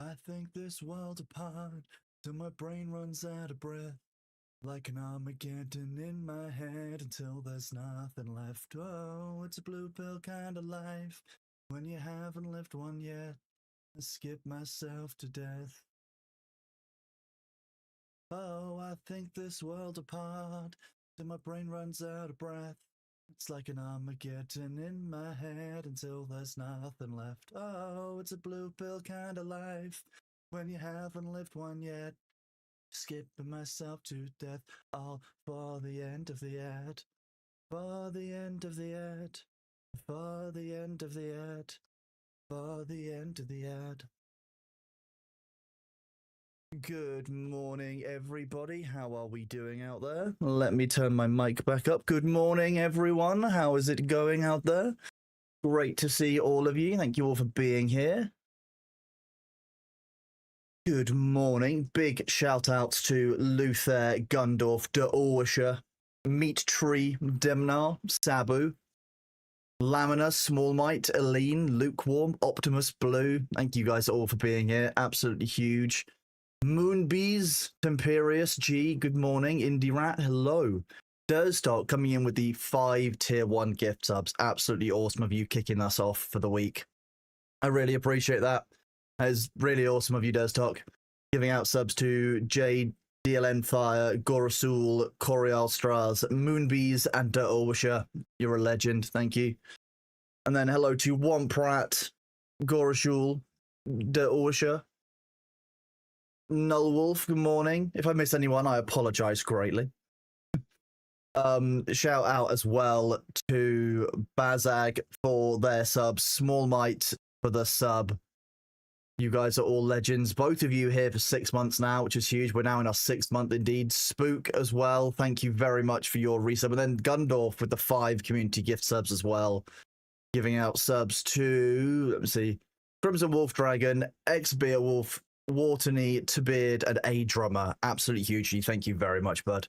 I think this world apart till my brain runs out of breath. Like an Armageddon in my head until there's nothing left. Oh, it's a blue pill kind of life when you haven't lived one yet. I skip myself to death. Oh, I think this world apart till my brain runs out of breath. It's like an Armageddon in my head until there's nothing left. Oh, it's a blue pill kind of life when you haven't lived one yet. Skipping myself to death, all for the end of the ad. For the end of the ad. For the end of the ad. For the end of the ad. Good morning, everybody. How are we doing out there? Let me turn my mic back up. Good morning, everyone. How is it going out there? Great to see all of you. Thank you all for being here. Good morning. Big shout outs to Luther, Gundorf, De Orsha, Meat Tree, Demnar, Sabu, Lamina, Smallmite, Aline, Lukewarm, Optimus Blue. Thank you guys all for being here. Absolutely huge. Moonbees, Temperius, G, good morning. Indie Rat, hello. Durstalk coming in with the 5 tier 1 gift subs. Absolutely awesome of you kicking us off for the week. I really appreciate that. That is really awesome of you, Durstalk. Giving out subs to Jade, DLN Fire, Gorasul, Corial Stras, Moonbees, and De Orsha. You're a legend. Thank you. And then hello to Womprat, Gorashul, De Orsha, Null Wolf, good morning. If I missed anyone, I apologize greatly. Shout out as well to Bazag for their sub, Smallmite for the sub. You guys are all legends. Both of you here for 6 months now, which is huge. We're now in our 6th month indeed. Spook as well. Thank you very much for your resub. And then Gundorf with the 5 community gift subs as well. Giving out subs to, let me see, Crimson Wolf Dragon, X Beowulf, Waterny, Beard, and A Drummer. Absolutely hugely. Thank you very much, bud.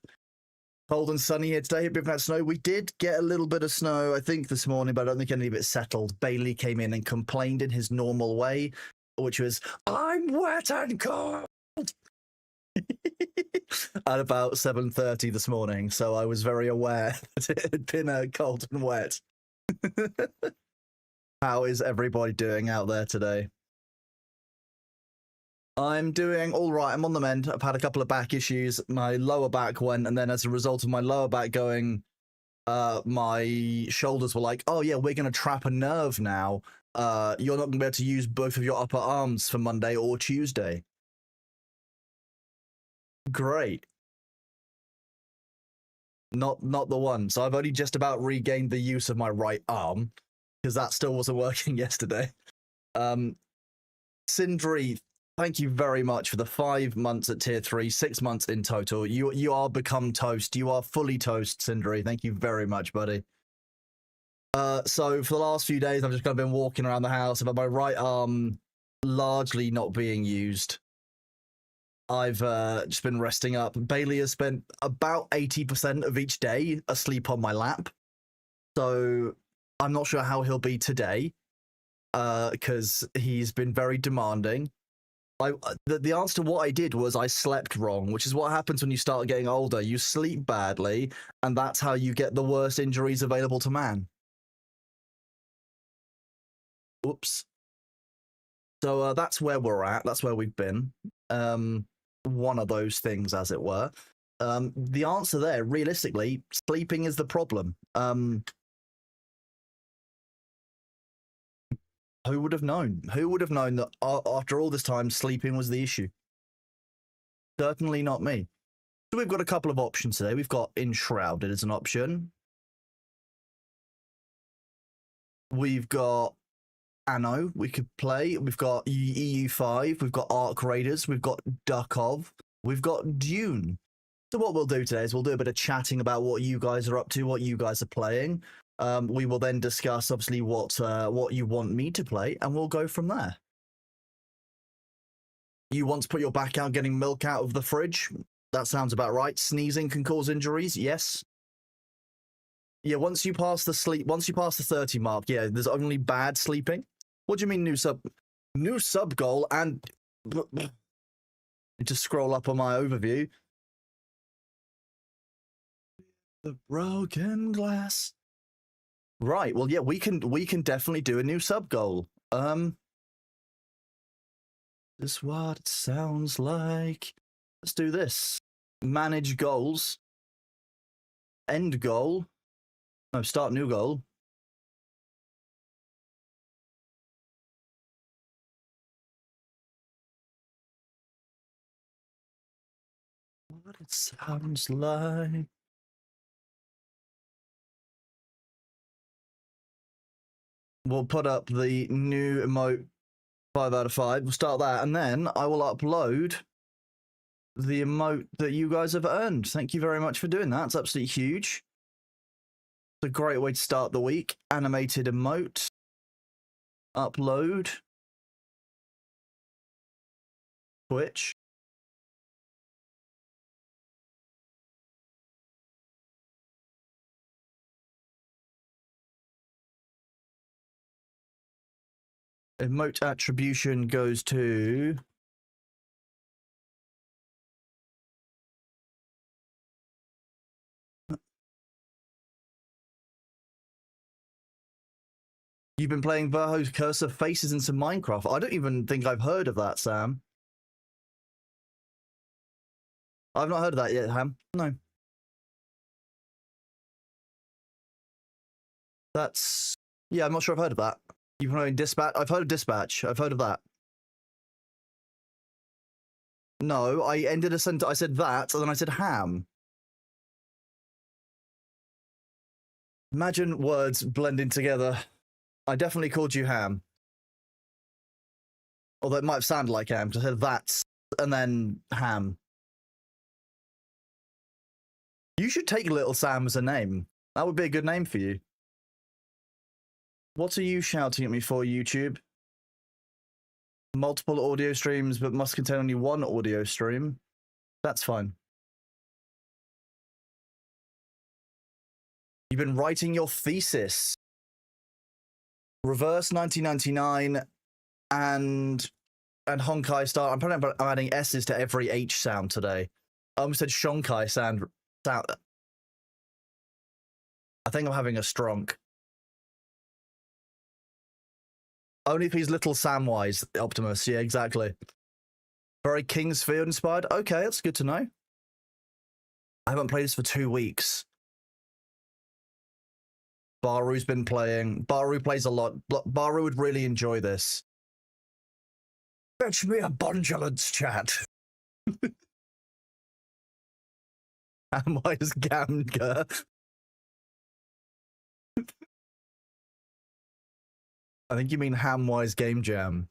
Cold and sunny here today. A bit of that snow. We did get a little bit of snow, I think, this morning, but I don't think any of it settled. Bailey came in and complained in his normal way, which was, I'm wet and cold. At about 7:30 this morning, so I was very aware that it had been cold and wet. How is everybody doing out there today? I'm doing all right. I'm on the mend. I've had a couple of back issues. My lower back went, and then as a result of my lower back going, my shoulders were like, oh yeah, we're going to trap a nerve now. You're not going to be able to use both of your upper arms for Monday or Tuesday. Great. Not the one. So I've only just about regained the use of my right arm, because that still wasn't working yesterday. Sindri, thank you very much for the 5 months at tier 3, 6 months in total. You are become toast. You are fully toast, Sindri. Thank you very much, buddy. So for the last few days, I've just kind of been walking around the house, and my right arm largely not being used. I've just been resting up. Bailey has spent about 80% of each day asleep on my lap. So I'm not sure how he'll be today, because he's been very demanding. The answer to what I did was I slept wrong, which is what happens when you start getting older. You sleep badly, and that's how you get the worst injuries available to man. Oops. So that's where we're at. That's where we've been. One of those things, as it were. The answer there, realistically, sleeping is the problem. Who would have known? Who would have known that after all this time, sleeping was the issue? Certainly not me. So we've got a couple of options today. We've got Enshrouded as an option. We've got Anno we could play. We've got EU5. We've got Arc Raiders. We've got Duckov. We've got Dune. So what we'll do today is we'll do a bit of chatting about what you guys are up to, what you guys are playing. We will then discuss, obviously, what you want me to play, and we'll go from there. You want to put your back out getting milk out of the fridge? That sounds about right. Sneezing can cause injuries, yes. Yeah, once you pass the 30 mark, yeah, there's only bad sleeping. What do you mean new sub goal? And Need to scroll up on my overview. The broken glass. Right. Well, yeah, we can definitely do a new sub goal. This is what it sounds like. Let's do this. Manage goals. End goal. No, start new goal. What it sounds like. We'll put up the new emote 5 out of 5. We'll start that, and then I will upload the emote that you guys have earned. Thank you very much for doing that. It's absolutely huge. It's a great way to start the week. Animated emote. Upload. Twitch. Emote attribution goes to... You've been playing Verho's Cursor Faces into Minecraft. I don't even think I've heard of that, Sam. I've not heard of that yet, Ham. No. That's... Yeah, I'm not sure I've heard of that. You've heard of Dispatch? I've heard of Dispatch. I've heard of that. No, I ended a sentence. I said that, and then I said ham. Imagine words blending together. I definitely called you ham. Although it might have sounded like ham, because I said that, and then ham. You should take Little Sam as a name. That would be a good name for you. What are you shouting at me for, YouTube? Multiple audio streams, but must contain only one audio stream. That's fine. You've been writing your thesis. Reverse 1999 and Honkai Star. I'm probably adding S's to every H sound today. I almost said Shonkai sound. I think I'm having a stronk. Only if he's Little Samwise, Optimus. Yeah, exactly. Very Kingsfield inspired. Okay, that's good to know. I haven't played this for 2 weeks. Baru's been playing. Baru plays a lot. Baru would really enjoy this. Fetch me a bondulance, chat. Samwise Gamger. I think you mean Hamwise Game Jam.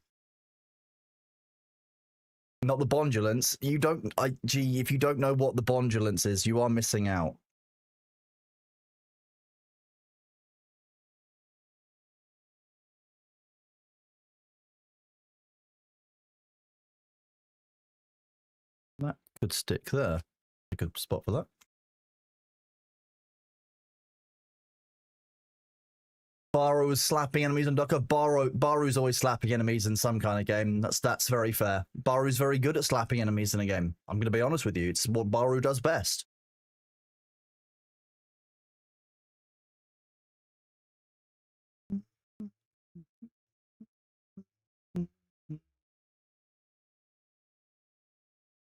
Not the Bondulance. You don't... Gee, if you don't know what the Bondulance is, you are missing out. That could stick there. A good spot for that. Baru was slapping enemies on Ducker. Baru's always slapping enemies in some kind of game. That's very fair. Baru's very good at slapping enemies in a game. I'm going to be honest with you. It's what Baru does best.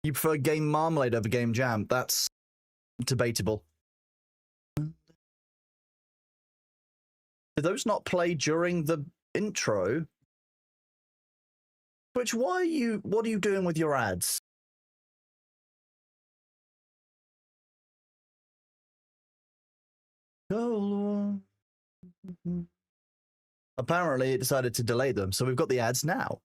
You prefer Game Marmalade over Game Jam? That's debatable. Did those not play during the intro? Which, what are you doing with your ads? Oh. Apparently it decided to delay them, so we've got the ads now.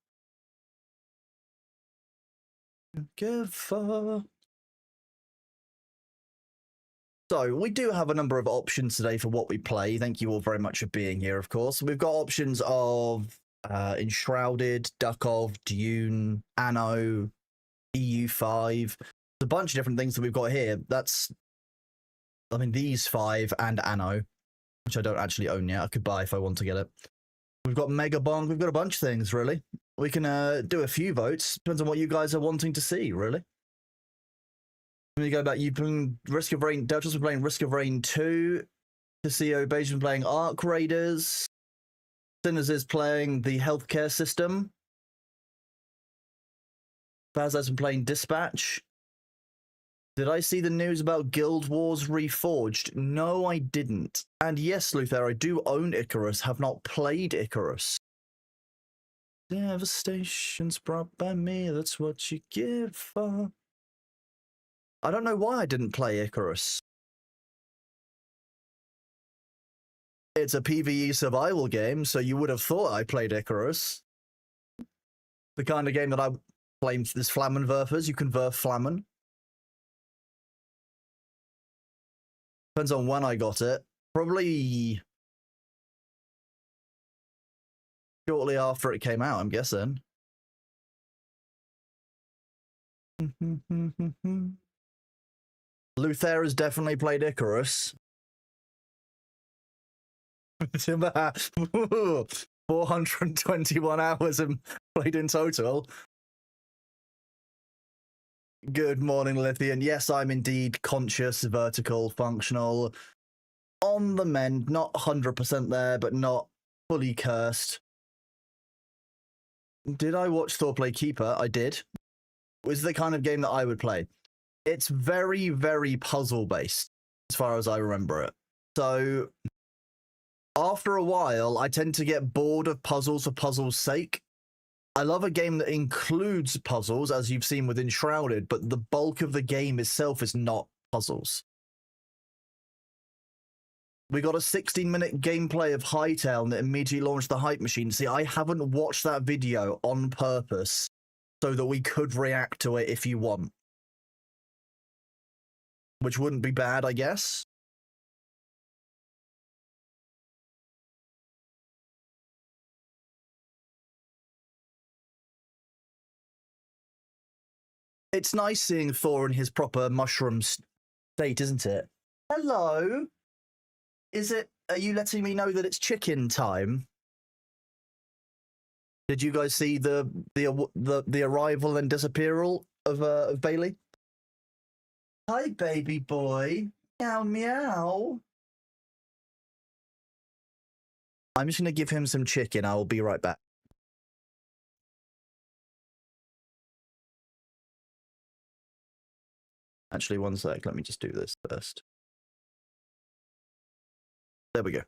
So we do have a number of options today for what we play. Thank you all very much for being here, of course. We've got options of Enshrouded, Duckov, Dune, Anno, EU5. A bunch of different things that we've got here. I mean, these 5 and Anno, which I don't actually own yet. I could buy if I want to get it. We've got Megabong. We've got a bunch of things, really. We can do a few votes. Depends on what you guys are wanting to see, really. When you go back, you've been Risk of Rain. Delta's been playing Risk of Rain 2. Casio Beige been playing Arc Raiders. Sinners is playing the healthcare system. Baz's been playing Dispatch. Did I see the news about Guild Wars Reforged? No, I didn't. And yes, Luther, I do own Icarus, have not played Icarus. Devastation's brought by me, that's what you give for. I don't know why I didn't play Icarus. It's a PvE survival game, so you would have thought I played Icarus. The kind of game that I play is Flammenwerfers. You can verf Flammen. Depends on when I got it. Probably shortly after it came out, I'm guessing. Luther has definitely played Icarus. 421 hours and played in total. Good morning, Lithian. Yes, I'm indeed conscious, vertical, functional. On the mend, not 100% there, but not fully cursed. Did I watch Thor play Keeper? I did. It was the kind of game that I would play. It's very, very puzzle-based, as far as I remember it. So, after a while, I tend to get bored of puzzles for puzzles' sake. I love a game that includes puzzles, as you've seen with Enshrouded, but the bulk of the game itself is not puzzles. We got a 16-minute gameplay of Hytale and it immediately launched the hype machine. See, I haven't watched that video on purpose so that we could react to it if you want. Which wouldn't be bad, I guess. It's nice seeing Thor in his proper mushroom state, isn't it? Hello? Are you letting me know that it's chicken time? Did you guys see the arrival and disappearal of Bailey? Hi, baby boy. Meow meow. I'm just gonna give him some chicken. I will be right back. Actually, one sec. Let me just do this first. There we go.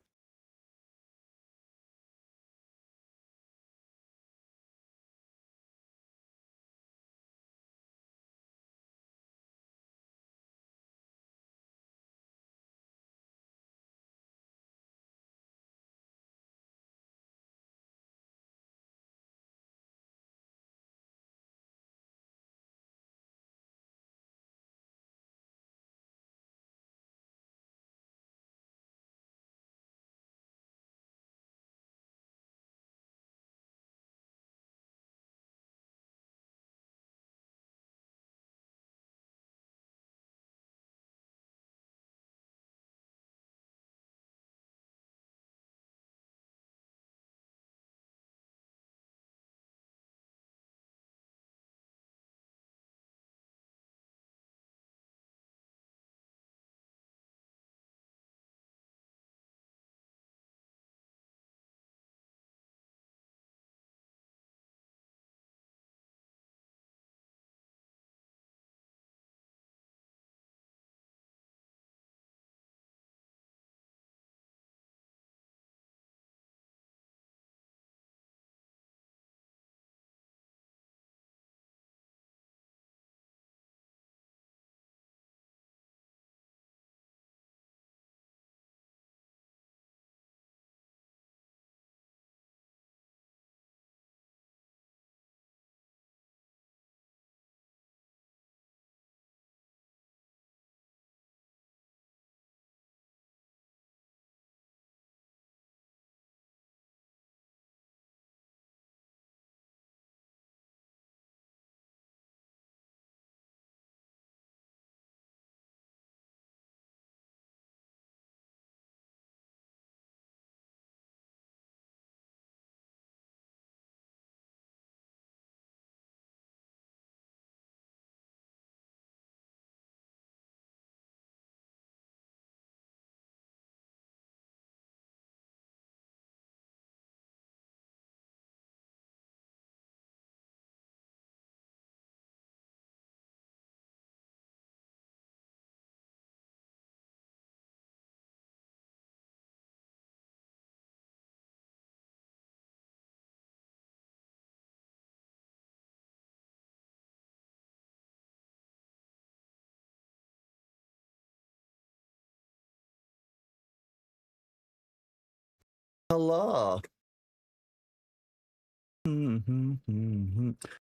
Hello.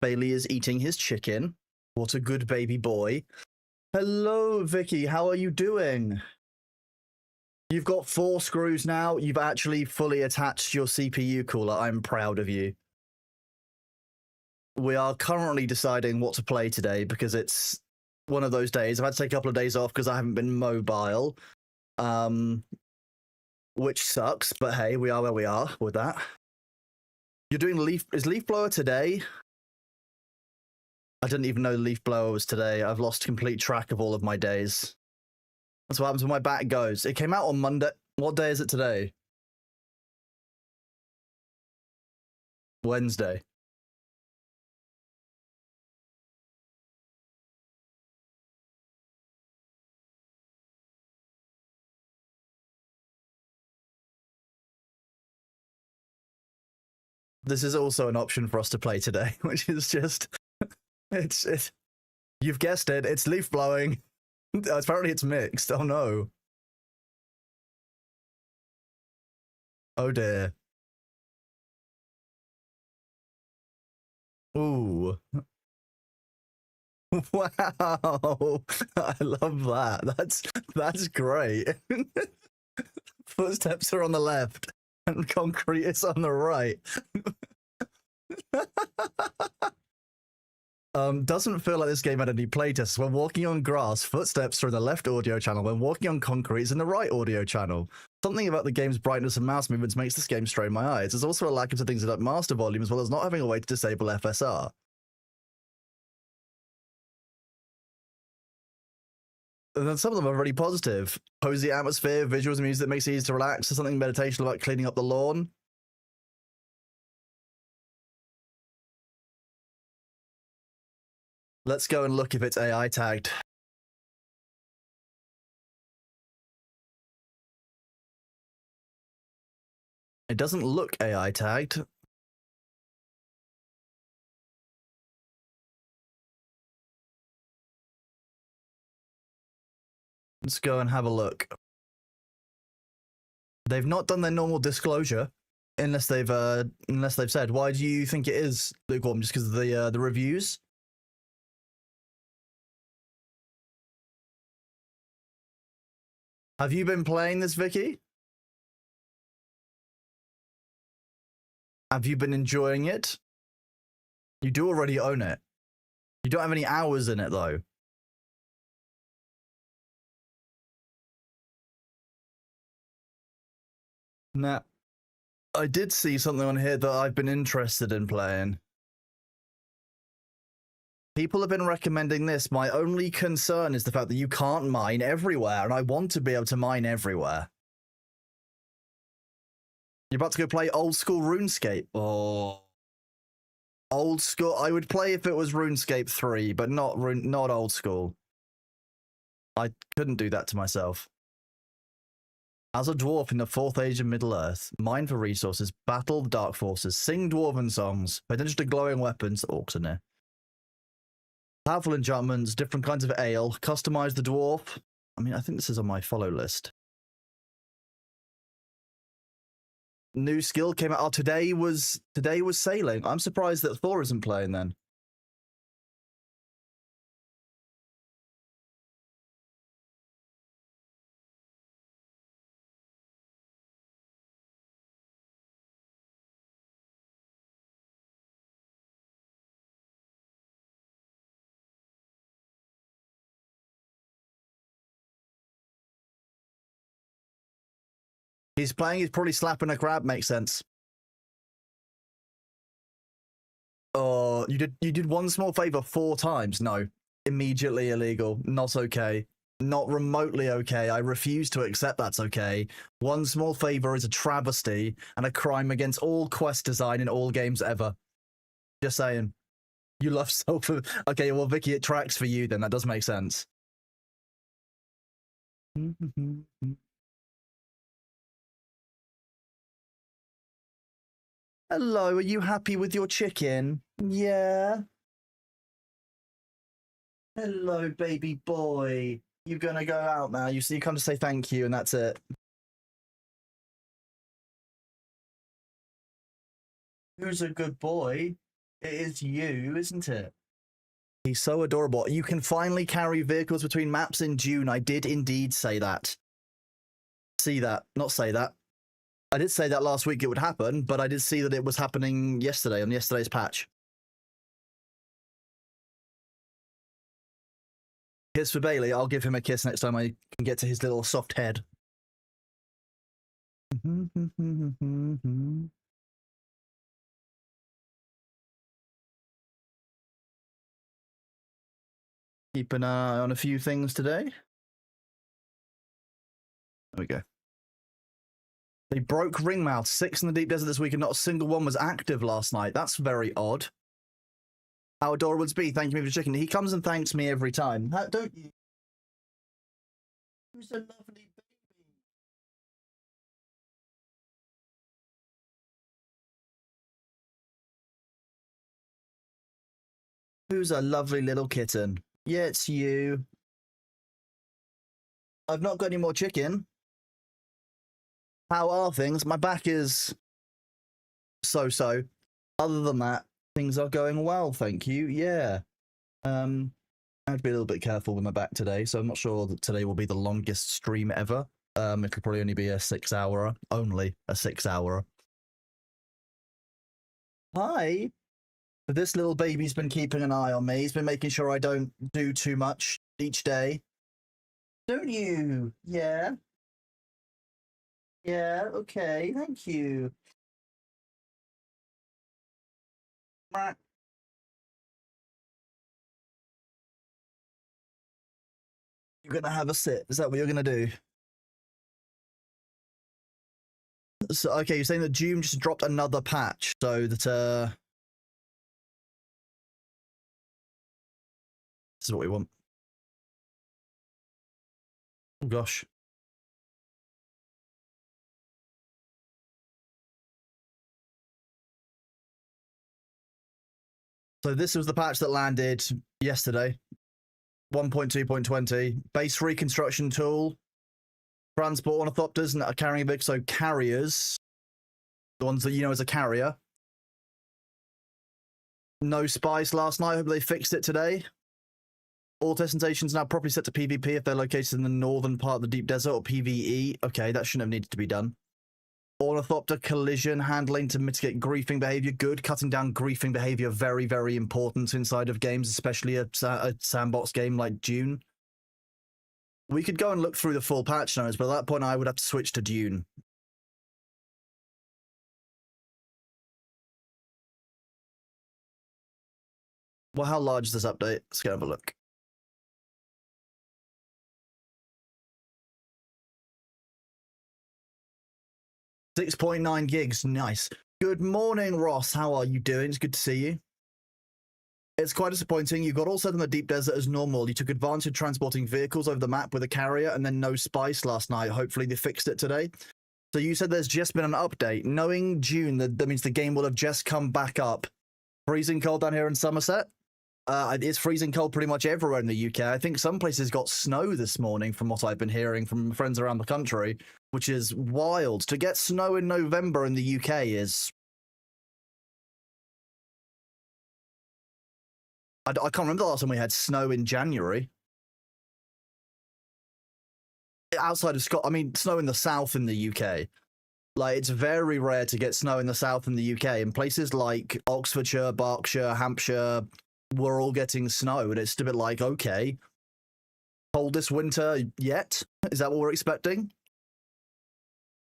Bailey is eating his chicken. What a good baby boy. Hello, Vicky. How are you doing? You've got 4 screws now. You've actually fully attached your CPU cooler. I'm proud of you. We are currently deciding what to play today because it's one of those days. I've had to take a couple of days off because I haven't been mobile, which sucks. But hey, we are where we are with that. You're doing Is Leaf Blower today? I didn't even know Leaf Blower was today. I've lost complete track of all of my days. That's what happens when my back goes. It came out on Monday. What day is it today? Wednesday. This is also an option for us to play today, which is just it's you've guessed it, it's leaf blowing. Apparently it's mixed. Oh no. Oh dear. Ooh. Wow. I love that. That's great. Footsteps are on the left and concrete is on the right. Doesn't feel like this game had any playtests. When walking on grass, footsteps are in the left audio channel. When walking on concrete, it's in the right audio channel. Something about the game's brightness and mouse movements makes this game strain my eyes. There's also a lack of settings like master volume, as well as not having a way to disable FSR. And then some of them are really positive. Cozy atmosphere, visuals and music that makes it easy to relax. There's something meditational about cleaning up the lawn. Let's go and look if it's AI tagged. It doesn't look AI tagged. Let's go and have a look. They've not done their normal disclosure, unless they've said. Why do you think it is lukewarm? Just because of the reviews? Have you been playing this, Vicky? Have you been enjoying it? You do already own it. You don't have any hours in it, though. Nah. I did see something on here that I've been interested in playing. People have been recommending this. My only concern is the fact that you can't mine everywhere, and I want to be able to mine everywhere. You're about to go play old school RuneScape. Oh. Old school. I would play if it was RuneScape 3, but not old school. I couldn't do that to myself. As a dwarf in the 4th age of Middle-earth, mine for resources, battle the dark forces, sing dwarven songs, pay attention to glowing weapons, orcs in there. Powerful enchantments, different kinds of ale, customize the dwarf. I mean, I think this is on my follow list. New skill came out. Oh, today was sailing. I'm surprised that Thor isn't playing then. He's playing, he's probably slapping a crab, makes sense. Oh, you did one small favor 4 times. No. Immediately illegal. Not okay. Not remotely okay. I refuse to accept that's okay. One small favor is a travesty and a crime against all quest design in all games ever. Just saying. You love self. Okay, well, Vicky, it tracks for you then. That does make sense. Hello, are you happy with your chicken? Yeah. Hello, baby boy. You're gonna go out now. You come to say thank you, and that's it. Who's a good boy? It is you, isn't it? He's so adorable. You can finally carry vehicles between maps in June. I did indeed say that. See that. Not say that. I did say that last week it would happen, but I did see that it was happening yesterday on yesterday's patch. Kiss for Bailey. I'll give him a kiss next time I can get to his little soft head. Keep an eye on a few things today. There we go. They broke Ringmouth. 6 in the Deep Desert this week and not a single one was active last night. That's very odd. How adorable would be. Thank you for the chicken. He comes and thanks me every time. How, don't you? Who's a lovely baby? Who's a lovely little kitten? Yeah, it's you. I've not got any more chicken. How are things? My back is so-so. Other than that, things are going well, thank you. Yeah. I have to be a little bit careful with my back today, so I'm not sure that today will be the longest stream ever. It'll probably only be a 6-hour. Only a 6-hour. Hi. This little baby's been keeping an eye on me. He's been making sure I don't do too much each day. Don't you? Yeah. Yeah, okay, thank you. You're gonna have a sit. Is that what you're gonna do? So, okay, you're saying that Doom just dropped another patch, so that, this is what we want. Oh, gosh. So this was the patch that landed yesterday. 1.2.20. Base reconstruction tool. Transport ornithopters and carrying big, so carriers. The ones that you know as a carrier. No spice last night. Hope they fixed it today. All testing stations now properly set to PvP if they're located in the northern part of the deep desert, or PvE. Okay, that shouldn't have needed to be done. Ornithopter collision handling to mitigate griefing behavior. Good. Cutting down griefing behavior. Very, very important inside of games, especially a sandbox game like Dune. We could go and look through the full patch notes, but at that point I would have to switch to Dune. Well, how large is this update? Let's go have a look. 6.9 gigs. Nice. Good morning, Ross. How are you doing? It's good to see you. It's quite disappointing. You got all set in the deep desert as normal. You took advantage of transporting vehicles over the map with a carrier and then no spice last night. Hopefully they fixed it today. So you said there's just been an update. Knowing June, that means the game will have just come back up. Freezing cold down here in Somerset. It's freezing cold pretty much everywhere in the UK. I think some places got snow this morning from what I've been hearing from friends around the country, which is wild. To get snow in November in the UK is... I can't remember the last time we had snow in January. Outside of Scotland, I mean, snow in the south in the UK. Like, it's very rare to get snow in the south in the UK. In places like Oxfordshire, Berkshire, Hampshire, we're all getting snow, and it's a bit like, okay, coldest winter yet? Is that what we're expecting?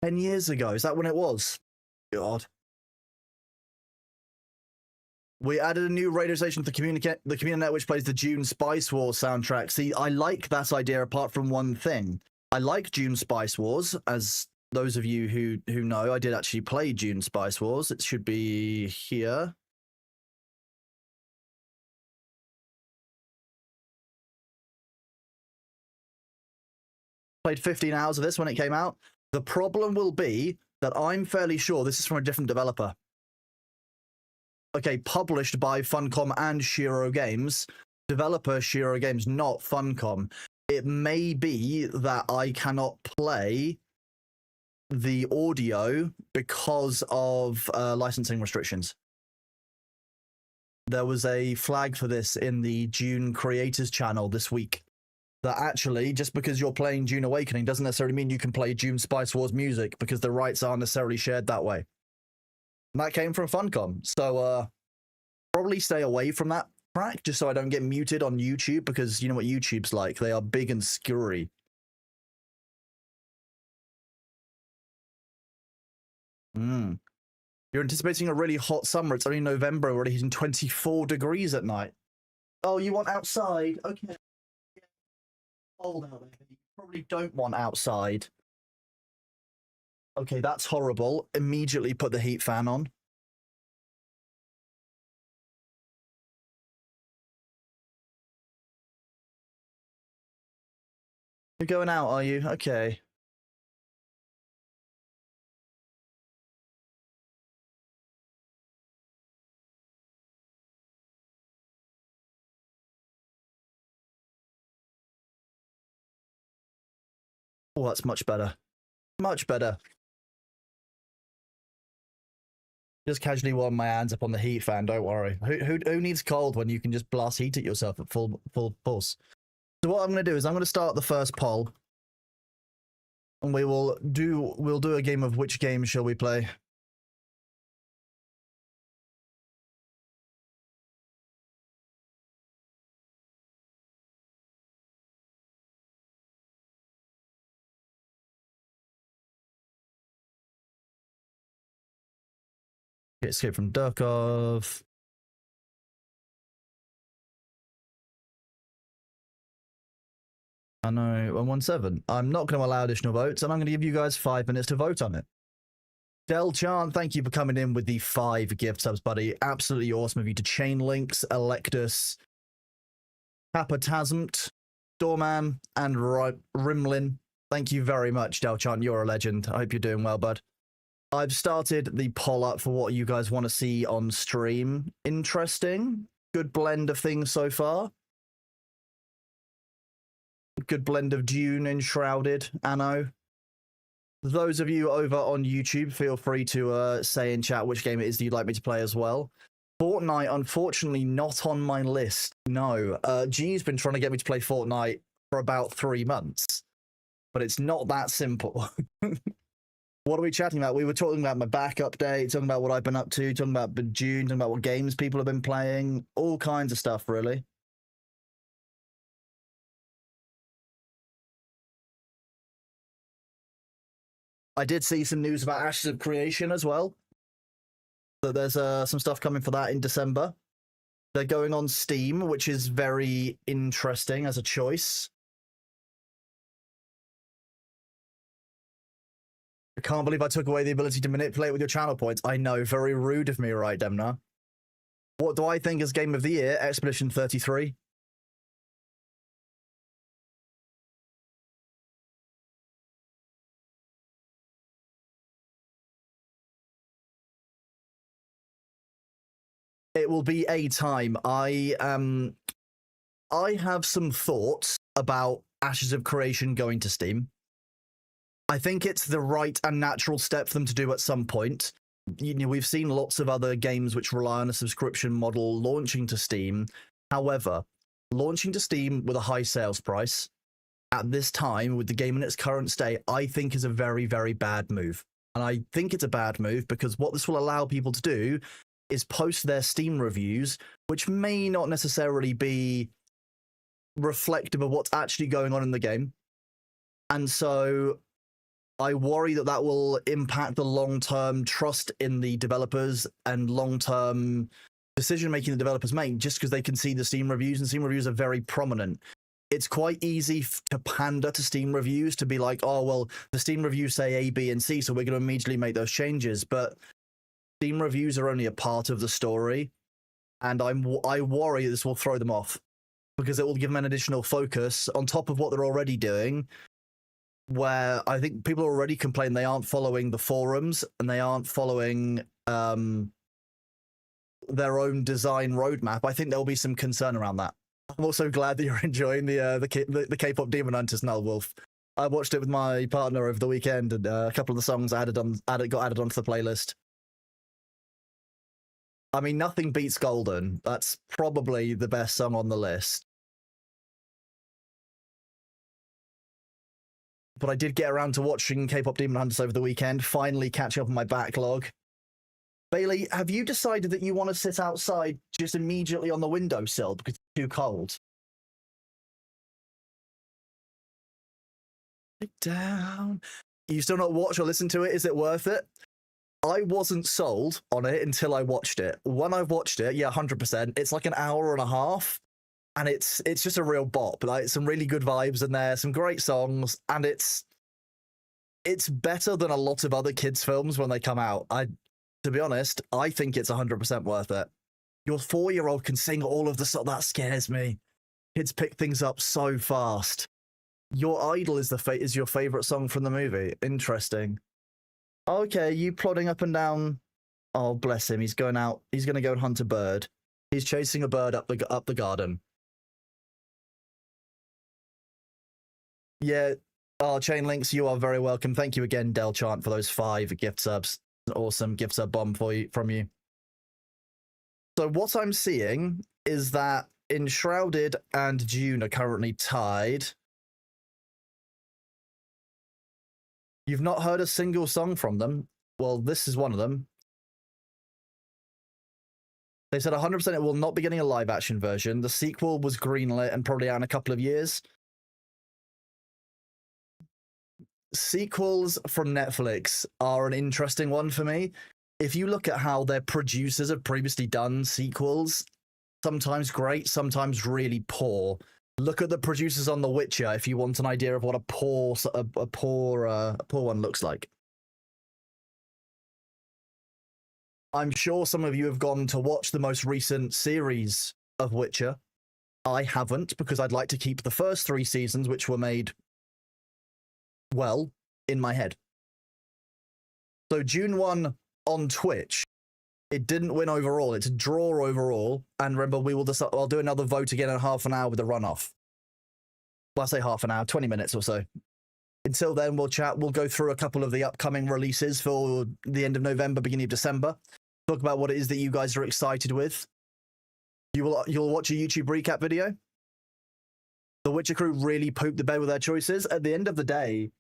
10 years ago, is that when it was? God. We added a new radio station to the Communinet, which plays the Dune Spice Wars soundtrack. See, I like that idea apart from one thing. I like Dune Spice Wars, as those of you who know, I did actually play Dune Spice Wars. It should be here. Played 15 hours of this when it came out. The problem will be that I'm fairly sure this is from a different developer. Okay, published by Funcom and Shiro Games. Developer Shiro Games, not Funcom. It may be that I cannot play the audio because of licensing restrictions. there was a flag for this in the Dune creators channel this week. That actually, just because you're playing Dune Awakening doesn't necessarily mean you can play Dune Spice Wars music, because the rights aren't necessarily shared that way. And that came from Funcom. So probably stay away from that track, just so I don't get muted on YouTube, because you know what YouTube's like. They are big and scurry. You're anticipating a really hot summer. It's only November, already hitting 24 degrees at night. Oh, you want outside? Okay. Cold out there. You probably don't want outside. Okay, that's horrible. Immediately put the heat fan on. You're going out, are you? Okay. Oh, that's much better. Much better. Just casually warm my hands up on the heat fan, don't worry. Who needs cold when you can just blast heat at yourself at full pulse? So what I'm going to do is I'm going to start the first poll. And we'll do a game of which game shall we play? Escape from Durkov. I know, 117. I'm not going to allow additional votes, and I'm going to give you guys 5 minutes to vote on it. Del Chan, thank you for coming in with the 5 gift subs, buddy. Absolutely awesome of you to Chain Links, Electus, Papatasmt, Doorman, and Rimlin. Thank you very much, Del Chan. You're a legend. I hope you're doing well, bud. I've started the poll up for what you guys want to see on stream. Interesting. Good blend of things so far. Good blend of Dune, Enshrouded, Anno. Those of you over on YouTube, feel free to say in chat which game it is that you'd like me to play as well. Fortnite, unfortunately, not on my list. No. G's been trying to get me to play Fortnite for about 3 months. But it's not that simple. What are we chatting about? We were talking about my back update, talking about what I've been up to, talking about June, talking about what games people have been playing, all kinds of stuff, really. I did see some news about Ashes of Creation as well. So there's some stuff coming for that in December. They're going on Steam, which is very interesting as a choice. I can't believe I took away the ability to manipulate with your channel points. I know, very rude of me, right, Demna? What do I think is Game of the Year? Expedition 33. It will be a time. I have some thoughts about Ashes of Creation going to Steam. I think it's the right and natural step for them to do at some point. You know, we've seen lots of other games which rely on a subscription model launching to Steam. However, launching to Steam with a high sales price at this time, with the game in its current state, I think is a very, very bad move. And I think it's a bad move because what this will allow people to do is post their Steam reviews, which may not necessarily be reflective of what's actually going on in the game. And so I worry that that will impact the long-term trust in the developers and long-term decision-making the developers make, just because they can see the Steam reviews, and Steam reviews are very prominent. It's quite easy to pander to Steam reviews, to be like, oh, well, the Steam reviews say A, B, and C, so we're going to immediately make those changes. But Steam reviews are only a part of the story, and I worry this will throw them off, because it will give them an additional focus on top of what they're already doing, where I think people already complain they aren't following the forums and they aren't following their own design roadmap. I think there'll be some concern around that. I'm also glad that you're enjoying the K-pop Demon Hunters Null Wolf. I watched it with my partner over the weekend, and a couple of the songs got added onto the playlist. I mean, nothing beats Golden. That's probably the best song on the list. But I did get around to watching K-pop Demon Hunters over the weekend, finally catching up on my backlog. Bailey, have you decided that you want to sit outside just immediately on the windowsill because it's too cold? Sit down. You still not watch or listen to it? Is it worth it? I wasn't sold on it until I watched it. When I watched it, yeah, 100%. It's like an hour and a half, and it's just a real bop. Like some really good vibes in there, some great songs, and it's better than a lot of other kids' films when they come out. To be honest, I think it's 100% worth it. Your 4-year-old can sing all of the stuff that scares me. Kids pick things up so fast. Your Idol is your favorite song from the movie. Interesting. Okay, you plodding up and down. Oh, bless him. He's going out. He's going to go and hunt a bird. He's chasing a bird up the garden. Yeah. Oh, Chain Links, you are very welcome. Thank you again, Del Chant, for those 5 gift subs. An awesome gift sub bomb from you. So what I'm seeing is that Enshrouded and June are currently tied. You've not heard a single song from them. Well, this is one of them. They said 100% it will not be getting a live action version. The sequel was greenlit and probably out in a couple of years. Sequels from Netflix are an interesting one for me. If you look at how their producers have previously done sequels, sometimes great, sometimes really poor. Look at the producers on The Witcher if you want an idea of what a poor one looks like. I'm sure some of you have gone to watch the most recent series of Witcher. I haven't, because I'd like to keep the first 3 seasons, which were made well, in my head. So June 1 on Twitch, it didn't win overall. It's a draw overall. And remember, I'll do another vote again in half an hour with a runoff. Well, I say half an hour, 20 minutes or so. Until then, we'll chat. We'll go through a couple of the upcoming releases for the end of November, beginning of December. Talk about what it is that you guys are excited with. You'll watch a YouTube recap video. The Witcher crew really pooped the bed with their choices. At the end of the day,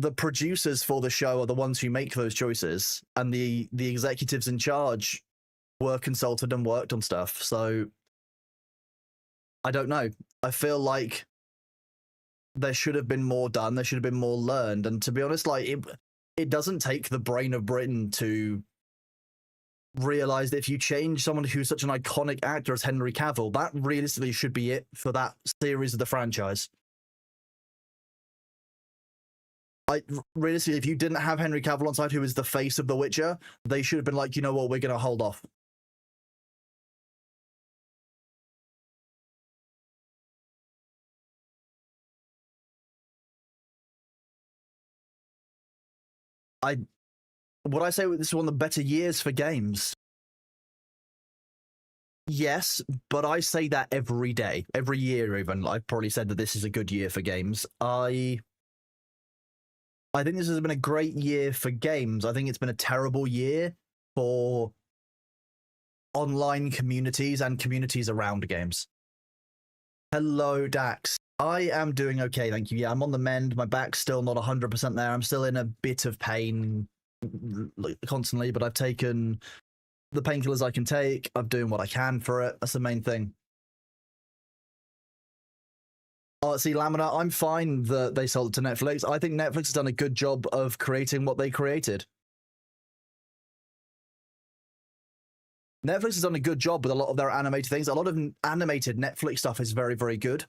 the producers for the show are the ones who make those choices, and the executives in charge were consulted and worked on stuff. So I don't know. I feel like there should have been more done. There should have been more learned. And to be honest, like it doesn't take the brain of Britain to realize that if you change someone who's such an iconic actor as Henry Cavill, that realistically should be it for that series of the franchise. Realistically, if you didn't have Henry Cavill on side, who is the face of The Witcher, they should have been like, you know what, we're going to hold off. Would I say this is one of the better years for games? Yes, but I say that every day, every year even. I've probably said that this is a good year for games. I think this has been a great year for games. I think it's been a terrible year for online communities and communities around games. Hello, Dax. I am doing okay, thank you. Yeah, I'm on the mend. My back's still not 100% there. I'm still in a bit of pain constantly, but I've taken the painkillers I can take. I'm doing what I can for it. That's the main thing. See, Lamina, I'm fine that they sold it to Netflix. I think Netflix has done a good job of creating what they created. Netflix has done a good job with a lot of their animated things. A lot of animated Netflix stuff is very, very good.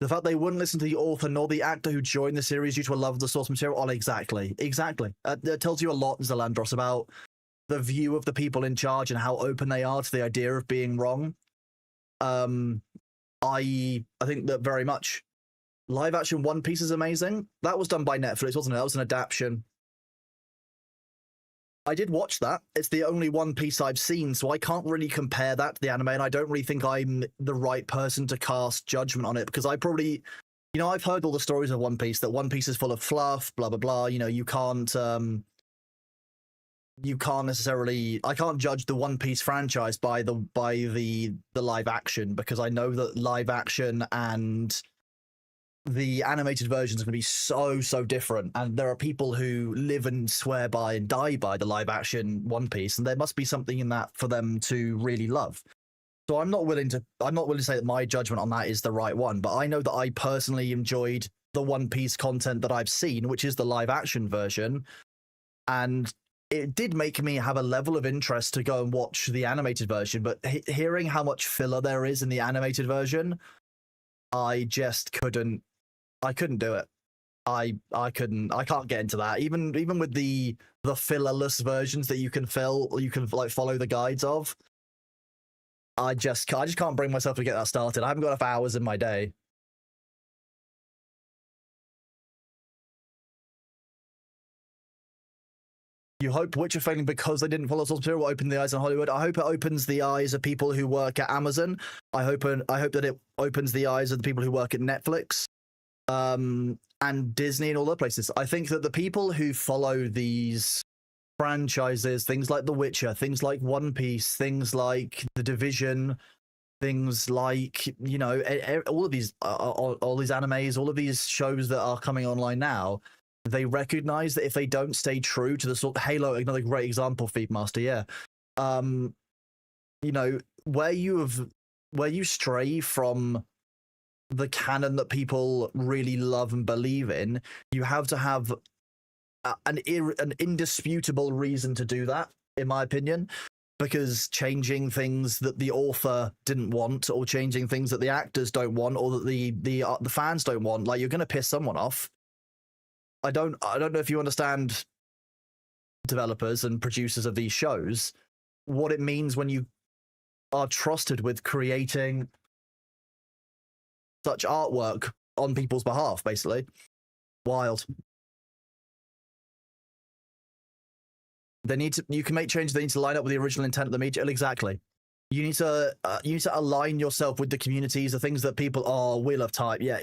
The fact they wouldn't listen to the author nor the actor who joined the series due to a love of the source material. Oh, exactly. That tells you a lot, Zalandros, about the view of the people in charge and how open they are to the idea of being wrong. I think that very much. Live action One Piece is amazing. That was done by Netflix, wasn't it? That was an adaptation. I did watch that. It's the only One Piece I've seen, so I can't really compare that to the anime, and I don't really think I'm the right person to cast judgment on it, because I probably, I've heard all the stories of One Piece, that One Piece is full of fluff, blah, blah, blah. You can't, you can't necessarily, I can't judge the One Piece franchise by the live action, because I know that live action and the animated versions are going to be so different, and there are people who live and swear by and die by the live action One Piece, and there must be something in that for them to really love. So I'm not willing to say that my judgment on that is the right one, but I know that I personally enjoyed the One Piece content that I've seen, which is the live action version, and it did make me have a level of interest to go and watch the animated version. But hearing how much filler there is in the animated version, I just couldn't. I couldn't do it. I can't get into that. Even with the fillerless versions that you can like follow the guides of. I just can't bring myself to get that started. I haven't got enough hours in my day. You hope Witcher failing because they didn't follow source material will open the eyes on Hollywood. I hope it opens the eyes of people who work at Amazon. I hope that it opens the eyes of the people who work at Netflix, and Disney and all other places. I think that the people who follow these franchises, things like The Witcher, things like One Piece, things like The Division, things like, you know, all of these animes, all of these shows that are coming online now, they recognize that if they don't stay true to the sort of Halo, another great example, Feedmaster, yeah. You know, where you stray from the canon that people really love and believe in, you have to have an indisputable reason to do that, in my opinion, because changing things that the author didn't want, or changing things that the actors don't want, or that the fans don't want, like, you're going to piss someone off. I don't know if you understand, developers and producers of these shows, what it means when you are trusted with creating such artwork on people's behalf, basically. Wild. You can make changes. They need to line up with the original intent of the media. Exactly. You need to align yourself with the communities, the things that people are. Wheel of Time. Yeah,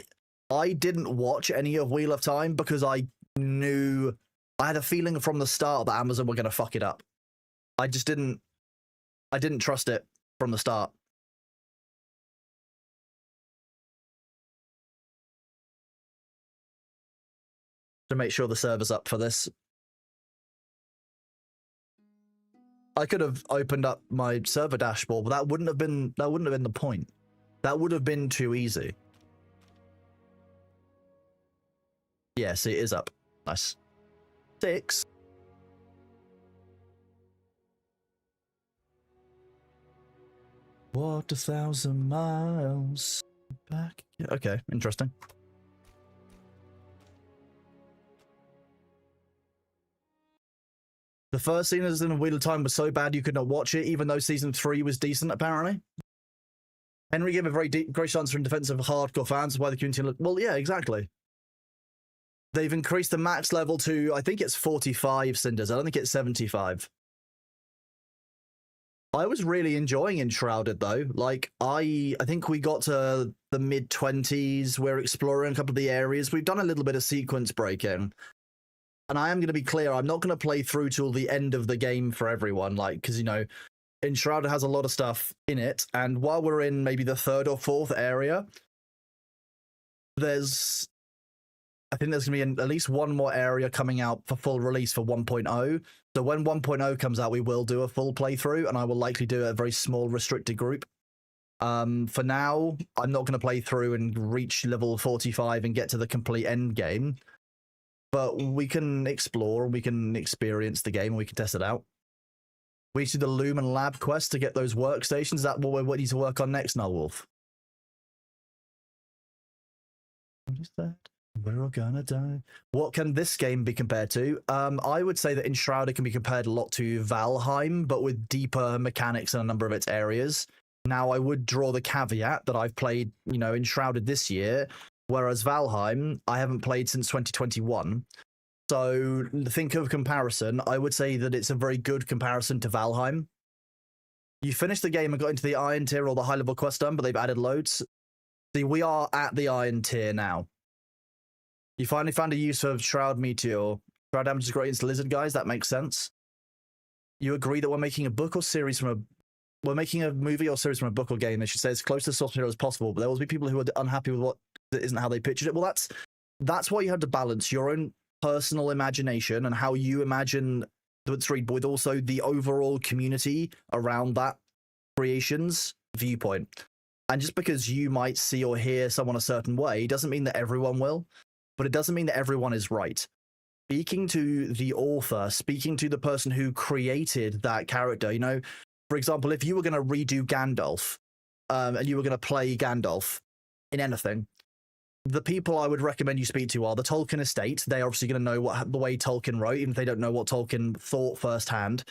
I didn't watch any of Wheel of Time because I had a feeling from the start that Amazon were going to fuck it up. I didn't trust it from the start. To make sure the server's up for this. I could have opened up my server dashboard, but that wouldn't have been the point. That would have been too easy. Yes, it is up. Nice. 6. Walked 1,000 miles back. Okay, interesting. The first season of Wheel of Time was so bad you could not watch it, even though season 3 was decent, apparently. Henry gave a very great answer in defense of hardcore fans, why the community... Well, yeah, exactly. They've increased the max level to, I think it's 45 cinders. I don't think it's 75. I was really enjoying Enshrouded, though. Like, I think we got to the mid-20s. We're exploring a couple of the areas. We've done a little bit of sequence breaking. And I am going to be clear, I'm not going to play through till the end of the game for everyone, like, because, you know, Enshrouded has a lot of stuff in it, and while we're in maybe the 3rd or 4th area, I think there's going to be at least one more area coming out for full release for 1.0, so when 1.0 comes out, we will do a full playthrough, and I will likely do a very small, restricted group. For now, I'm not going to play through and reach level 45 and get to the complete end game. But we can explore, we can experience the game, and we can test it out. We do the Lumen Lab quest to get those workstations. Is that what we need to work on next, Nullwolf? What is that? We're all gonna die. What can this game be compared to? I would say that Enshrouded can be compared a lot to Valheim, but with deeper mechanics in a number of its areas. Now, I would draw the caveat that I've played, you know, Enshrouded this year, whereas Valheim, I haven't played since 2021. So, think of comparison. I would say that it's a very good comparison to Valheim. You finished the game and got into the Iron Tier or the high-level quest done, but they've added loads. See, we are at the Iron Tier now. You finally found a use of Shroud Meteor. Shroud damage is great against lizard guys. That makes sense. you agree that we're making a book or series from a we're making a movie or series from a book or game, they should say as close to source material as possible, but there will be people who are unhappy with what that isn't how they pictured it. Well, that's why you have to balance your own personal imagination and how you imagine the story with also the overall community around that creation's viewpoint. And just because you might see or hear someone a certain way doesn't mean that everyone will, but it doesn't mean that everyone is right. Speaking to the author, speaking to the person who created that character, you know, for example, if you were going to redo Gandalf and you were going to play Gandalf in anything, the people I would recommend you speak to are the Tolkien estate. They're obviously going to know the way Tolkien wrote, even if they don't know what Tolkien thought firsthand.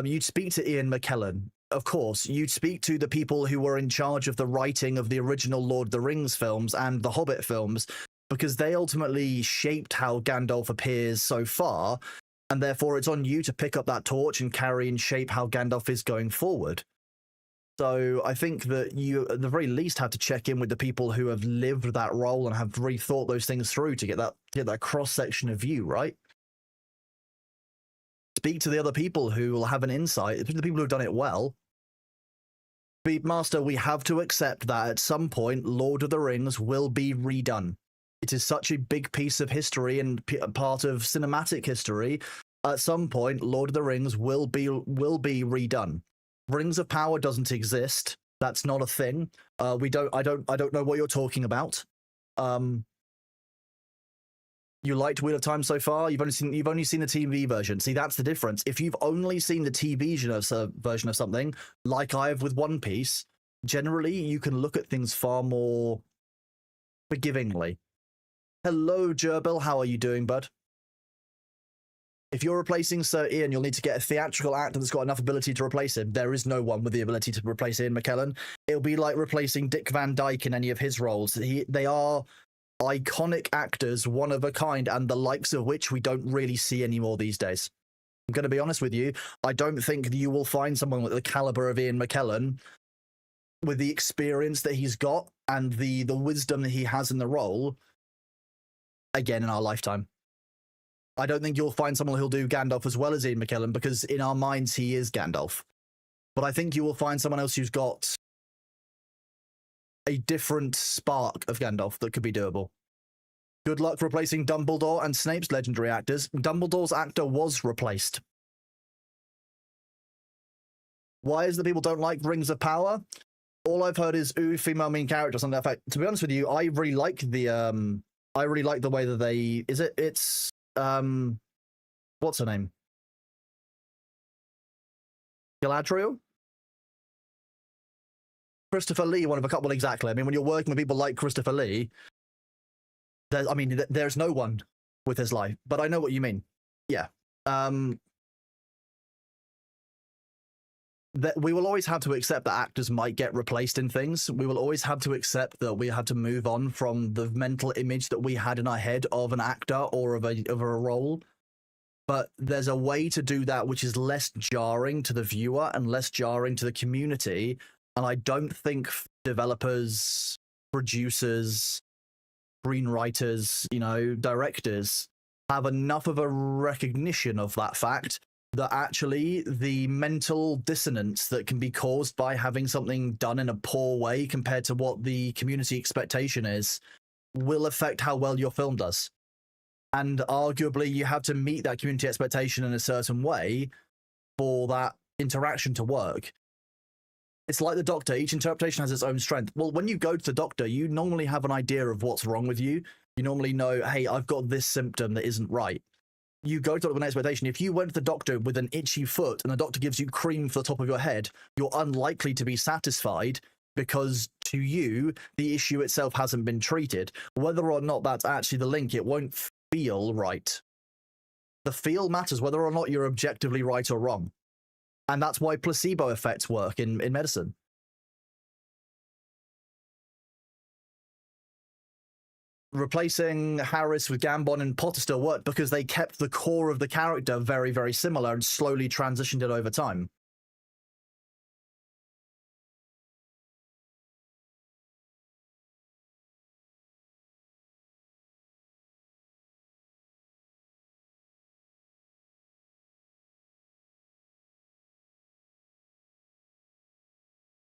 You'd speak to Ian McKellen. Of course, you'd speak to the people who were in charge of the writing of the original Lord of the Rings films and the Hobbit films, because they ultimately shaped how Gandalf appears so far, and therefore it's on you to pick up that torch and carry and shape how Gandalf is going forward. So I think that you, at the very least, have to check in with the people who have lived that role and have rethought those things through to get that cross-section of view, right? Speak to the other people who will have an insight, the people who have done it well. Master, we have to accept that at some point, Lord of the Rings will be redone. It is such a big piece of history and part of cinematic history. At some point, Lord of the Rings will be redone. Rings of Power doesn't exist. That's not a thing. I don't know what you're talking about. You liked Wheel of Time so far? You've only seen the TV version. See, that's the difference. If you've only seen the TV version of something, like I have with One Piece, generally you can look at things far more forgivingly. Hello, Gerbil. How are you doing, bud? If you're replacing Sir Ian, you'll need to get a theatrical actor that's got enough ability to replace him. There is no one with the ability to replace Ian McKellen. It'll be like replacing Dick Van Dyke in any of his roles. They are iconic actors, one of a kind, and the likes of which we don't really see anymore these days. I'm going to be honest with you. I don't think you will find someone with the caliber of Ian McKellen, with the experience that he's got and the wisdom that he has in the role, again in our lifetime. I don't think you'll find someone who'll do Gandalf as well as Ian McKellen, because in our minds he is Gandalf. But I think you will find someone else who's got a different spark of Gandalf that could be doable. Good luck replacing Dumbledore and Snape's legendary actors. Dumbledore's actor was replaced. Why is it that people don't like Rings of Power? All I've heard is, ooh, female main character, something like that. To be honest with you, I really like the way that they... It's... what's her name? Galadriel? Christopher Lee, one of a couple exactly. I mean, when you're working with people like Christopher Lee, there's no one with his life, but I know what you mean. Yeah. That we will always have to accept that actors might get replaced in things. We will always have to accept that we have to move on from the mental image that we had in our head of an actor or of a role. But there's a way to do that which is less jarring to the viewer and less jarring to the community. And I don't think developers, producers, screenwriters, directors have enough of a recognition of that fact that actually the mental dissonance that can be caused by having something done in a poor way compared to what the community expectation is will affect how well your film does. And arguably, you have to meet that community expectation in a certain way for that interaction to work. It's like the doctor. Each interpretation has its own strength. Well, when you go to the doctor, you normally have an idea of what's wrong with you. You normally know, hey, I've got this symptom that isn't right. You go to the doctor with an expectation. If you went to the doctor with an itchy foot and the doctor gives you cream for the top of your head, you're unlikely to be satisfied because to you, the issue itself hasn't been treated. Whether or not that's actually the link, it won't feel right. The feel matters whether or not you're objectively right or wrong. And that's why placebo effects work in medicine. Replacing Harris with Gambon and Potter still worked because they kept the core of the character very, very similar and slowly transitioned it over time.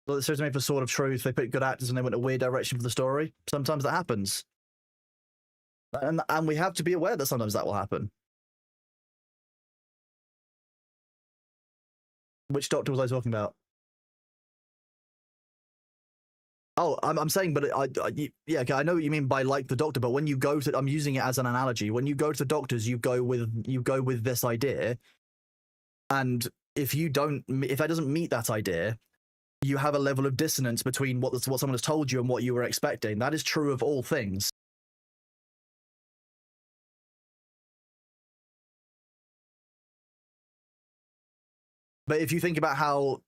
Well, the series made for Sword of Truth. They picked good actors and they went a weird direction for the story. Sometimes that happens. And we have to be aware that sometimes that will happen. Which Doctor was I talking about? Oh, I'm saying, but yeah, okay, I know what you mean by like the Doctor. But when you go to, I'm using it as an analogy. When you go to the doctors, you go with this idea, and if that doesn't meet that idea, you have a level of dissonance between what someone has told you and what you were expecting. That is true of all things. But if you think about how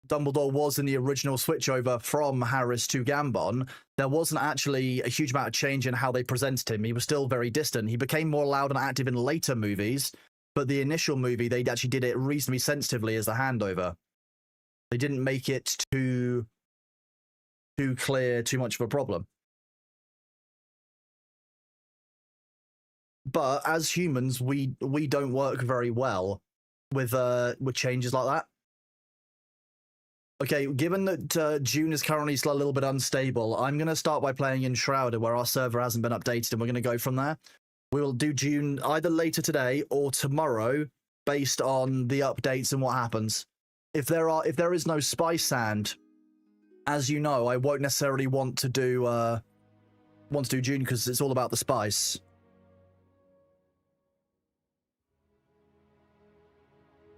Dumbledore was in the original switchover from Harris to Gambon, there wasn't actually a huge amount of change in how they presented him. He was still very distant. He became more loud and active in later movies, but the initial movie, they actually did it reasonably sensitively as a handover. They didn't make it too clear, too much of a problem. But as humans, we don't work very well with changes like that. Okay, given that June is currently still a little bit unstable, I'm going to start by playing Enshrouded, where our server hasn't been updated, and we're going to go from there. We will do June either later today or tomorrow, based on the updates and what happens. If there is no spice sand, as you know, I won't necessarily want to do June because it's all about the spice.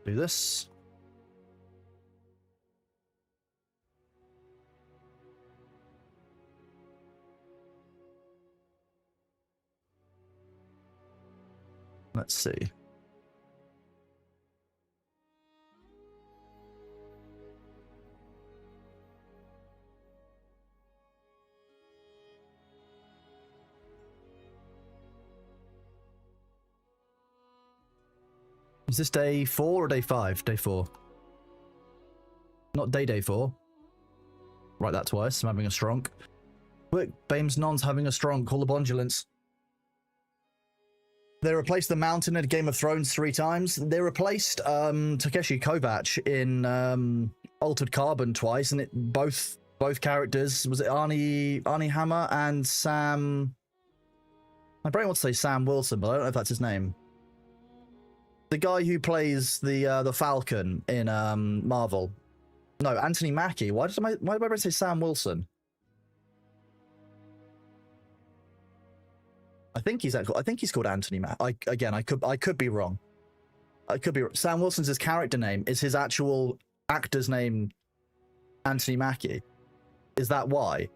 Do this. Let's see. Is this day 4 or day 5? Day 4. Not day 4. Write that twice. I'm having a stronk. Quick, Bames Non's having a strong. Call the Bondulance. They replaced the Mountain in Game of Thrones 3 times. They replaced Takeshi Kovacs in Altered Carbon twice, and both characters, was it Arnie Hammer and Sam? My brain wants to say Sam Wilson, but I don't know if that's his name. The guy who plays the Falcon in Marvel. No, Anthony Mackie. Why did my brain say Sam Wilson? I think he's called Anthony Mackie. I could be wrong. Sam Wilson's his character name. Is his actual actor's name Anthony Mackie? Is that why?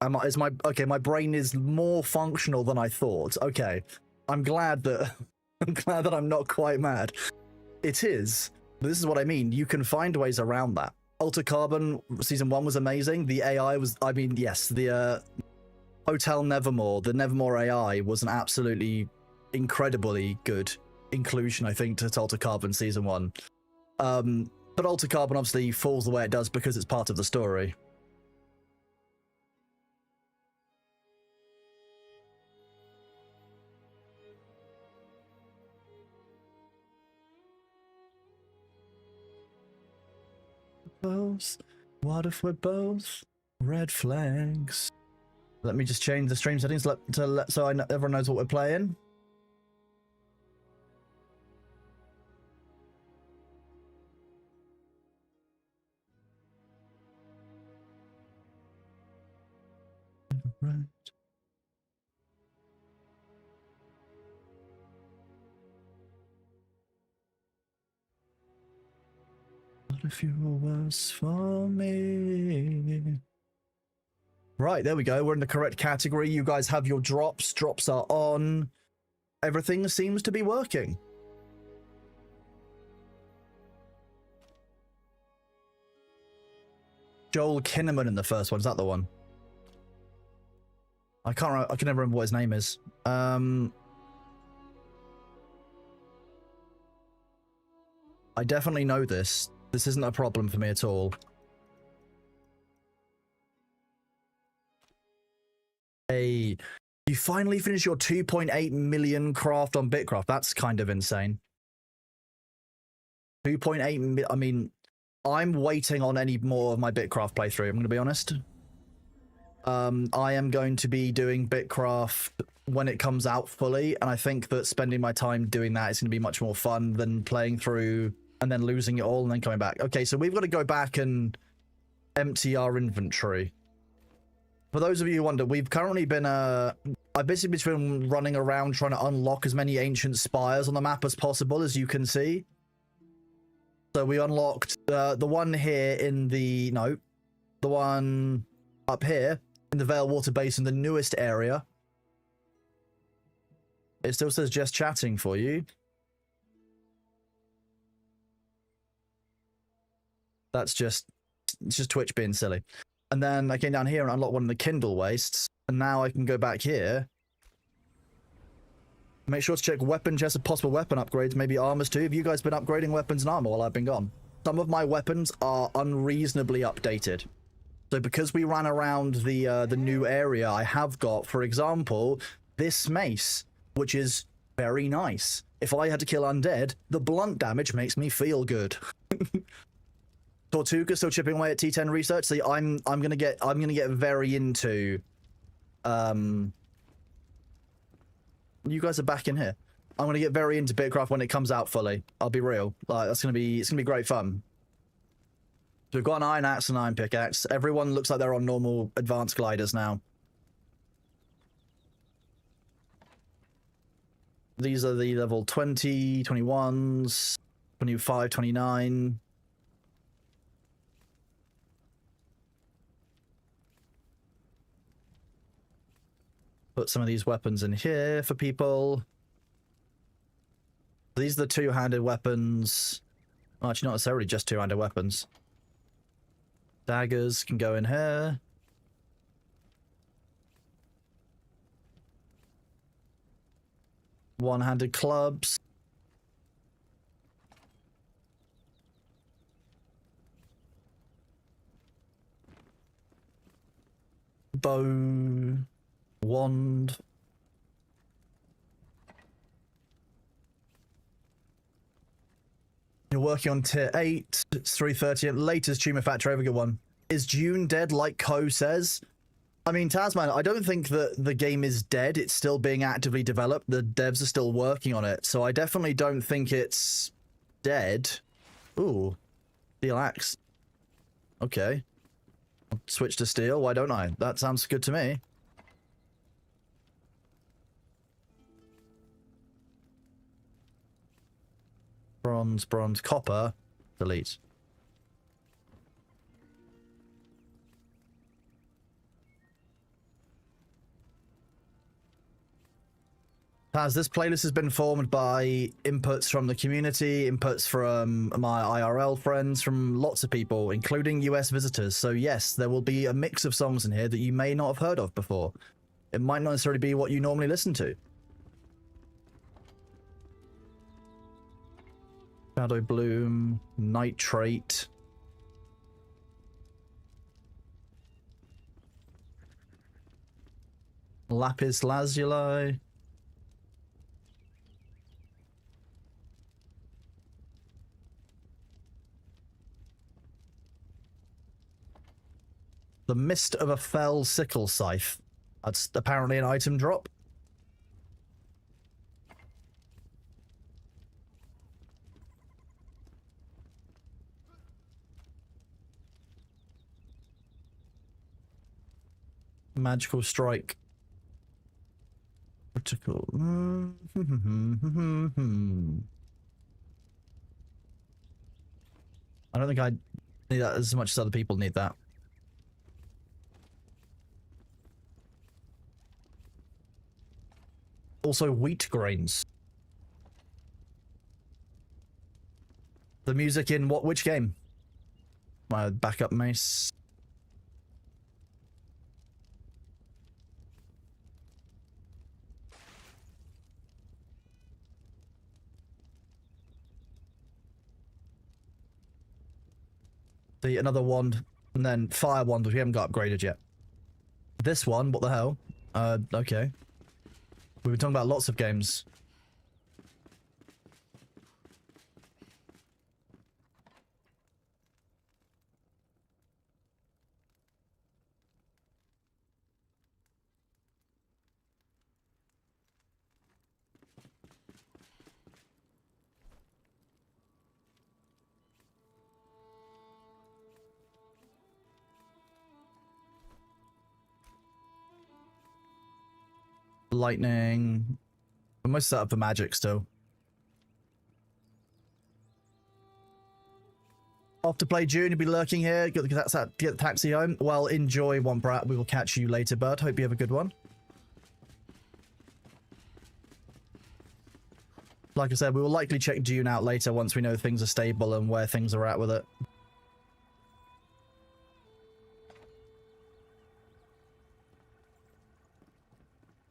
My brain is more functional than I thought. Okay. I'm glad that I'm not quite mad. It is. But this is what I mean. You can find ways around that. Altered Carbon season 1 was amazing. The AI was, I mean, yes, the Hotel Nevermore, the Nevermore AI was an absolutely incredibly good inclusion, I think, to Altered Carbon season 1. But Altered Carbon obviously falls the way it does because it's part of the story. What if we're both red flags? Let me just change the stream settings so everyone knows what we're playing. Right. What if you were worse for me? Right, there we go. We're in the correct category. You guys have your drops. Drops are on. Everything seems to be working. Joel Kinnaman in the first one. Is that the one? I can never remember what his name is. I definitely know this. This isn't a problem for me at all. Hey, you finally finished your 2.8 million craft on Bitcraft. That's kind of insane. 2.8 million. I mean, I'm waiting on any more of my Bitcraft playthrough, I'm going to be honest. I am going to be doing Bitcraft when it comes out fully, and I think that spending my time doing that is going to be much more fun than playing through and then losing it all and then coming back. Okay, so we've got to go back and empty our inventory. For those of you who wonder, we've currently been, I've basically been running around trying to unlock as many ancient spires on the map as possible, as you can see. So we unlocked the one here in the, no, the one up here in the Vale Water Basin, the newest area. It still says just chatting for you. That's just, it's just Twitch being silly. And then I came down here and unlocked one of the Kindle wastes. And now I can go back here. Make sure to check weapon chests and possible weapon upgrades, maybe armors too. Have you guys been upgrading weapons and armor while I've been gone? Some of my weapons are unreasonably updated. So because we ran around the new area, I have got, for example, this mace, which is very nice. If I had to kill undead, the blunt damage makes me feel good. Tortuga still chipping away at T10 research. See, I'm gonna get very into you guys are back in here. I'm gonna get very into Bitcraft when it comes out fully. I'll be real. Like it's gonna be great fun. So we've got an iron axe and iron pickaxe. Everyone looks like they're on normal advanced gliders now. These are the level 20, 21s, 25, 29. Put some of these weapons in here for people. These are the two-handed weapons. Well, actually, not necessarily just two-handed weapons. Daggers can go in here. One-handed clubs. Bow. Wand. You're working on tier 8. It's 3:30. Latest tumor factor. Have a good one. Is June dead like Ko says? I mean, Tasman, I don't think that the game is dead. It's still being actively developed. The devs are still working on it. So I definitely don't think it's dead. Ooh. Steel axe. Okay. I'll switch to steel. Why don't I? That sounds good to me. Bronze, bronze, copper. Delete. As this playlist has been formed by inputs from the community, inputs from my IRL friends, from lots of people, including US visitors. So yes, there will be a mix of songs in here that you may not have heard of before. It might not necessarily be what you normally listen to. Shadow Bloom, Nitrate. Lapis Lazuli. The Mist of a Fell Sickle Scythe. That's apparently an item drop. Magical Strike. Critical. I don't think I need that as much as other people need that. Also, wheat grains. The music in what? Which game? My backup mace. The another wand, and then fire wand, which we haven't got upgraded yet. This one, what the hell? Okay. We've been talking about lots of games. lightning. I'm most set up for magic still. Off to play June, you'll be lurking here. Get the taxi home. Well, enjoy one, Brat. We will catch you later, bud. Hope you have a good one. Like I said, we will likely check June out later once we know things are stable and where things are at with it.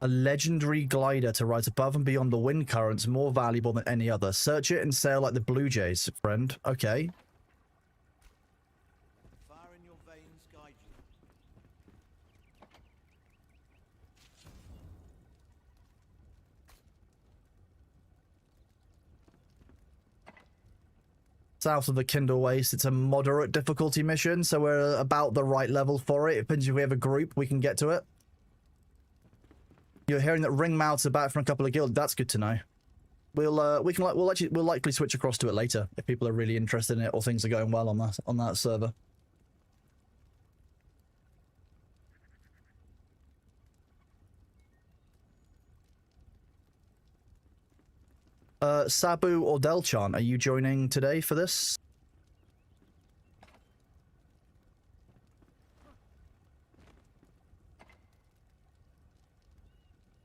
A legendary glider to ride above and beyond the wind currents, more valuable than any other. Search it and sail like the Blue Jays, friend. Okay. Fire in your veins guide you. South of the Kindle Waste, it's a moderate difficulty mission, so we're about the right level for it. It depends if we have a group, we can get to it. You're hearing that Ringmouths are back from a couple of guilds. That's good to know. We'll likely switch across to it later if people are really interested in it or things are going well on that server. Sabu or Delchan, are you joining today for this?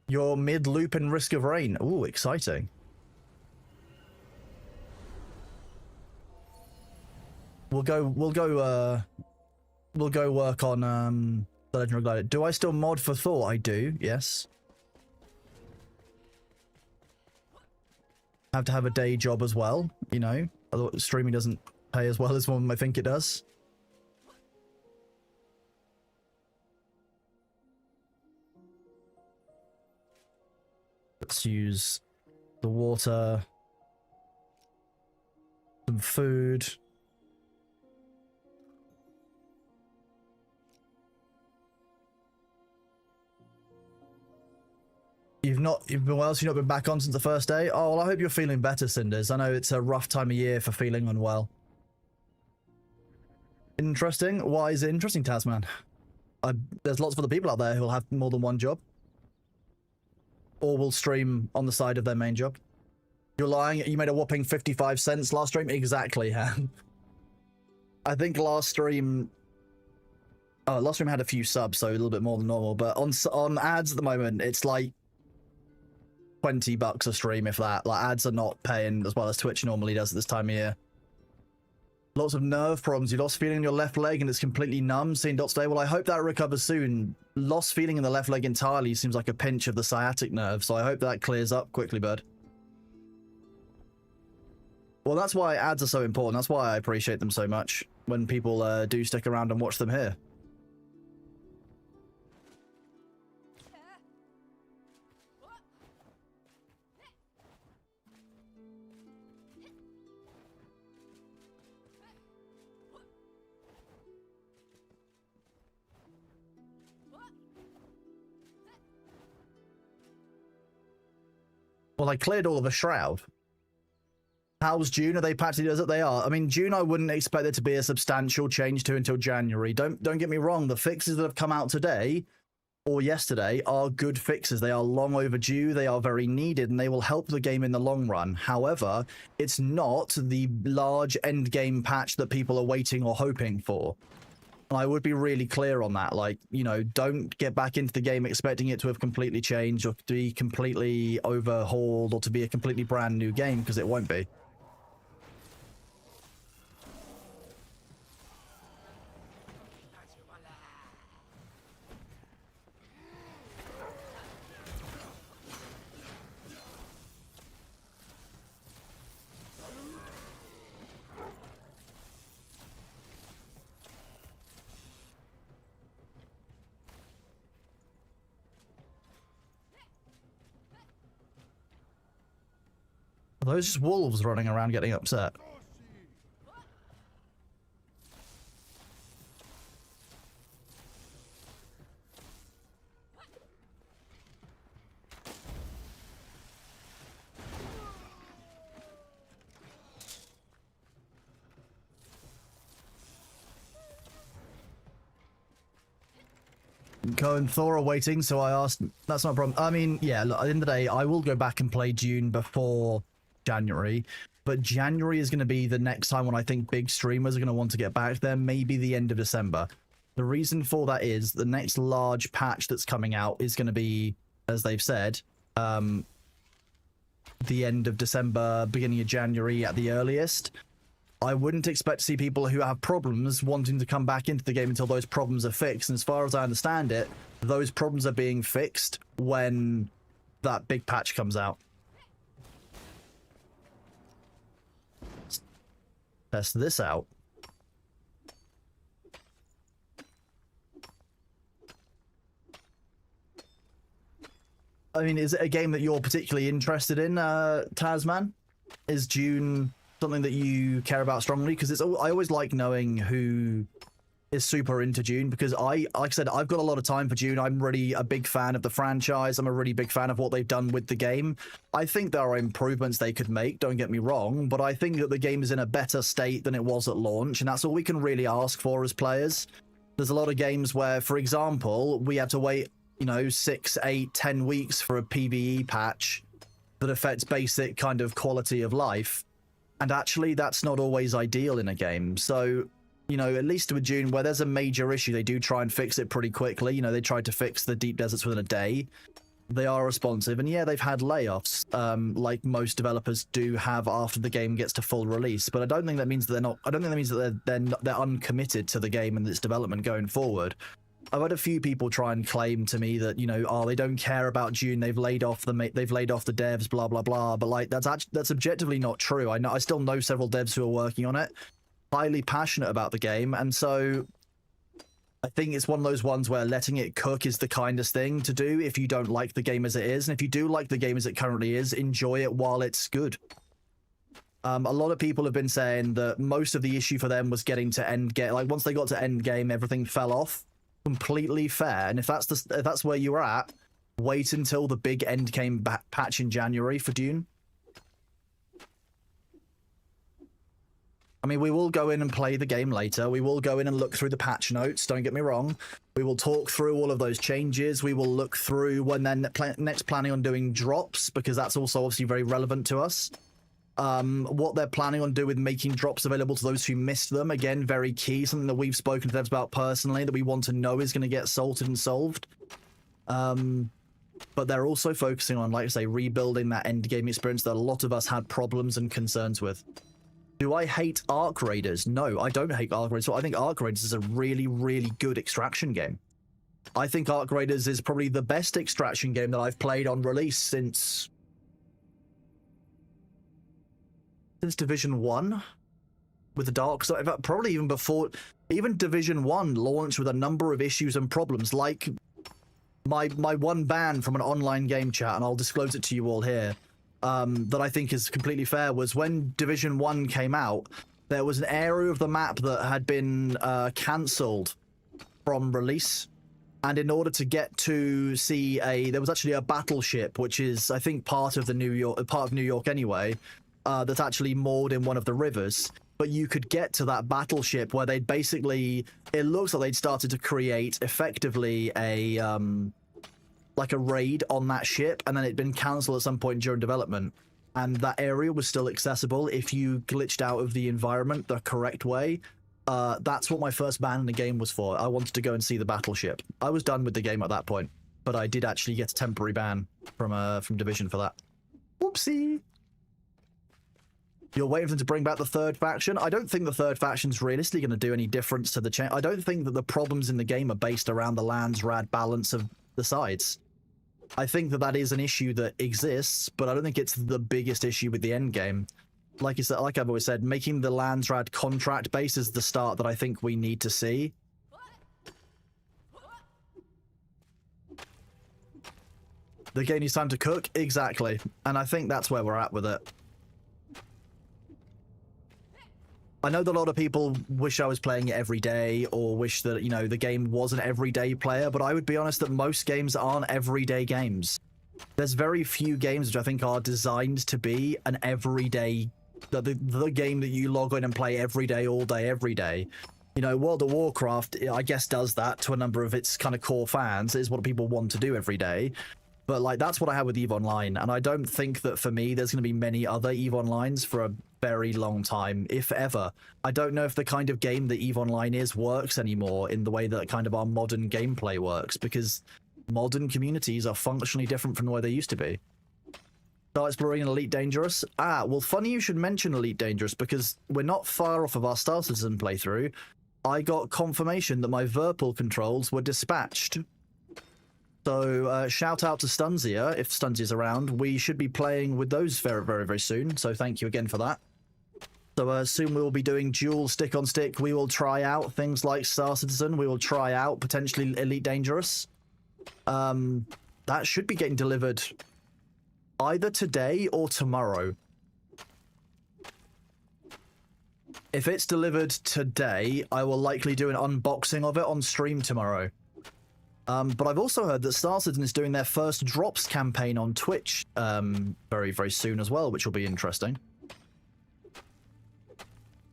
You're mid-loop in Risk of Rain. Ooh, exciting. We'll go work on the Legendary Glider. Do I still mod for Thor? I do, yes. Have to have a day job as well, you know. Otherwise, streaming doesn't pay as well as one might think it does. Let's use the water, some food. You've been well, so you've not been back on since the first day? Oh, well, I hope you're feeling better, Cinders. I know it's a rough time of year for feeling unwell. Interesting? Why is it interesting, Tasman? There's lots of other people out there who'll have more than one job. Or will stream on the side of their main job. You're lying, you made a whopping 55 cents last stream? Exactly, Han. I think last stream had a few subs, so a little bit more than normal, but on ads at the moment, it's like $20 a stream, if that. Like, ads are not paying as well as Twitch normally does at this time of year. Lots of nerve problems. You lost feeling in your left leg and it's completely numb. Seeing dots today. Well, I hope that recovers soon. Lost feeling in the left leg entirely seems like a pinch of the sciatic nerve, so I hope that clears up quickly, bud. Well, that's why ads are so important. That's why I appreciate them so much when people do stick around and watch them here. Well, I cleared all of the Shroud. How's June? Are they patched as it they are? I mean, June I wouldn't expect there to be a substantial change to until January. Don't get me wrong. The fixes that have come out today or yesterday are good fixes. They are long overdue. They are very needed, and they will help the game in the long run. However, it's not the large end game patch that people are waiting or hoping for. And I would be really clear on that. Like, you know, don't get back into the game expecting it to have completely changed or to be completely overhauled or to be a completely brand new game, because it won't be. Are those just wolves running around getting upset? Co and Thor are waiting, so I asked. That's not a problem. I mean, yeah, look, at the end of the day, I will go back and play Dune before January, but January is going to be the next time when I think big streamers are going to want to get back there, maybe the end of December. The reason for that is the next large patch that's coming out is going to be, as they've said, the end of December, beginning of January at the earliest. I wouldn't expect to see people who have problems wanting to come back into the game until those problems are fixed. And as far as I understand it, those problems are being fixed when that big patch comes out. Let's test this out. I mean, is it a game that you're particularly interested in, Tasman? Is Dune something that you care about strongly? Because I always like knowing who is super into Dune, because like I said, I've got a lot of time for Dune. I'm really a big fan of the franchise. I'm a really big fan of what they've done with the game. I think there are improvements they could make, don't get me wrong, but I think that the game is in a better state than it was at launch, and that's all we can really ask for as players. There's a lot of games where, for example, we have to wait, 6, 8, 10 weeks for a PvE patch that affects basic kind of quality of life. And actually, that's not always ideal in a game. So, at least with Dune, where there's a major issue, they do try and fix it pretty quickly. They tried to fix the deep deserts within a day. They are responsive. And yeah, they've had layoffs, like most developers do have after the game gets to full release. But I don't think that means that they're not, I don't think that means that they're uncommitted to the game and its development going forward. I've had a few people try and claim to me that, they don't care about Dune, they've laid off the devs, blah blah blah. But like that's objectively not true. I still know several devs who are working on it, highly passionate about the game, and so I think it's one of those ones where letting it cook is the kindest thing to do if you don't like the game as it is. And if you do like the game as it currently is, enjoy it while it's good. A lot of people have been saying that most of the issue for them was getting to end game. Like once they got to end game, everything fell off. Completely fair. And if that's where you're at, wait until the big end game patch in January for Dune. I mean, we will go in and play the game later. We will go in and look through the patch notes, don't get me wrong. We will talk through all of those changes. We will look through when they're next planning on doing drops, because that's also obviously very relevant to us. What they're planning on doing with making drops available to those who missed them. Again, very key, something that we've spoken to devs about personally, that we want to know is going to get sorted and solved. But they're also focusing on, like I say, rebuilding that end game experience that a lot of us had problems and concerns with. Do I hate Arc Raiders? No, I don't hate Arc Raiders. So I think Arc Raiders is a really, really good extraction game. I think Arc Raiders is probably the best extraction game that I've played on release since Division 1 with the dark side. Probably even before, even Division 1 launched with a number of issues and problems, like my one ban from an online game chat, and I'll disclose it to you all here, that I think is completely fair, was when Division 1 came out, there was an area of the map that had been cancelled from release, and in order to get to see there was actually a battleship, which is, I think, part of New York anyway, that's actually moored in one of the rivers. But you could get to that battleship where they'd basically, it looks like they'd started to create effectively a like a raid on that ship, and then it'd been cancelled at some point during development. And that area was still accessible if you glitched out of the environment the correct way. That's what my first ban in the game was for. I wanted to go and see the battleship. I was done with the game at that point, but I did actually get a temporary ban from Division for that. Whoopsie. You're waiting for them to bring back the third faction? I don't think the third faction's realistically going to do any difference to the change. I don't think that the problems in the game are based around the lands rad balance of the sides. I think that is an issue that exists, but I don't think it's the biggest issue with the end game. Like you said, like I've always said, making the lands rad contract base is the start that I think we need to see. The game needs time to cook? Exactly. And I think that's where we're at with it. I know that a lot of people wish I was playing it every day, or wish that, the game was an everyday player, but I would be honest that most games aren't everyday games. There's very few games which I think are designed to be an everyday, the game that you log in and play every day, all day, every day. You know, World of Warcraft, I guess, does that to a number of its kind of core fans. It is what people want to do every day. But, like, that's what I have with EVE Online. And I don't think that, for me, there's going to be many other EVE Onlines for a very long time, if ever. I don't know if the kind of game that EVE Online is works anymore in the way that kind of our modern gameplay works, because modern communities are functionally different from the way they used to be. Start exploring in Elite Dangerous. Ah, well, funny you should mention Elite Dangerous, because we're not far off of our Star Citizen playthrough. I got confirmation that my Verpal controls were dispatched. So shout out to Stunzia, if Stunzia's around. We should be playing with those very, very, very soon. So thank you again for that. So soon we will be doing dual stick-on-stick. We will try out things like Star Citizen. We will try out potentially Elite Dangerous. That should be getting delivered either today or tomorrow. If it's delivered today, I will likely do an unboxing of it on stream tomorrow. But I've also heard that Star Citizen is doing their first drops campaign on Twitch very, very soon as well, which will be interesting.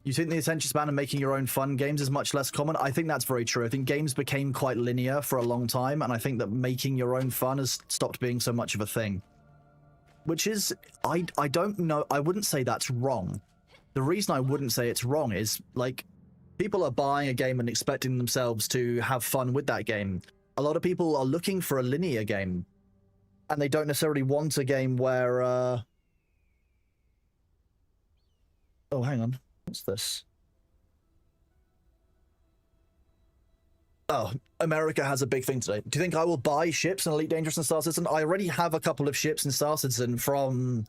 You think the attention span of making your own fun games is much less common? I think that's very true. I think games became quite linear for a long time, and I think that making your own fun has stopped being so much of a thing. Which is, I don't know, I wouldn't say that's wrong. The reason I wouldn't say it's wrong is, like, people are buying a game and expecting themselves to have fun with that game. A lot of people are looking for a linear game, and they don't necessarily want a game where, oh, hang on. What's this? Oh, America has a big thing today. Do you think I will buy ships in Elite Dangerous and Star Citizen? I already have a couple of ships in Star Citizen from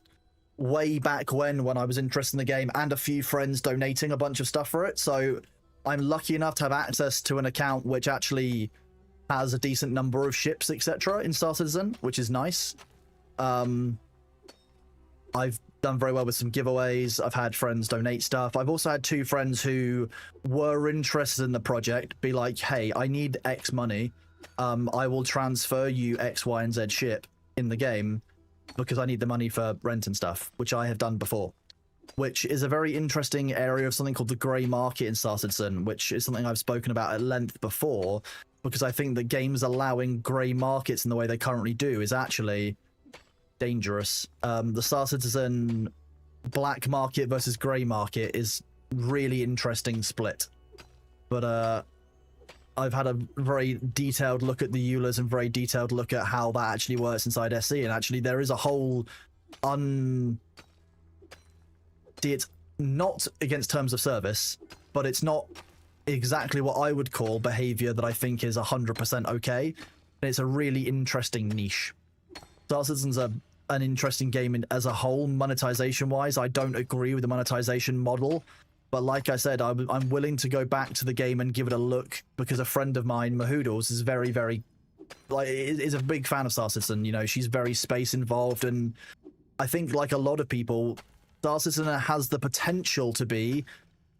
way back when I was interested in the game, and a few friends donating a bunch of stuff for it. So I'm lucky enough to have access to an account which actually has a decent number of ships, etc. in Star Citizen, which is nice. I've done very well with some giveaways. I've had friends donate stuff. I've also had 2 friends who were interested in the project be like, hey, I need X money. I will transfer you X, Y, and Z ship in the game because I need the money for rent and stuff, which I have done before. Which is a very interesting area of something called the grey market in Star Citizen, which is something I've spoken about at length before, because I think that games allowing grey markets in the way they currently do is actually dangerous. The Star Citizen black market versus grey market is really interesting split. But I've had a very detailed look at the EULAs and very detailed look at how that actually works inside SE, and actually there is a whole it's not against terms of service, but it's not exactly what I would call behavior that I think is 100% okay. And it's a really interesting niche. Star Citizen's an interesting game as a whole, monetization-wise. I don't agree with the monetization model, but like I said, I'm willing to go back to the game and give it a look, because a friend of mine, Mahoodles, is very, very, like, is a big fan of Star Citizen. You know, she's very space involved, and I think, like a lot of people, Star Citizen has the potential to be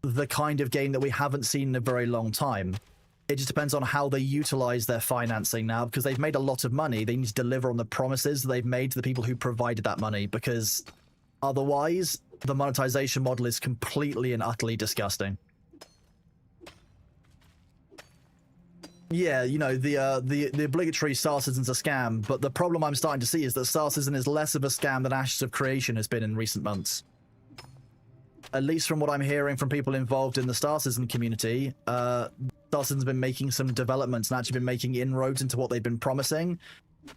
the kind of game that we haven't seen in a very long time. It just depends on how they utilize their financing now, because they've made a lot of money. They need to deliver on the promises they've made to the people who provided that money, because otherwise the monetization model is completely and utterly disgusting. Yeah, you know, the obligatory Star Citizen's a scam, but the problem I'm starting to see is that Star Citizen is less of a scam than Ashes of Creation has been in recent months. At least from what I'm hearing from people involved in the Star Citizen community, Star Citizen's been making some developments and actually been making inroads into what they've been promising.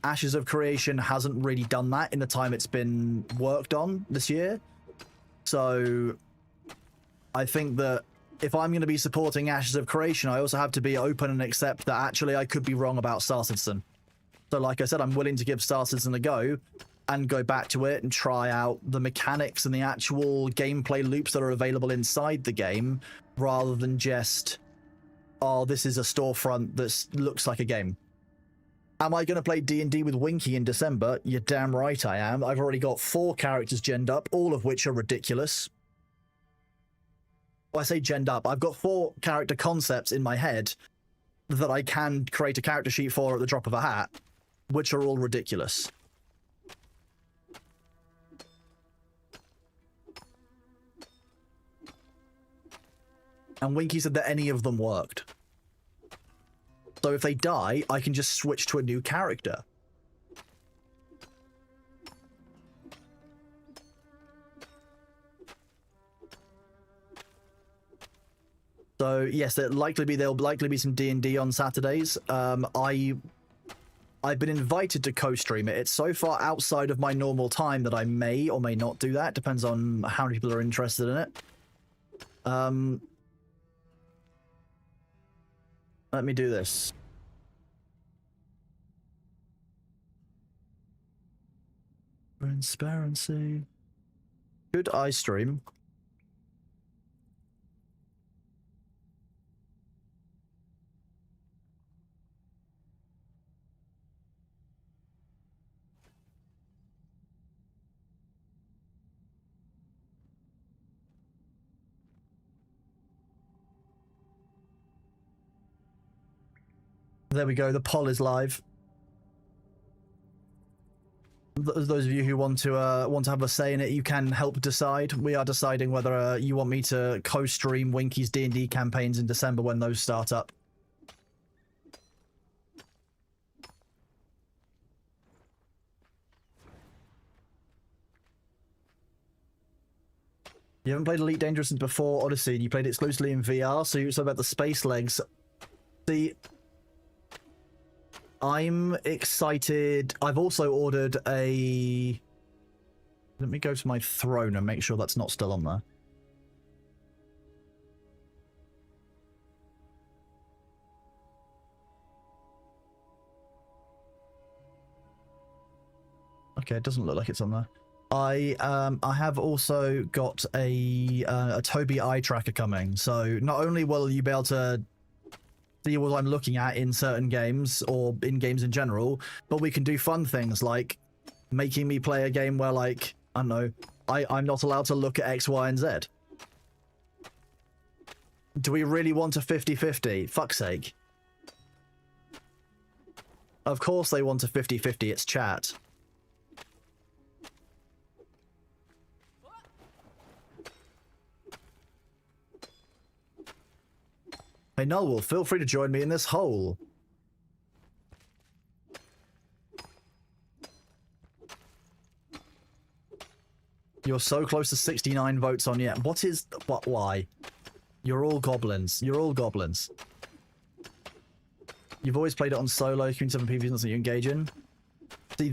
Ashes of Creation hasn't really done that in the time it's been worked on this year. So I think that if I'm going to be supporting Ashes of Creation, I also have to be open and accept that actually I could be wrong about Star Citizen. So like I said, I'm willing to give Star Citizen a go and go back to it and try out the mechanics and the actual gameplay loops that are available inside the game, rather than just, oh, this is a storefront that looks like a game. Am I going to play D&D with Winky in December? You're damn right I am. I've already got 4 characters genned up, all of which are ridiculous. Well, I say genned up. I've got 4 character concepts in my head that I can create a character sheet for at the drop of a hat, which are all ridiculous. And Winky said that any of them worked. So if they die, I can just switch to a new character. So yes, there'll likely be some D&D on Saturdays. I've been invited to co-stream it. It's so far outside of my normal time that I may or may not do that. Depends on how many people are interested in it. Let me do this. Transparency. Should I stream? There we go. The poll is live. Those of you who want to have a say in it, you can help decide. We are deciding whether you want me to co-stream Winky's D&D campaigns in December when those start up. You haven't played Elite Dangerous since before Odyssey, and you played it exclusively in VR, so you're about the space legs. See, I'm excited. I've also ordered a... Let me go to my throne and make sure that's not still on there. Okay, it doesn't look like it's on there. I have also got a Tobii eye tracker coming, so not only will you be able to see what I'm looking at in certain games or in games in general, but we can do fun things like making me play a game where, like, I don't know, I'm not allowed to look at X, Y, and Z. Do we really want a 50-50? Fuck's sake. Of course they want a 50-50, it's chat. Hey Nullwolf, feel free to join me in this hole. You're so close to 69 votes on yet. Why? You're all goblins. You're all goblins. You've always played it on solo, Queen 7 PvP is not something you engage in. See,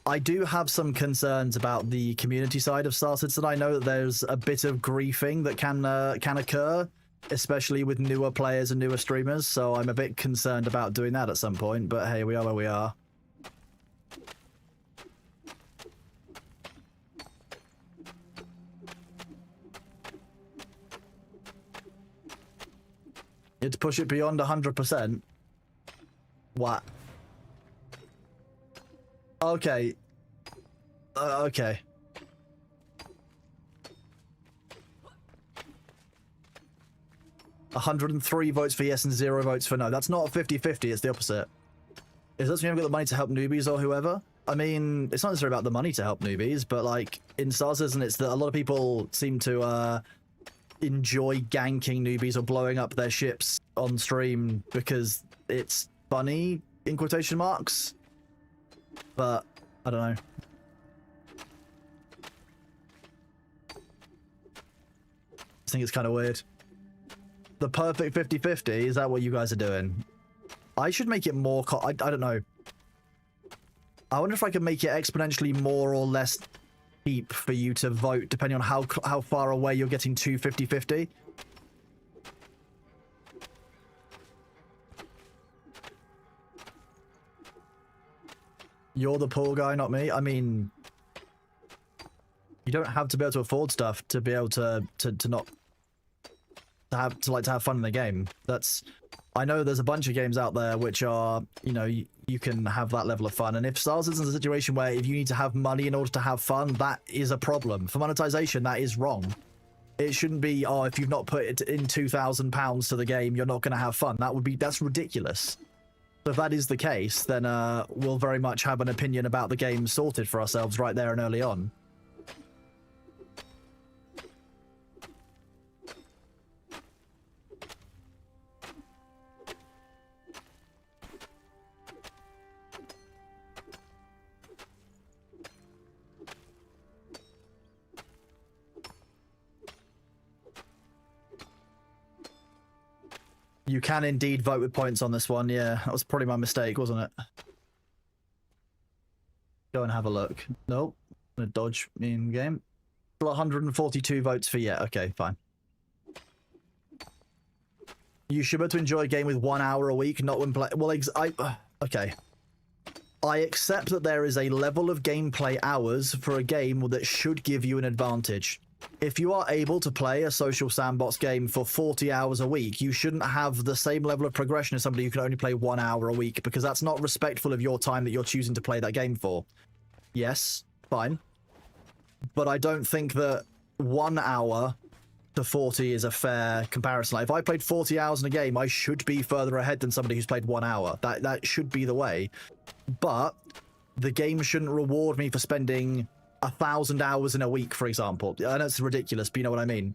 I do have some concerns about the community side of Star Citizen. I know that there's a bit of griefing that can occur, especially with newer players and newer streamers, so I'm a bit concerned about doing that at some point, but hey, we are where we are. You had to push it beyond 100%. What? Okay. Okay. $103 votes for yes and 0 votes for no. That's not a 50-50, it's the opposite. It doesn't mean I've got the money to help newbies or whoever. I mean, it's not necessarily about the money to help newbies, but like in Star Citizen, it's that a lot of people seem to enjoy ganking newbies or blowing up their ships on stream because it's funny, in quotation marks. But I don't know. I think it's kind of weird. The perfect 50-50, is that what you guys are doing? I should make it more... I don't know. I wonder if I can make it exponentially more or less cheap for you to vote, depending on how far away you're getting to 50-50. You're the poor guy, not me. I mean... You don't have to be able to afford stuff to be able to not... to have fun in the game. I know there's a bunch of games out there which are, you know, you can have that level of fun, and if Star Citizen's a situation where if you need to have money in order to have fun, that is a problem. For monetization, that is wrong. It shouldn't be, oh, if you've not put it in £2,000 to the game, you're not going to have fun. That's ridiculous. So if that is the case, then we'll very much have an opinion about the game sorted for ourselves right there and early on. You can indeed vote with points on this one. Yeah, that was probably my mistake, wasn't it? Go and have a look. Nope. I'm gonna dodge in game. 142 votes for yeah. Okay, fine. You should be able to enjoy a game with 1 hour a week, not when play. Well, okay. I accept that there is a level of gameplay hours for a game that should give you an advantage. If you are able to play a social sandbox game for 40 hours a week, you shouldn't have the same level of progression as somebody who can only play 1 hour a week, because that's not respectful of your time that you're choosing to play that game for. Yes, fine. But I don't think that 1 hour to 40 is a fair comparison. Like, if I played 40 hours in a game, I should be further ahead than somebody who's played 1 hour. That should be the way. But the game shouldn't reward me for spending 1,000 hours in a week, for example. I know it's ridiculous, but you know what I mean.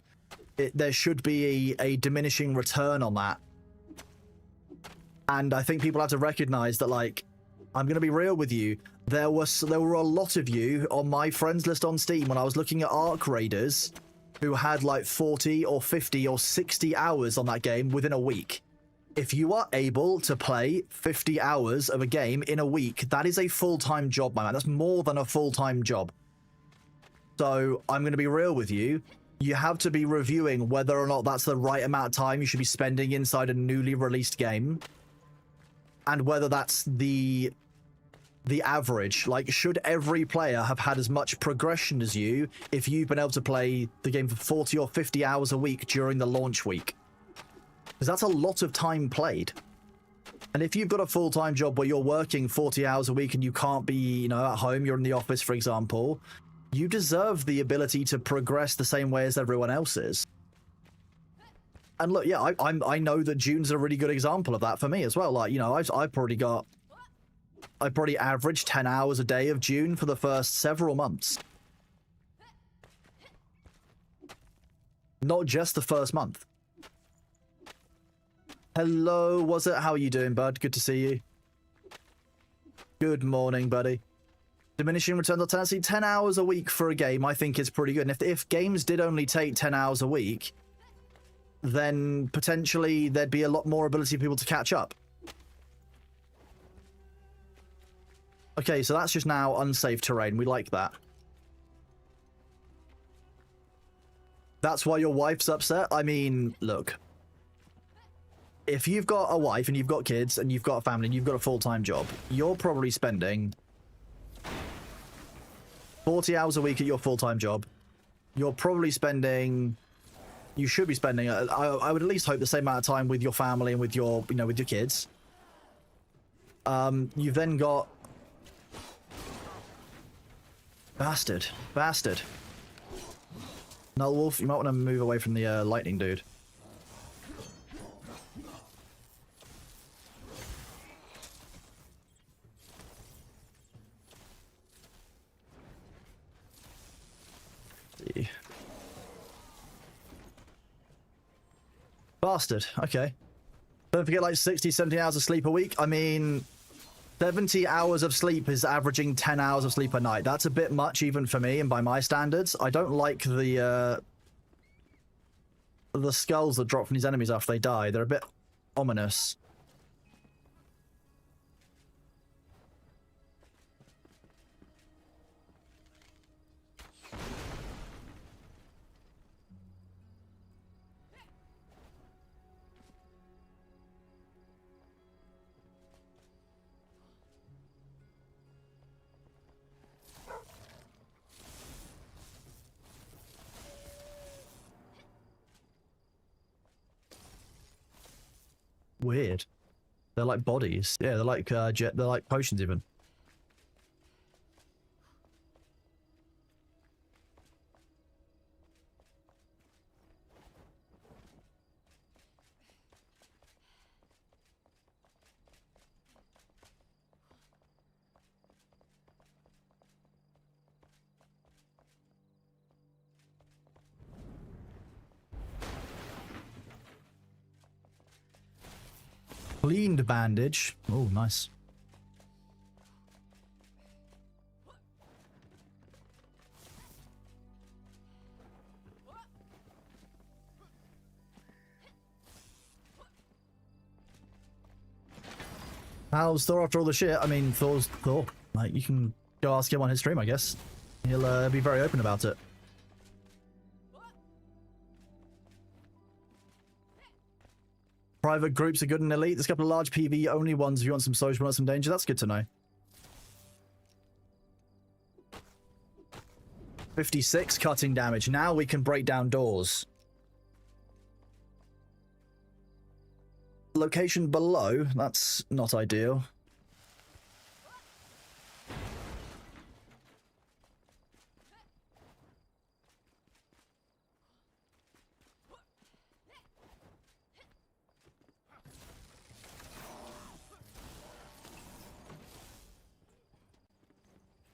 There should be a diminishing return on that. And I think people have to recognize that, like, I'm going to be real with you. There were a lot of you on my friends list on Steam when I was looking at Arc Raiders who had like 40 or 50 or 60 hours on that game within a week. If you are able to play 50 hours of a game in a week, that is a full-time job, my man. That's more than a full-time job. So I'm going to be real with you. You have to be reviewing whether or not that's the right amount of time you should be spending inside a newly released game, and whether that's the average. Like, should every player have had as much progression as you if you've been able to play the game for 40 or 50 hours a week during the launch week? Because that's a lot of time played. And if you've got a full-time job where you're working 40 hours a week and you can't be, you know, at home, you're in the office, for example, you deserve the ability to progress the same way as everyone else is. And look, yeah, I know that June's a really good example of that for me as well. Like, you know, I probably averaged 10 hours a day of June for the first several months. Not just the first month. Hello, was it? How are you doing, bud? Good to see you. Good morning, buddy. Diminishing returns on tenancy, 10 hours a week for a game, I think is pretty good. And if games did only take 10 hours a week, then potentially there'd be a lot more ability for people to catch up. Okay, so that's just now unsafe terrain. We like that. That's why your wife's upset? I mean, look. If you've got a wife and you've got kids and you've got a family and you've got a full-time job, you're probably spending 40 hours a week at your full-time job. You're probably spending... You should be spending, I would at least hope, the same amount of time with your family and with your, you know, with your kids. You've then got... Bastard. Null Wolf, you might want to move away from the lightning dude. See. Bastard, okay. Don't forget, like 60, 70 hours of sleep a week. I mean, 70 hours of sleep is averaging 10 hours of sleep a night. That's a bit much even for me and by my standards. I don't like the skulls that drop from these enemies after they die. They're a bit ominous. Weird. They're like bodies. Yeah, they're like they're like potions even. Cleaned bandage. Oh, nice. How's Thor after all the shit? I mean, Thor's Thor. Like, you can go ask him on his stream, I guess. He'll be very open about it. Private groups are good and elite. There's a couple of large PvE only ones if you want some social, not some danger. That's good to know. 56 cutting damage. Now we can break down doors. Location below. That's not ideal.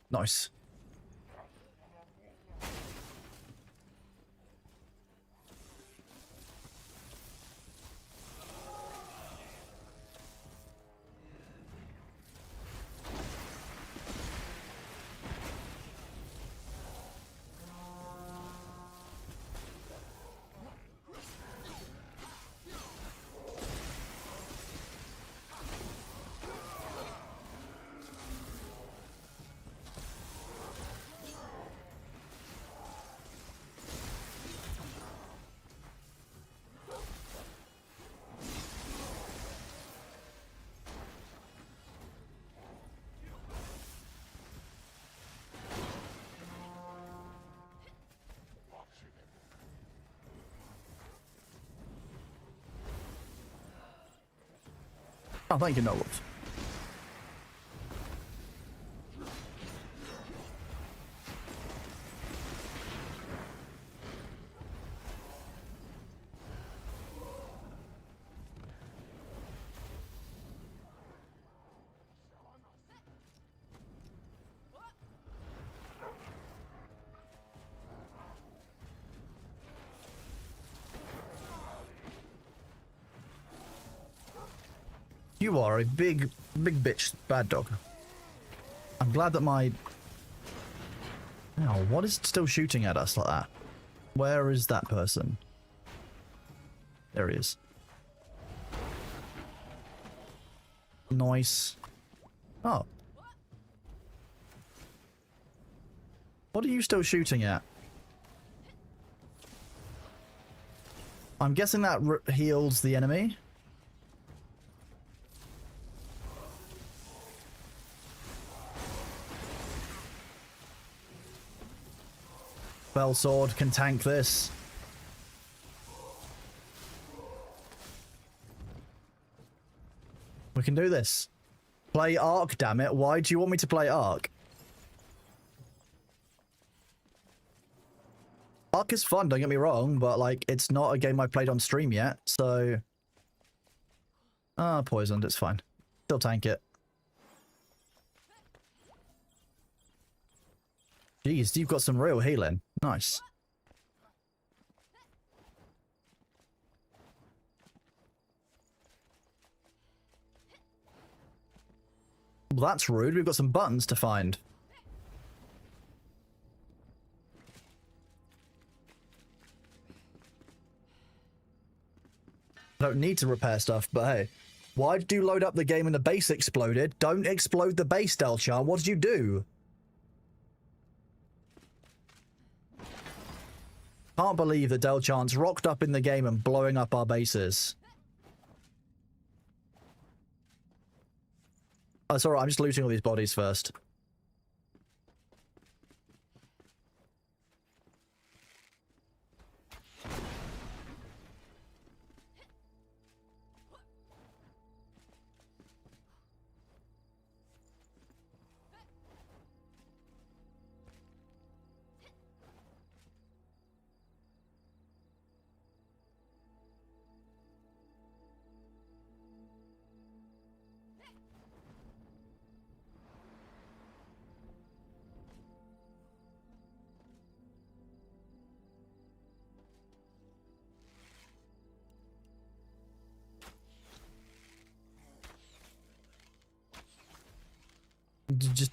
Nice. Oh, thank you, Nolov. You are a big bitch, bad dog. I'm glad that my... Oh, what is still shooting at us like that? Where is that person? There he is. Nice. Oh. What are you still shooting at? I'm guessing that heals the enemy. Spell sword can tank this. We can do this. Play Arc, damn it. Why do you want me to play Arc? Arc is fun, don't get me wrong, but like it's not a game I played on stream yet, so... Ah, poisoned, it's fine. Still tank it. Jeez, you've got some real healing. Nice. Well, that's rude. We've got some buttons to find. I don't need to repair stuff, but hey. Why did you load up the game and the base exploded? Don't explode the base, Delchan. What did you do? Can't believe that Delchan's rocked up in the game and blowing up our bases. Oh, it's alright, I'm just looting all these bodies first.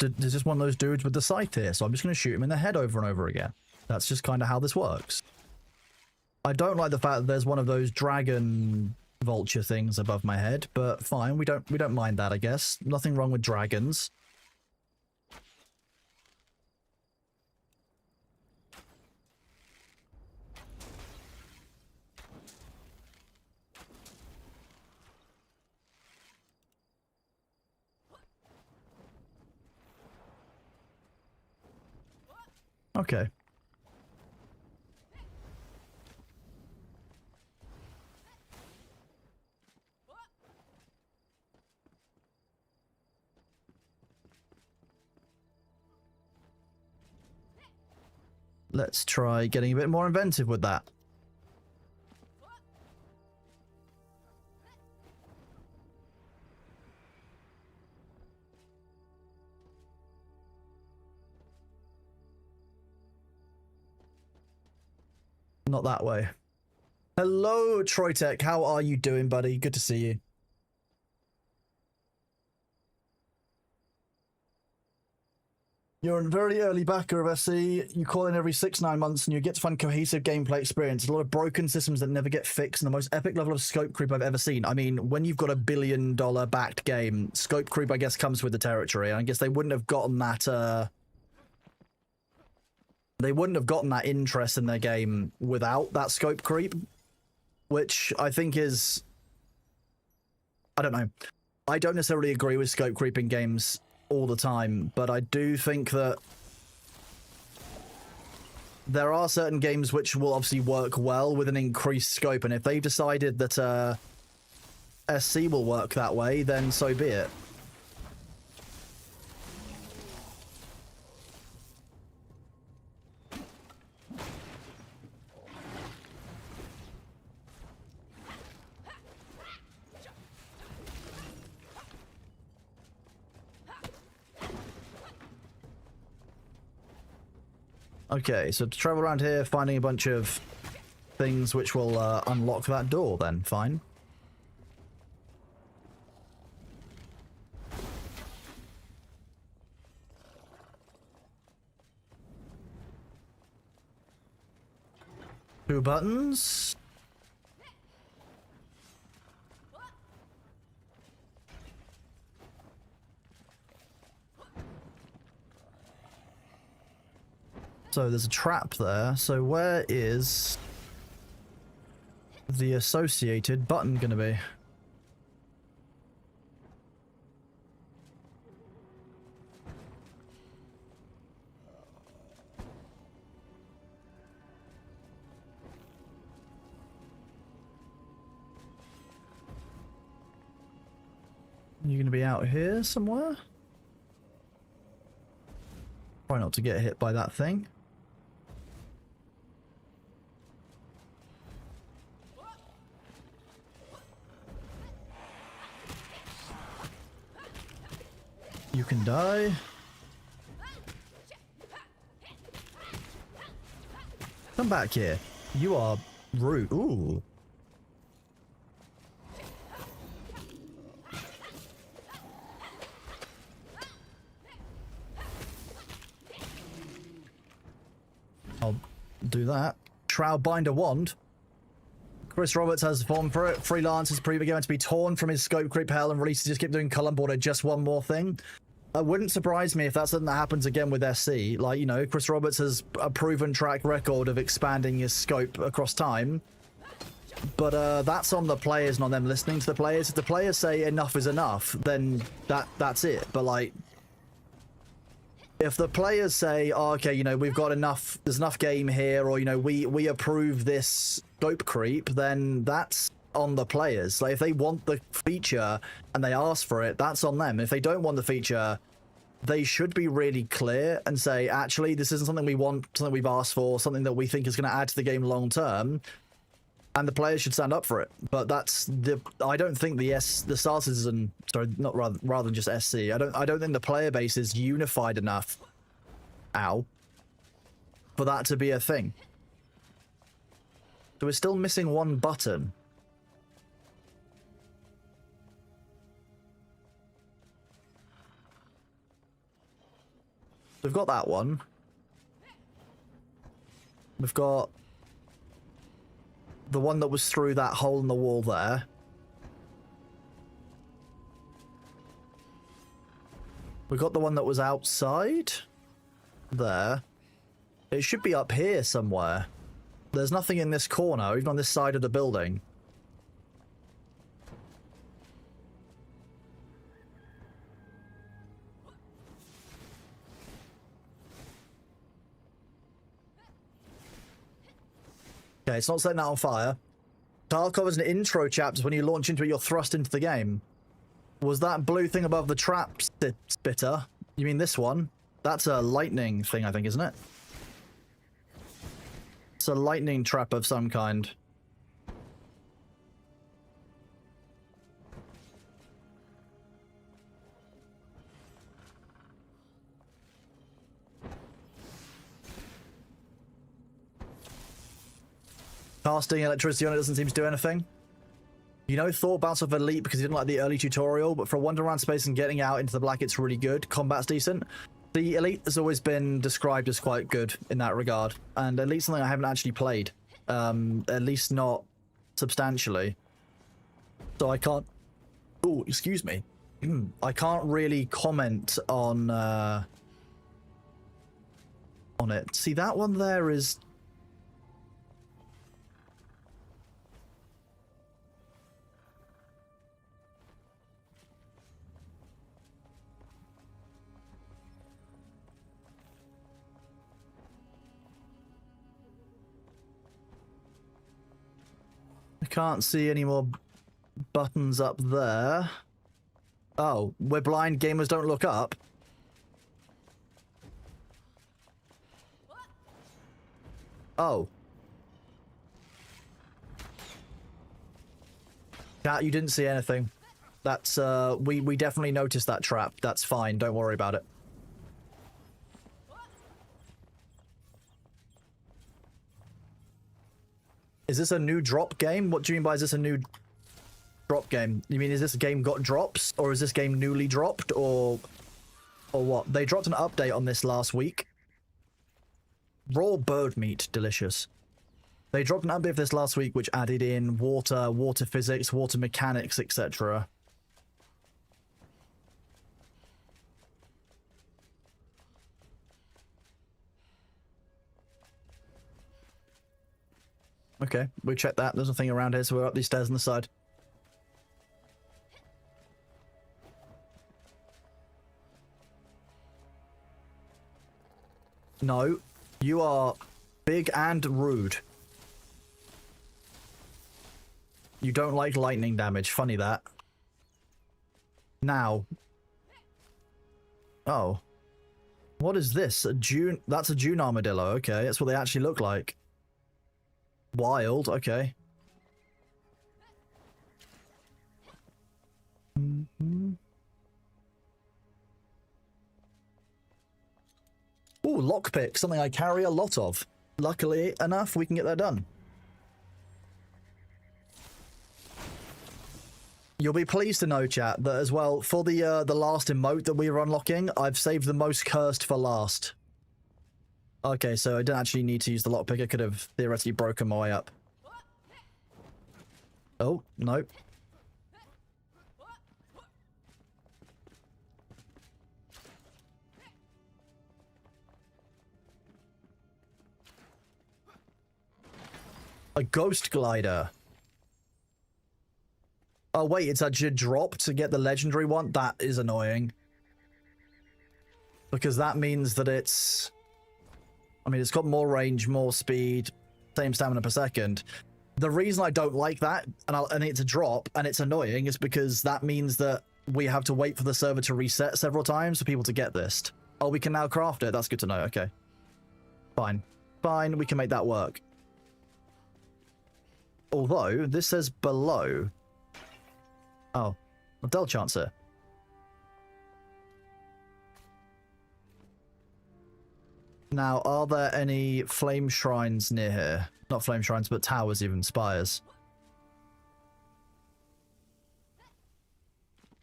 There's just one of those dudes with the scythe here, so I'm just going to shoot him in the head over and over again. That's just kind of how this works. I don't like the fact that there's one of those dragon vulture things above my head, but fine, we don't mind that, I guess. Nothing wrong with dragons. Okay. Let's try getting a bit more inventive with that. Not that way. Hello, Troytech. How are you doing, buddy? Good to see you. You're a very early backer of SE. You call in every 6-9 months and you get to find cohesive gameplay experience. A lot of broken systems that never get fixed and the most epic level of scope creep I've ever seen. I mean, when you've got $1 billion backed game, scope creep, I guess, comes with the territory. I guess they wouldn't have gotten that, they wouldn't have gotten that interest in their game without that scope creep, which I think is, I don't know. I don't necessarily agree with scope creep in games all the time, but I do think that there are certain games which will obviously work well with an increased scope, and if they've decided that SC will work that way, then so be it. Okay, so to travel around here, finding a bunch of things which will unlock that door, then fine. Two buttons. So there's a trap there. So where is the associated button going to be? You're going to be out here somewhere? Try not to get hit by that thing. You can die. Come back here. You are rude. Ooh. I'll do that. Shroud Binder Wand. Chris Roberts has formed for it. Freelance is probably going to be torn from his scope creep hell and released to just keep doing column border. Just one more thing. It wouldn't surprise me if that's something that happens again with SC. Like, you know, Chris Roberts has a proven track record of expanding his scope across time. But that's on the players, not them listening to the players. If the players say enough is enough, then that's it. But like, if the players say, oh, okay, you know, we've got enough, there's enough game here, or, you know, we approve this scope creep, then that's on the players. Like, if they want the feature and they ask for it, that's on them. If they don't want the feature, they should be really clear and say, actually, this isn't something we want, something we've asked for, something that we think is going to add to the game long term, and the players should stand up for it. But that's the, I don't think the Star Citizen, sorry, not rather than just SC, I don't think the player base is unified enough, ow, for that to be a thing. So we're still missing one button. We've got that one. We've got the one that was through that hole in the wall there. We got the one that was outside. There. It should be up here somewhere. There's nothing in this corner, even on this side of the building. Okay, it's not setting that on fire. Tarkov is an intro chapter. When you launch into it, you're thrust into the game. Was that blue thing above the trap spitter? You mean this one? That's a lightning thing, I think, isn't it? It's a lightning trap of some kind. Casting electricity on it doesn't seem to do anything. You know, Thor bounced off Elite because he didn't like the early tutorial, but for wandering around space and getting out into the black, it's really good. Combat's decent. The Elite has always been described as quite good in that regard, and Elite's something I haven't actually played, at least not substantially. So I can't... Oh, excuse me. I can't really comment on it. See, that one there is... I can't see any more buttons up there. Oh, we're blind, gamers don't look up. Oh. Cat, you didn't see anything. That's, we definitely noticed that trap. That's fine, don't worry about it. Is this a new drop game? What do you mean by is this a new drop game? You mean is this game got drops? Or is this game newly dropped? Or what? They dropped an update on this last week. Raw bird meat, delicious. They dropped an update for this last week which added in water physics, water mechanics, etc. Okay, we checked that. There's nothing around here, so we're up these stairs on the side. No, you are big and rude. You don't like lightning damage. Funny that. Now. Oh. What is this? A June? That's a June armadillo. Okay, that's what they actually look like. Wild, okay. Ooh, lockpick, something I carry a lot of. Luckily enough, we can get that done. You'll be pleased to know, chat, that as well, for the last emote that we were unlocking, I've saved the most cursed for last. Okay, so I didn't actually need to use the lockpick. I could have theoretically broken my way up. Oh, no. A ghost glider. Oh, wait, it's actually a drop to get the legendary one? That is annoying. Because that means that it's... I mean, it's got more range, more speed, same stamina per second. The reason I don't like that, and it's a drop, and it's annoying, is because that means that we have to wait for the server to reset several times for people to get this. Oh, we can now craft it. That's good to know. Okay. Fine. Fine, we can make that work. Although, this says below. Oh. A Del Chancer. Now, are there any flame shrines near here? Not flame shrines, but towers, even spires.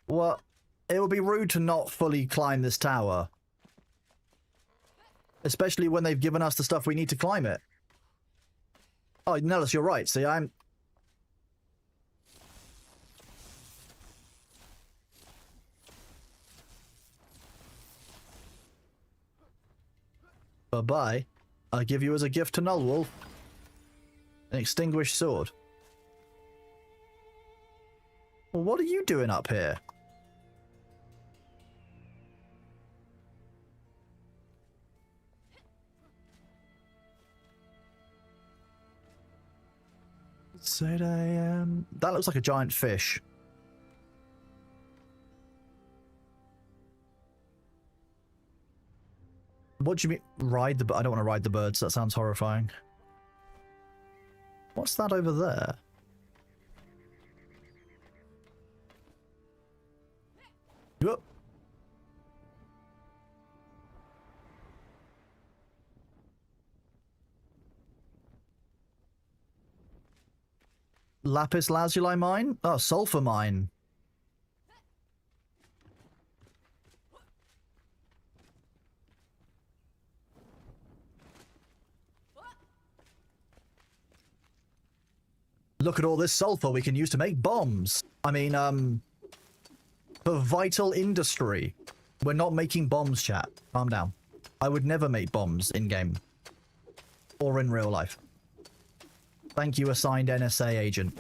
Well, it would be rude to not fully climb this tower. Especially when they've given us the stuff we need to climb it. Oh, Nellis, you're right. See, I'm... Bye-bye. I give you as a gift to Nullwolf an extinguished sword. Well, what are you doing up here? It's 8 AM. That looks like a giant fish. What do you mean? Ride the... I don't want to ride the birds. That sounds horrifying. What's that over there? Whoop. Lapis lazuli mine? Oh, sulfur mine. Look at all this sulfur we can use to make bombs. I mean, for vital industry. We're not making bombs, chat. Calm down. I would never make bombs in-game. Or in real life. Thank you, assigned NSA agent.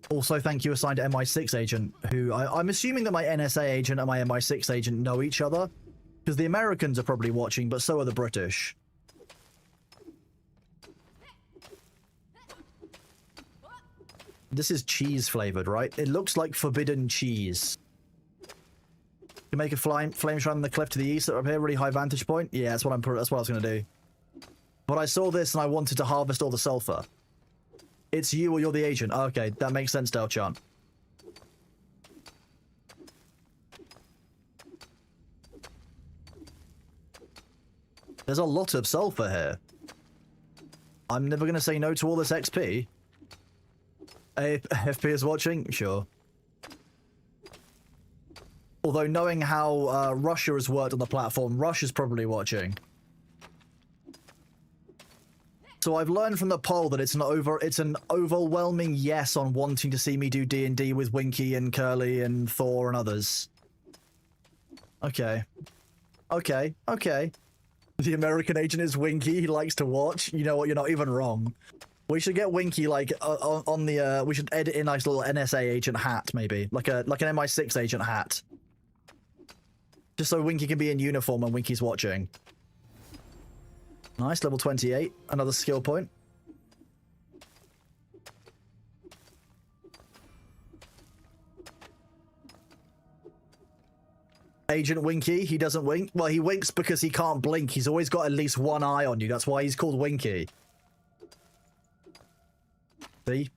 Also, thank you, assigned MI6 agent, who... I'm assuming that my NSA agent and my MI6 agent know each other. Because the Americans are probably watching, but so are the British. This is cheese flavored, right? It looks like forbidden cheese. You make a flame shrine on the cliff to the east up here, really high vantage point. Yeah, that's what I was gonna do. But I saw this and I wanted to harvest all the sulfur. It's you or you're the agent. Okay, that makes sense, Delchan. There's a lot of sulfur here. I'm never gonna say no to all this XP. FP is watching? Sure. Although knowing how Russia has worked on the platform, Russia's probably watching. So I've learned from the poll that it's an overwhelming yes on wanting to see me do D&D with Winky and Curly and Thor and others. Okay. Okay. Okay. The American agent is Winky. He likes to watch. You know what? You're not even wrong. We should get Winky like on the. We should edit in a nice little NSA agent hat, maybe like an MI6 agent hat, just so Winky can be in uniform when Winky's watching. Nice, level 28, another skill point. Agent Winky, he doesn't wink. Well, he winks because he can't blink. He's always got at least one eye on you. That's why he's called Winky. See?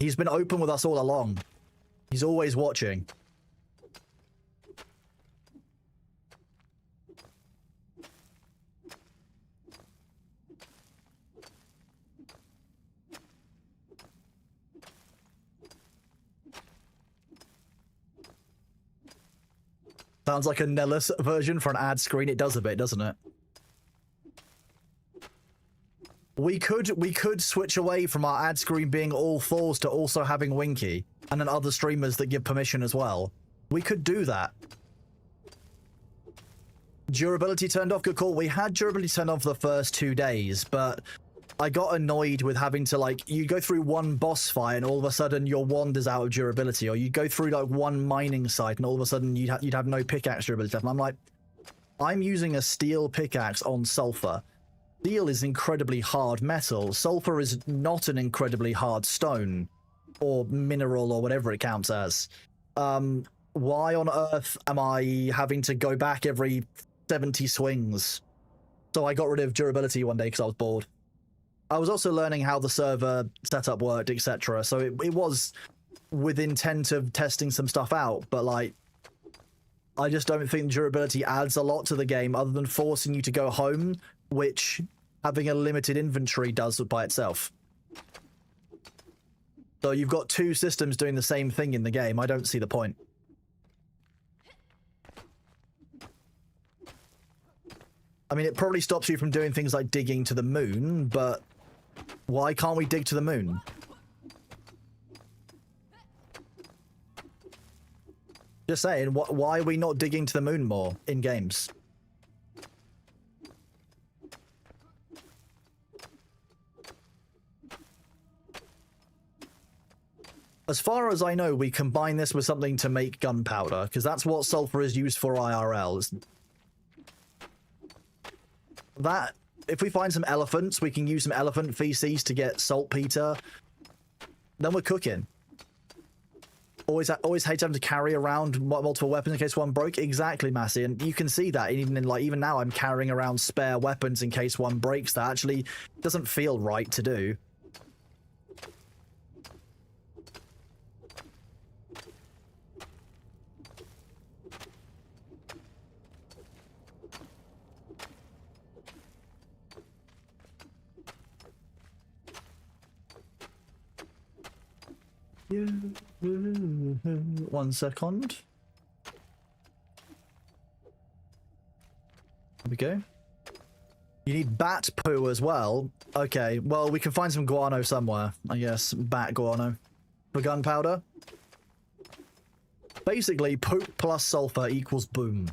He's been open with us all along. He's always watching. Sounds like a Nellis version for an ad screen. It does a bit, doesn't it? We could switch away from our ad screen being all Thors to also having Winky, and then other streamers that give permission as well. We could do that. Durability turned off, good call. We had durability turned on for the first 2 days, but I got annoyed with having to, like, you go through one boss fight and all of a sudden your wand is out of durability, or you go through like one mining site and all of a sudden you'd have no pickaxe durability. And I'm like, I'm using a steel pickaxe on sulfur. Steel is incredibly hard metal. Sulfur is not an incredibly hard stone or mineral or whatever it counts as. Why on earth am I having to go back every 70 swings? So I got rid of durability one day because I was bored. I was also learning how the server setup worked, etc. So it was with intent of testing some stuff out, but like, I just don't think durability adds a lot to the game other than forcing you to go home, which having a limited inventory does by itself. So you've got two systems doing the same thing in the game. I don't see the point. I mean, it probably stops you from doing things like digging to the moon, but why can't we dig to the moon? Just saying, why are we not digging to the moon more in games? As far as I know, we combine this with something to make gunpowder, because that's what sulfur is used for IRL. That, if we find some elephants, we can use some elephant feces to get saltpeter. Then we're cooking. Always hate having to carry around multiple weapons in case one broke. Exactly, Massey, and you can see that even now I'm carrying around spare weapons in case one breaks. That actually doesn't feel right to do. One second. There we go. You need bat poo as well. Okay, well, we can find some guano somewhere, I guess. Bat guano. For gunpowder. Basically, poop plus sulfur equals boom.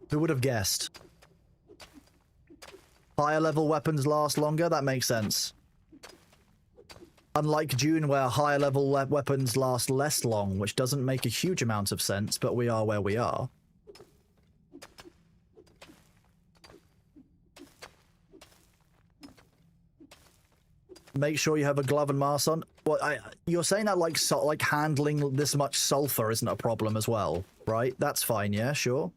Who would have guessed? Higher level weapons last longer? That makes sense. Unlike Dune, where higher level weapons last less long, which doesn't make a huge amount of sense, but we are where we are. Make sure you have a glove and mask on. Well, you're saying that like handling this much sulfur isn't a problem as well, right? That's fine, yeah, sure.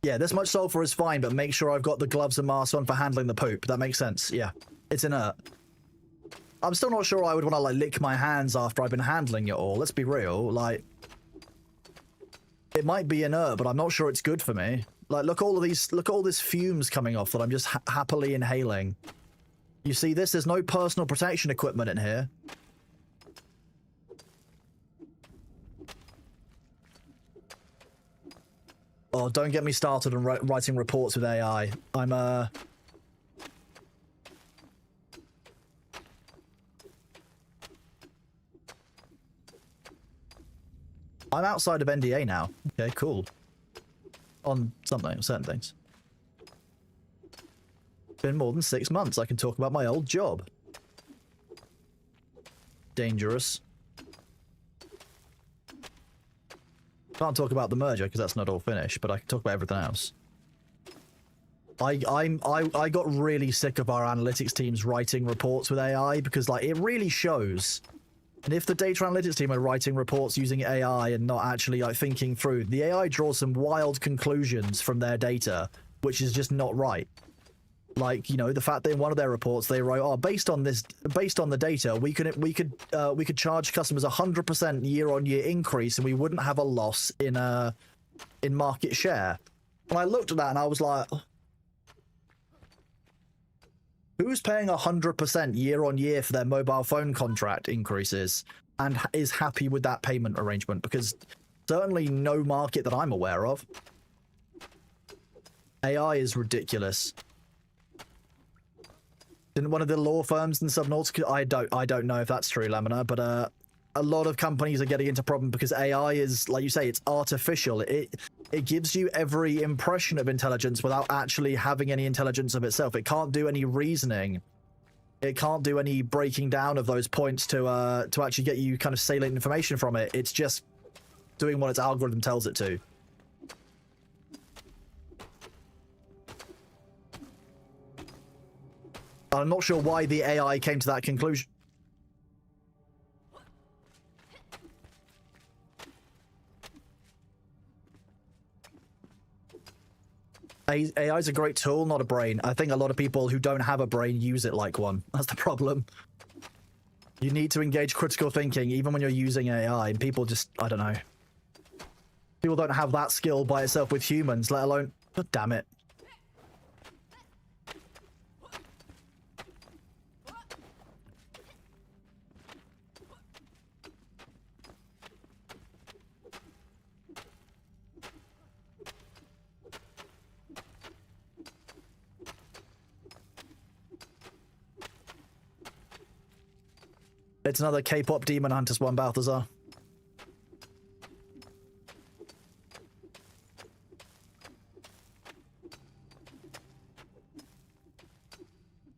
Yeah, this much sulfur is fine, but make sure I've got the gloves and mask on for handling the poop. That makes sense, yeah. It's inert. I'm still not sure I would want to, like, lick my hands after I've been handling it all. Let's be real, like... It might be inert, but I'm not sure it's good for me. Like, look at all this fumes coming off that I'm just happily inhaling. You see this? There's no personal protection equipment in here. Oh, don't get me started on writing reports with AI. I'm outside of NDA now. Okay, cool. On certain things. Been more than 6 months. I can talk about my old job. Dangerous. Can't talk about the merger because that's not all finished, but I can talk about everything else. I got really sick of our analytics teams writing reports with AI because, like, it really shows. And if the data analytics team are writing reports using AI and not actually, like, thinking through, the AI draws some wild conclusions from their data, which is just not right. Like, you know, the fact that in one of their reports they wrote, "Oh, based on the data, we could charge customers 100% year-on-year increase, and we wouldn't have a loss in market share." And I looked at that and I was like, who's paying 100% year-on-year for their mobile phone contract increases and is happy with that payment arrangement? Because certainly no market that I'm aware of. AI is ridiculous. Didn't one of the law firms in Subnautica? I don't know if that's true, Laminar, but a lot of companies are getting into problem because AI is, like you say, it's artificial. It gives you every impression of intelligence without actually having any intelligence of itself. It can't do any reasoning. It can't do any breaking down of those points to actually get you kind of salient information from it. It's just doing what its algorithm tells it to. I'm not sure why the AI came to that conclusion. AI is a great tool, not a brain. I think a lot of people who don't have a brain use it like one. That's the problem. You need to engage critical thinking even when you're using AI, and people just, I don't know. People don't have that skill by itself with humans, let alone... God damn it. It's another K-pop demon hunters one, Balthazar.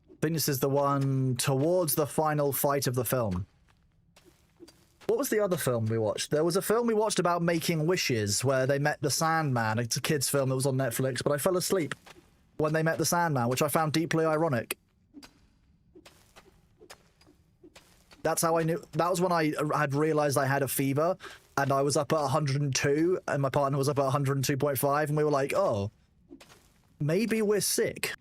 I think this is the one towards the final fight of the film. What was the other film we watched? There was a film we watched about making wishes where they met the Sandman. It's a kid's film that was on Netflix, but I fell asleep when they met the Sandman, which I found deeply ironic. That's how I knew. That was when I had realized I had a fever and I was up at 102 and my partner was up at 102.5 and we were like, oh, maybe we're sick.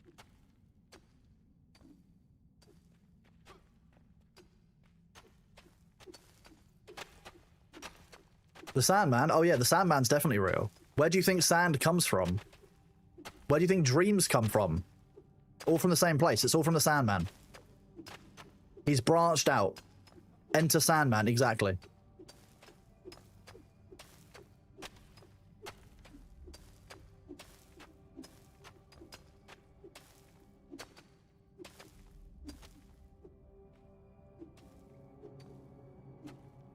The Sandman? Oh yeah, the Sandman's definitely real. Where do you think sand comes from? Where do you think dreams come from? All from the same place. It's all from the Sandman. He's branched out. Enter Sandman, exactly.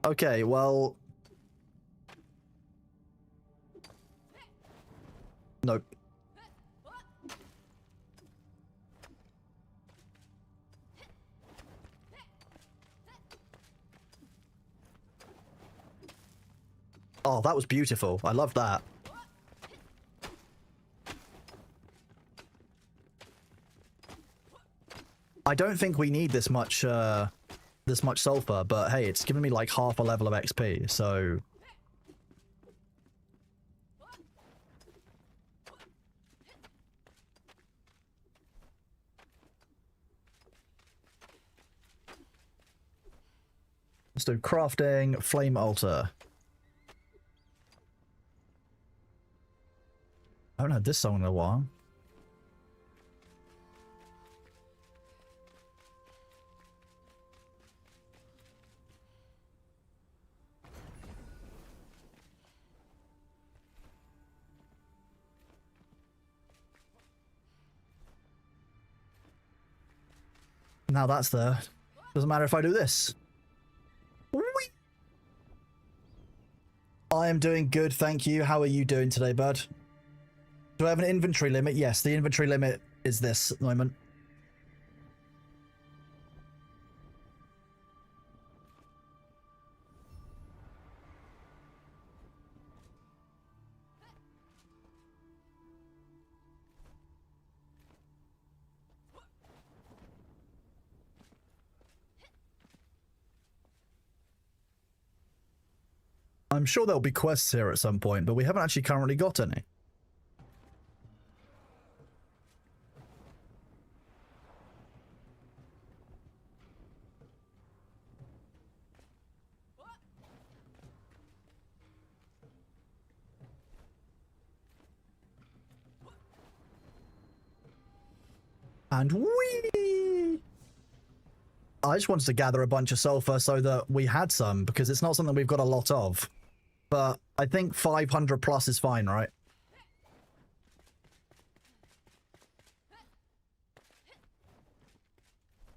Okay, well... Nope. Oh, that was beautiful. I love that. I don't think we need this much sulfur, but hey, it's given me like half a level of XP, so... Let's do crafting, flame altar. I haven't had this song in a while. Now that's there. Doesn't matter if I do this. Whee! I am doing good, thank you. How are you doing today, bud? Do I have an inventory limit? Yes, the inventory limit is this at the moment. I'm sure there'll be quests here at some point, but we haven't actually currently got any. And whee! I just wanted to gather a bunch of sulfur so that we had some, because it's not something we've got a lot of. But I think 500 plus is fine, right?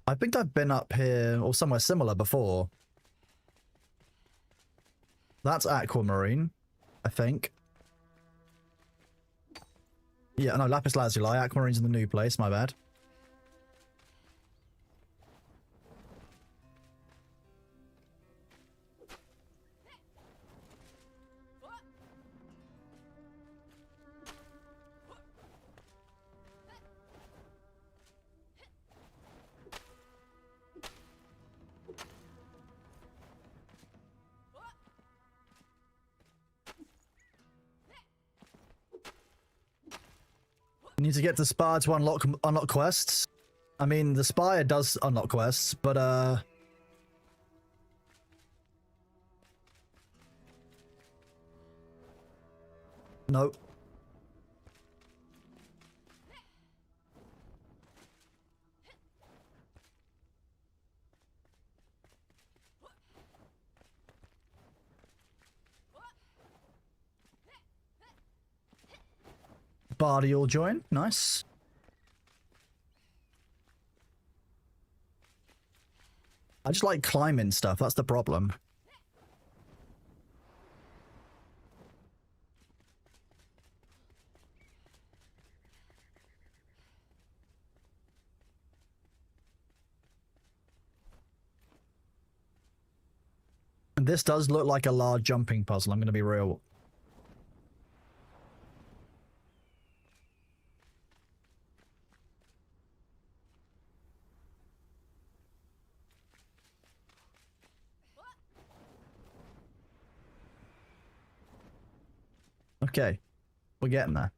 I think I've been up here, or somewhere similar before. That's aquamarine, I think. Yeah, no, lapis lazuli. Aquamarine's in the new place, my bad. You need to get to Spire to unlock quests. I mean, the Spire does unlock quests, but no. Bardi will join. Nice. I just like climbing stuff. That's the problem. And this does look like a large jumping puzzle, I'm going to be real. Okay, we're getting there.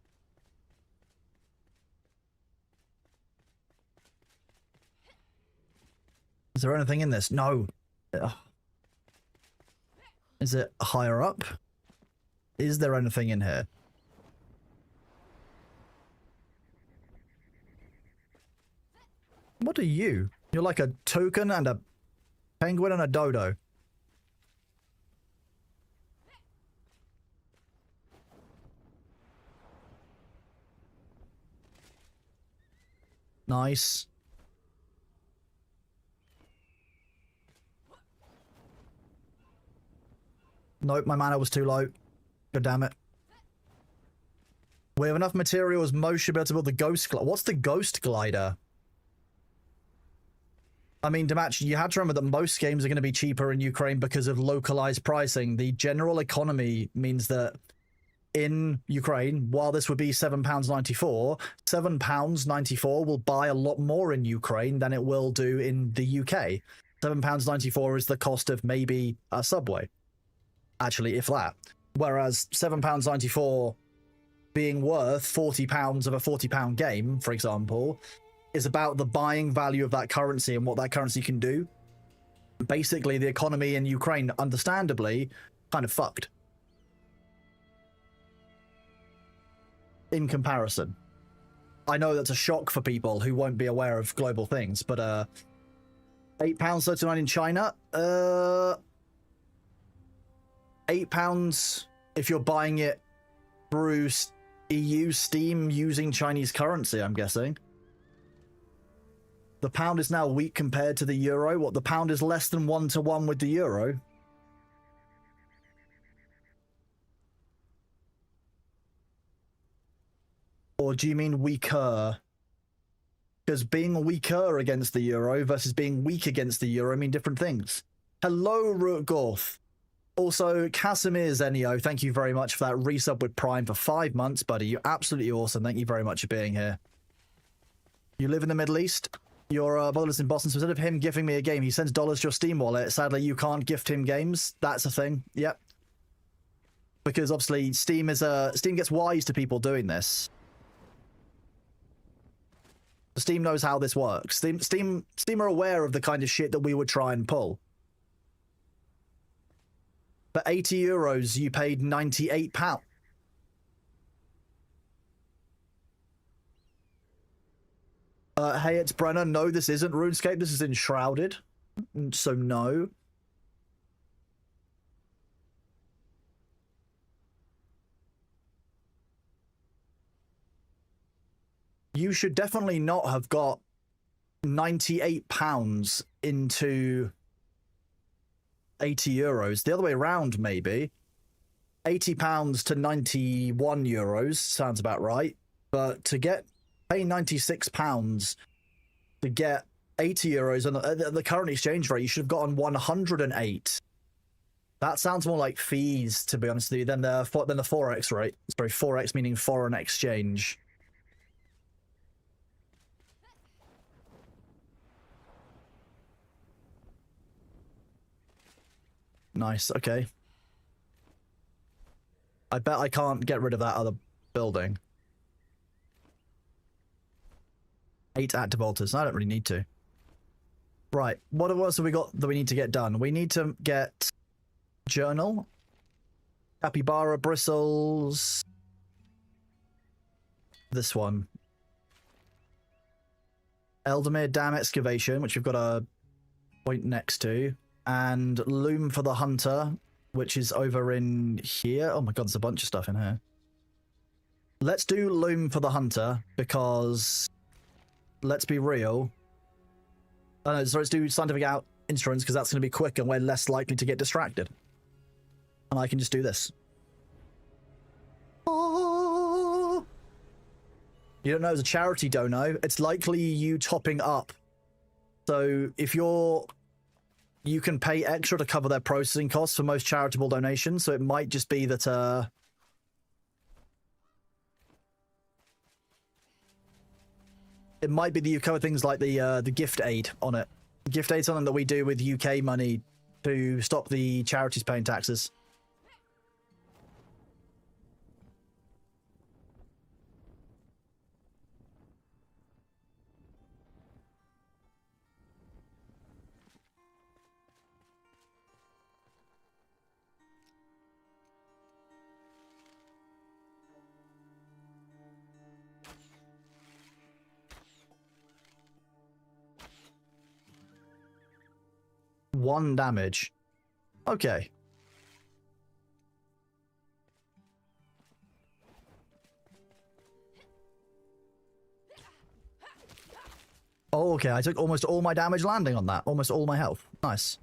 Is there anything in this? No. Ugh. Is it higher up? Is there anything in here? What are you? You're like a toucan and a penguin and a dodo. Nice. Nope, my mana was too low. God damn it. We have enough materials, most should be able to build the ghost glider. What's the ghost glider? I mean, Damac, you had to remember that most games are going to be cheaper in Ukraine because of localized pricing. The general economy means that in Ukraine, while this would be £7.94, £7.94 will buy a lot more in Ukraine than it will do in the UK. £7.94 is the cost of maybe a Subway. Actually, if that. Whereas £7.94 being worth £40 of a £40 game, for example, is about the buying value of that currency and what that currency can do. Basically, the economy in Ukraine, understandably, kind of fucked. In comparison. I know that's a shock for people who won't be aware of global things, but £8.39 in China, £8 if you're buying it through EU Steam using Chinese currency, I'm guessing. The pound is now weak compared to the euro. What, the pound is less than 1-to-1 with the euro? Or do you mean weaker? Because being weaker against the euro versus being weak against the euro mean different things. Hello, Rootgorth. Also, Casimir Zenio, thank you very much for that resub with Prime for 5 months, buddy. You're absolutely awesome. Thank you very much for being here. You live in the Middle East? Your brother's in Boston, so instead of him gifting me a game, he sends dollars to your Steam wallet. Sadly, you can't gift him games. That's a thing. Yep. Because obviously, Steam gets wise to people doing this. Steam knows how this works. Steam are aware of the kind of shit that we would try and pull. For €80, you paid £98. Hey, it's Brenner. No, this isn't RuneScape. This is Enshrouded. So no. You should definitely not have got £98 into €80. The other way around, maybe. £80 to €91 sounds about right. But to pay £96 to get €80 and the current exchange rate, you should have gotten 108. That sounds more like fees, to be honest with you, than the Forex rate. Sorry, Forex meaning foreign exchange. Nice, okay. I bet I can't get rid of that other building. 8 active altars. I don't really need to. Right, what else have we got that we need to get done? We need to get journal, capybara bristles, this one, Eldamir Dam excavation, which we've got a point next to, and loom for the hunter, which is over in here. Oh my god, there's a bunch of stuff in here. Let's do loom for the hunter, because let's be real. Oh no, sorry, let's do scientific instruments because that's going to be quick and we're less likely to get distracted. And I can just do this. Oh. You don't know, as a charity dono, it's likely you topping up. So if you can pay extra to cover their processing costs for most charitable donations, so it might just be that it might be that you cover things like the gift aid on it. Gift aid is something that we do with UK money to stop the charities paying taxes. One damage. Okay. Oh, okay. I took almost all my damage landing on that. Almost all my health. Nice.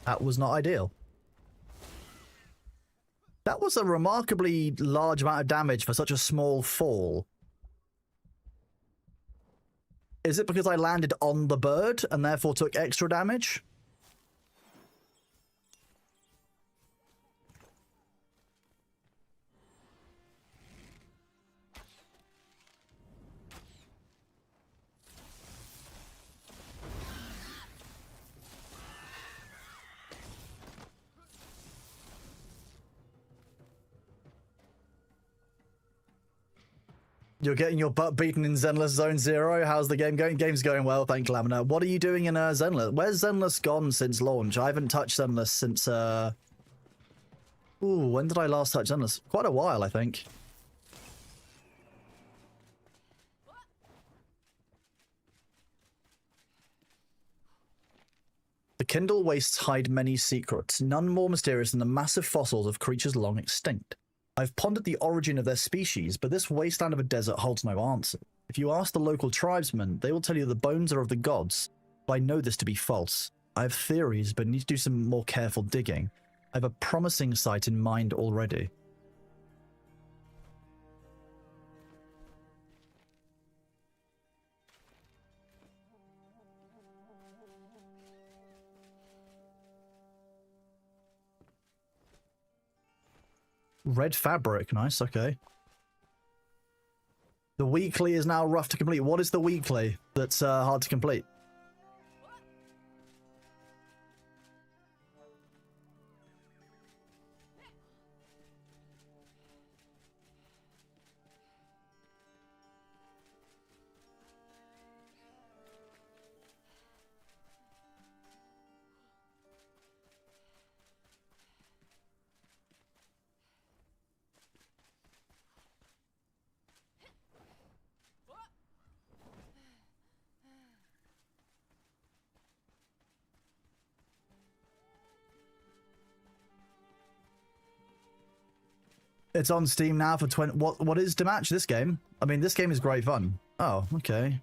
That was not ideal. That was a remarkably large amount of damage for such a small fall. Is it because I landed on the bird and therefore took extra damage? You're getting your butt beaten in Zenless Zone Zero. How's the game going? Game's going well, thank you, Lamina. What are you doing in Zenless? Where's Zenless gone since launch? I haven't touched Zenless since, Ooh, when did I last touch Zenless? Quite a while, I think. The Kindle wastes hide many secrets, none more mysterious than the massive fossils of creatures long extinct. I've pondered the origin of their species, but this wasteland of a desert holds no answer. If you ask the local tribesmen, they will tell you the bones are of the gods, but I know this to be false. I have theories, but need to do some more careful digging. I have a promising site in mind already. Red fabric, nice, okay. The weekly is now rough to complete. What is the weekly that's hard to complete? It's on Steam now for 20. What is to match this game? I mean, this game is great fun. Oh, okay.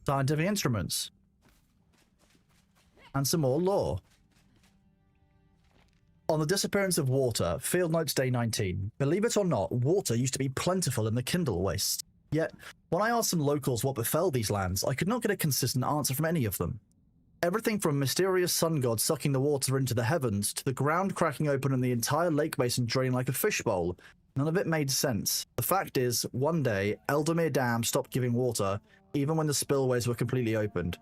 Scientific instruments. And some more lore. On the disappearance of water, Field Notes Day 19. Believe it or not, water used to be plentiful in the Kindle Waste. Yet, when I asked some locals what befell these lands, I could not get a consistent answer from any of them. Everything from mysterious sun god sucking the water into the heavens, to the ground cracking open and the entire lake basin draining like a fishbowl. None of it made sense. The fact is, one day, Eldermere Dam stopped giving water, even when the spillways were completely opened.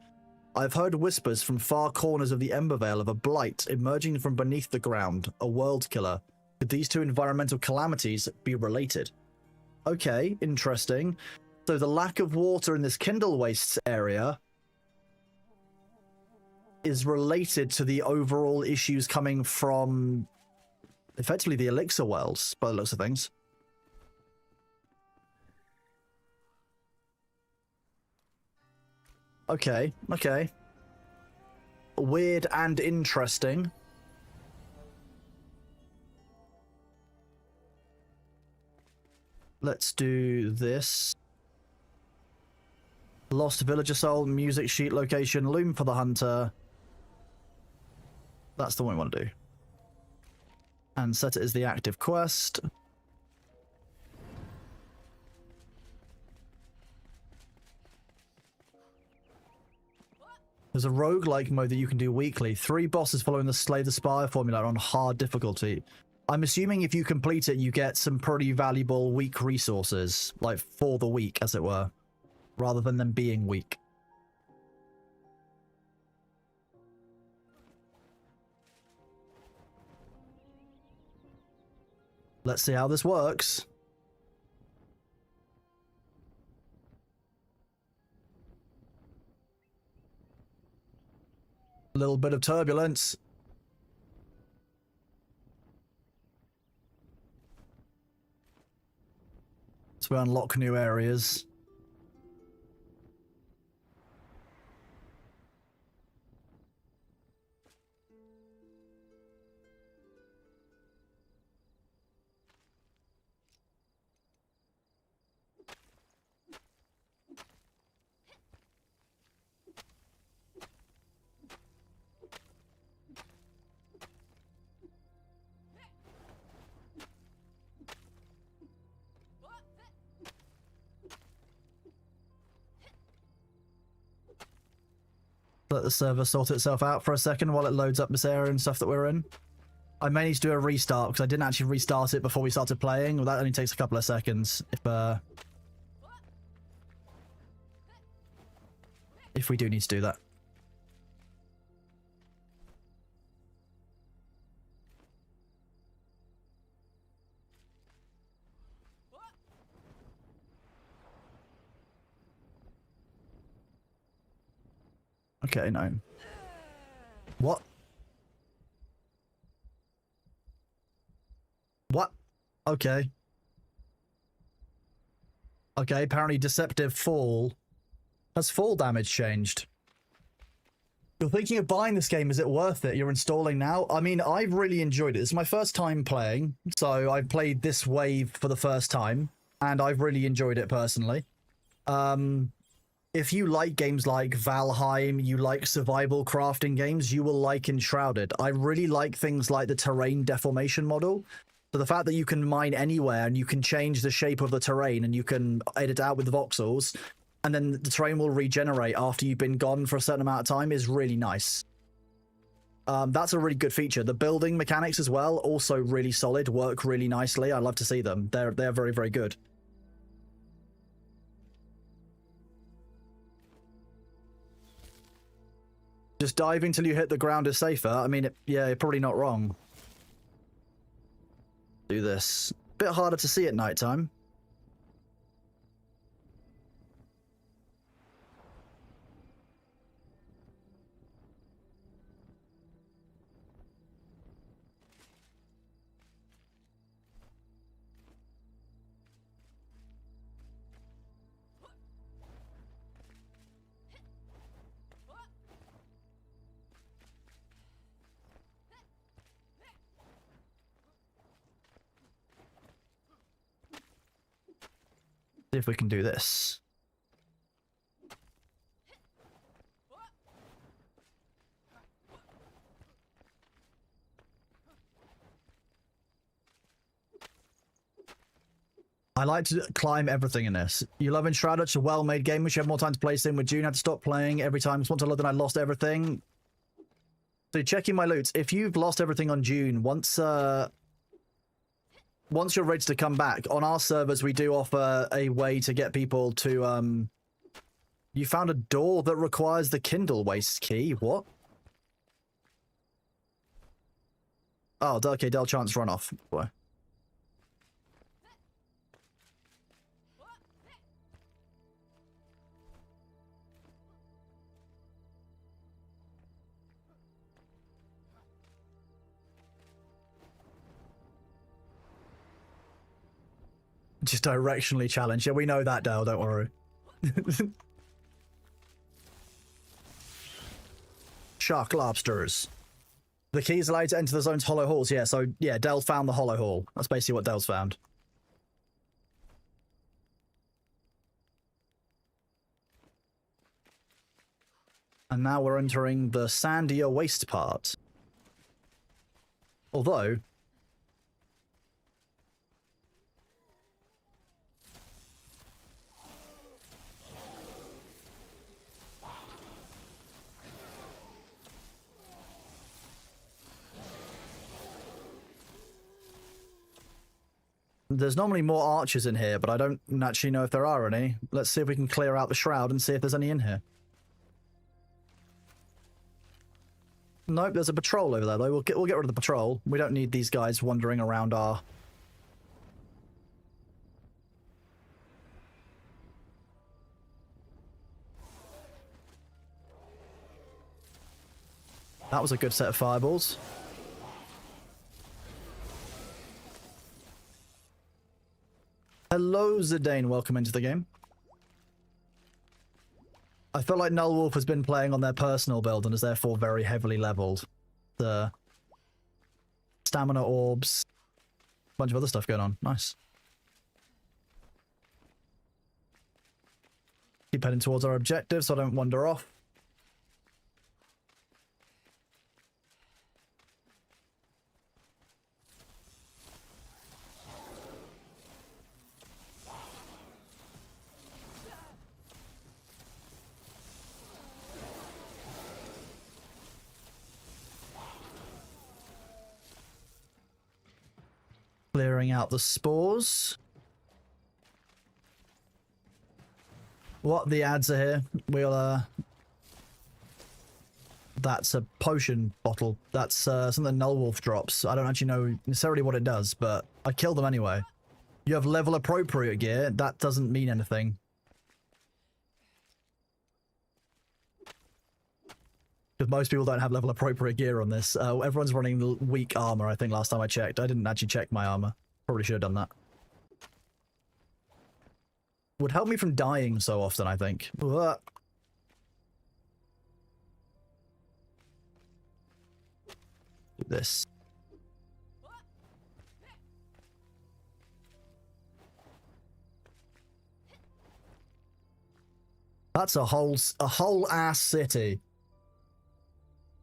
I've heard whispers from far corners of the Embervale of a blight emerging from beneath the ground, a world killer. Could these two environmental calamities be related? Okay, interesting. So the lack of water in this Kindle Wastes area is related to the overall issues coming from effectively the Elixir Wells, by the looks of things. Okay, okay. Weird and interesting. Let's do this. Lost Villager Soul, music sheet location, Loom for the Hunter. That's the one we want to do. And set it as the active quest. There's a roguelike mode that you can do weekly. 3 bosses following the Slay the Spire formula on hard difficulty. I'm assuming if you complete it, you get some pretty valuable weak resources, like for the week, as it were, rather than them being weak. Let's see how this works. A little bit of turbulence. So we unlock new areas. Let the server sort itself out for a second while it loads up this area and stuff that we're in. I may need to do a restart because I didn't actually restart it before we started playing. Well, that only takes a couple of seconds if we do need to do that. Okay, no. What? What? Okay. Okay, apparently Deceptive Fall. Has fall damage changed? You're thinking of buying this game, is it worth it? You're installing now? I mean, I've really enjoyed it. It's my first time playing, so I've played this wave for the first time, and I've really enjoyed it personally. If you like games like Valheim, you like survival crafting games, you will like Enshrouded. I really like things like the terrain deformation model. So the fact that you can mine anywhere and you can change the shape of the terrain and you can edit out with voxels, and then the terrain will regenerate after you've been gone for a certain amount of time is really nice. That's a really good feature. The building mechanics as well, also really solid, work really nicely. I love to see them. They're very, very good. Just diving till you hit the ground is safer. I mean, yeah, you're probably not wrong. Do this. Bit harder to see at nighttime. See if we can do this. I like to climb everything in this. You love Enshrouded, it's a well-made game which you have more time to play sim. With June, I had to stop playing every time. Once I looked and I lost everything. So checking my loot. If you've lost everything on June, once you're ready to come back, on our servers we do offer a way to get people to you found a door that requires the Kindle waste key. What? Oh, okay, Del Chance run off. Boy. Just directionally challenged. Yeah, we know that, Dale, don't worry. Shark lobsters. The keys allow you to enter the zone's hollow halls. Yeah, so yeah, Dell found the hollow hall. That's basically what Dell's found. And now we're entering the sandier waste part. Although... there's normally more archers in here, but I don't actually know if there are any. Let's see if we can clear out the shroud and see if there's any in here. Nope, there's a patrol over there, though. We'll get rid of the patrol. We don't need these guys wandering around our... That was a good set of fireballs. Hello, Zidane. Welcome into the game. I feel like Null Wolf has been playing on their personal build and is therefore very heavily leveled. The stamina orbs, a bunch of other stuff going on. Nice. Keep heading towards our objective so I don't wander off. Clearing out the spores. What? The ads are here. We'll, that's a potion bottle. That's, something Null Wolf drops. I don't actually know necessarily what it does, but I kill them anyway. You have level appropriate gear. That doesn't mean anything. Because most people don't have level appropriate gear on this. Everyone's running weak armor, I think, last time I checked. I didn't actually check my armor. Probably should have done that. Would help me from dying so often, I think. Ugh. Do this. That's a whole ass city.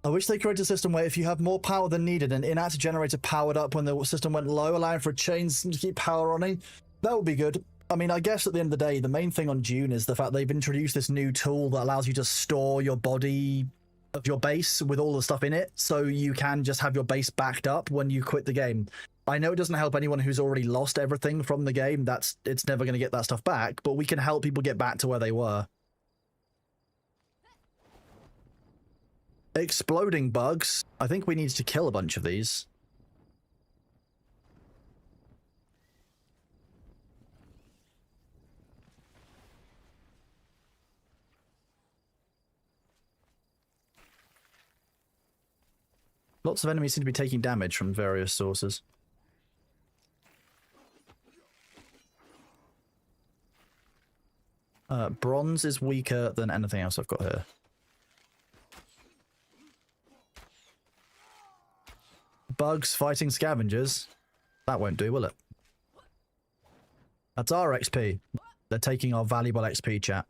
I wish they created a system where if you have more power than needed, an in-act generator powered up when the system went low, allowing for a chains to keep power running. That would be good. I mean, I guess at the end of the day, the main thing on Dune is the fact they've introduced this new tool that allows you to store your body of your base with all the stuff in it, so you can just have your base backed up when you quit the game. I know it doesn't help anyone who's already lost everything from the game. It's never going to get that stuff back, but we can help people get back to where they were. Exploding bugs. I think we need to kill a bunch of these. Lots of enemies seem to be taking damage from various sources. Bronze is weaker than anything else I've got here. Bugs fighting scavengers. That won't do, will it? That's our XP. They're taking our valuable XP, chat.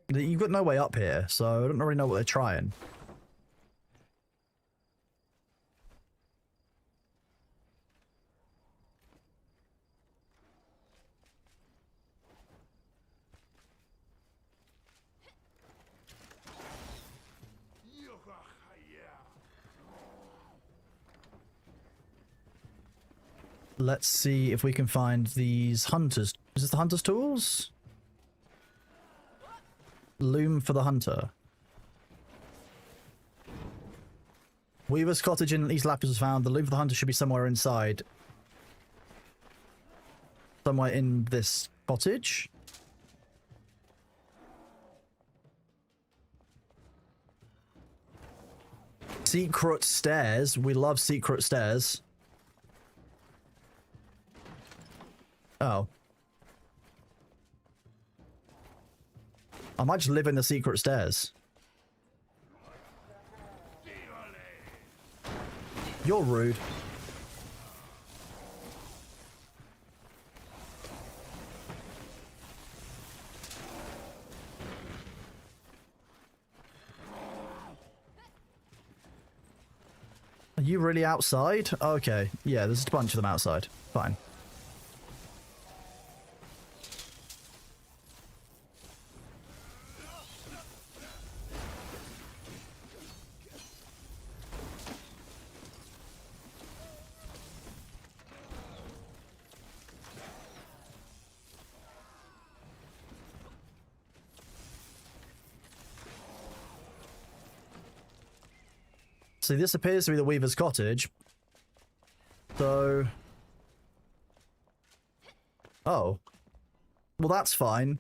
You've got no way up here, so I don't really know what they're trying. Let's see if we can find these hunters. Is this the hunter's tools? Loom for the hunter. Weaver's cottage in East Lapis was found. The loom for the hunter should be somewhere inside. Somewhere in this cottage. Secret stairs. We love secret stairs. Oh. I might just live in the secret stairs. You're rude. Are you really outside? Okay. Yeah, there's a bunch of them outside. Fine. See, this appears to be the Weaver's cottage. So... Oh. Well, that's fine.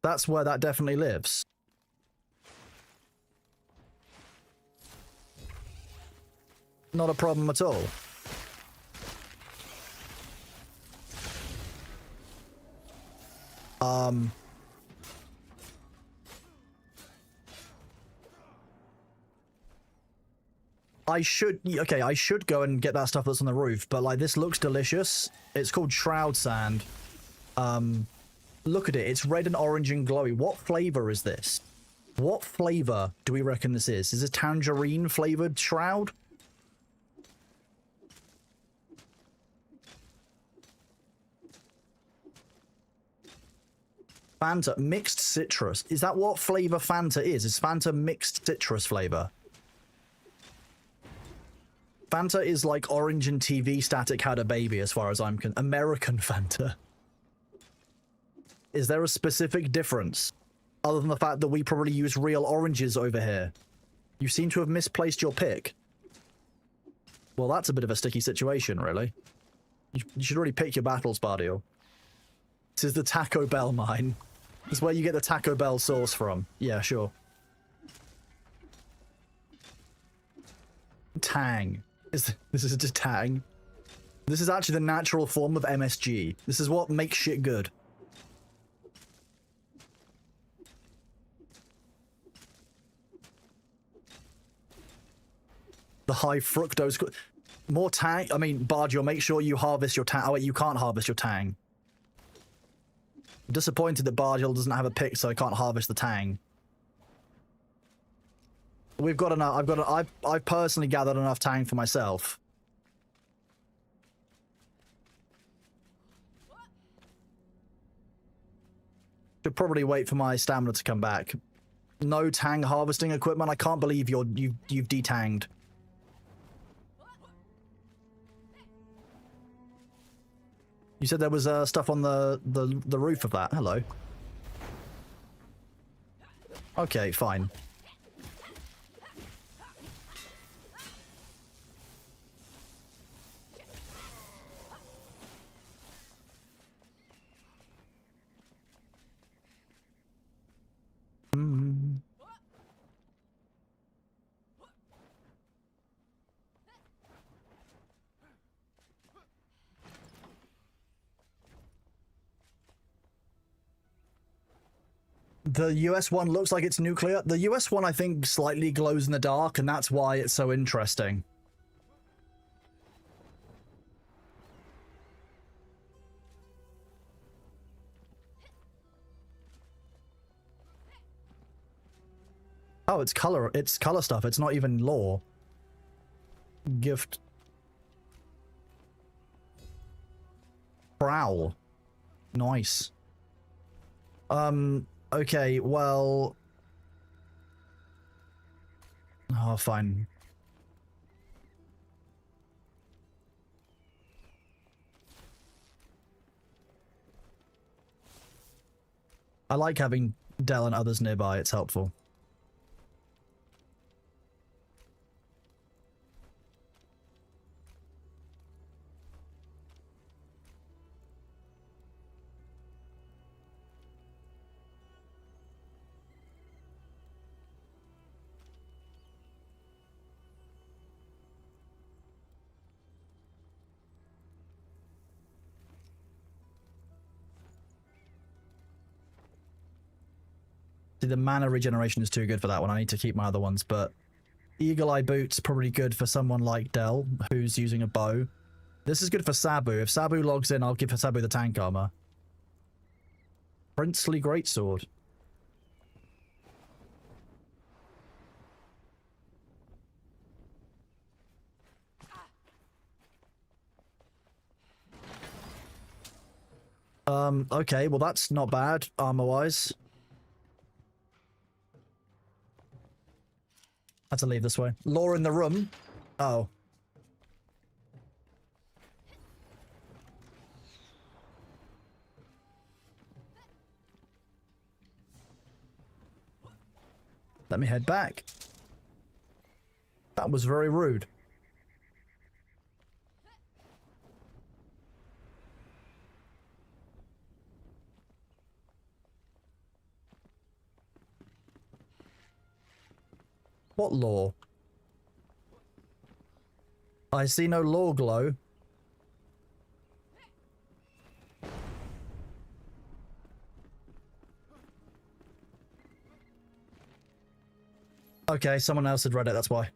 That's where that definitely lives. Not a problem at all. I should... Okay, I should go and get that stuff that's on the roof, but, like, this looks delicious. It's called Shroud Sand. Look at it. It's red and orange and glowy. What flavor is this? What flavor do we reckon this is? Is it tangerine-flavored shroud? Fanta. Mixed citrus. Is that what flavor Fanta is? Is Fanta mixed citrus flavor? Fanta is like Orange and TV Static had a baby, as far as I'm concerned. American Fanta. Is there a specific difference? Other than the fact that we probably use real oranges over here. You seem to have misplaced your pick. Well, that's a bit of a sticky situation, really. You should really pick your battles, Bardio. This is the Taco Bell mine. This is where you get the Taco Bell sauce from. Yeah, sure. Tang. This is just Tang. This is actually the natural form of MSG. This is what makes shit good. The high fructose... More Tang... I mean, Bardio, make sure you harvest your Tang. Oh, wait, you can't harvest your Tang. I'm disappointed that Bardio doesn't have a pick, so I can't harvest the Tang. We've got enough. I've personally gathered enough Tang for myself. Should probably wait for my stamina to come back. No Tang harvesting equipment. I can't believe you've detanged. You said there was stuff on the roof of that. Hello. Okay, fine. The US one looks like it's nuclear. The US one, I think, slightly glows in the dark, and that's why it's so interesting. Oh, it's color stuff. It's not even lore. Gift. Prowl. Nice. Okay, well... Oh, fine. I like having Dell and others nearby, it's helpful. The mana regeneration is too good for that one. I need to keep my other ones, but Eagle Eye Boots probably good for someone like Dell, who's using a bow. This is good for Sabu. If Sabu logs in, I'll give Sabu the tank armor. Princely Greatsword. Okay, well that's not bad, armor-wise. Had to leave this way. Law in the room. Oh. Let me head back. That was very rude. What law? I see no law glow. Okay, someone else had read it, that's why.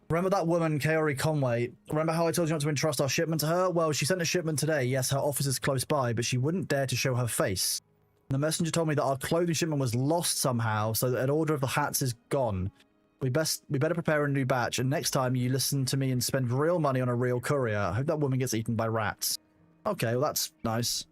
Remember that woman, Kaori Conway? Remember how I told you not to entrust our shipment to her? Well, she sent a shipment today. Yes, her office is close by, but she wouldn't dare to show her face. The messenger told me that our clothing shipment was lost somehow, so that an order of the hats is gone. We better prepare a new batch, and next time you listen to me and spend real money on a real courier. I hope that woman gets eaten by rats. Okay, well that's nice.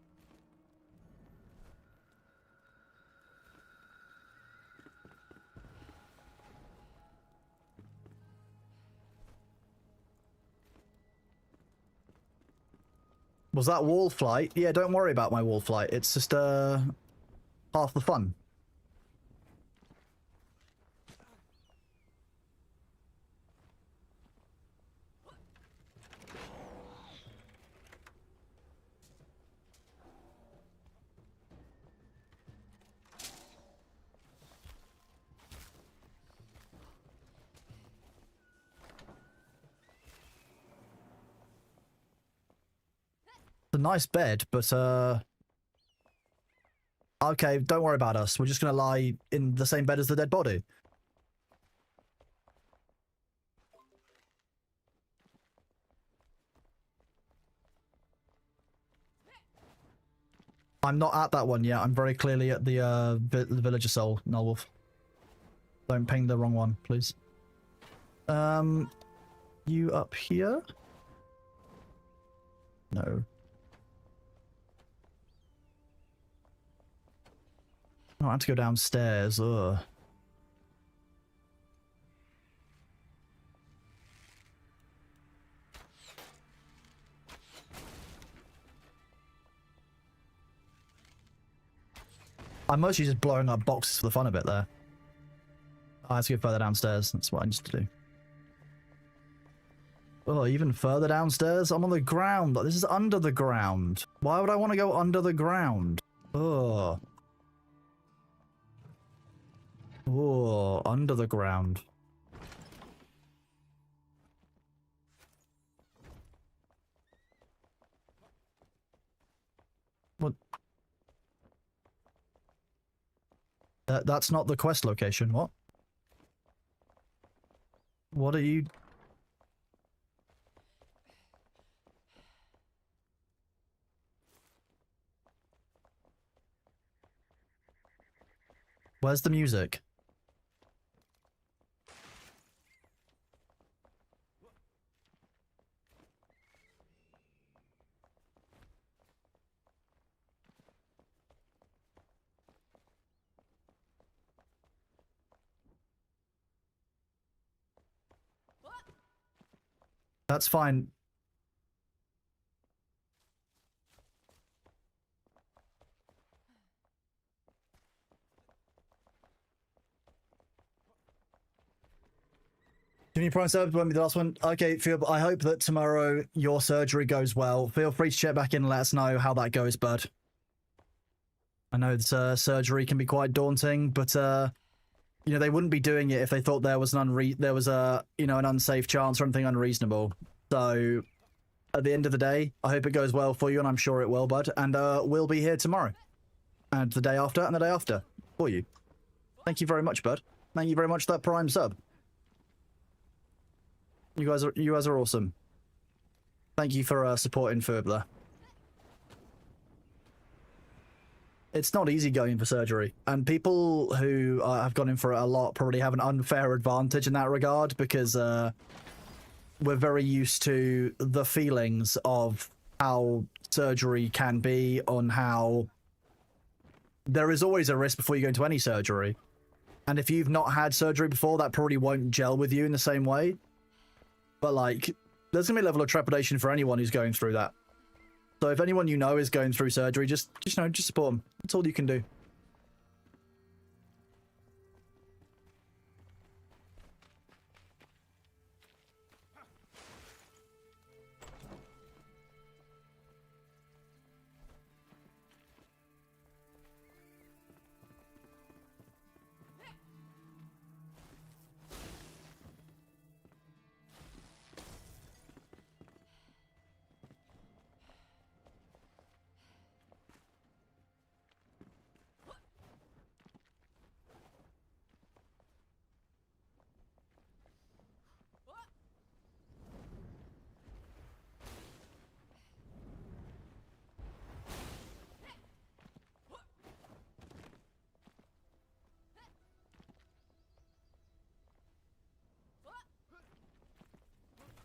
Was that wall flight? Yeah, don't worry about my wall flight. It's just half the fun. A nice bed, but okay, don't worry about us. We're just gonna lie in the same bed as the dead body. I'm not at that one yet. I'm very clearly at the Villager Soul, Nullwolf. Don't ping the wrong one, please. You up here? No. Oh, I have to go downstairs. Ugh. I'm mostly just blowing up boxes for the fun of it there. I have to go further downstairs. That's what I need to do. Oh, even further downstairs? I'm on the ground. This is under the ground. Why would I want to go under the ground? Oh. Oh, under the ground. What? That's not the quest location. What? What are you... Where's the music? That's fine. Jimmy Prime Service won't be the last one. Okay, I hope that tomorrow your surgery goes well. Feel free to check back in and let us know how that goes, bud. I know that surgery can be quite daunting, but you know, they wouldn't be doing it if they thought there was an an unsafe chance or anything unreasonable. So at the end of the day, I hope it goes well for you, and I'm sure it will, bud. And we'll be here tomorrow, and the day after, and the day after for you. Thank you very much, bud. Thank you very much for that Prime sub. You guys are awesome. Thank you for supporting Furbler. It's not easy going for surgery, and people who have gone in for it a lot probably have an unfair advantage in that regard because we're very used to the feelings of how surgery can be, on how there is always a risk before you go into any surgery. And if you've not had surgery before, that probably won't gel with you in the same way. But, like, there's going to be a level of trepidation for anyone who's going through that. So if anyone you know is going through surgery, just support them. That's all you can do.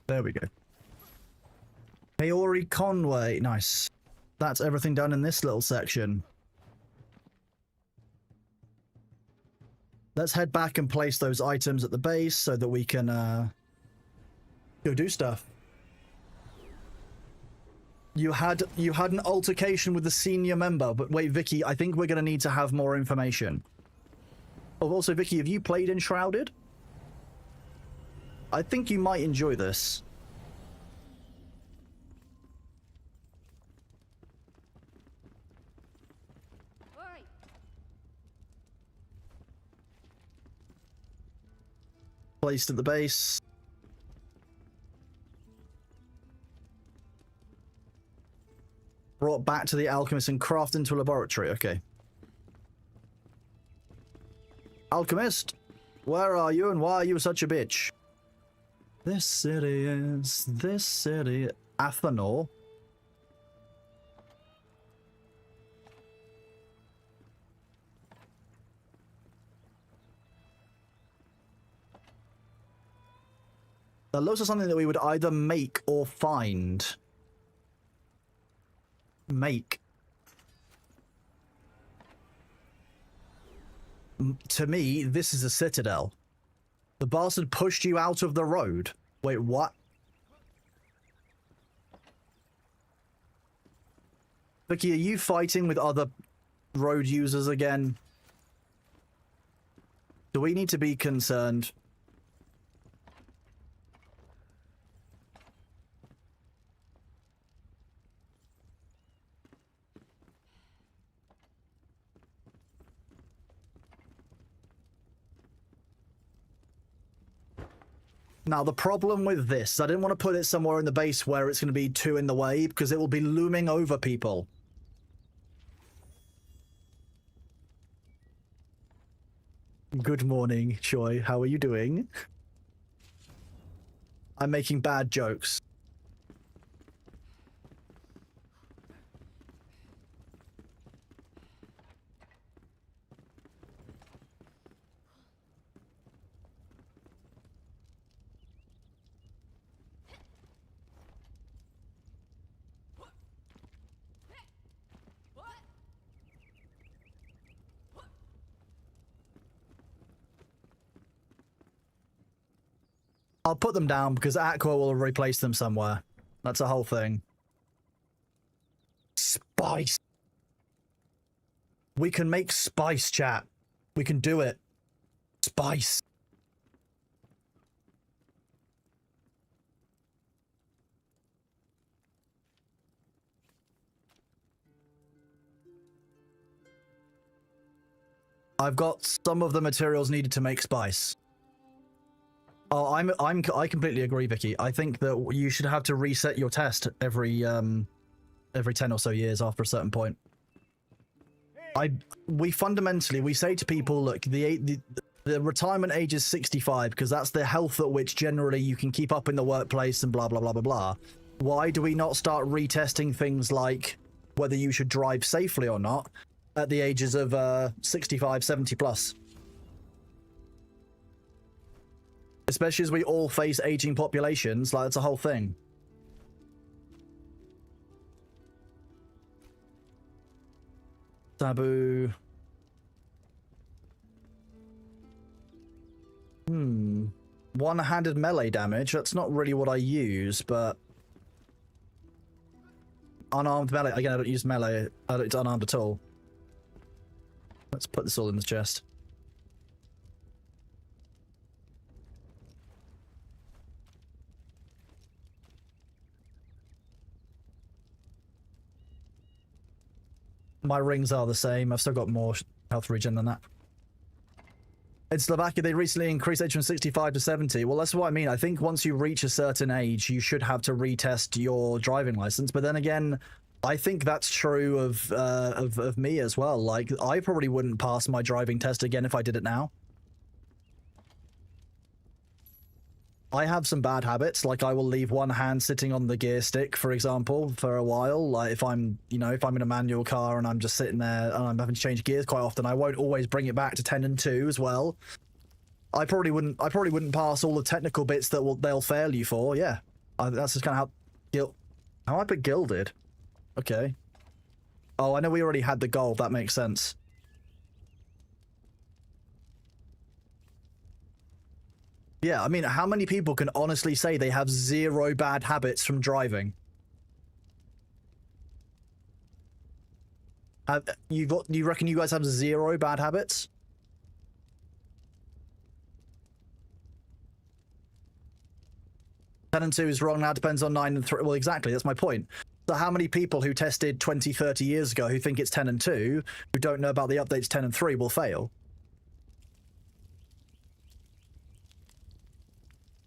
There we go. Haori Conway. Nice. That's everything done in this little section. Let's head back and place those items at the base so that we can go do stuff. You had an altercation with the senior member, but wait, Vicky, I think we're going to need to have more information. Oh, also, Vicky, have you played Enshrouded? I think you might enjoy this. Right. Placed at the base. Brought back to the alchemist and crafted into a laboratory. Okay. Alchemist, where are you and why are you such a bitch? This city. Athanor. That looks like something that we would either make or find. Make. To me, this is a citadel. The bastard pushed you out of the road. Wait, what? Vicky, are you fighting with other road users again? Do we need to be concerned? Now, the problem with this, I didn't want to put it somewhere in the base where it's going to be too in the way, because it will be looming over people. Good morning, Choi. How are you doing? I'm making bad jokes. I'll put them down because Aqua will replace them somewhere. That's a whole thing. Spice. We can make spice, chat. We can do it. Spice. I've got some of the materials needed to make spice. Oh, I completely agree, Vicky. I think that you should have to reset your test every 10 or so years after a certain point. Here, we fundamentally, we say to people, look, the retirement age is 65 because that's the health at which generally you can keep up in the workplace and blah, blah, blah, blah, blah. Why do we not start retesting things like whether you should drive safely or not at the ages of 65, 70 plus? Especially as we all face aging populations, like, it's a whole thing. Taboo. One-handed melee damage. That's not really what I use, but unarmed melee. Again, I don't use melee. It's unarmed at all. Let's put this all in the chest. My rings are the same. I've still got more health regen than that. In Slovakia, they recently increased age from 65 to 70. Well, that's what I mean. I think once you reach a certain age, you should have to retest your driving license. But then again, I think that's true of me as well. Like, I probably wouldn't pass my driving test again if I did it now. I have some bad habits, like I will leave one hand sitting on the gear stick, for example, for a while. Like if I'm, if I'm in a manual car and I'm just sitting there and I'm having to change gears quite often, I won't always bring it back to 10 and 2 as well. I probably wouldn't pass all the technical bits that they'll fail you for. Yeah, that's just kind of how I put gilded. Okay. Oh, I know we already had the gold. That makes sense. Yeah, I mean, how many people can honestly say they have 0 bad habits from driving? You reckon you guys have 0 bad habits? Ten and 2 is wrong now, depends on 9 and 3. Well, exactly, that's my point. So how many people who tested 20, 30 years ago who think it's 10 and 2, who don't know about the updates 10 and 3, will fail?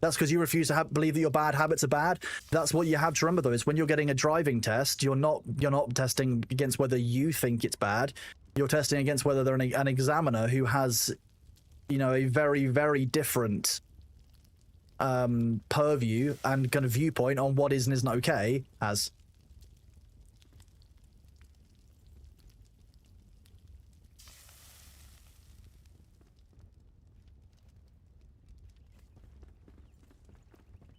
That's because you refuse to believe that your bad habits are bad. That's what you have to remember, though, is when you're getting a driving test, you're not testing against whether you think it's bad. You're testing against whether they're an examiner who has, a very, very different purview and kind of viewpoint on what is and isn't okay as.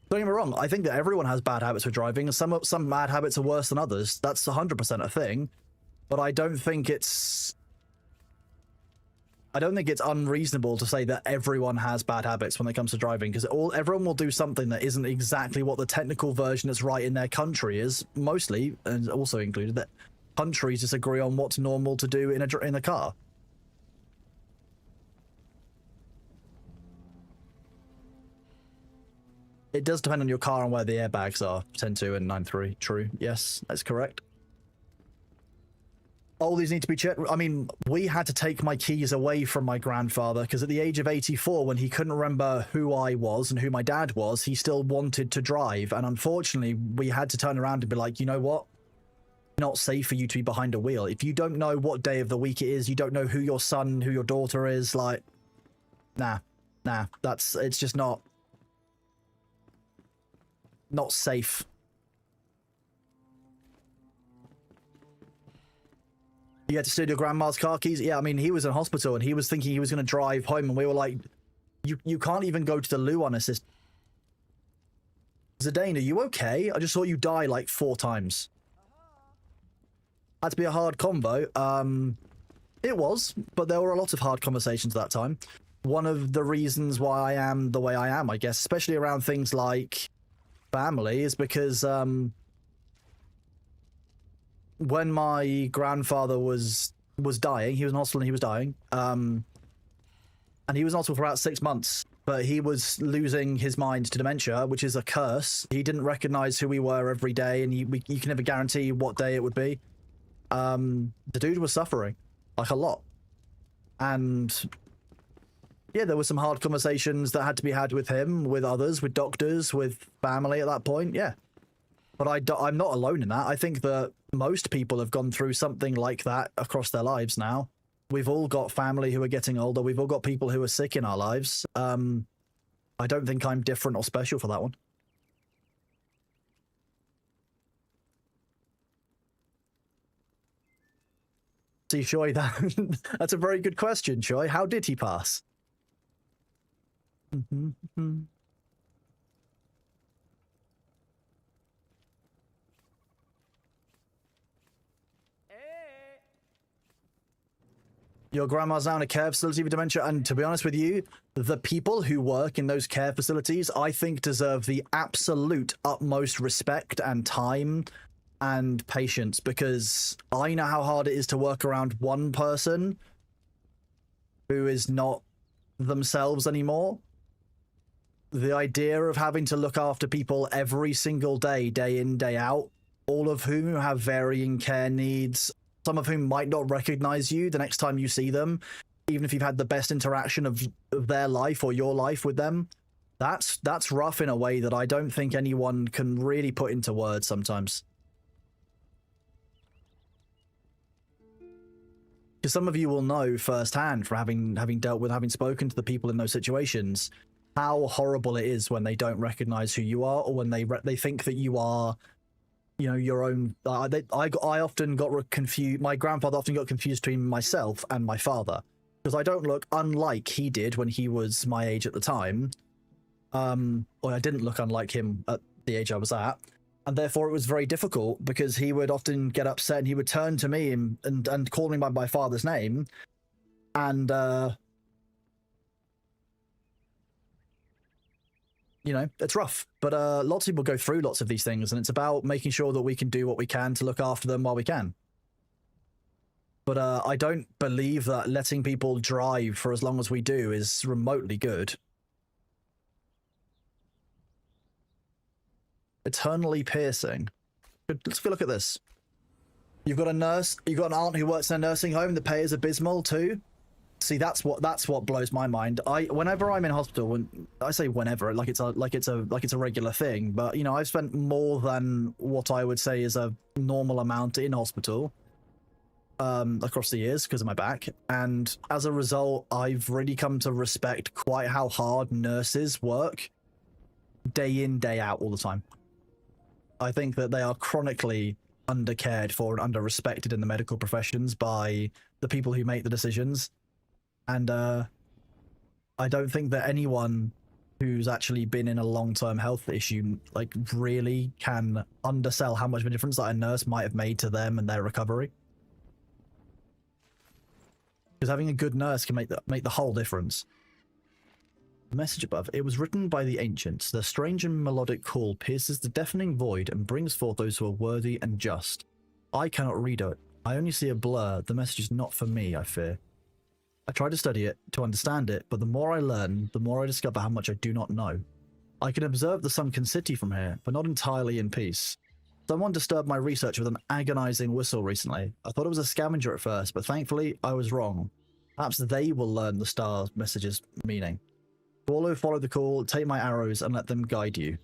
Don't get me wrong, I think that everyone has bad habits with driving, and some bad habits are worse than others. That's 100% a thing. But I don't think it's unreasonable to say that everyone has bad habits when it comes to driving, because everyone will do something that isn't exactly what the technical version that's right in their country is, mostly, and also included that countries disagree on what's normal to do in a car. It does depend on your car and where the airbags are. 10.2 and 9.3. True. Yes, that's correct. All these need to be checked. I mean, we had to take my keys away from my grandfather because at the age of 84, when he couldn't remember who I was and who my dad was, he still wanted to drive. And unfortunately, we had to turn around and be like, you know what? Not safe for you to be behind a wheel. If you don't know what day of the week it is, you don't know who your son, who your daughter is, like, nah, it's just not safe. You had to steal your grandma's car keys? Yeah, I mean, he was in hospital and he was thinking he was going to drive home, and we were like, you can't even go to the loo on assist. Zidane, are you okay? I just saw you die like 4 times. Had to be a hard convo. It was, but there were a lot of hard conversations at that time. One of the reasons why I am the way I am, I guess, especially around things like family, is because when my grandfather was dying, he was in hospital and he was dying, and he was in hospital for about 6 months, but he was losing his mind to dementia, which is a curse. He didn't recognize who we were every day, and you can never guarantee what day it would be. The dude was suffering like a lot, and yeah, there were some hard conversations that had to be had with him, with others, with doctors, with family at that point. Yeah. But I'm not alone in that. I think that most people have gone through something like that across their lives now. We've all got family who are getting older. We've all got people who are sick in our lives. I don't think I'm different or special for that one. See, Shoy, that's a very good question, Shoy. How did he pass? Your grandma's now in a care facility with dementia, and to be honest with you, the people who work in those care facilities, I think, deserve the absolute utmost respect and time and patience, because I know how hard it is to work around one person who is not themselves anymore. The idea of having to look after people every single day, day in, day out, all of whom have varying care needs, some of whom might not recognize you the next time you see them, even if you've had the best interaction of their life or your life with them. That's rough in a way that I don't think anyone can really put into words sometimes. Because some of you will know firsthand from having dealt with, having spoken to the people in those situations, how horrible it is when they don't recognize who you are, or when they think that you are, you know, your own. I often got confused. My grandfather often got confused between myself and my father, because I don't look unlike he did when he was my age at the time. Or I didn't look unlike him at the age I was at, and therefore it was very difficult, because he would often get upset and he would turn to me and call me by my father's name, and you know, it's rough. But lots of people go through lots of these things, and it's about making sure that we can do what we can to look after them while we can. But I don't believe that letting people drive for as long as we do is remotely good. Eternally piercing. Let's look at this. You've got a nurse. You've got an aunt who works in a nursing home. The pay is abysmal too. See, that's what blows my mind. Whenever I'm in hospital, when I say whenever, like it's a regular thing, but you know, I've spent more than what I would say is a normal amount in hospital across the years because of my back, and as a result, I've really come to respect quite how hard nurses work day in, day out, all the time. I think that they are chronically undercared for and under-respected in the medical professions by the people who make the decisions. And I don't think that anyone who's actually been in a long-term health issue like really can undersell how much of a difference that a nurse might have made to them and their recovery. Because having a good nurse can make the whole difference. The message above. It was written by the ancients. The strange and melodic call pierces the deafening void and brings forth those who are worthy and just. I cannot read it. I only see a blur. The message is not for me, I fear. I try to study it, to understand it, but the more I learn, the more I discover how much I do not know. I can observe the sunken city from here, but not entirely in peace. Someone disturbed my research with an agonizing whistle recently. I thought it was a scavenger at first, but thankfully I was wrong. Perhaps they will learn the star message's meaning. Follow the call, take my arrows, and let them guide you.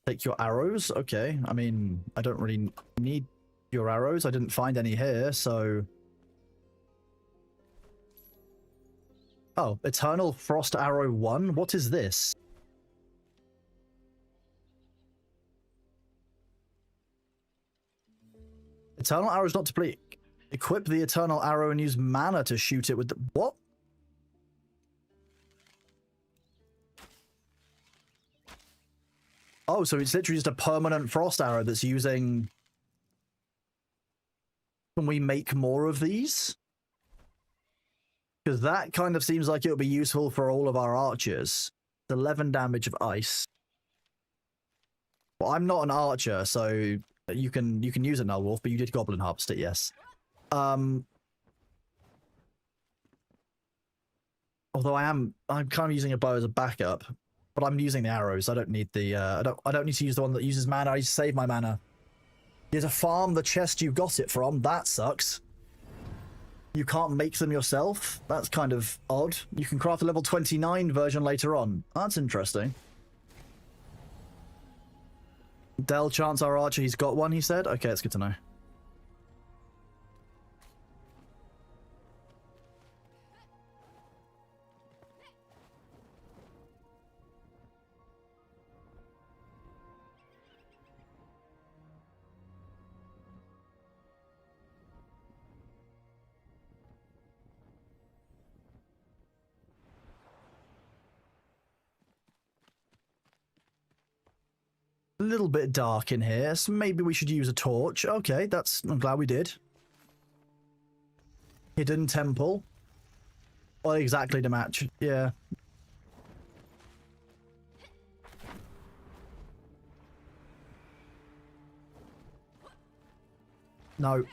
Take your arrows? Okay. I mean, I don't really need your arrows. I didn't find any here, so... Oh, Eternal Frost Arrow 1? What is this? Eternal Arrow is not to play. Equip the Eternal Arrow and use mana to shoot it with the... What? Oh, so it's literally just a permanent frost arrow that's using... Can we make more of these? Because that kind of seems like it would be useful for all of our archers. 11 damage of ice. Well, I'm not an archer, so you can use a Null Wolf, but you did Goblin Harvest it, yes. Although I'm kind of using a bow as a backup, but I'm using the arrows. I don't need the I don't need to use the one that uses mana. I save my mana. You have to farm the chest you got it from. That sucks. You can't make them yourself? That's kind of odd. You can craft a level 29 version later on. That's interesting. Del chants our archer, he's got one, he said? Okay, that's good to know. A little bit dark in here, so maybe we should use a torch. Okay, I'm glad we did. Hidden temple. Well, exactly to match. Yeah. No.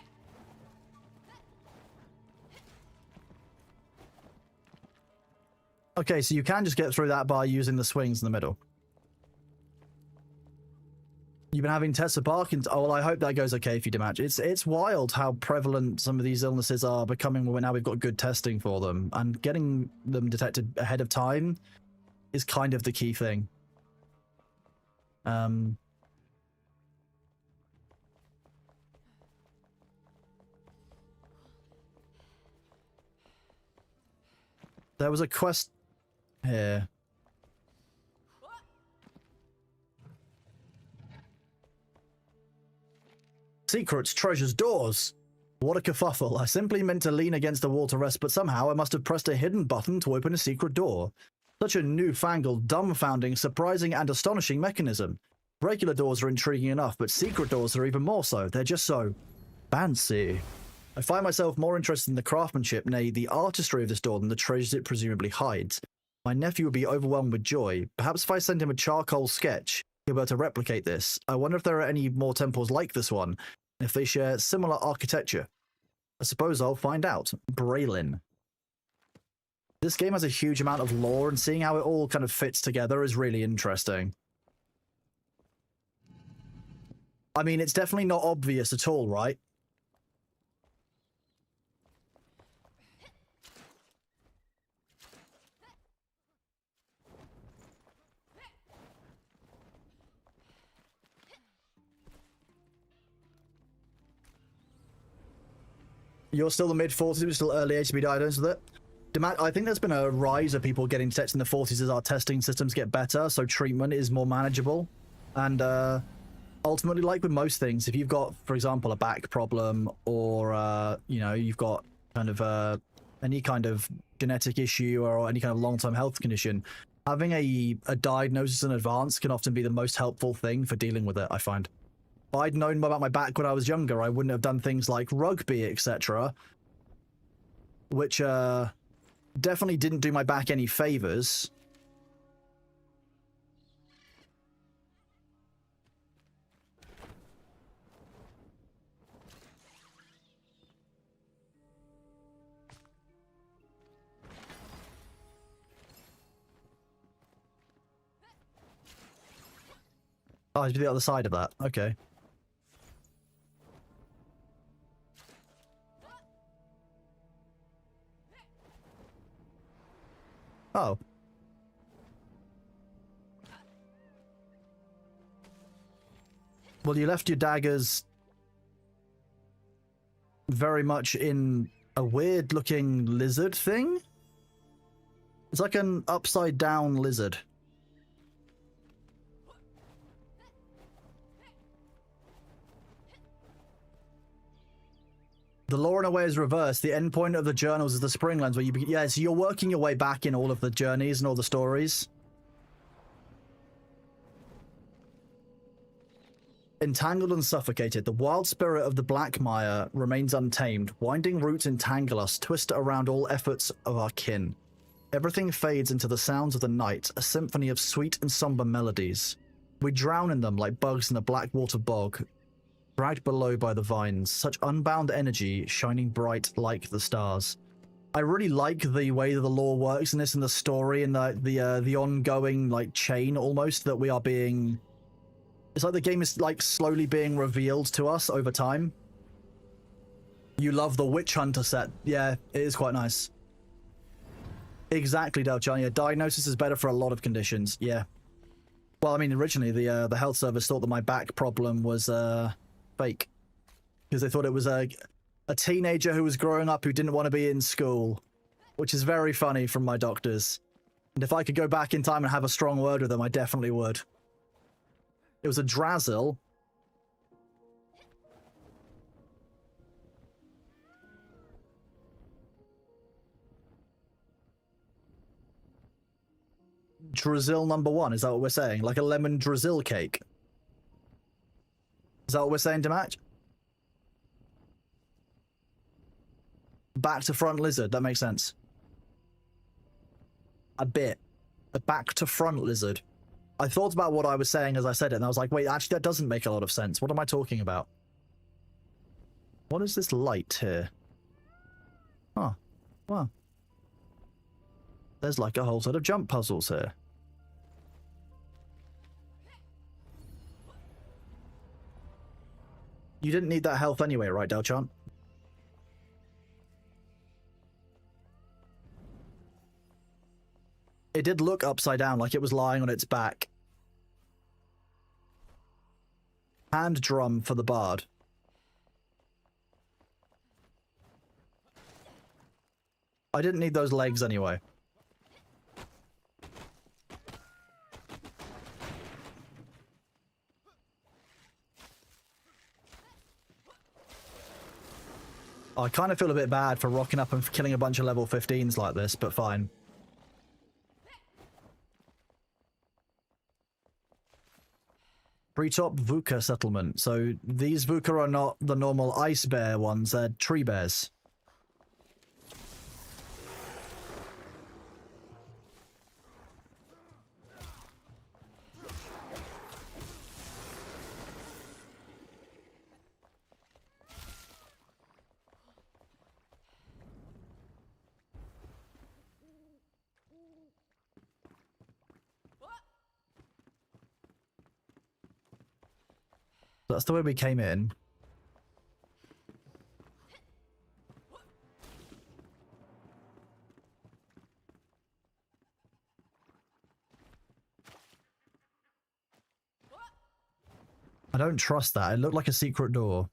Okay, so you can just get through that by using the swings in the middle. You've been having Tessa Parkins. Oh, well, I hope that goes okay if you dematch. It's wild how prevalent some of these illnesses are becoming when now we've got good testing for them. And getting them detected ahead of time is kind of the key thing. There was a quest here. Secrets, treasures, doors. What a kerfuffle. I simply meant to lean against the wall to rest, but somehow I must have pressed a hidden button to open a secret door. Such a newfangled, dumbfounding, surprising, and astonishing mechanism. Regular doors are intriguing enough, but secret doors are even more so. They're just so fancy. I find myself more interested in the craftsmanship, nay, the artistry of this door than the treasures it presumably hides. My nephew would be overwhelmed with joy. Perhaps if I send him a charcoal sketch, he'll be able to replicate this. I wonder if there are any more temples like this one, and if they share similar architecture. I suppose I'll find out. Braylin. This game has a huge amount of lore, and seeing how it all kind of fits together is really interesting. I mean, it's definitely not obvious at all, right? You're still the mid-40s, but still early HB diagnosed with it. I think there's been a rise of people getting detected in the 40s as our testing systems get better, so treatment is more manageable. And ultimately, like with most things, if you've got, for example, a back problem, or you know, you've got kind of any kind of genetic issue or any kind of long-term health condition, having a diagnosis in advance can often be the most helpful thing for dealing with it, I find. If I'd known about my back when I was younger, I wouldn't have done things like rugby, etc., which definitely didn't do my back any favors. Oh, to the other side of that. Okay. Oh. Well, you left your daggers very much in a weird-looking lizard thing? It's like an upside-down lizard. The lore in a way is reversed. The end point of the journals is the spring lens where you yeah, so you're working your way back in all of the journeys and all the stories. Entangled and suffocated, the wild spirit of the Black Mire remains untamed. Winding roots entangle us, twist around all efforts of our kin. Everything fades into the sounds of the night, a symphony of sweet and somber melodies. We drown in them like bugs in a black water bog, dragged below by the vines, such unbound energy shining bright like the stars. I really like the way that the lore works in this, and the story, and the ongoing like chain almost that we are being. It's like the game is like slowly being revealed to us over time. You love the Witch Hunter set. Yeah, it is quite nice. Exactly, Delchan. Yeah, diagnosis is better for a lot of conditions. Yeah. Well, I mean, originally the health service thought that my back problem was fake because they thought it was a teenager who was growing up who didn't want to be in school, which is very funny from my doctors. And if I could go back in time and have a strong word with them, I definitely would. It was a Drazzle. Drizzle #1, is that what we're saying? Like a lemon drizzle cake? Is that what we're saying, Dematch? Back to front lizard, that makes sense. A bit. A back to front lizard. I thought about what I was saying as I said it, and I was like, wait, actually that doesn't make a lot of sense. What am I talking about? What is this light here? Oh, wow. There's like a whole set of jump puzzles here. You didn't need that health anyway, right, Delchan? It did look upside down, like it was lying on its back. Hand drum for the bard. I didn't need those legs anyway. I kind of feel a bit bad for rocking up and killing a bunch of level 15s like this, but fine. Treetop Vuka settlement. So these Vuka are not the normal ice bear ones, they're tree bears. That's the way we came in. I don't trust that. It looked like a secret door.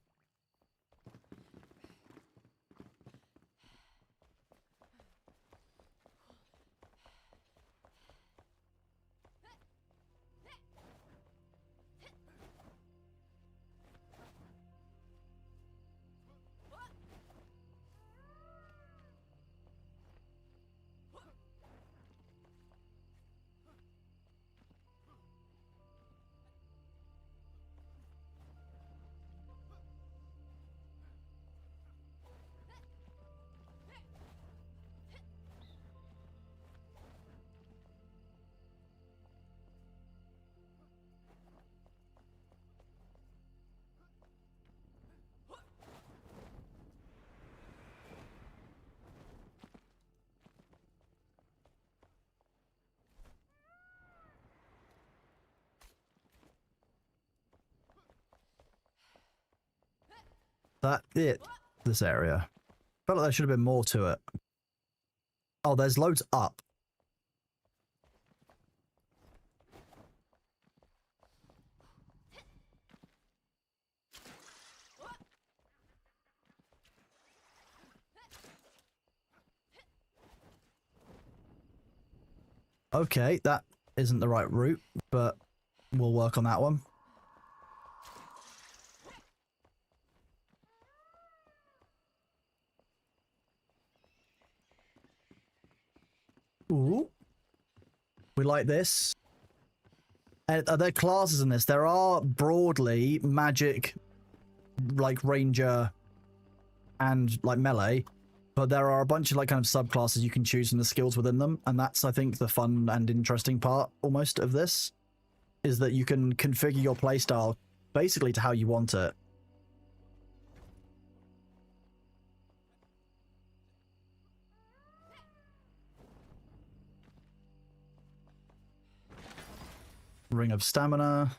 That it, this area. Felt like there should have been more to it. Oh, there's loads up. Okay, that isn't the right route, but we'll work on that one. Ooh. We like this. And are there classes in this? There are broadly magic, like ranger and like melee, but there are a bunch of like kind of subclasses you can choose and the skills within them. And that's, I think, the fun and interesting part almost of this, is that you can configure your playstyle basically to how you want it. Ring of Stamina.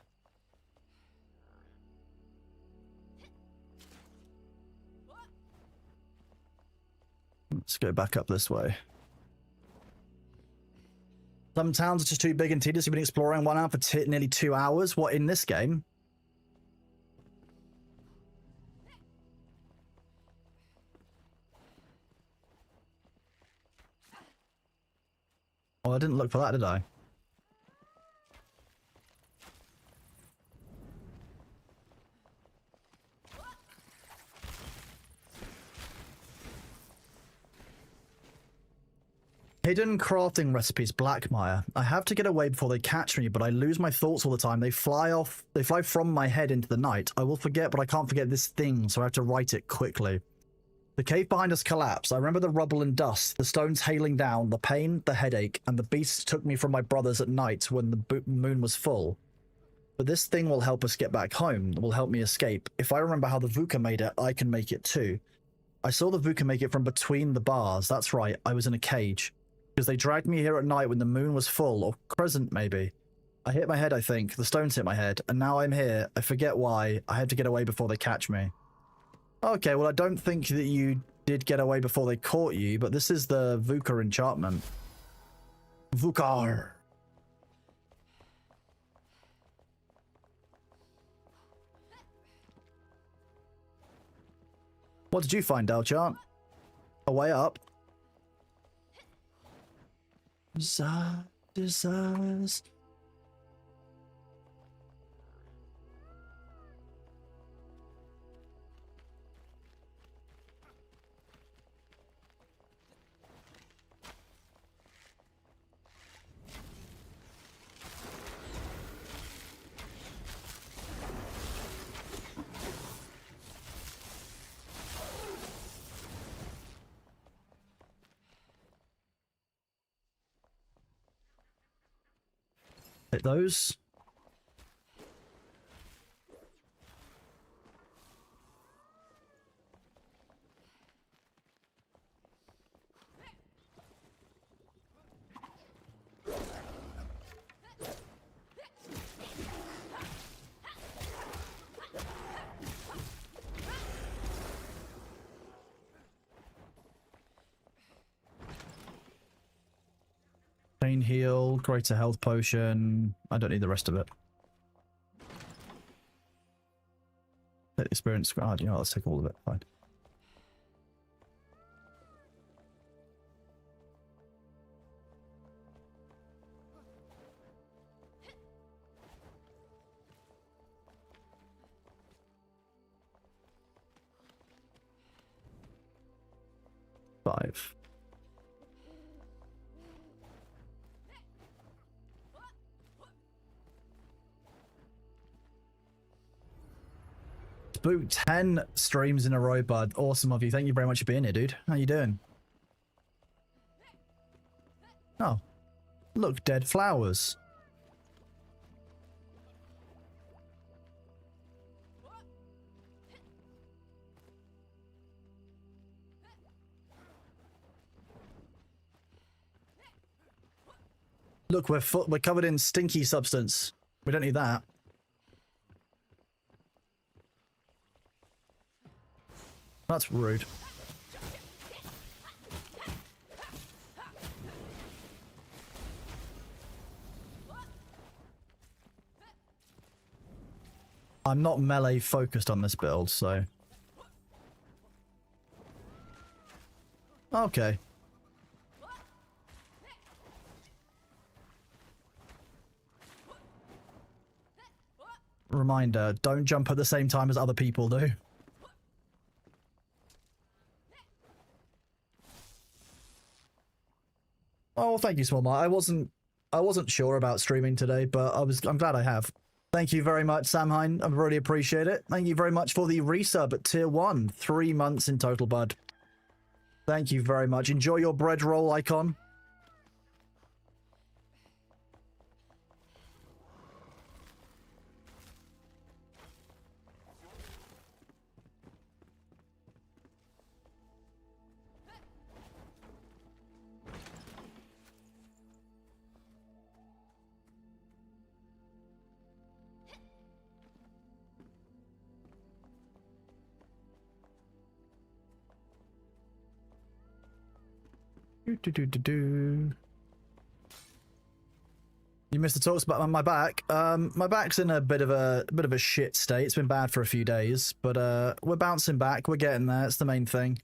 Let's go back up this way. Some towns are just too big and tedious. You've been exploring one out for nearly 2 hours. What, in this game? Oh, I didn't look for that, did I? Hidden crafting recipes, Blackmire. I have to get away before they catch me, but I lose my thoughts all the time. They fly from my head into the night. I will forget, but I can't forget this thing, so I have to write it quickly. The cave behind us collapsed. I remember the rubble and dust, the stones hailing down, the pain, the headache, and the beasts took me from my brothers at night when the moon was full. But this thing will help us get back home, will help me escape. If I remember how the Vuka made it, I can make it too. I saw the Vuka make it from between the bars. That's right, I was in a cage. Because they dragged me here at night when the moon was full, or crescent maybe. I hit my head, I think. The stones hit my head, and now I'm here. I forget why. I had to get away before they catch me. Okay, well, I don't think that you did get away before they caught you, but this is the Vuka enchantment. Vukar. What did you find, Dalchart? A way up. Desires. Hit those. Pain heal, greater health potion. I don't need the rest of it. Experience. Oh, you know, let's take all of it. Fine. Five. Spook 10 streams in a row, bud. Awesome of you. Thank you very much for being here, dude. How you doing? Oh. Look, dead flowers. Look, we're covered in stinky substance. We don't need that. That's rude. I'm not melee focused on this build, so... Okay. Reminder, don't jump at the same time as other people do. Oh, thank you, Small Mart. I wasn't sure about streaming today, but I'm glad I have. Thank you very much, Samhain. I really appreciate it. Thank you very much for the resub at tier 1. 3 months in total, bud. Thank you very much. Enjoy your bread roll icon. Do. You missed the talks about my back. My back's in a bit of a shit state. It's been bad for a few days, but we're bouncing back. We're getting there. It's the main thing.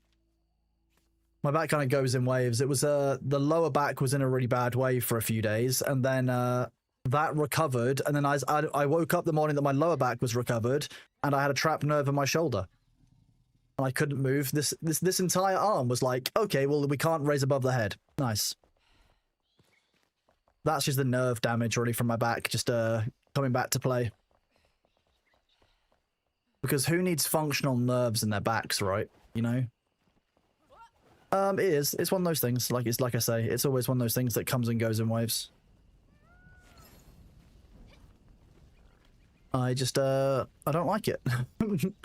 My back kind of goes in waves. It was the lower back was in a really bad way for a few days, and then that recovered, and then I woke up the morning that my lower back was recovered, and I had a trapped nerve in my shoulder, and I couldn't move. This entire arm was like, okay, well, we can't raise above the head. Nice. That's just the nerve damage really from my back, just coming back to play. Because who needs functional nerves in their backs, right? You know? It is. It's one of those things. Like I say, it's always one of those things that comes and goes in waves. I just I don't like it.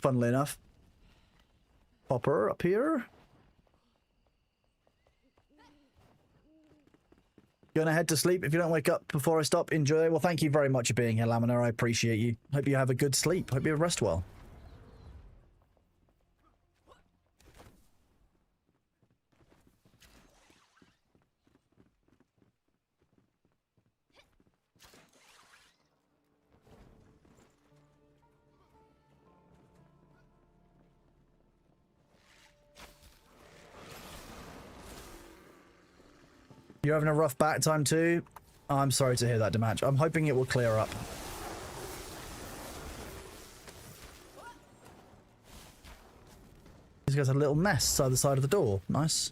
Funnily enough. Popper up here. Gonna head to sleep. If you don't wake up before I stop, enjoy. Well, thank you very much for being here, Laminar. I appreciate you. Hope you have a good sleep. Hope you rest well. You're having a rough back time too? I'm sorry to hear that, Dematch. I'm hoping it will clear up. He's got a little nest on the side of the door. Nice.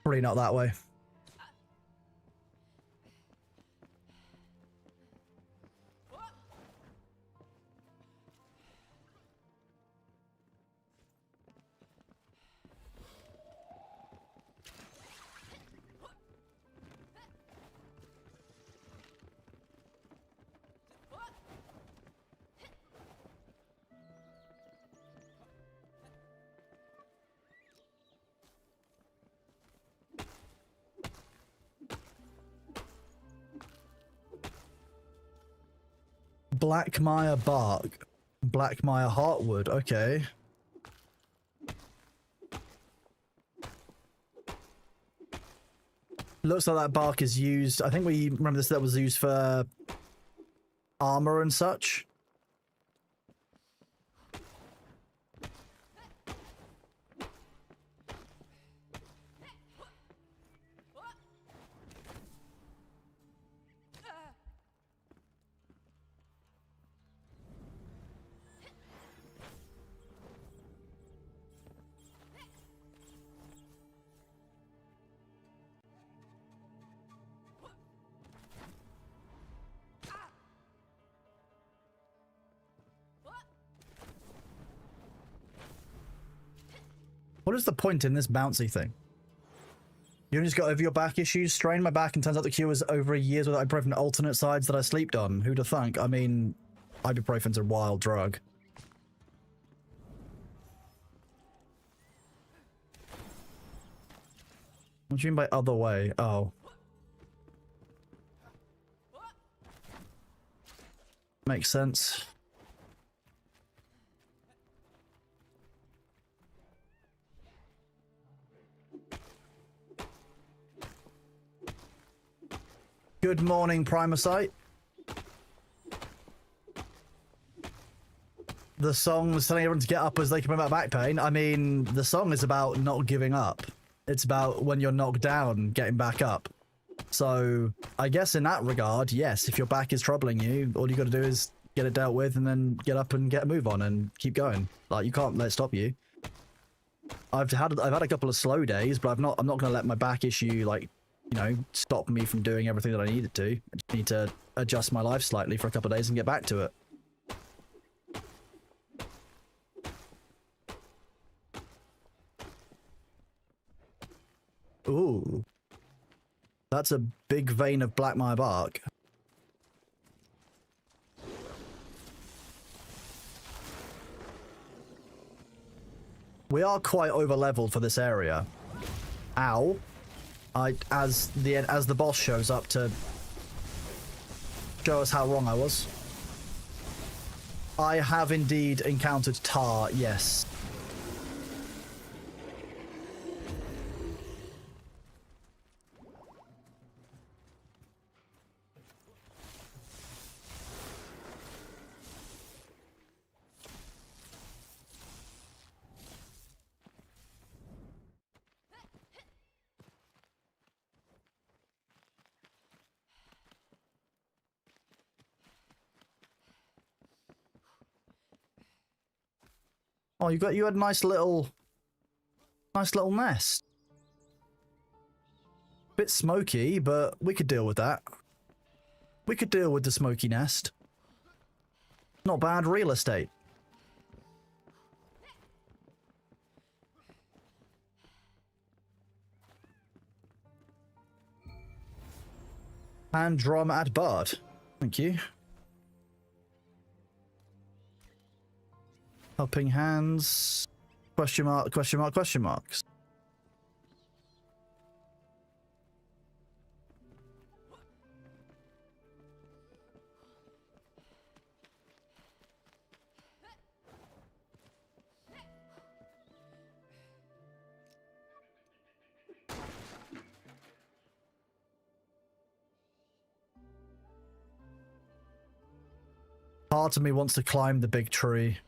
Probably not that way. Blackmire bark. Blackmire heartwood, okay. Looks like that bark is used, I think we remember this, that was used for armor and such. What is the point in this bouncy thing? You just got over your back issues, strained my back, and turns out the cure was over a year's without ibuprofen alternate sides that I sleeped on. Who'd have thunk? I mean, ibuprofen's a wild drug. What do you mean by other way? Oh. Makes sense. Good morning, Primacyte. The song was telling everyone to get up as they complain about back pain. I mean, the song is about not giving up. It's about when you're knocked down, getting back up. So, I guess in that regard, yes, if your back is troubling you, all you got to do is get it dealt with and then get up and get a move on and keep going. Like, you can't let it stop you. I've had a couple of slow days, but I'm not going to let my back issue, like, you know, stop me from doing everything that I needed to. I just need to adjust my life slightly for a couple of days and get back to it. Ooh. That's a big vein of blackmire bark. We are quite over-leveled for this area. Ow. As the boss shows up to show us how wrong I was. I have indeed encountered tar, yes. Oh, you had a nice little nest. Bit smoky, but we could deal with that. We could deal with the smoky nest. Not bad real estate. And drum at Bard. Thank you. Helping hands. Question mark, question mark, question marks. Part of me wants to climb the big tree.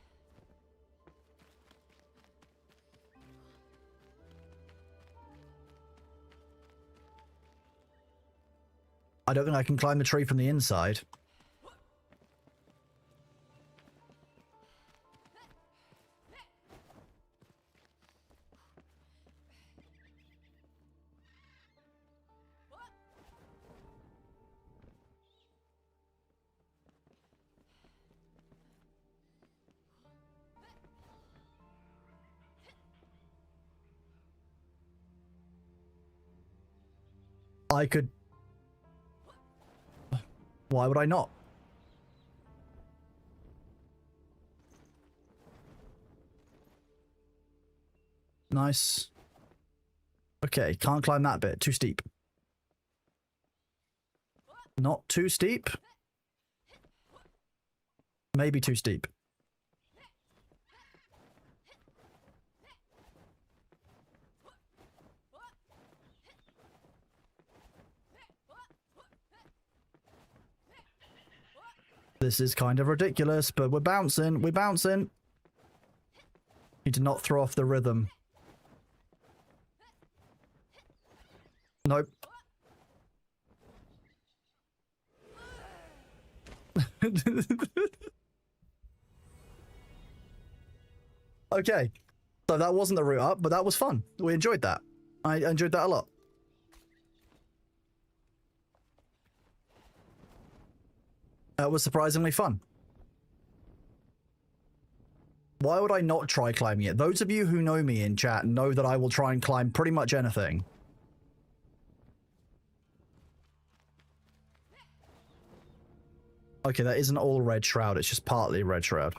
I don't think I can climb the tree from the inside. I could... Why would I not? Nice. Okay, can't climb that bit. Too steep. Not too steep. Maybe too steep. This is kind of ridiculous, but we're bouncing. We're bouncing. Need to not throw off the rhythm. Nope. Okay. So that wasn't the route up, but that was fun. We enjoyed that. I enjoyed that a lot. That was surprisingly fun. Why would I not try climbing it? Those of you who know me in chat know that I will try and climb pretty much anything. Okay, that isn't all red shroud, it's just partly red shroud.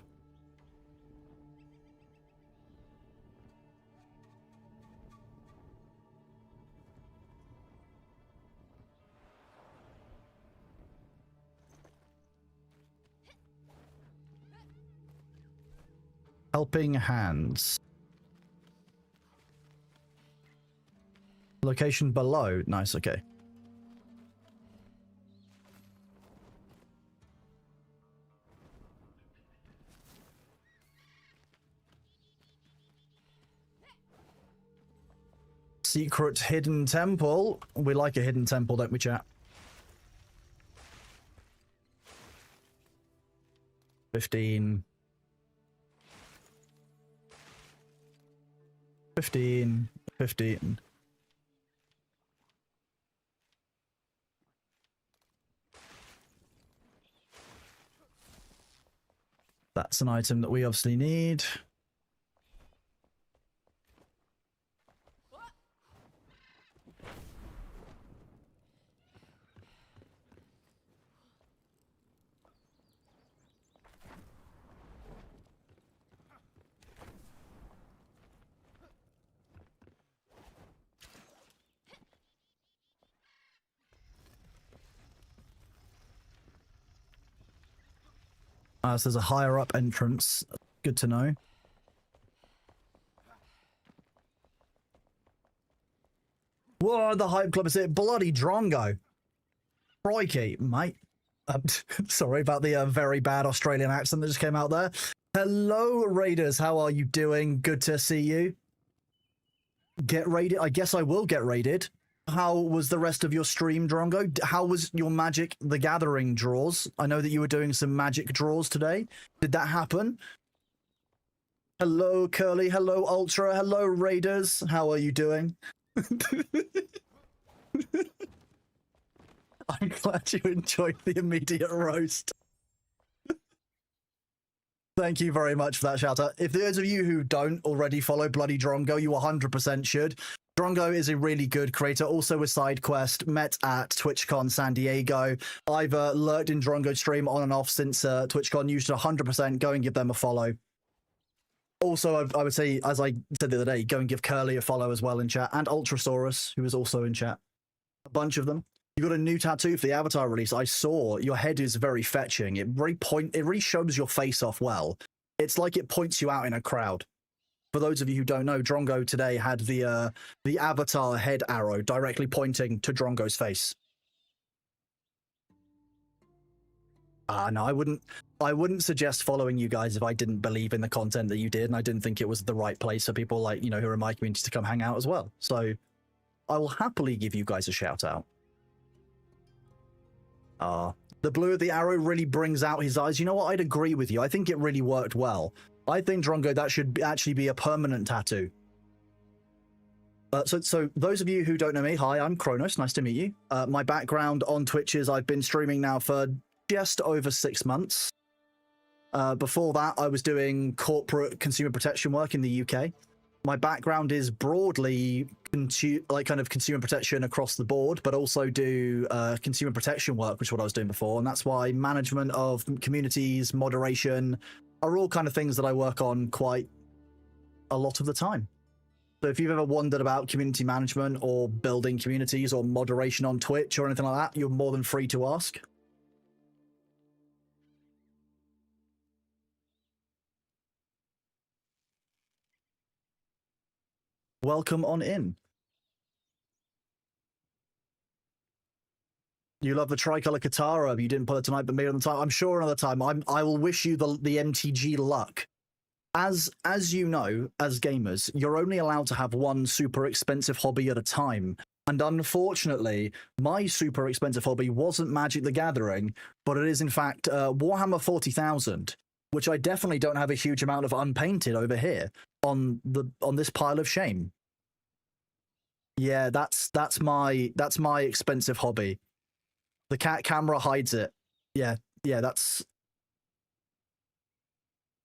Helping hands. Location below. Nice, okay. Secret hidden temple. We like a hidden temple, don't we, chat? 15. 15. 15. That's an item that we obviously need. So there's a higher up entrance. Good to know. Whoa, the hype club is it. Bloody Drongo. Crikey, mate. Sorry about the very bad Australian accent that just came out there. Hello, Raiders. How are you doing? Good to see you. Get raided? I guess I will get raided. How was the rest of your stream, Drongo? How was your Magic the Gathering draws? I know that you were doing some Magic draws today. Did that happen? Hello, Curly. Hello, Ultra. Hello, Raiders. How are you doing? I'm glad you enjoyed the immediate roast. Thank you very much for that shout out. If those of you who don't already follow Bloody Drongo, you 100% should. Drongo is a really good creator, also with SideQuest, met at TwitchCon San Diego. I've lurked in Drongo's stream on and off since TwitchCon. You should 100% go and give them a follow. Also, I would say, as I said the other day, go and give Curly a follow as well in chat, and Ultrasaurus, who is also in chat. A bunch of them. You got a new tattoo for the Avatar release. I saw your head is very fetching. It really shows your face off well. It's like it points you out in a crowd. For those of you who don't know, Drongo today had the Avatar head arrow directly pointing to Drongo's face. No, I wouldn't suggest following you guys if I didn't believe in the content that you did, and I didn't think it was the right place for people like, who are in my community to come hang out as well. So I will happily give you guys a shout out. The blue of the arrow really brings out his eyes. You know what? I'd agree with you. I think it really worked well. I think, Drongo, that should actually be a permanent tattoo. So those of you who don't know me, hi, I'm Kronos. Nice to meet you. My background on Twitch is I've been streaming now for just over 6 months. Before that, I was doing corporate consumer protection work in the UK. My background is broadly kind of consumer protection across the board, but also do consumer protection work, which is what I was doing before. And that's why management of communities, moderation, are all kind of things that I work on quite a lot of the time. So if you've ever wondered about community management or building communities or moderation on Twitch or anything like that, you're more than free to ask. Welcome on in. You love the tricolor Katara. You didn't put it tonight, but maybe another time. I'm sure another time. I will wish you the MTG luck. As you know, as gamers, you're only allowed to have one super expensive hobby at a time. And unfortunately, my super expensive hobby wasn't Magic the Gathering, but it is in fact Warhammer 40,000, which I definitely don't have a huge amount of unpainted over here on this pile of shame. Yeah, that's my expensive hobby. The camera hides it. Yeah, that's...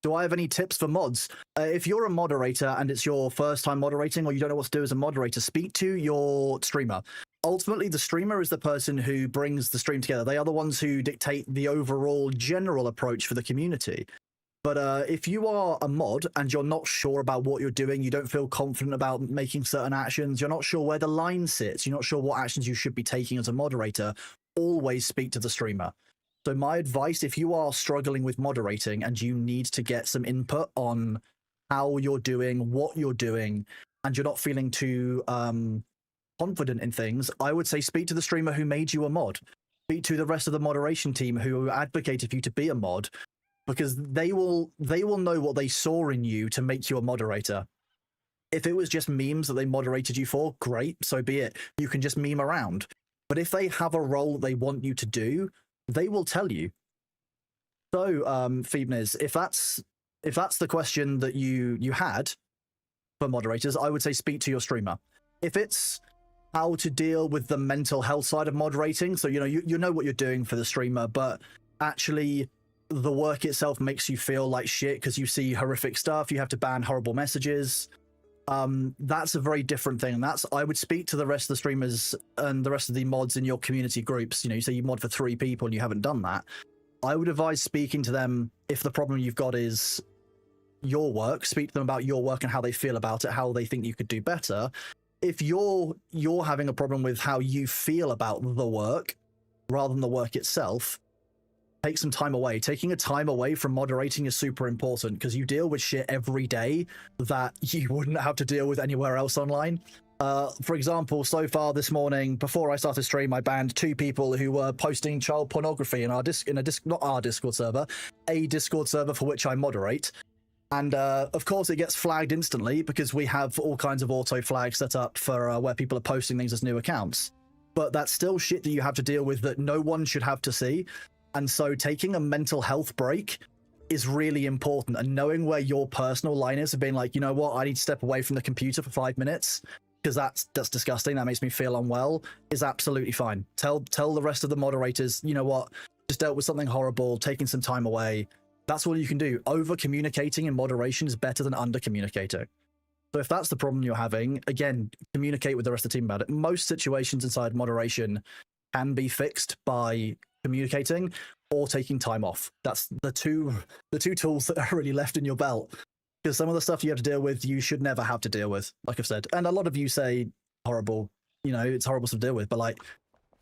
Do I have any tips for mods? If you're a moderator and it's your first time moderating or you don't know what to do as a moderator, speak to your streamer. Ultimately, the streamer is the person who brings the stream together. They are the ones who dictate the overall general approach for the community. But if you are a mod and you're not sure about what you're doing, you don't feel confident about making certain actions, you're not sure where the line sits, you're not sure what actions you should be taking as a moderator, always speak to the streamer. So my advice, if you are struggling with moderating and you need to get some input on how you're doing, what you're doing, and you're not feeling too confident in things, I would say speak to the streamer who made you a mod. Speak to the rest of the moderation team who advocated for you to be a mod, because they will know what they saw in you to make you a moderator. If it was just memes that they moderated you for, great, so be it. You can just meme around. But if they have a role that they want you to do, they will tell you. So, Phoebniz, if that's the question that you had for moderators, I would say speak to your streamer. If it's how to deal with the mental health side of moderating, so you know what you're doing for the streamer, but actually the work itself makes you feel like shit because you see horrific stuff, you have to ban horrible messages. That's a very different thing. And that's, I would speak to the rest of the streamers and the rest of the mods in your community groups. You know, you say you mod for 3 people and you haven't done that. I would advise speaking to them if the problem you've got is your work. Speak to them about your work and how they feel about it, how they think you could do better. If you're having a problem with how you feel about the work rather than the work itself, take some time away. Taking a time away from moderating is super important because you deal with shit every day that you wouldn't have to deal with anywhere else online. For example, so far this morning, before I started stream, I banned 2 people who were posting child pornography in our not our Discord server, a Discord server for which I moderate. And of course, it gets flagged instantly because we have all kinds of auto flags set up for where people are posting things as new accounts. But that's still shit that you have to deal with that no one should have to see. And so taking a mental health break is really important. And knowing where your personal line is of being like, you know what, I need to step away from the computer for 5 minutes because that's disgusting. That makes me feel unwell is absolutely fine. Tell the rest of the moderators, you know what, just dealt with something horrible, taking some time away. That's all you can do. Over communicating in moderation is better than under communicating. So if that's the problem you're having, again, communicate with the rest of the team about it. Most situations inside moderation can be fixed by communicating or taking time off. That's the two tools that are really left in your belt. Because some of the stuff you have to deal with, you should never have to deal with, like I've said. And a lot of you say horrible, you know, it's horrible to deal with, but like,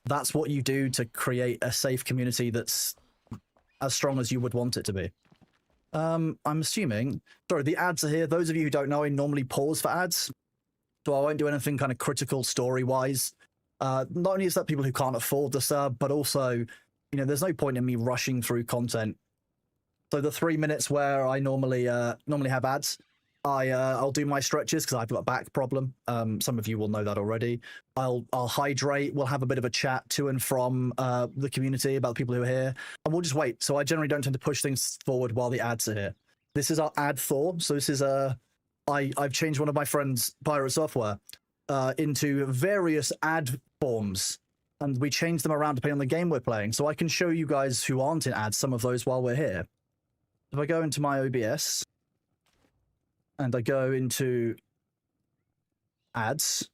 that's what you do to create a safe community that's as strong as you would want it to be. I'm assuming, sorry, the ads are here. Those of you who don't know, I normally pause for ads. So I won't do anything kind of critical story-wise. Not only is that people who can't afford the sub, but also, you know, there's no point in me rushing through content. So the 3 minutes where I normally have ads, I'll do my stretches because I've got a back problem. Some of you will know that already. I'll hydrate. We'll have a bit of a chat to and from the community about the people who are here, and we'll just wait. So I generally don't tend to push things forward while the ads are here. This is our ad Thor. So this is I've changed one of my friends' pirate software into various ad forms, and we change them around depending on the game we're playing. So I can show you guys who aren't in ads some of those while we're here. If I go into my OBS and I go into ads,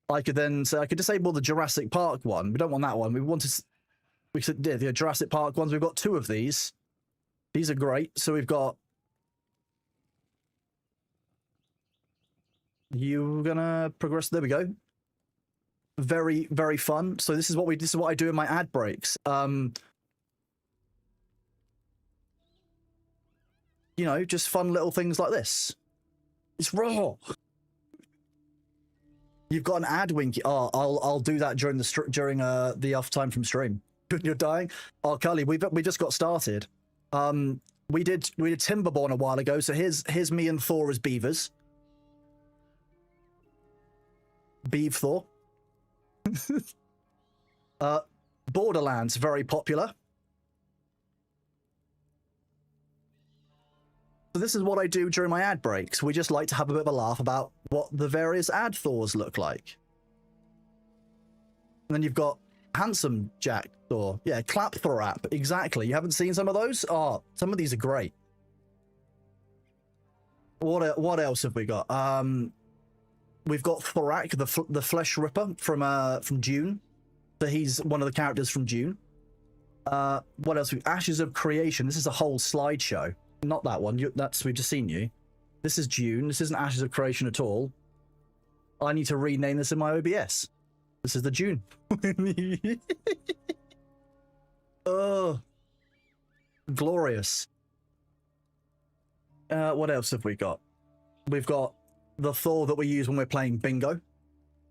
I could then say I could disable the Jurassic Park one. We don't want that one. We said the Jurassic Park ones. We've got 2 of these. These are great. So we've got you gonna progress. There we go. Very, very fun. So this is what I do in my ad breaks. You know, just fun little things like this. It's raw. You've got an ad, Winky. Oh, I'll do that during the off time from stream. You're dying. Oh, Cully, we just got started. We did Timberborn a while ago. So here's me and Thor as beavers. Beav Thor. Borderlands, very popular. So this is what I do during my ad breaks. We just like to have a bit of a laugh about what the various ad Thors look like. And then you've got Handsome Jack Thor. Yeah, Clap Thor app. Exactly. You haven't seen some of those? Oh, some of these are great. What else have we got? We've got Thorak, the Flesh Ripper from Dune. So he's one of the characters from Dune. What else? Ashes of Creation. This is a whole slideshow. Not that one. We've just seen you. This is Dune. This isn't Ashes of Creation at all. I need to rename this in my OBS. This is the Dune. Oh, glorious. What else have we got? We've got the Thor that we use when we're playing bingo.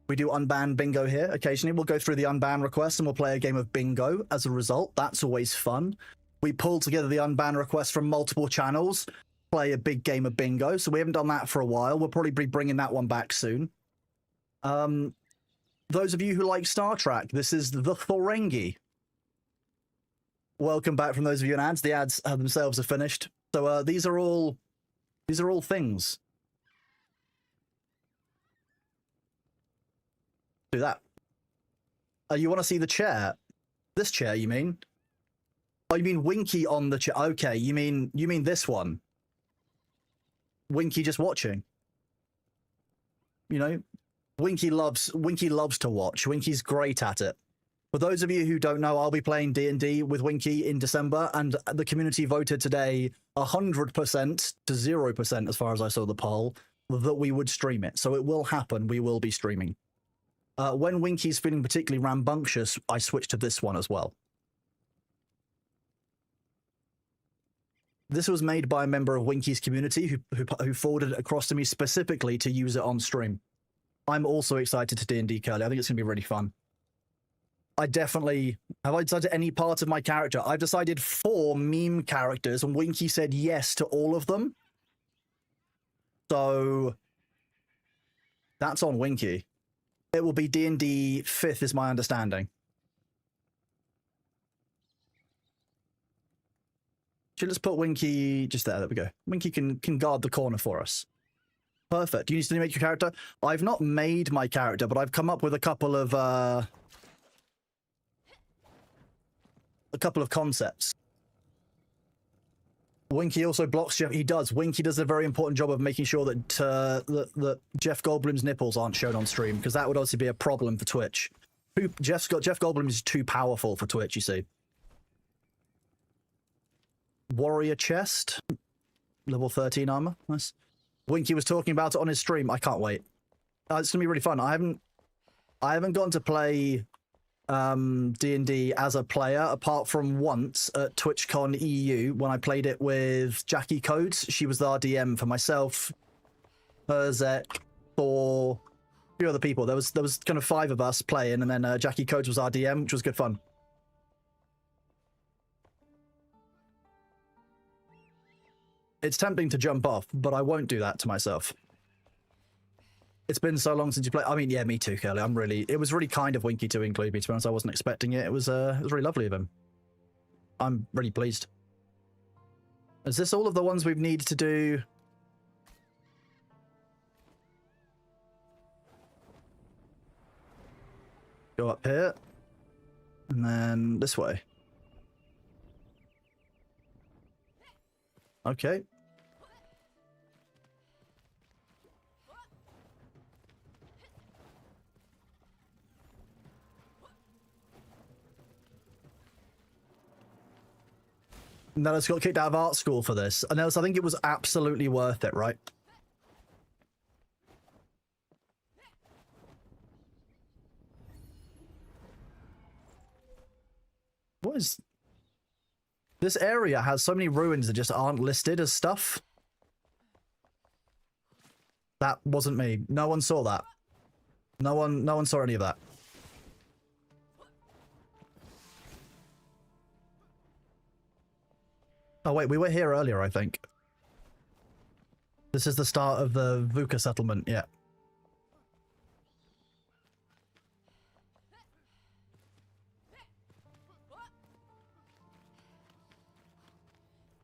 We do unban bingo here. Occasionally we'll go through the unban request and we'll play a game of bingo as a result. That's always fun. We pull together the unban requests from multiple channels, play a big game of bingo. So we haven't done that for a while. We'll probably be bringing that one back soon. Those of you who like Star Trek, this is the Thorengi. Welcome back from those of you in ads. The ads themselves are finished. So these are all things. Do that. You want to see the chair? This chair, you mean? Oh, you mean Winky on the chat? Okay, you mean this one? Winky just watching. You know, Winky loves to watch. Winky's great at it. For those of you who don't know, I'll be playing D&D with Winky in December, and the community voted today 100% to 0%, as far as I saw the poll, that we would stream it. So it will happen. We will be streaming. When Winky's feeling particularly rambunctious, I switch to this one as well. This was made by a member of Winky's community who forwarded it across to me specifically to use it on stream. I'm also excited to D&D Curly. I think it's going to be really fun. Have I decided any part of my character? I've decided 4 meme characters, and Winky said yes to all of them. So that's on Winky. It will be D&D 5th is my understanding. Let's put Winky just there. There we go. Winky can guard the corner for us. Perfect. You need to make your character. I've not made my character, but I've come up with a couple of concepts. Winky also blocks Jeff. He does. Winky does a very important job of making sure that that Jeff Goldblum's nipples aren't shown on stream, because that would obviously be a problem for Twitch. Jeff Goldblum is too powerful for Twitch, you see. Warrior chest, level 13 armor. Nice. Winky was talking about it on his stream. I can't wait. It's gonna be really fun. I haven't gotten to play D&D as a player apart from once at TwitchCon EU when I played it with Jackie Codes. She was the RDM for myself, Herzek, Thor, a few other people. There was kind of 5 of us playing, and then Jackie Codes was RDM, which was good fun. It's tempting to jump off, but I won't do that to myself. It's been so long since you played. I mean, yeah, me too, Curly. It was really kind of Winky to include me, to be honest. I wasn't expecting it. It was really lovely of him. I'm really pleased. Is this all of the ones we've needed to do? Go up here. And then this way. Okay. Now let's got kicked out of art school for this. And I think it was absolutely worth it, right? What is... This area has so many ruins that just aren't listed as stuff. That wasn't me. No one saw that. No one saw any of that. Oh wait, we were here earlier, I think. This is the start of the VUCA settlement, yeah.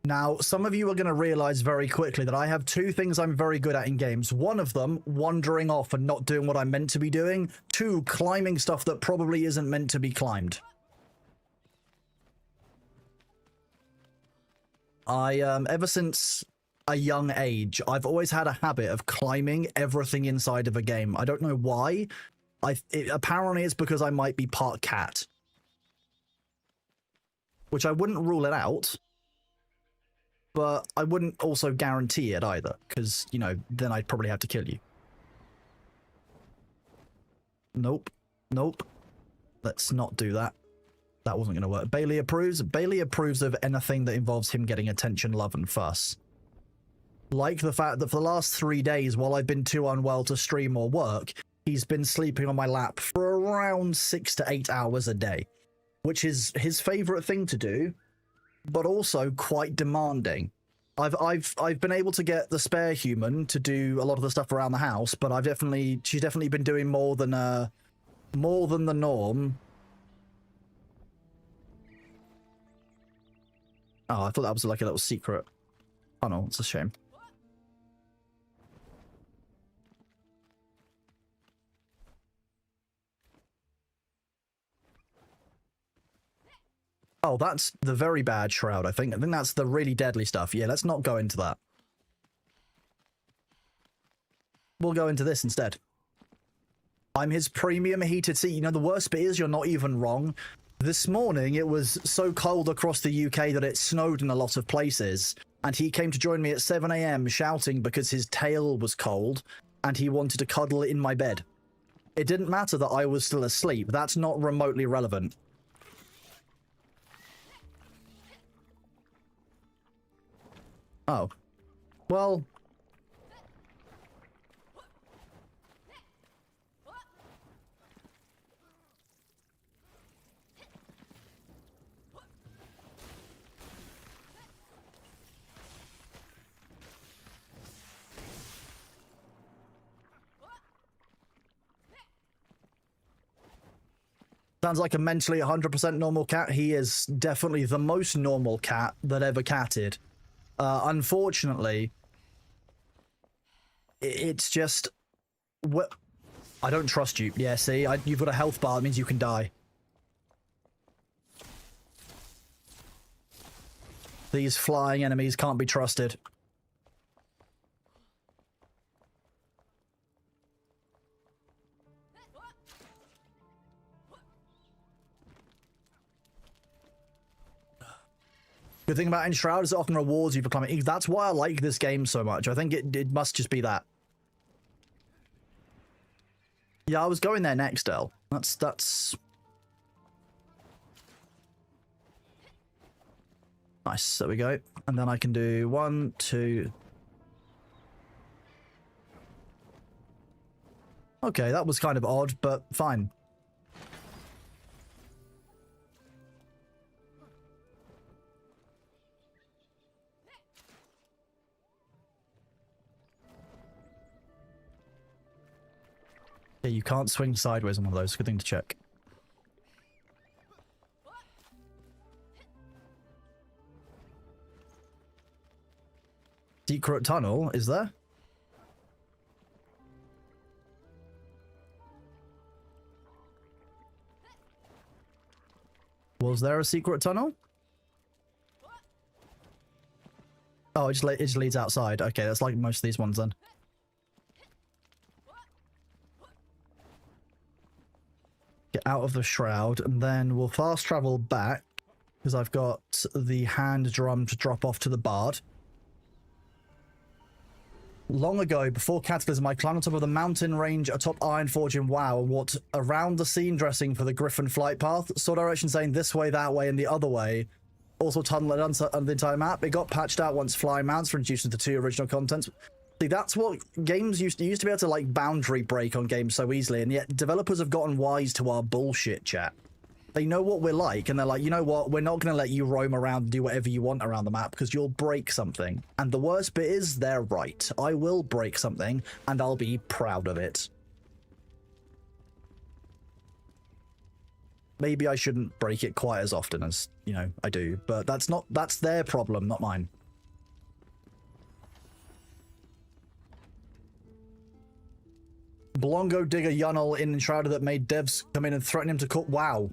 Now, some of you are going to realize very quickly that I have 2 things I'm very good at in games. One of them, wandering off and not doing what I'm meant to be doing. 2, climbing stuff that probably isn't meant to be climbed. Ever since a young age, I've always had a habit of climbing everything inside of a game. I don't know why. Apparently it's because I might be part cat. Which I wouldn't rule it out. But I wouldn't also guarantee it either, because, you know, then I'd probably have to kill you. Nope. Nope. Let's not do that. That wasn't going to work. Bailey approves. Bailey approves of anything that involves him getting attention, love, and fuss. Like the fact that for the last 3 days, while I've been too unwell to stream or work, he's been sleeping on my lap for around 6 to 8 hours a day, which is his favorite thing to do, but also quite demanding. I've been able to get the spare human to do a lot of the stuff around the house, but she's definitely been doing more than the norm. Oh, I thought that was like a little secret tunnel. It's a shame. Oh, that's the very bad shroud, I think. I think that's the really deadly stuff. Yeah, let's not go into that. We'll go into this instead. I'm his premium heated seat. You know, the worst bit is you're not even wrong. This morning, it was so cold across the UK that it snowed in a lot of places. And he came to join me at 7 AM shouting because his tail was cold and he wanted to cuddle in my bed. It didn't matter that I was still asleep. That's not remotely relevant. Oh. Well... Sounds like a mentally 100% normal cat. He is definitely the most normal cat that ever catted. Unfortunately, it's just... I don't trust you. Yeah, see? You've got a health bar. That means you can die. These flying enemies can't be trusted. Good thing about Enshrouded is it often rewards you for climbing. That's why I like this game so much. I think it must just be that. Yeah, I was going there next, El. That's... Nice, there we go. And then I can do 1, 2... Okay, that was kind of odd, but fine. Yeah, you can't swing sideways on one of those. Good thing to check. Secret tunnel, is there? Was there a secret tunnel? Oh, it just leads outside. Okay, that's like most of these ones then. Get out of the shroud, and then we'll fast travel back, because I've got the hand drum to drop off to the bard. Long ago, before Cataclysm, I climbed on top of the mountain range atop Ironforge in WoW and walked around the scene dressing for the Griffin flight path. Saw directions saying this way, that way, and the other way. Also tunnel on the entire map. It got patched out once flying mounts were introduced into 2 original contents. See, that's what games used to be able to, like, boundary break on games so easily, and yet developers have gotten wise to our bullshit, chat. They know what we're like, and they're like, you know what, we're not going to let you roam around and do whatever you want around the map, because you'll break something. And the worst bit is, they're right. I will break something, and I'll be proud of it. Maybe I shouldn't break it quite as often as, you know, I do, but that's their problem, not mine. Blongo Digger Yunnel in Enshrouded that made devs come in and threaten him to cook. Wow.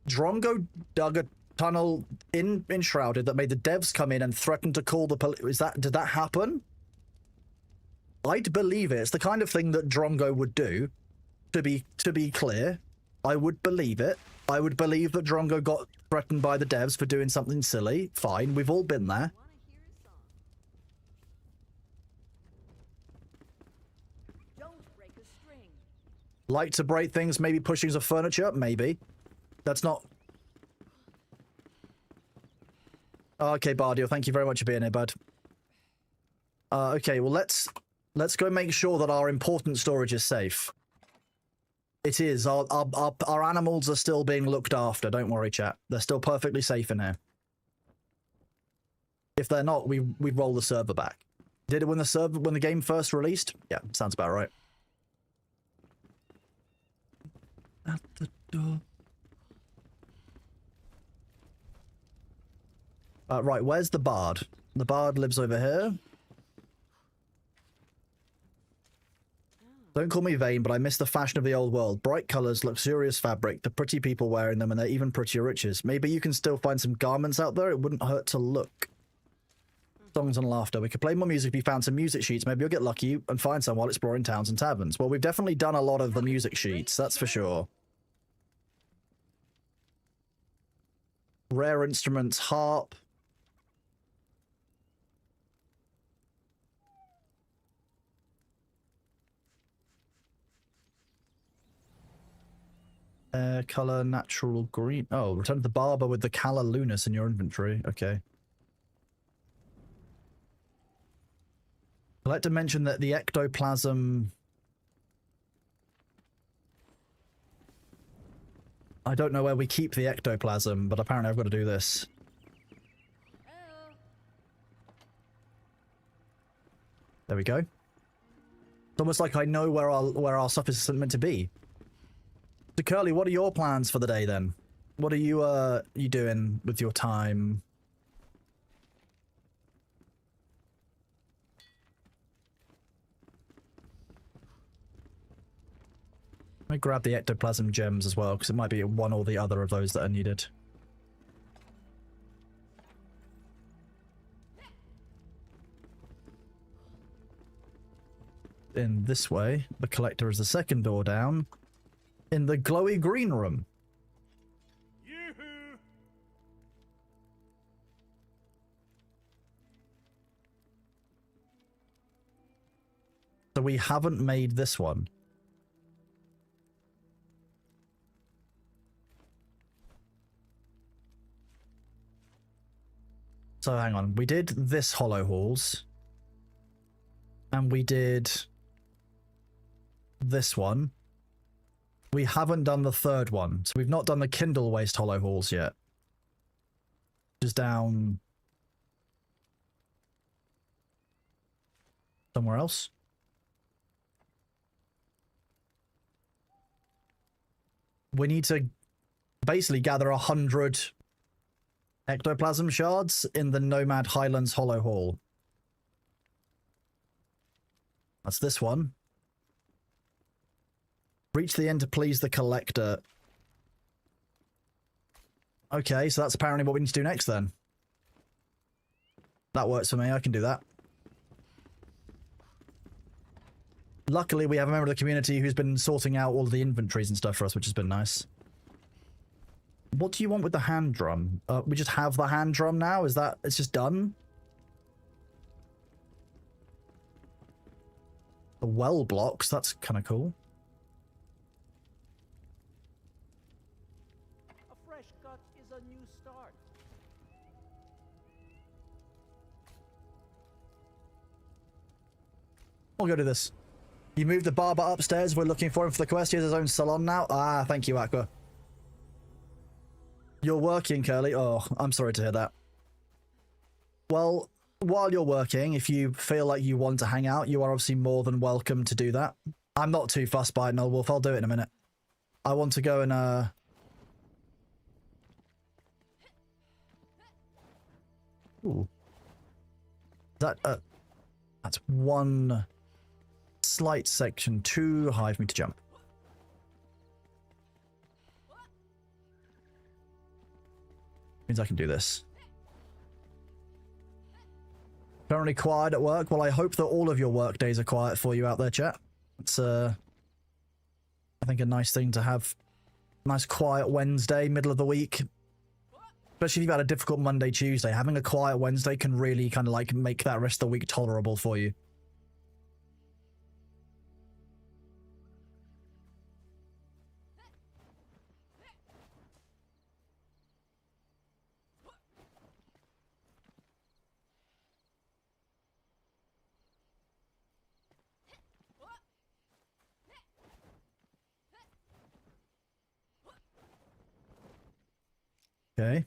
Drongo dug a tunnel in Enshrouded that made the devs come in and threaten to call the police. Did that happen? I'd believe it. It's the kind of thing that Drongo would do. To be clear, I would believe it. I would believe that Drongo got threatened by the devs for doing something silly. Fine, we've all been there. Like to break things, maybe pushing of furniture, maybe. That's not... Okay, Bardio, thank you very much for being here, bud. Okay, well, let's go make sure that our important storage is safe. It is. Our animals are still being looked after, don't worry, chat. They're still perfectly safe in here. If they're not, we roll the server back. Did it when the game first released? Yeah, sounds about right. At the door. Right, where's the bard? The bard lives over here. Don't call me vain, but I miss the fashion of the old world. Bright colours, luxurious fabric, the pretty people wearing them, and they're even prettier riches. Maybe you can still find some garments out there. It wouldn't hurt to look. Songs and laughter. We could play more music if we found some music sheets. Maybe you'll get lucky and find some while exploring towns and taverns. Well, we've definitely done a lot of the music sheets, that's for sure. Rare instruments, harp. Color, natural green. Oh, return to the barber with the Calla Lunis in your inventory. Okay. I'd like to mention that the ectoplasm... I don't know where we keep the ectoplasm, but apparently I've got to do this. There we go. It's almost like I know where our stuff is meant to be. So Curly, what are your plans for the day then? What are you doing with your time? Let me grab the ectoplasm gems as well, because it might be one or the other of those that are needed. In this way, the collector is the second door down. In the glowy green room. Yoo-hoo! So we haven't made this one. So hang on, we did this Hollow Halls. And we did this one. We haven't done the third one. So we've not done the Kindle Waste Hollow Halls yet. Just down somewhere else. We need to basically gather 100 ectoplasm shards in the Nomad Highlands Hollow Hall. That's this one. Reach the end to please the collector. Okay, so that's apparently what we need to do next then. That works for me, I can do that. Luckily, we have a member of the community who's been sorting out all of the inventories and stuff for us, which has been nice. What do you want with the hand drum? We just have the hand drum now? Is that... it's just done? The well blocks, that's kind of cool. A fresh cut is a new start. We'll go do this. You moved the barber upstairs. We're looking for him for the quest. He has his own salon now. Ah, thank you, Aqua. You're working, Curly. Oh, I'm sorry to hear that. Well, while you're working, if you feel like you want to hang out, you are obviously more than welcome to do that. I'm not too fussed by it, Null Wolf. I'll do it in a minute. I want to go and, Ooh. That, that's one slight section too high for me to jump. Means I can do this. Currently quiet at work. Well, I hope that all of your work days are quiet for you out there, chat. It's, I think a nice thing to have. Nice quiet Wednesday, middle of the week. Especially if you've had a difficult Monday, Tuesday. Having a quiet Wednesday can really kind of like make that rest of the week tolerable for you. Okay.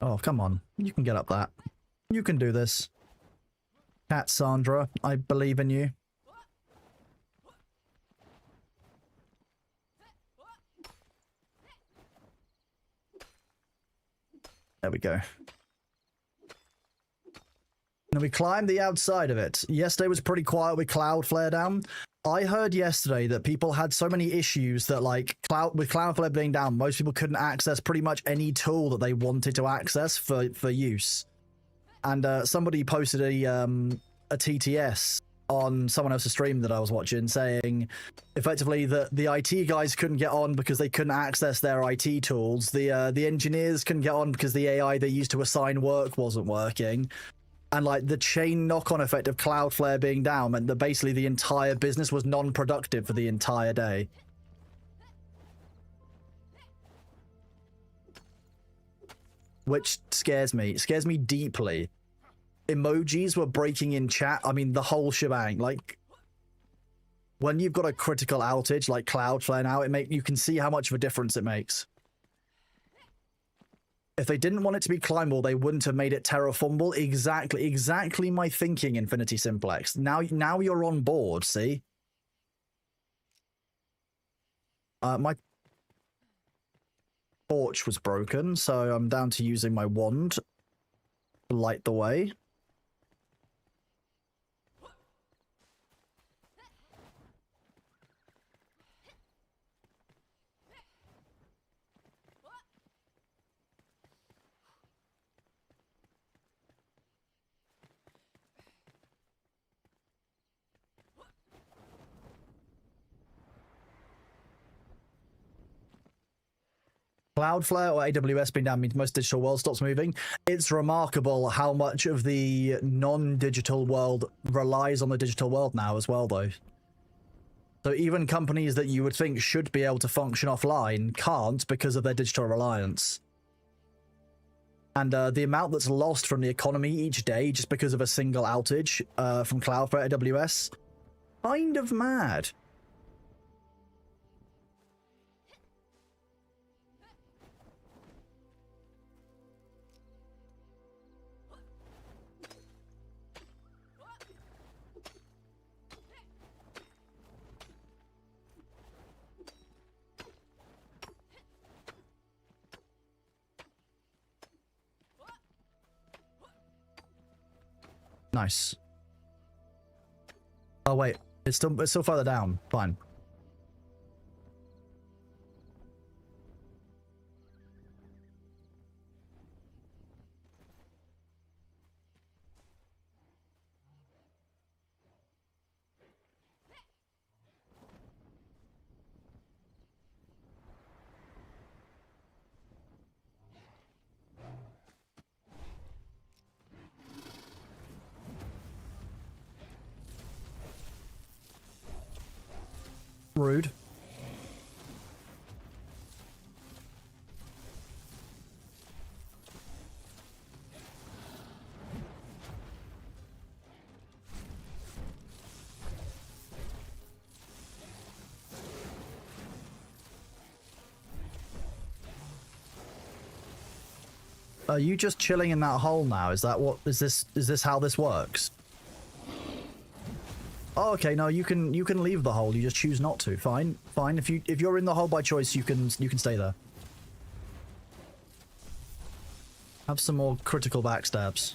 Oh, come on. You can get up that. You can do this. Cat Sandra, I believe in you. There we go. And we climbed the outside of it. Yesterday was pretty quiet with Cloudflare down. I heard yesterday that people had so many issues that, like, with Cloudflare being down, most people couldn't access pretty much any tool that they wanted to access for use. And somebody posted a TTS on someone else's stream that I was watching, saying effectively that the IT guys couldn't get on because they couldn't access their IT tools. The engineers couldn't get on because the AI they used to assign work wasn't working. And, like, the chain knock-on effect of Cloudflare being down meant that basically the entire business was non-productive for the entire day. Which scares me. It scares me deeply. Emojis were breaking in chat. I mean, the whole shebang. Like, when you've got a critical outage like Cloudflare now, you can see how much of a difference it makes. If they didn't want it to be climbable, they wouldn't have made it terraformable. Exactly my thinking, Infinity Simplex. Now you're on board, see? My torch was broken, so I'm down to using my wand to light the way. Cloudflare or AWS being down means most digital world stops moving. It's remarkable how much of the non-digital world relies on the digital world now as well, though. So even companies that you would think should be able to function offline can't because of their digital reliance. And the amount that's lost from the economy each day just because of a single outage from Cloudflare AWS, kind of mad. Nice. Oh wait, it's still further down. Fine. Rude. Are you just chilling in that hole now? Is that what is this how this works? Oh, okay, no, you can leave the hole. You just choose not to. Fine. Fine. If you're in the hole by choice, you can stay there. Have some more critical backstabs.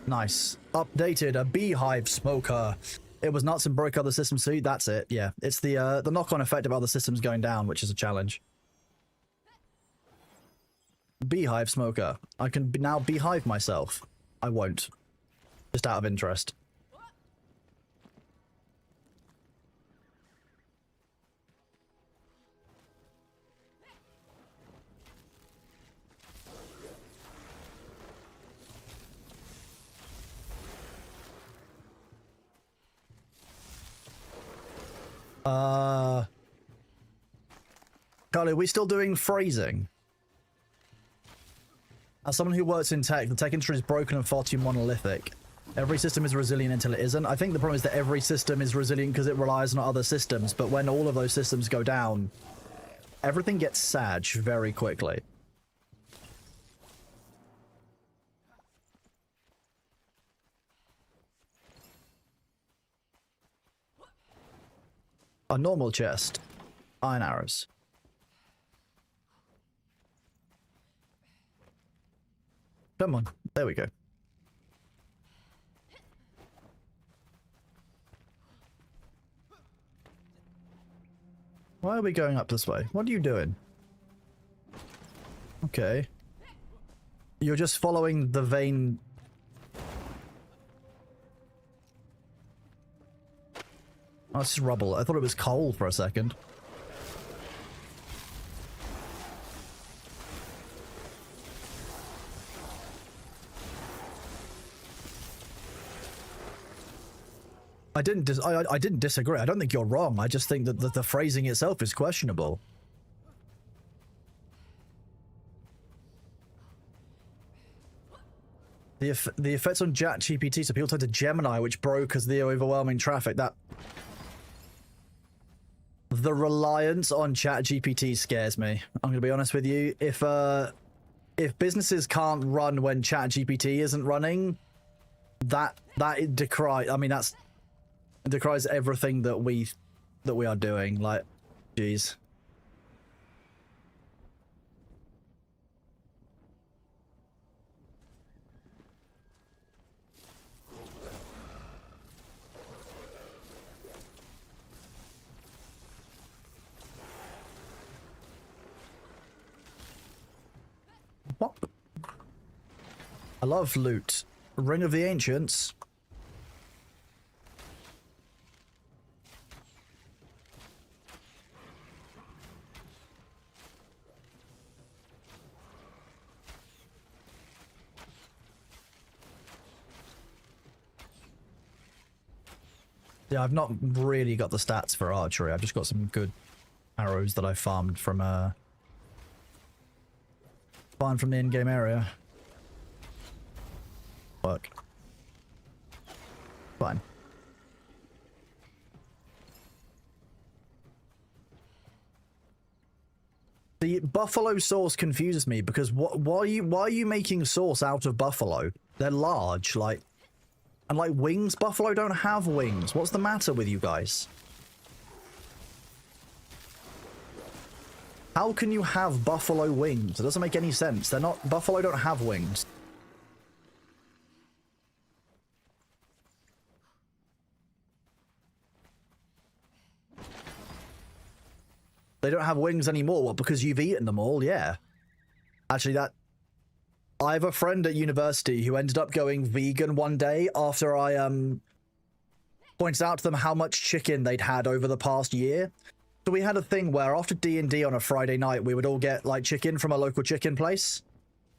Nice. Updated, a beehive smoker. It was nuts and broke other systems too. That's it. Yeah, it's the knock-on effect of other systems going down, which is a challenge. Beehive smoker. I can now beehive myself. I won't. Just out of interest. Carly, are we still doing phrasing? As someone who works in tech, the tech industry is broken and far too monolithic. Every system is resilient until it isn't. I think the problem is that every system is resilient because it relies on other systems, but when all of those systems go down, everything gets sag very quickly. A normal chest. Iron arrows. Come on. There we go. Why are we going up this way? What are you doing? Okay. You're just following the vein. Oh, it's just rubble. I thought it was coal for a second. I didn't disagree. I don't think you're wrong. I just think that the phrasing itself is questionable. The effects on ChatGPT, so people turn to Gemini, which broke because of the overwhelming traffic. That the reliance on ChatGPT scares me. I'm gonna be honest with you. If businesses can't run when ChatGPT isn't running, that decry. I mean, that's decries everything that we are doing. Like, jeez. What? I love loot. Ring of the Ancients. Yeah, I've not really got the stats for archery. I've just got some good arrows that I farmed from the in-game area. Work. Fine. The buffalo sauce confuses me because why are you making sauce out of buffalo? They're large, like. And like wings, buffalo don't have wings. What's the matter with you guys? How can you have buffalo wings? It doesn't make any sense. They're not. Buffalo don't have wings. They don't have wings anymore. What? Because you've eaten them all? Yeah. Actually, I have a friend at university who ended up going vegan one day after I pointed out to them how much chicken they'd had over the past year. So we had a thing where after D&D on a Friday night, we would all get like chicken from a local chicken place.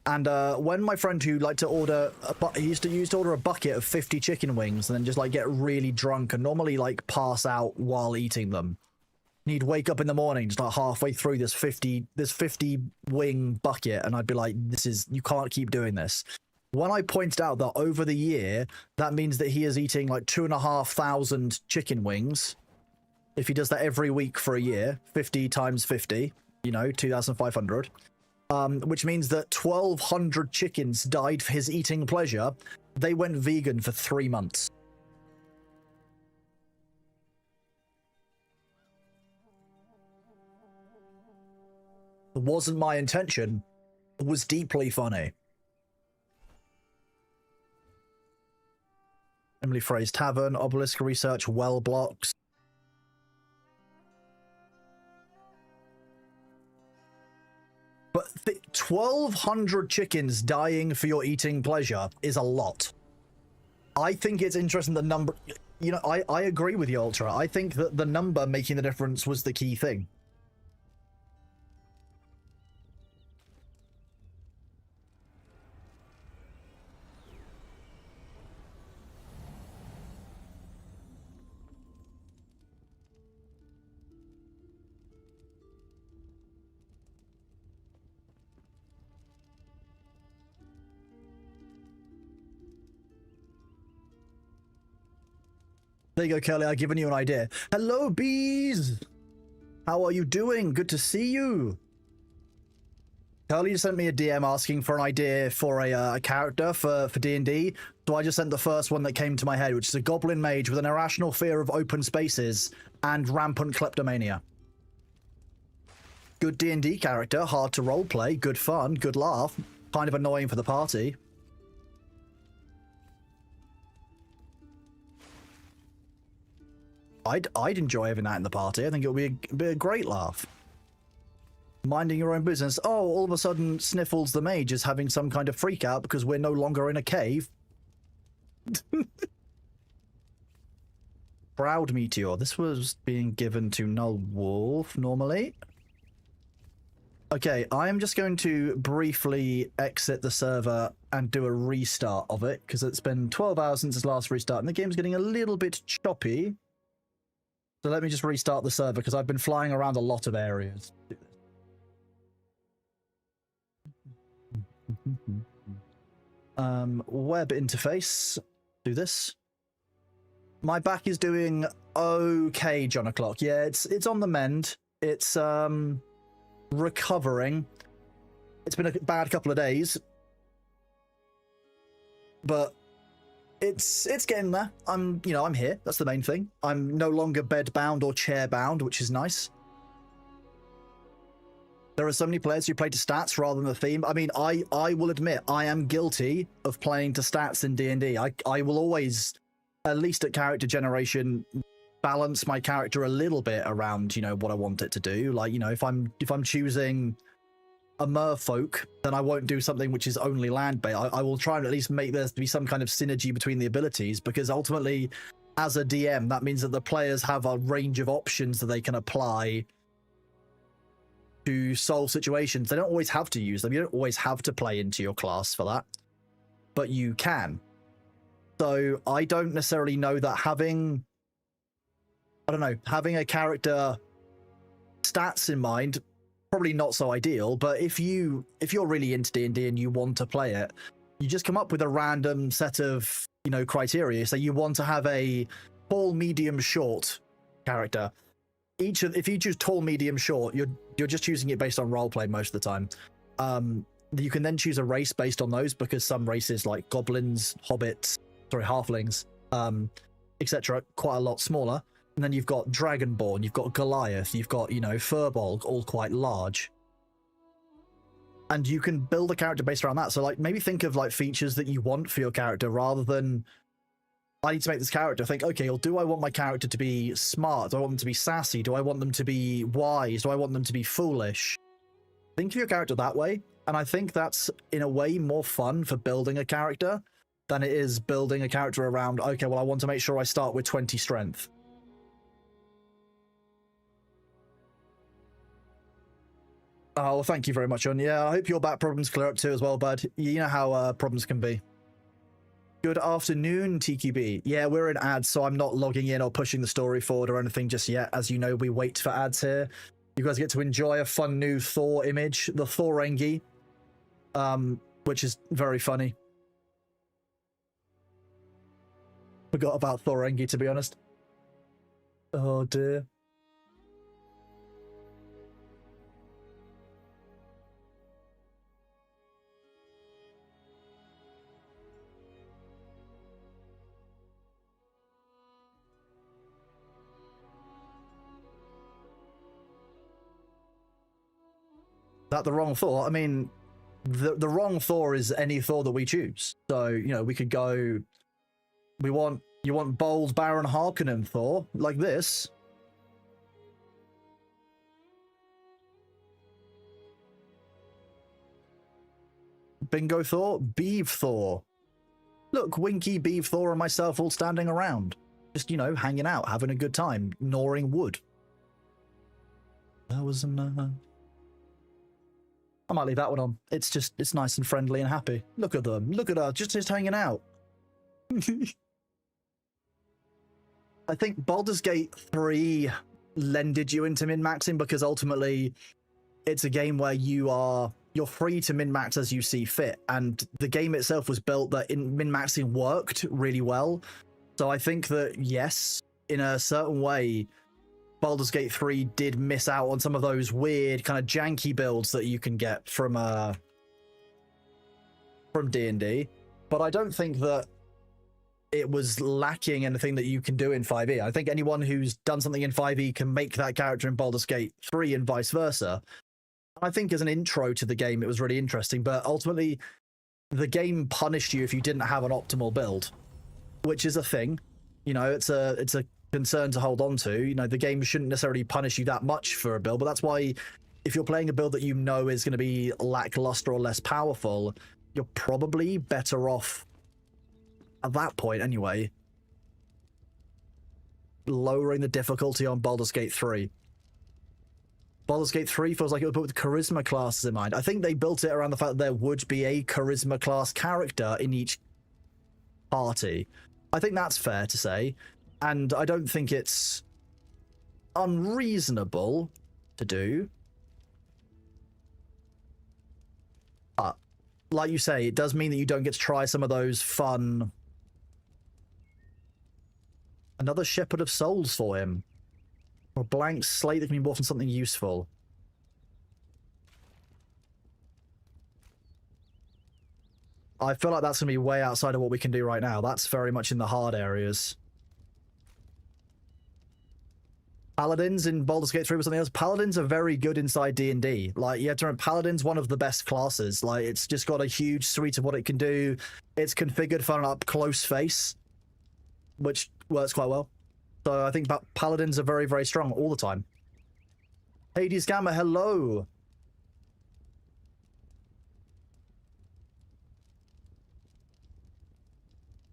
And when my friend who liked to order, he used to order a bucket of 50 chicken wings and then just like get really drunk and normally like pass out while eating them. And he'd wake up in the morning, just like halfway through this 50 wing bucket, and I'd be like, you can't keep doing this. When I pointed out that over the year, that means that he is eating like 2,500 chicken wings. If he does that every week for a year, 50 times 50, 2,500. Which means that 1,200 chickens died for his eating pleasure. They went vegan for 3 months. It wasn't my intention. It was deeply funny. Emily Frey's Tavern, Obelisk Research, Well Blocks. But 1,200 chickens dying for your eating pleasure is a lot. I think it's interesting the number... I agree with you, Ultra. I think that the number making the difference was the key thing. There you go, Kelly. I've given you an idea. Hello, bees! How are you doing? Good to see you. Curly just sent me a DM asking for an idea for a character for D&D, so I just sent the first one that came to my head, which is a goblin mage with an irrational fear of open spaces and rampant kleptomania. Good D&D character, hard to roleplay, good fun, good laugh, kind of annoying for the party. I'd enjoy having that in the party. I think it would be a great laugh. Minding your own business. Oh, all of a sudden, Sniffles the mage is having some kind of freak out because we're no longer in a cave. Proud Meteor. This was being given to Null Wolf normally. Okay, I am just going to briefly exit the server and do a restart of it because it's been 12 hours since its last restart and the game's getting a little bit choppy. So let me just restart the server because I've been flying around a lot of areas. Web interface. Do this. My back is doing okay, John O'Clock. Yeah, it's on the mend. It's recovering. It's been a bad couple of days, but it's getting there. I'm here. That's the main thing. I'm no longer bed bound or chair bound, which is nice. There are so many players who play to stats rather than the theme. I mean, I will admit I am guilty of playing to stats in D&D. I will always, at least at character generation, balance my character a little bit around, what I want it to do. Like, if I'm choosing a merfolk, then I won't do something which is only land-based. I will try and at least make there be some kind of synergy between the abilities, because ultimately, as a DM, that means that the players have a range of options that they can apply to solve situations. They don't always have to use them. You don't always have to play into your class for that, but you can. So I don't necessarily know that having a character stats in mind, probably not so ideal. But if you're really into D&D and you want to play it, you just come up with a random set of criteria. So you want to have a tall, medium, short character. If you choose tall, medium, short, you're just choosing it based on roleplay most of the time. You can then choose a race based on those, because some races like goblins, hobbits, halflings, etc., quite a lot smaller. And then you've got Dragonborn, you've got Goliath, you've got, Furbolg, all quite large. And you can build a character based around that. So, maybe think of, features that you want for your character rather than, I need to make this character. Think, okay, well, do I want my character to be smart? Do I want them to be sassy? Do I want them to be wise? Do I want them to be foolish? Think of your character that way. And I think that's, in a way, more fun for building a character than it is building a character around, okay, well, I want to make sure I start with 20 strength. Oh, well, thank you very much, John. Yeah, I hope your back problems clear up too as well, bud. You know how problems can be. Good afternoon, TQB. Yeah, we're in ads, so I'm not logging in or pushing the story forward or anything just yet. As you know, we wait for ads here. You guys get to enjoy a fun new Thor image, the Thorengi, which is very funny. Forgot about Thorengi, to be honest. Oh, dear. Is that the wrong Thor? I mean, the wrong Thor is any Thor that we choose. So, we could go... You want bold Baron Harkonnen Thor, like this. Bingo Thor, Beeve Thor. Look, Winky, Beeve Thor, and myself all standing around. Just, hanging out, having a good time, gnawing wood. That was an... I might leave that one on. It's nice and friendly and happy. Look at them. Look at us, just hanging out. I think Baldur's Gate 3 lended you into min-maxing because ultimately it's a game where you're free to min-max as you see fit, and the game itself was built that min-maxing worked really well. So I think that, yes, in a certain way, Baldur's Gate 3 did miss out on some of those weird kind of janky builds that you can get from D&D, but I don't think that it was lacking anything that you can do in 5e. I think anyone who's done something in 5e can make that character in Baldur's Gate 3 and vice versa. I think as an intro to the game, it was really interesting, but ultimately, the game punished you if you didn't have an optimal build, which is a thing. You know, it's a concern to hold on to. You know, the game shouldn't necessarily punish you that much for a build, but that's why if you're playing a build that you know is going to be lackluster or less powerful, you're probably better off at that point anyway lowering the difficulty on Baldur's Gate 3. Baldur's Gate 3 feels like it was built with charisma classes in mind. I think they built it around the fact that there would be a charisma class character in each party. I think that's fair to say, and I don't think it's unreasonable to do. But, like you say, it does mean that you don't get to try some of those fun... Another Shepherd of Souls for him. Or a blank slate that can be morphed into something useful. I feel like that's going to be way outside of what we can do right now. That's very much in the hard areas. Paladins in Baldur's Gate 3 was something else. Paladins are very good inside D&D. Like, you have to remember, Paladin's one of the best classes. Like, it's just got a huge suite of what it can do. It's configured for an up-close face, which works quite well. So I think Paladins are very, very strong all the time. Hades Gamma, hello!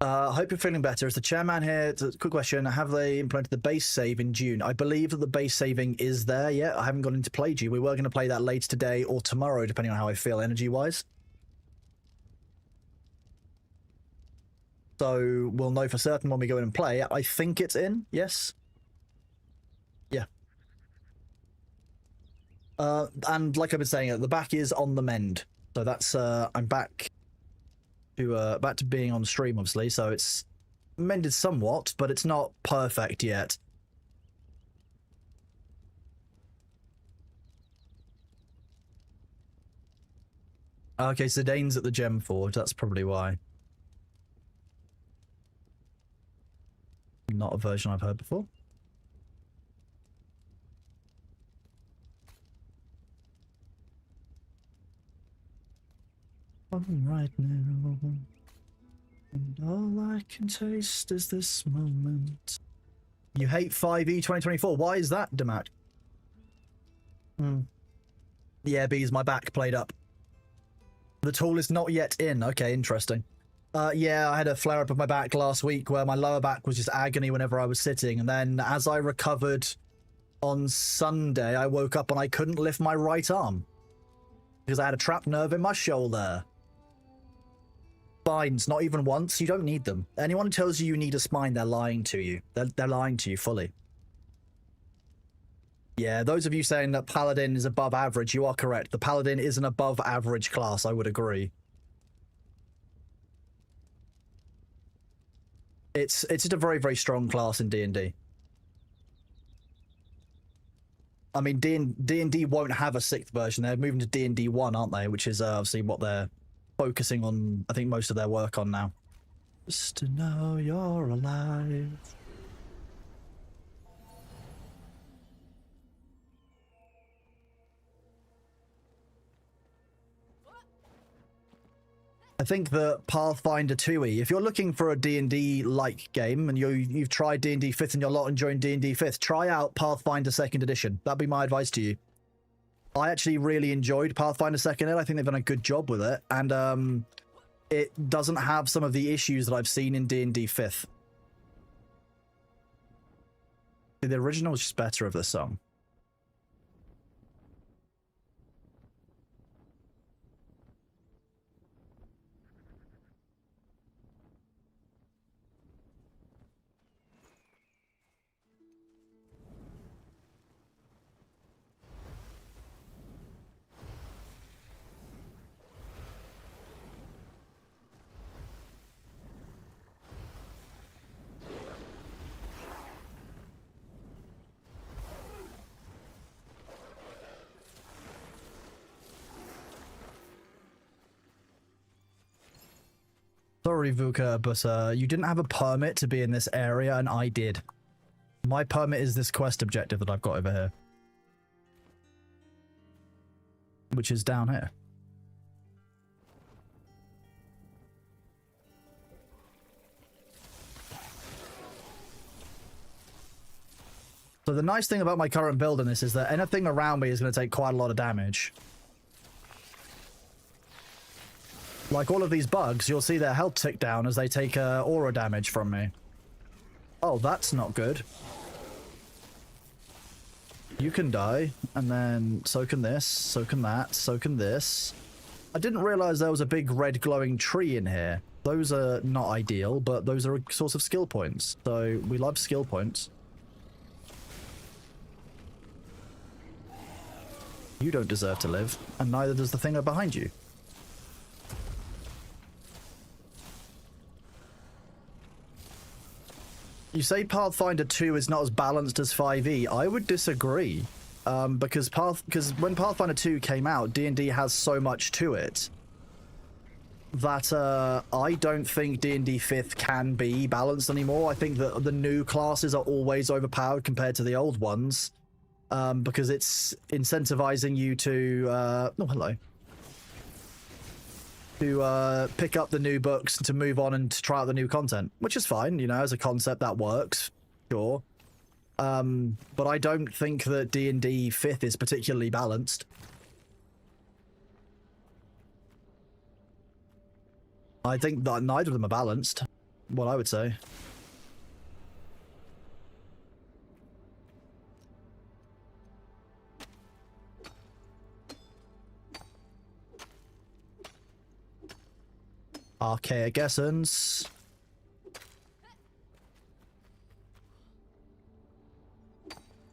Hope you're feeling better. As the chairman here, it's a quick question. Have they implemented the base save in June? I believe that the base saving is there yet. I haven't gone into play June. We were going to play that later today or tomorrow, depending on how I feel energy-wise. So we'll know for certain when we go in and play. I think it's in, yes? Yeah. And like I've been saying, the back is on the mend. So that's, I'm back to being on stream, obviously, so it's mended somewhat, but it's not perfect yet. Okay, Zidane's at the Gem Forge, that's probably why. Not a version I've heard before. Right now, and all I can taste is this moment. You hate 5e 2024. Why is that, Demat? Yeah, bees, my back played up. The tool is not yet in. Okay, interesting. Yeah, I had a flare-up of my back last week where my lower back was just agony whenever I was sitting, and then as I recovered on Sunday, I woke up and I couldn't lift my right arm because I had a trapped nerve in my shoulder. Spines, not even once. You don't need them. Anyone who tells you you need a spine, they're lying to you. They're lying to you fully. Yeah, those of you saying that Paladin is above average, you are correct. The Paladin is an above average class, I would agree. It's just a very, very strong class in D&D. I mean, D&D won't have a 6th version. They're moving to D&D 1, aren't they? Which is obviously what they're focusing on, I think, most of their work on now. Just to know you're alive. I think that Pathfinder 2e, if you're looking for a D&D-like game and you've tried D&D 5th and you're not enjoying D&D 5th, try out Pathfinder 2nd Edition. That'd be my advice to you. I actually really enjoyed Pathfinder 2nd Ed. I think they've done a good job with it, and it doesn't have some of the issues that I've seen in D&D 5th. The original was just better of the song. Sorry, Vuka, but you didn't have a permit to be in this area, and I did. My permit is this quest objective that I've got over here. Which is down here. So the nice thing about my current build in this is that anything around me is going to take quite a lot of damage. Like all of these bugs, you'll see their health tick down as they take aura damage from me. Oh, that's not good. You can die, and then so can this, so can that, so can this. I didn't realize there was a big red glowing tree in here. Those are not ideal, but those are a source of skill points. So we love skill points. You don't deserve to live, and neither does the thing behind you. You say Pathfinder 2 is not as balanced as 5e. I would disagree. Because when Pathfinder 2 came out, D&D has so much to it that I don't think D&D 5th can be balanced anymore. I think that the new classes are always overpowered compared to the old ones, because it's incentivizing you to oh, hello, to pick up the new books, to move on and to try out the new content, which is fine, you know, as a concept that works, sure. But I don't think that D&D 5th is particularly balanced. I think that neither of them are balanced, what I would say. Archaic Essence.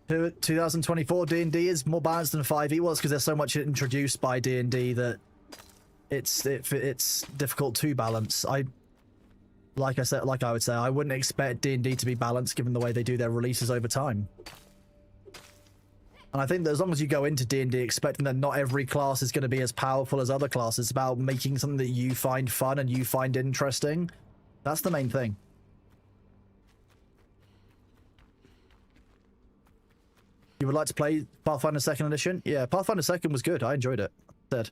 To 2024 D&D is more balanced than 5e was because there's so much introduced by D&D that it's difficult to balance. Like I would say, I wouldn't expect D&D to be balanced given the way they do their releases over time. And I think that as long as you go into D&D expecting that not every class is going to be as powerful as other classes, it's about making something that you find fun and you find interesting. That's the main thing. You would like to play Pathfinder 2nd Edition? Yeah, Pathfinder 2nd was good. I enjoyed it. Dead.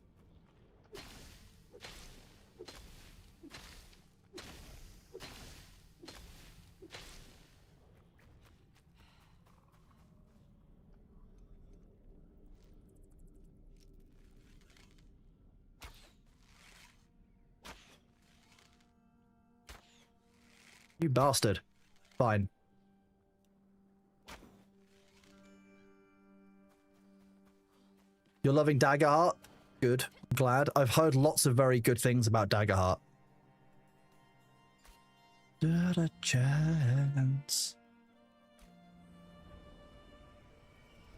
You bastard. Fine. You're loving Daggerheart? Good. I'm glad. I've heard lots of very good things about Daggerheart. Got a chance.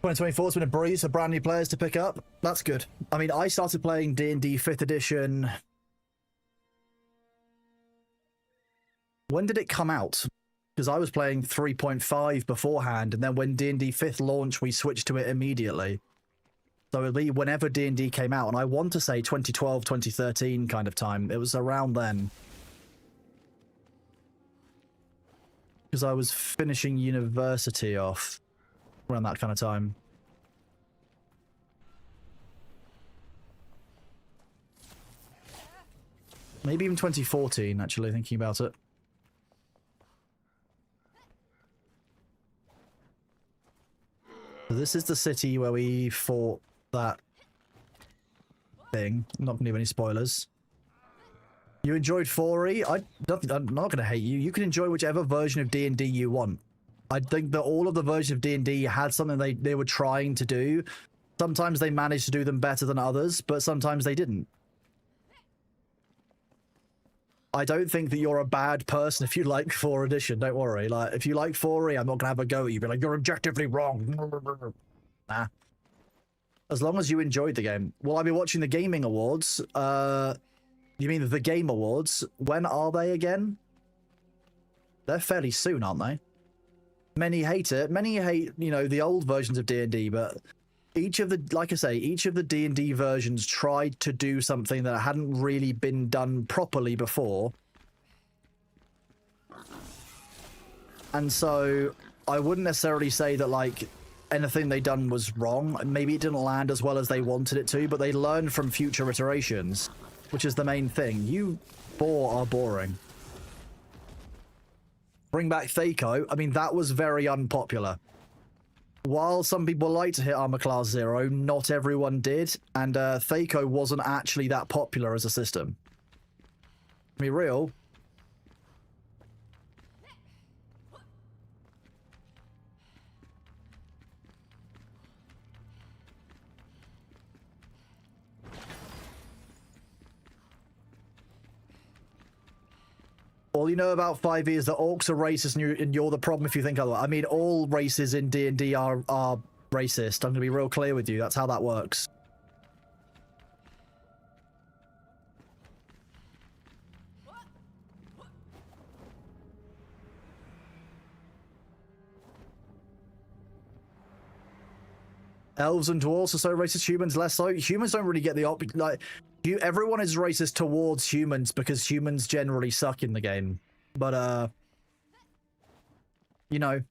2024 has been a breeze for brand new players to pick up. That's good. I mean, I started playing D&D 5th edition. When did it come out? Because I was playing 3.5 beforehand, and then when D&D 5th launched, we switched to it immediately. So it'll be whenever D&D came out, and I want to say 2012, 2013 kind of time. It was around then. Because I was finishing university off around that kind of time. Maybe even 2014, actually, thinking about it. So this is the city where we fought that thing. I'm not going to give any spoilers. You enjoyed 4E? I'm not going to hate you. You can enjoy whichever version of D&D you want. I think that all of the versions of D&D had something they were trying to do. Sometimes they managed to do them better than others, but sometimes they didn't. I don't think that you're a bad person if you like 4 edition, don't worry. Like, if you like 4E, I'm not gonna have a go at you, be like, you're objectively wrong. Nah. As long as you enjoyed the game. Will I be watching the Gaming Awards? You mean the Game Awards? When are they again? They're fairly soon, aren't they? Many hate it. Many hate, you know, the old versions of D&D, but each of the, like I say, each of the D&D versions tried to do something that hadn't really been done properly before, And so I wouldn't necessarily say that, like, anything they done was wrong. Maybe it didn't land as well as they wanted it to, but they learned from future iterations, which is the main thing. You are boring. Bring back Thaco. I mean, that was very unpopular. While some people like to hit Armor Class 0, not everyone did, and Thaco wasn't actually that popular as a system. To be real. All you know about 5e is that orcs are racist and you're the problem if you think otherwise. I mean, all races in D&D are racist. I'm going to be real clear with you. That's how that works. Elves and dwarves are so racist, humans less so. Humans don't really get the like. Everyone is racist towards humans because humans generally suck in the game. But, you know,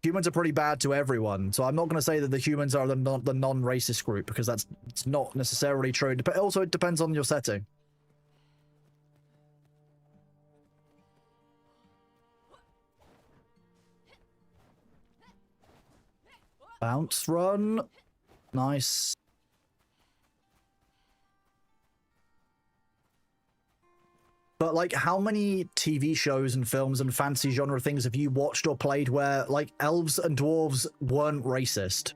humans are pretty bad to everyone. So I'm not going to say that the humans are the non-racist group because it's not necessarily true. But also, it depends on your setting. Bounce run. Nice. But, like, how many TV shows and films and fantasy genre things have you watched or played where, like, elves and dwarves weren't racist?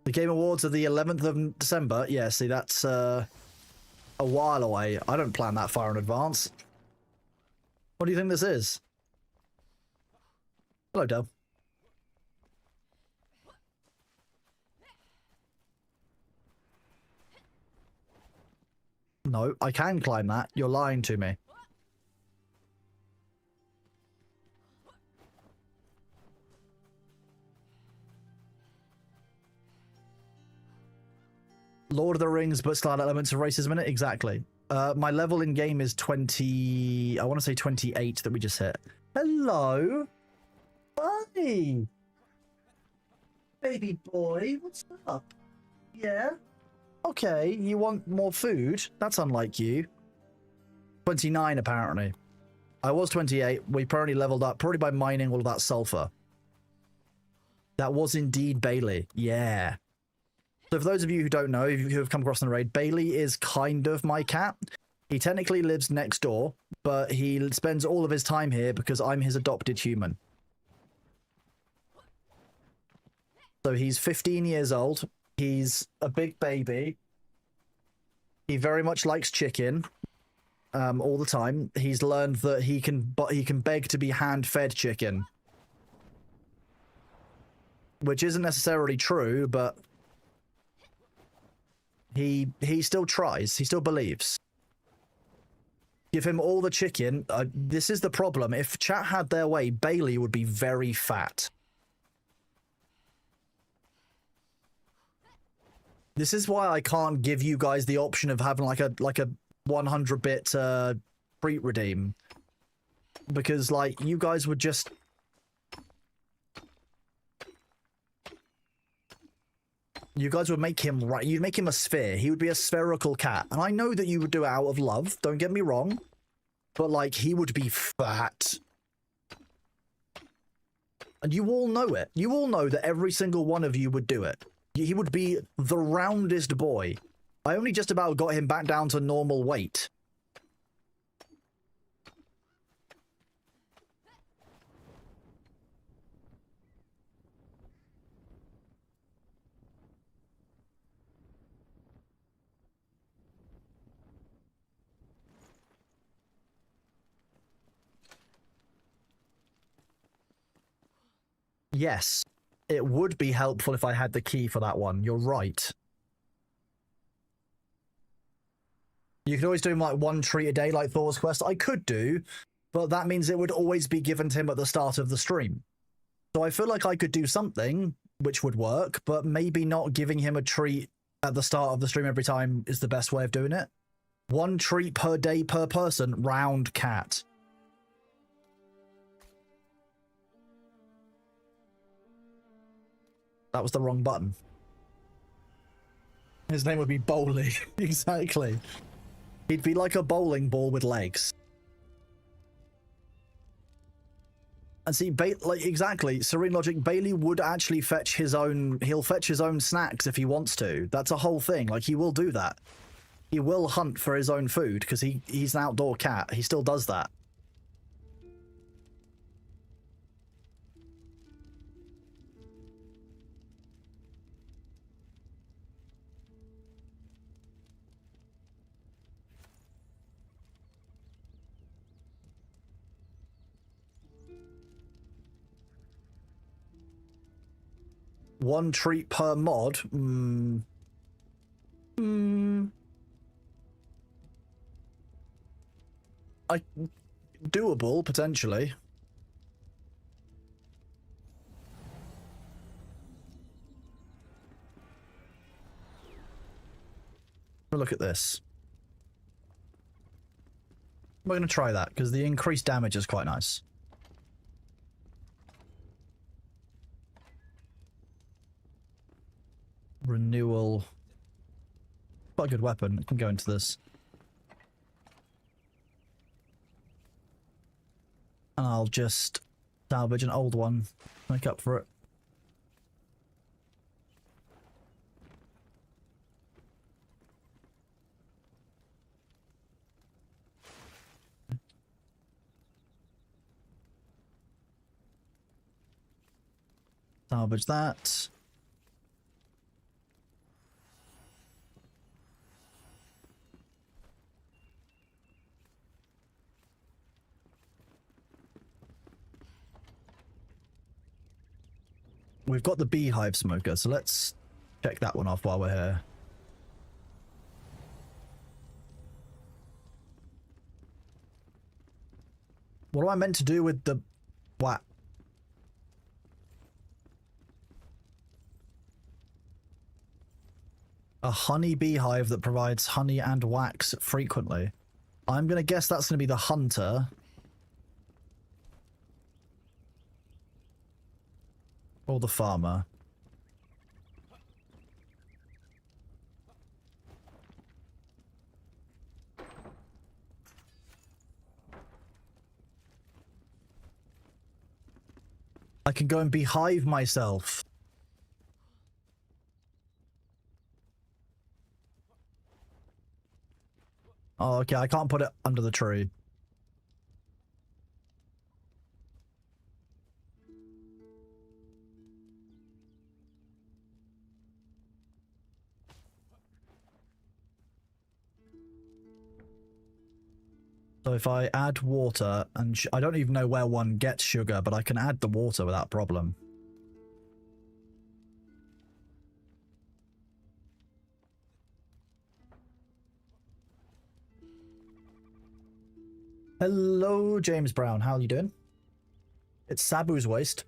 The Game Awards are the 11th of December. Yeah, see, that's a while away. I don't plan that far in advance. What do you think this is? Hello, Del. No, I can climb that. You're lying to me. Lord of the Rings, but slight elements of racism in it? Exactly. My level in game is 20... I want to say 28 that we just hit. Hello? Hi! Baby boy, what's up? Yeah? Okay, you want more food? That's unlike you. 29, apparently. I was 28. We apparently leveled up, probably by mining all of that sulfur. That was indeed Bailey. Yeah. So for those of you who don't know, who have come across in the raid, Bailey is kind of my cat. He technically lives next door, but he spends all of his time here because I'm his adopted human. So he's 15 years old. He's a big baby. He very much likes chicken all the time. He's learned that he can beg to be hand-fed chicken. Which isn't necessarily true, but he still tries. He still believes. Give him all the chicken. This is the problem. If chat had their way, Bailey would be very fat. This is why I can't give you guys the option of having like a 100-bit treat redeem, because like you guys would just make him right. You'd make him a sphere. He would be a spherical cat, and I know that you would do it out of love. Don't get me wrong, but like he would be fat. And you all know it. You all know that every single one of you would do it. He would be the roundest boy. I only just about got him back down to normal weight. Yes. It would be helpful if I had the key for that one. You're right. You could always do like one treat a day like Thor's Quest. I could do, but that means it would always be given to him at the start of the stream. So I feel like I could do something which would work, but maybe not giving him a treat at the start of the stream every time is the best way of doing it. 1 treat per day per person. Round cat. That was the wrong button. His name would be Bowling. Exactly. He'd be like a bowling ball with legs. And see, like, exactly, Serene Logic, Bailey would actually fetch his own, he'll fetch his own snacks if he wants to. That's a whole thing. Like, he will do that. He will hunt for his own food because he's an outdoor cat. He still does that. One treat per mod? Doable, potentially. Look at this. We're going to try that, because the increased damage is quite nice. Renewal. Quite a good weapon. It can go into this. And I'll just salvage an old one. Make up for it. Salvage that. We've got the beehive smoker, so let's check that one off while we're here. What am I meant to do with the... what? A honey beehive that provides honey and wax frequently. I'm going to guess that's going to be the hunter. Or the farmer. I can go and beehive myself. Oh, okay, I can't put it under the tree. So if I add water, and I don't even know where one gets sugar, but I can add the water without problem. Hello, James Brown. How are you doing? It's Sabu's waste.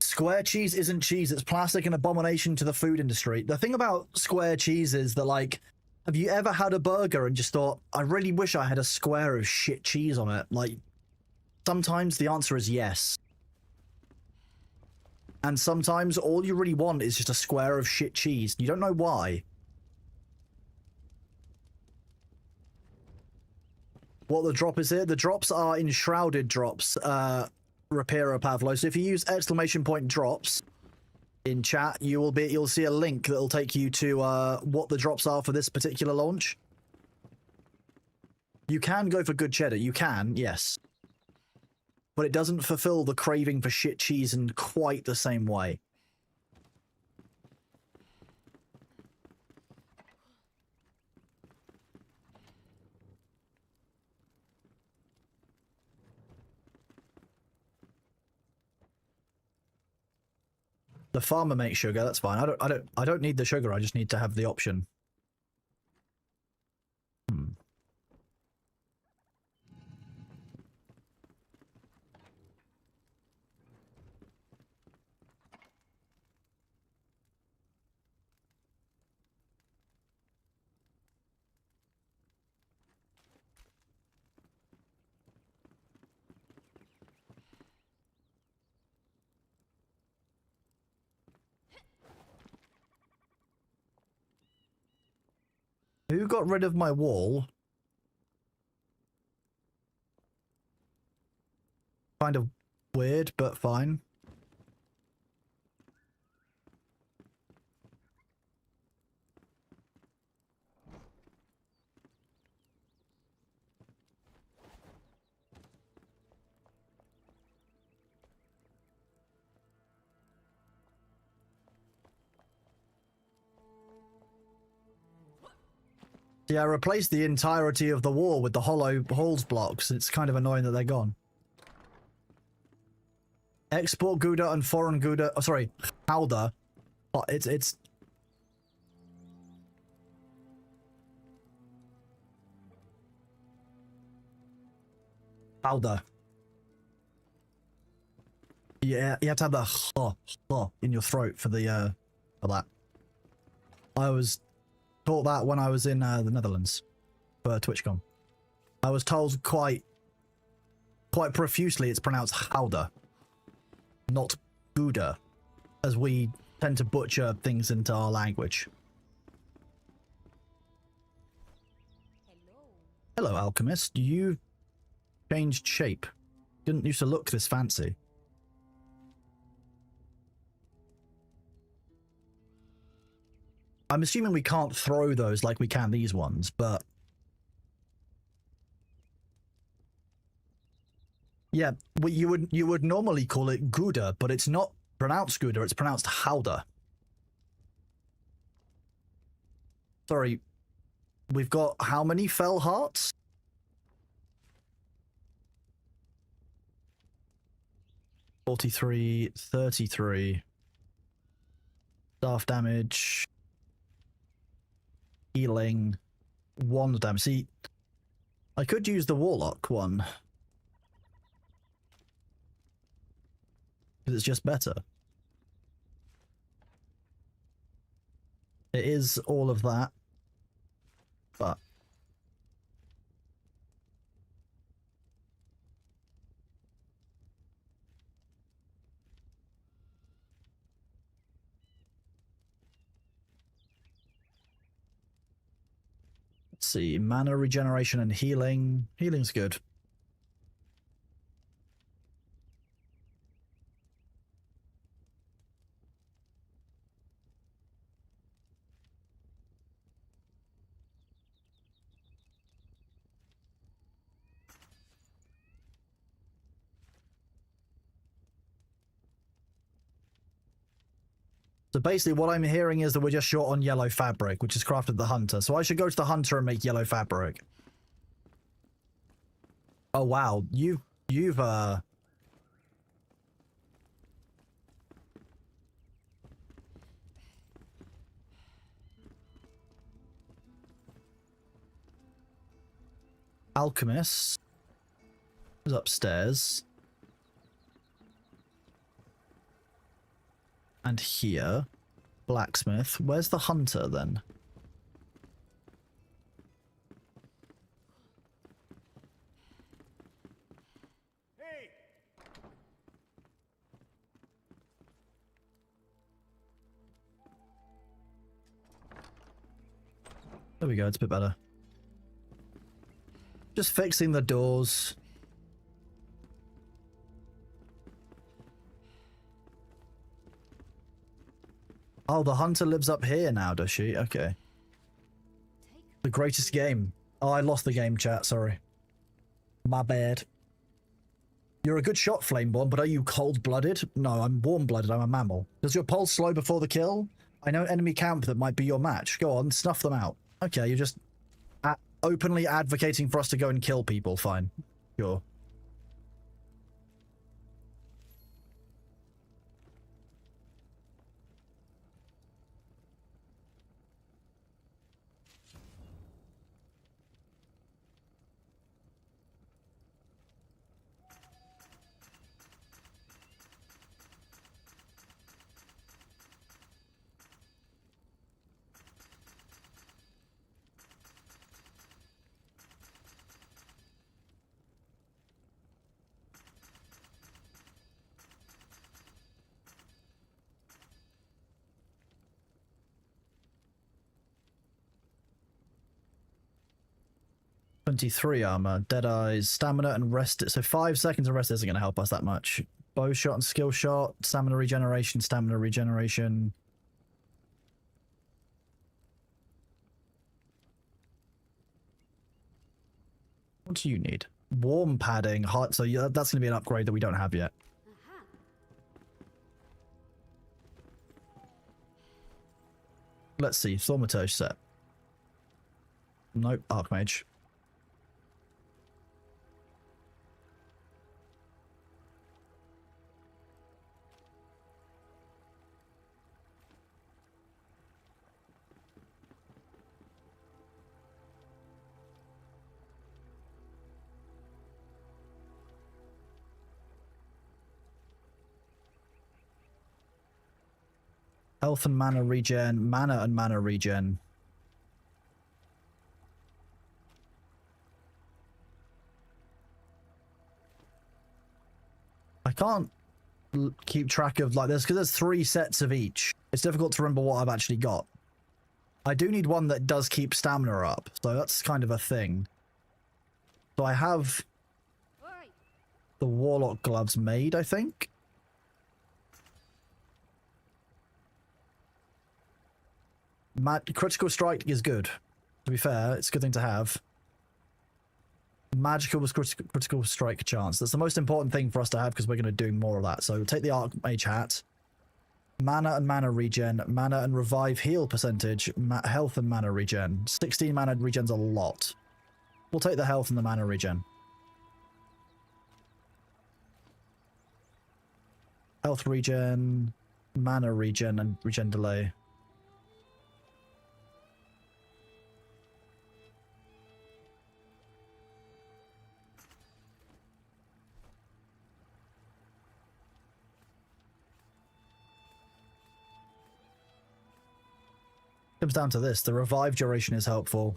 Square cheese isn't cheese. It's plastic and abomination to the food industry. The thing about square cheese is that, like, have you ever had a burger and just thought, I really wish I had a square of shit cheese on it? Like, sometimes the answer is yes. And sometimes all you really want is just a square of shit cheese. You don't know why. What the drop is here? The drops are Enshrouded drops, Rapira Pavlo. So if you use !drops in chat, you'll see a link that'll take you to what the drops are for this particular launch. You can go for good cheddar. You can, yes. But it doesn't fulfill the craving for shit cheese in quite the same way. The farmer makes sugar, that's fine. I don't need the sugar, I just need to have the option. Who got rid of my wall? Kind of weird, but fine. Yeah, I replaced the entirety of the wall with the hollow halls blocks. It's kind of annoying that they're gone. Export Gouda and foreign Gouda. Oh, sorry, Howder. Oh, it's. Howder. Yeah, you have to have the in your throat for the for that. I was taught that when I was in the Netherlands for TwitchCon. I was told quite profusely it's pronounced Howder, not Gouda, as we tend to butcher things into our language. Hello, alchemist. You changed shape. Didn't used to look this fancy. I'm assuming we can't throw those like we can these ones, but yeah, you would normally call it Gouda, but it's not pronounced Gouda, it's pronounced Howder. Sorry, we've got how many fell hearts? 43, 33. Staff damage. Healing. Wand damage. See, I could use the Warlock one. Because it's just better. It is all of that. But let's see, mana regeneration and healing. Healing's good. So basically what I'm hearing is that we're just short on yellow fabric, which is crafted the hunter. So I should go to the hunter and make yellow fabric. Oh wow, you've alchemist is upstairs. And here, blacksmith. Where's the hunter then? Hey! There we go, it's a bit better. Just fixing the doors. Oh, the hunter lives up here now, does she? Okay. The greatest game. Oh, I lost the game, chat, sorry. My bad. You're a good shot, Flameborn, but are you cold-blooded? No, I'm warm-blooded, I'm a mammal. Does your pulse slow before the kill? I know enemy camp that might be your match. Go on, snuff them out. Okay, you're just openly advocating for us to go and kill people, fine. Sure. 23 armor, dead eyes, stamina, and rest. So 5 seconds of rest isn't going to help us that much. Bow shot and skill shot, stamina regeneration, stamina regeneration. What do you need? Warm padding, heart. So yeah, that's going to be an upgrade that we don't have yet. Let's see, Thaumaturge set. Nope, Archmage. Health and mana regen, mana and mana regen. I can't keep track of like this because there's 3 sets of each. It's difficult to remember what I've actually got. I do need one that does keep stamina up, so that's kind of a thing. So I have the Warlock gloves made, I think. Critical strike is good. To be fair, it's a good thing to have. Magical was critical strike chance. That's the most important thing for us to have because we're going to do more of that. So take the Archmage hat. Mana and mana regen. Mana and revive heal percentage. Health and mana regen. 16 mana regen's a lot. We'll take the health and the mana regen. Health regen. Mana regen and regen delay. Comes down to this, the revive duration is helpful.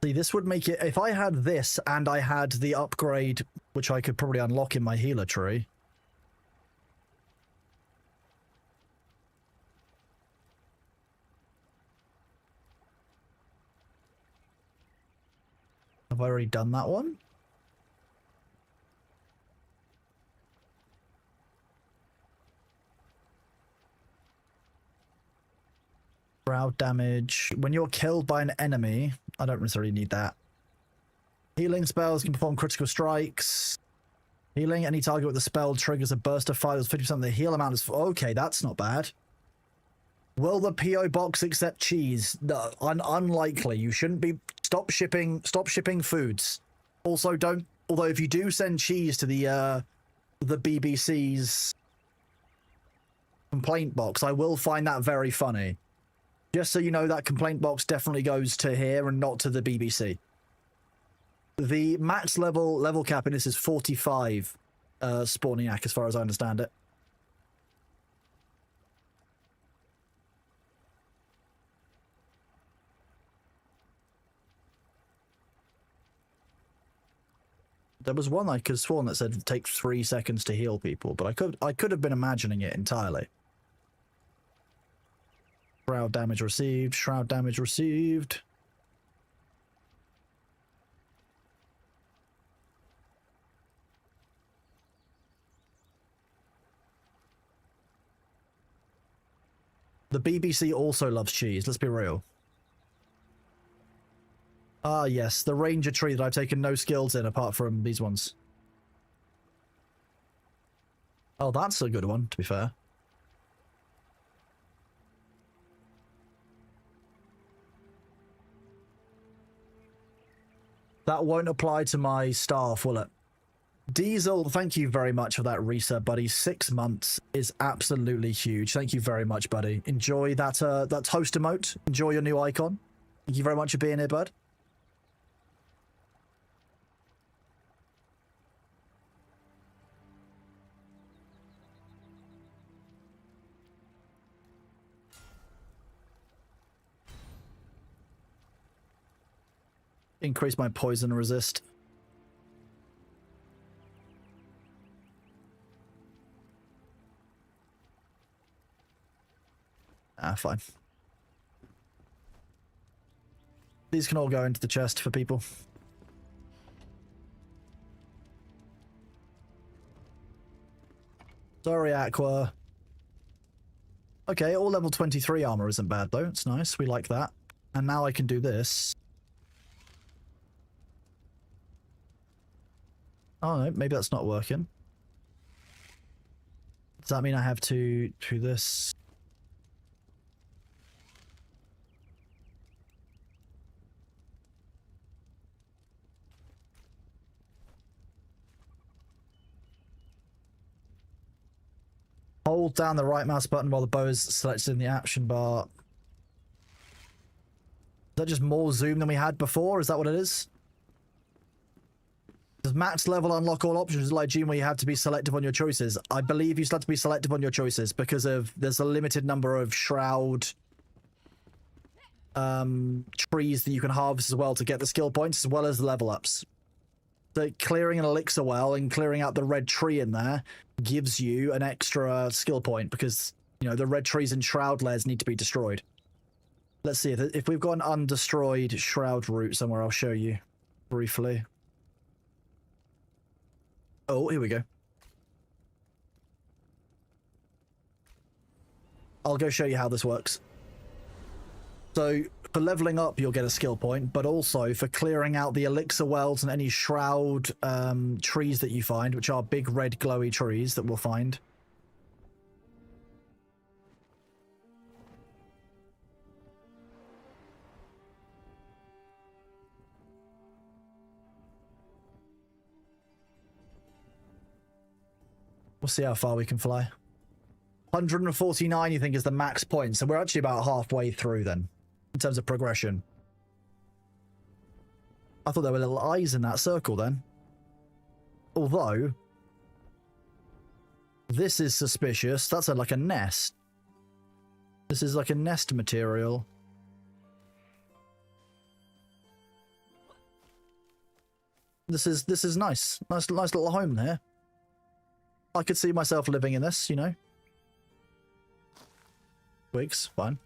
See, this would make it, if I had this and I had the upgrade, which I could probably unlock in my healer tree. Have I already done that one? Shroud damage. When you're killed by an enemy, I don't necessarily need that. Healing spells can perform critical strikes. Healing any target with the spell triggers a burst of fire that's 50% of the heal amount. Is okay, that's not bad. Will the PO box accept cheese? No, unlikely. You shouldn't be. Stop shipping foods. Also, don't. Although, if you do send cheese to the BBC's complaint box, I will find that very funny. Just so you know, that complaint box definitely goes to here and not to the BBC. The max level cap in this is 45 Spawniac, as far as I understand it. There was one I could have sworn that said it takes 3 seconds to heal people, but I could have been imagining it entirely. Shroud damage received. Shroud damage received. The BBC also loves cheese, let's be real. Ah, yes, the ranger tree that I've taken no skills in apart from these ones. Oh, that's a good one, to be fair. That won't apply to my staff, will it? Diesel, thank you very much for that resub, buddy. 6 months is absolutely huge. Thank you very much, buddy. Enjoy that that toast emote. Enjoy your new icon. Thank you very much for being here, bud. increase my poison resist. Ah, fine. These can all go into the chest for people. Sorry, Aqua. Okay, all level 23 armor isn't bad, though. It's nice. We like that. And now I can do this. Oh, no. Maybe that's not working. Does that mean I have to do this? Hold down the right mouse button while the bow is selected in the action bar. Is that just more zoom than we had before? Is that what it is? Does max level unlock all options like Gene where you have to be selective on your choices? I believe you still have to be selective on your choices because of there's a limited number of shroud trees that you can harvest as well to get the skill points as well as the level ups. So clearing an elixir well and clearing out the red tree in there gives you an extra skill point because, you know, the red trees and shroud layers need to be destroyed. Let's see, if we've got an undestroyed shroud root somewhere, I'll show you briefly. Oh, here we go. I'll go show you how this works. So, for leveling up, you'll get a skill point, but also for clearing out the elixir wells and any shroud trees that you find, which are big red glowy trees that we'll find. We'll see how far we can fly. 149, you think, is the max point, so we're actually about halfway through then, in terms of progression. I thought there were little eyes in that circle then. Although, this is suspicious. That's like a nest. This is like a nest material. This is nice. Nice little home there. I could see myself living in this, you know. Twigs, fine.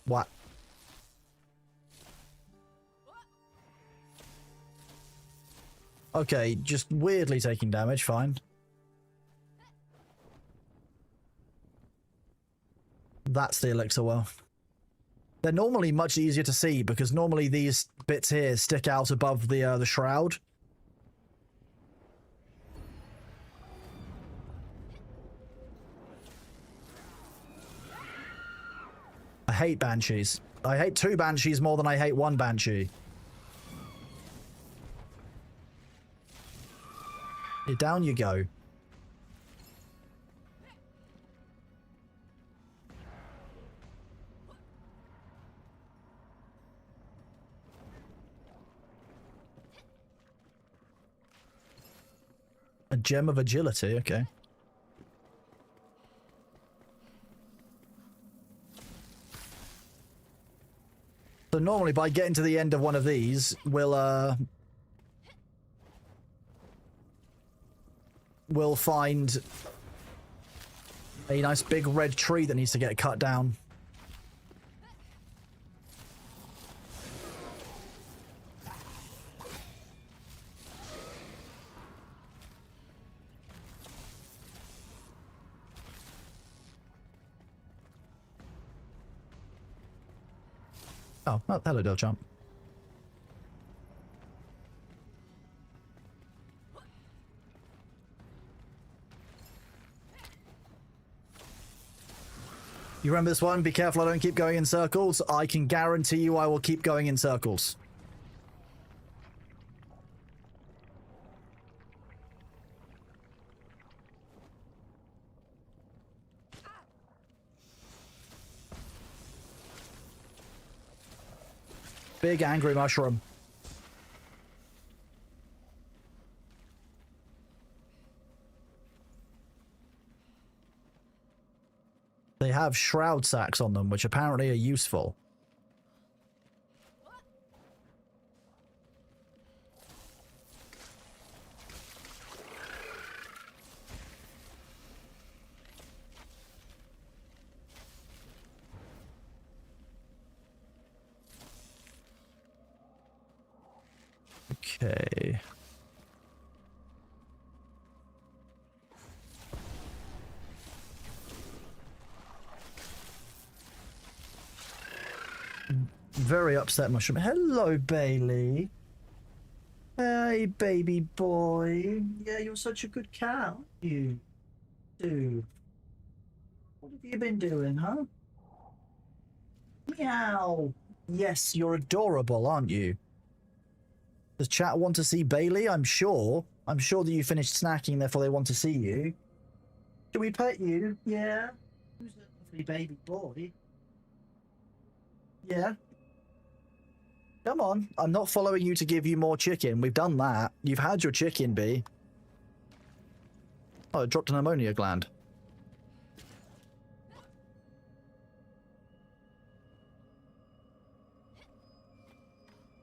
What? Okay, just weirdly taking damage, fine. That's the elixir well. They're normally much easier to see because normally these bits here stick out above the shroud. I hate banshees. I hate 2 banshees more than I hate 1 banshee. Down you go. A gem of agility, okay. So normally by getting to the end of one of these, we'll find a nice big red tree that needs to get cut down. Oh, hello, Delchamp. You remember this one? Be careful I don't keep going in circles. I can guarantee you I will keep going in circles. Big angry mushroom. They have shroud sacks on them, which apparently are useful. Okay. Very upset mushroom. Hello, Bailey. Hey, baby boy. Yeah, you're such a good cat, aren't you? Dude. What have you been doing, huh? Meow. Yes, you're adorable, aren't you? Does chat want to see Bailey? I'm sure. I'm sure that you finished snacking, therefore they want to see you. Can we pet you? Yeah. Who's that lovely baby boy? Yeah. Come on. I'm not following you to give you more chicken. We've done that. You've had your chicken, B. Oh, it dropped an ammonia gland.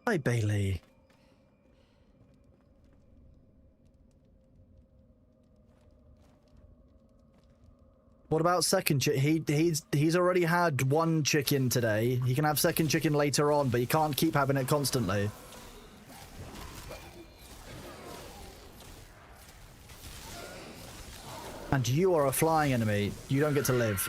Hi, Bailey. What about second chicken? He's already had one chicken today. He can have second chicken later on, but he can't keep having it constantly. And you are a flying enemy. You don't get to live.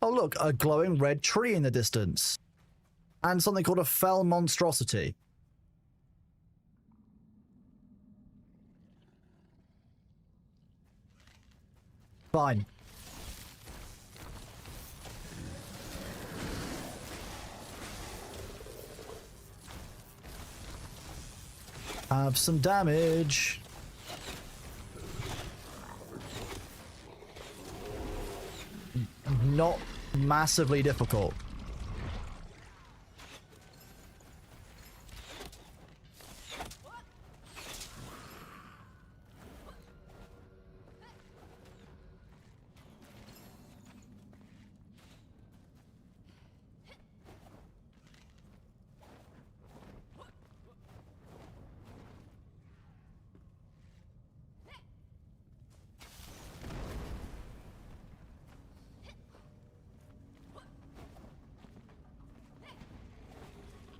Oh look, a glowing red tree in the distance. And something called a fell monstrosity. Fine. Have some damage. Not massively difficult.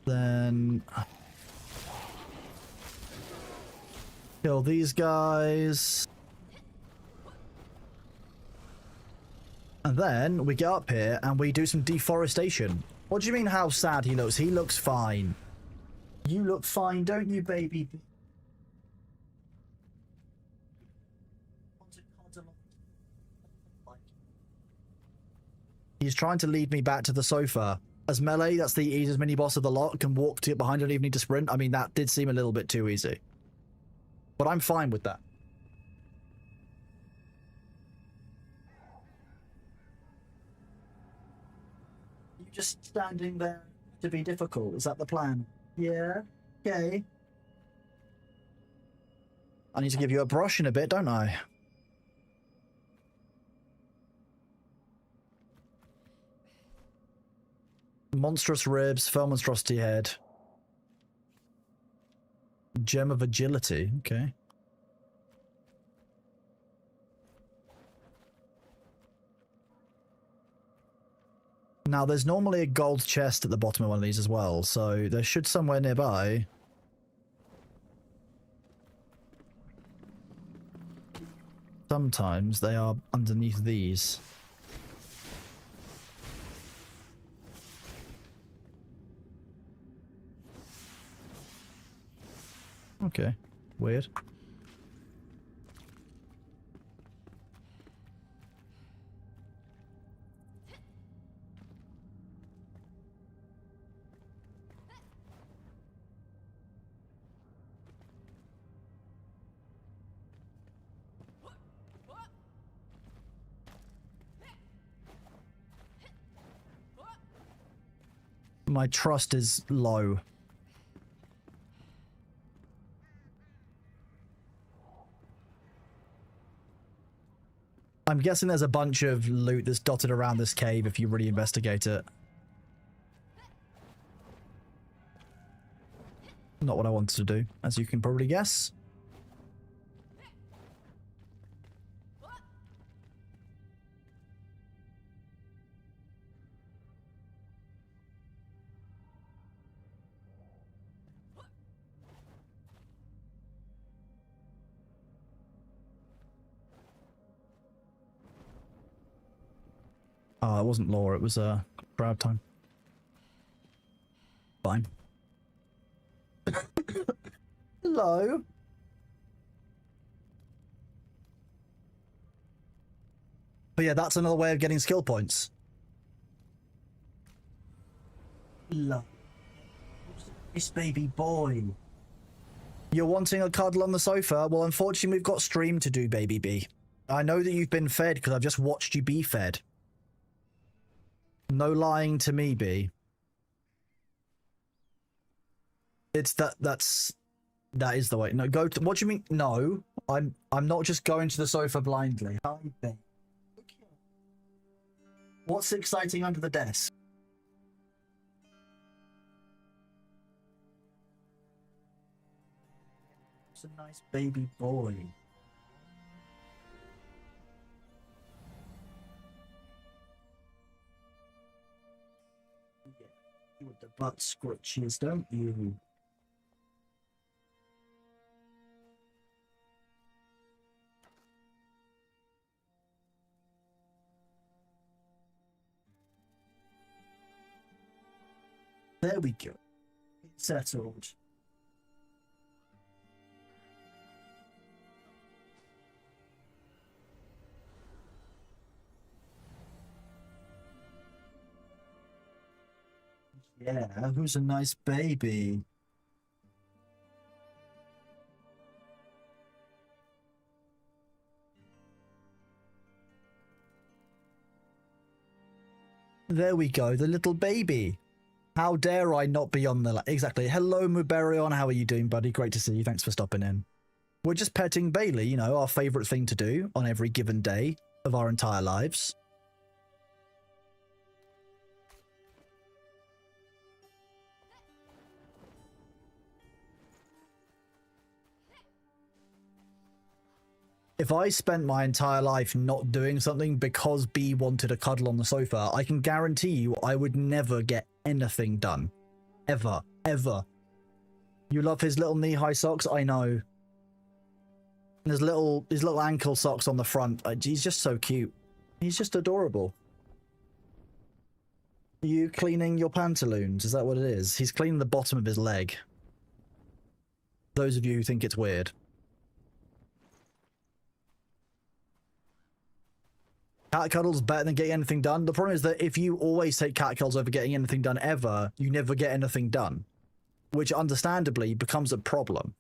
Then kill these guys. And then we get up here and we do some deforestation. What do you mean how sad he looks? He looks fine. You look fine, don't you, baby? He's trying to lead me back to the sofa. As melee, that's the easiest mini-boss of the lot, can walk to get behind, don't even need to sprint. I mean, that did seem a little bit too easy. But I'm fine with that. You just standing there to be difficult, is that the plan? Yeah? Okay. I need to give you a brush in a bit, don't I? Monstrous ribs, fell monstrosity head. Gem of agility, okay. Now, there's normally a gold chest at the bottom of one of these as well, so there should somewhere nearby. Sometimes they are underneath these. Okay, weird. My trust is low. I'm guessing there's a bunch of loot that's dotted around this cave if you really investigate it. Not what I wanted to do, as you can probably guess. Oh, it wasn't lore, it was crowd time. Fine. Hello. But yeah, that's another way of getting skill points. Love. This baby boy. You're wanting a cuddle on the sofa? Well, unfortunately, we've got stream to do, baby B. I know that you've been fed because I've just watched you be fed. No lying to me, B. It's that is the way. No, go to, what do you mean? No, I'm not just going to the sofa blindly. Hi, babe. What's exciting under the desk? It's a nice baby boy. Yeah, you want the butt scratches, don't you? There we go. It's settled. Yeah, who's a nice baby? There we go, the little baby. How dare I not be on the... Exactly. Hello, Muberion. How are you doing, buddy? Great to see you. Thanks for stopping in. We're just petting Bailey, you know, our favourite thing to do on every given day of our entire lives. If I spent my entire life not doing something because B wanted a cuddle on the sofa, I can guarantee you I would never get anything done. Ever. Ever. You love his little knee-high socks? I know. His little ankle socks on the front. He's just so cute. He's just adorable. Are you cleaning your pantaloons? Is that what it is? He's cleaning the bottom of his leg. Those of you who think it's weird. Cat cuddles better than getting anything done. The problem is that if you always take cat cuddles over getting anything done ever, you never get anything done. Which understandably becomes a problem.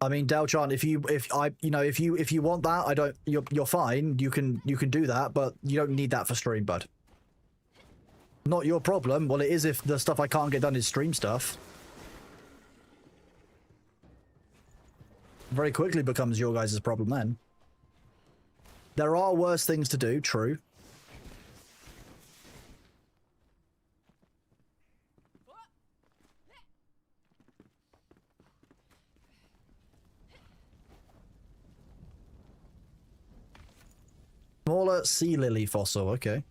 I mean, Delchan, if you want that, you're fine. You can do that, but you don't need that for stream, bud. Not your problem. Well, it is if the stuff I can't get done is stream stuff. Very quickly becomes your guys' problem then. There are worse things to do, true. Smaller sea lily fossil, okay.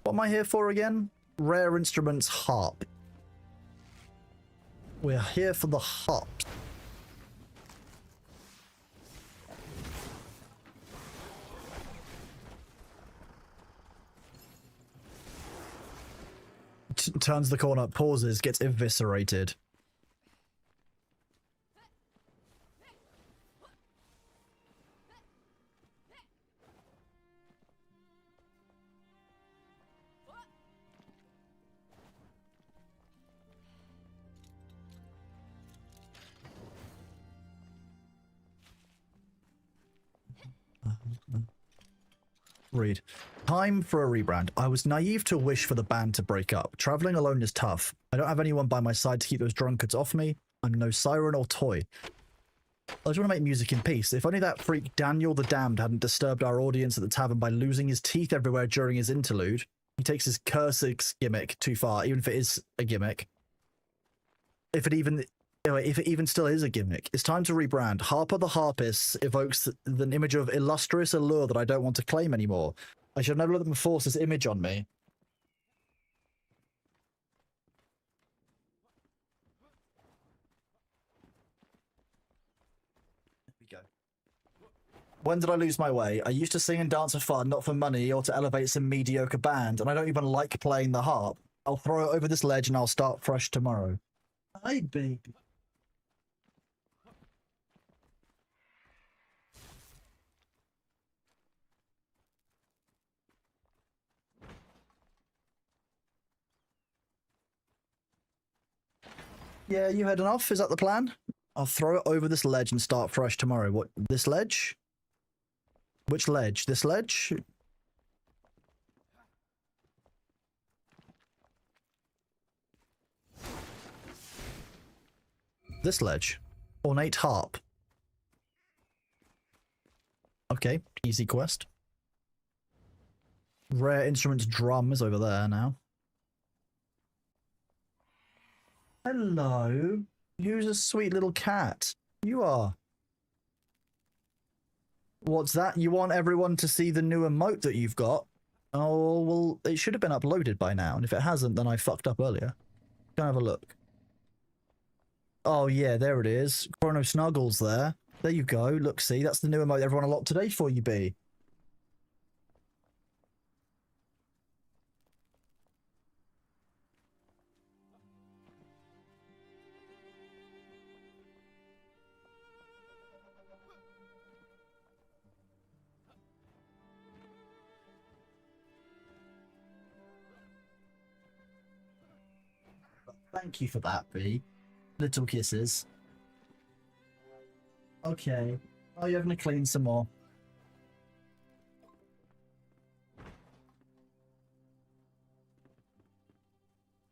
What am I here for again? Rare instruments harp. We're here for the harp. Turns the corner, pauses, gets eviscerated. Read. Time for a rebrand. I was naive to wish for the band to break up. Traveling alone is tough. I don't have anyone by my side to keep those drunkards off me. I'm no siren or toy. I just want to make music in peace. If only that freak Daniel the Damned hadn't disturbed our audience at the tavern by losing his teeth everywhere during his interlude. He takes his curses gimmick too far, even if it is a gimmick. If it even still is a gimmick. It's time to rebrand. Harper the Harpist evokes the image of illustrious allure that I don't want to claim anymore. I should never let them force this image on me. There we go. When did I lose my way? I used to sing and dance for fun, not for money or to elevate some mediocre band, and I don't even like playing the harp. I'll throw it over this ledge and I'll start fresh tomorrow. Hi, baby. Yeah, you heading off? Is that the plan? I'll throw it over this ledge and start fresh tomorrow. What? This ledge? Which ledge? This ledge? This ledge. Ornate harp. Okay, easy quest. Rare instruments drum is over there now. Hello. Who's a sweet little cat? You are. What's that? You want everyone to see the new emote that you've got? Oh, well, it should have been uploaded by now, and if it hasn't, then I fucked up earlier. Go have a look. Oh, yeah, there it is. Chrono Snuggles there. There you go. Look, see, that's the new emote everyone unlocked today for you, B. Thank you for that, B. Little kisses. Okay. Oh, you're gonna clean some more.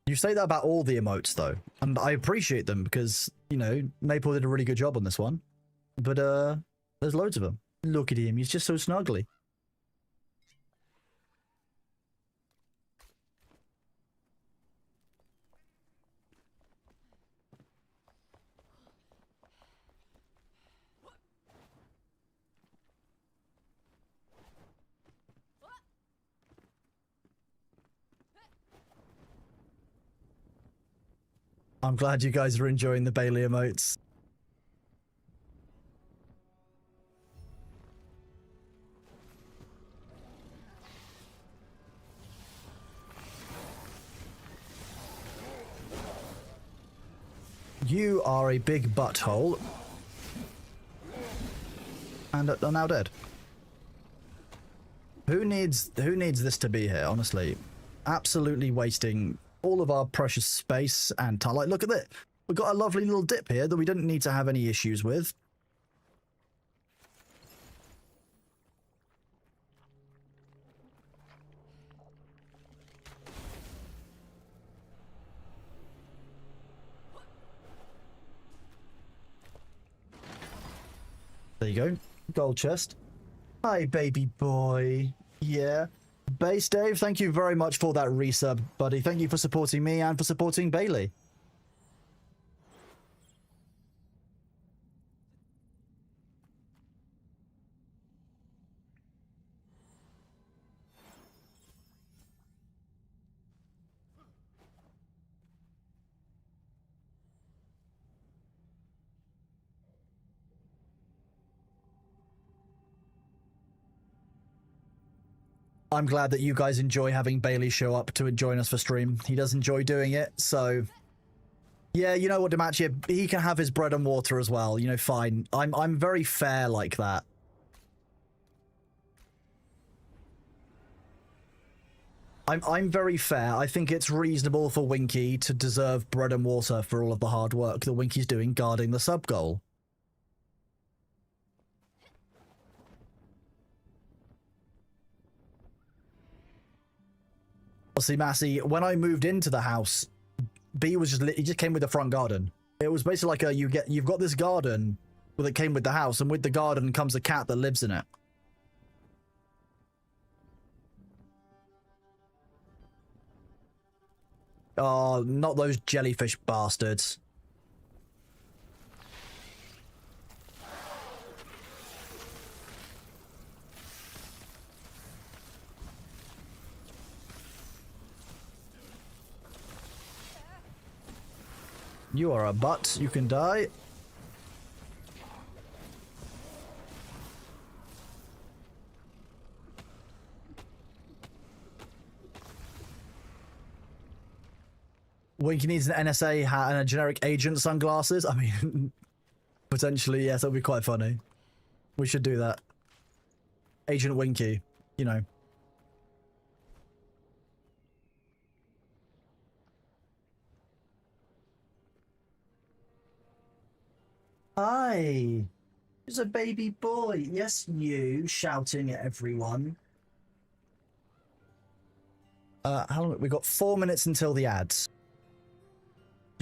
You say that about all the emotes, though, and I appreciate them because, you know, Maple did a really good job on this one. But, there's loads of them. Look at him, he's just so snuggly. I'm glad you guys are enjoying the Bailey emotes. You are a big butthole. And are now dead. Who needs this to be here, honestly? Absolutely wasting all of our precious space and time. Like, look at it. We've got a lovely little dip here that we didn't need to have any issues with. There you go. Gold chest. Hi, baby boy. Yeah. Base Dave, thank you very much for that resub, buddy. Thank you for supporting me and for supporting Bailey. I'm glad that you guys enjoy having Bailey show up to join us for stream. He does enjoy doing it, so... Yeah, you know what, Demacia, he can have his bread and water as well, you know, fine. I'm very fair like that. I'm very fair. I think it's reasonable for Winky to deserve bread and water for all of the hard work that Winky's doing guarding the sub-goal. honestly, Massey, when I moved into the house, B was just, he just came with the front garden. It was basically like you've got this garden that came with the house, and with the garden comes a cat that lives in it. Oh, not those jellyfish bastards. You are a butt. You can die. Winky needs an NSA hat and a generic agent sunglasses. I mean, potentially, yes, that would be quite funny. We should do that. Agent Winky, you know. Hi. There's a baby boy. Yes, you shouting at everyone. How long? We got 4 minutes until the ads.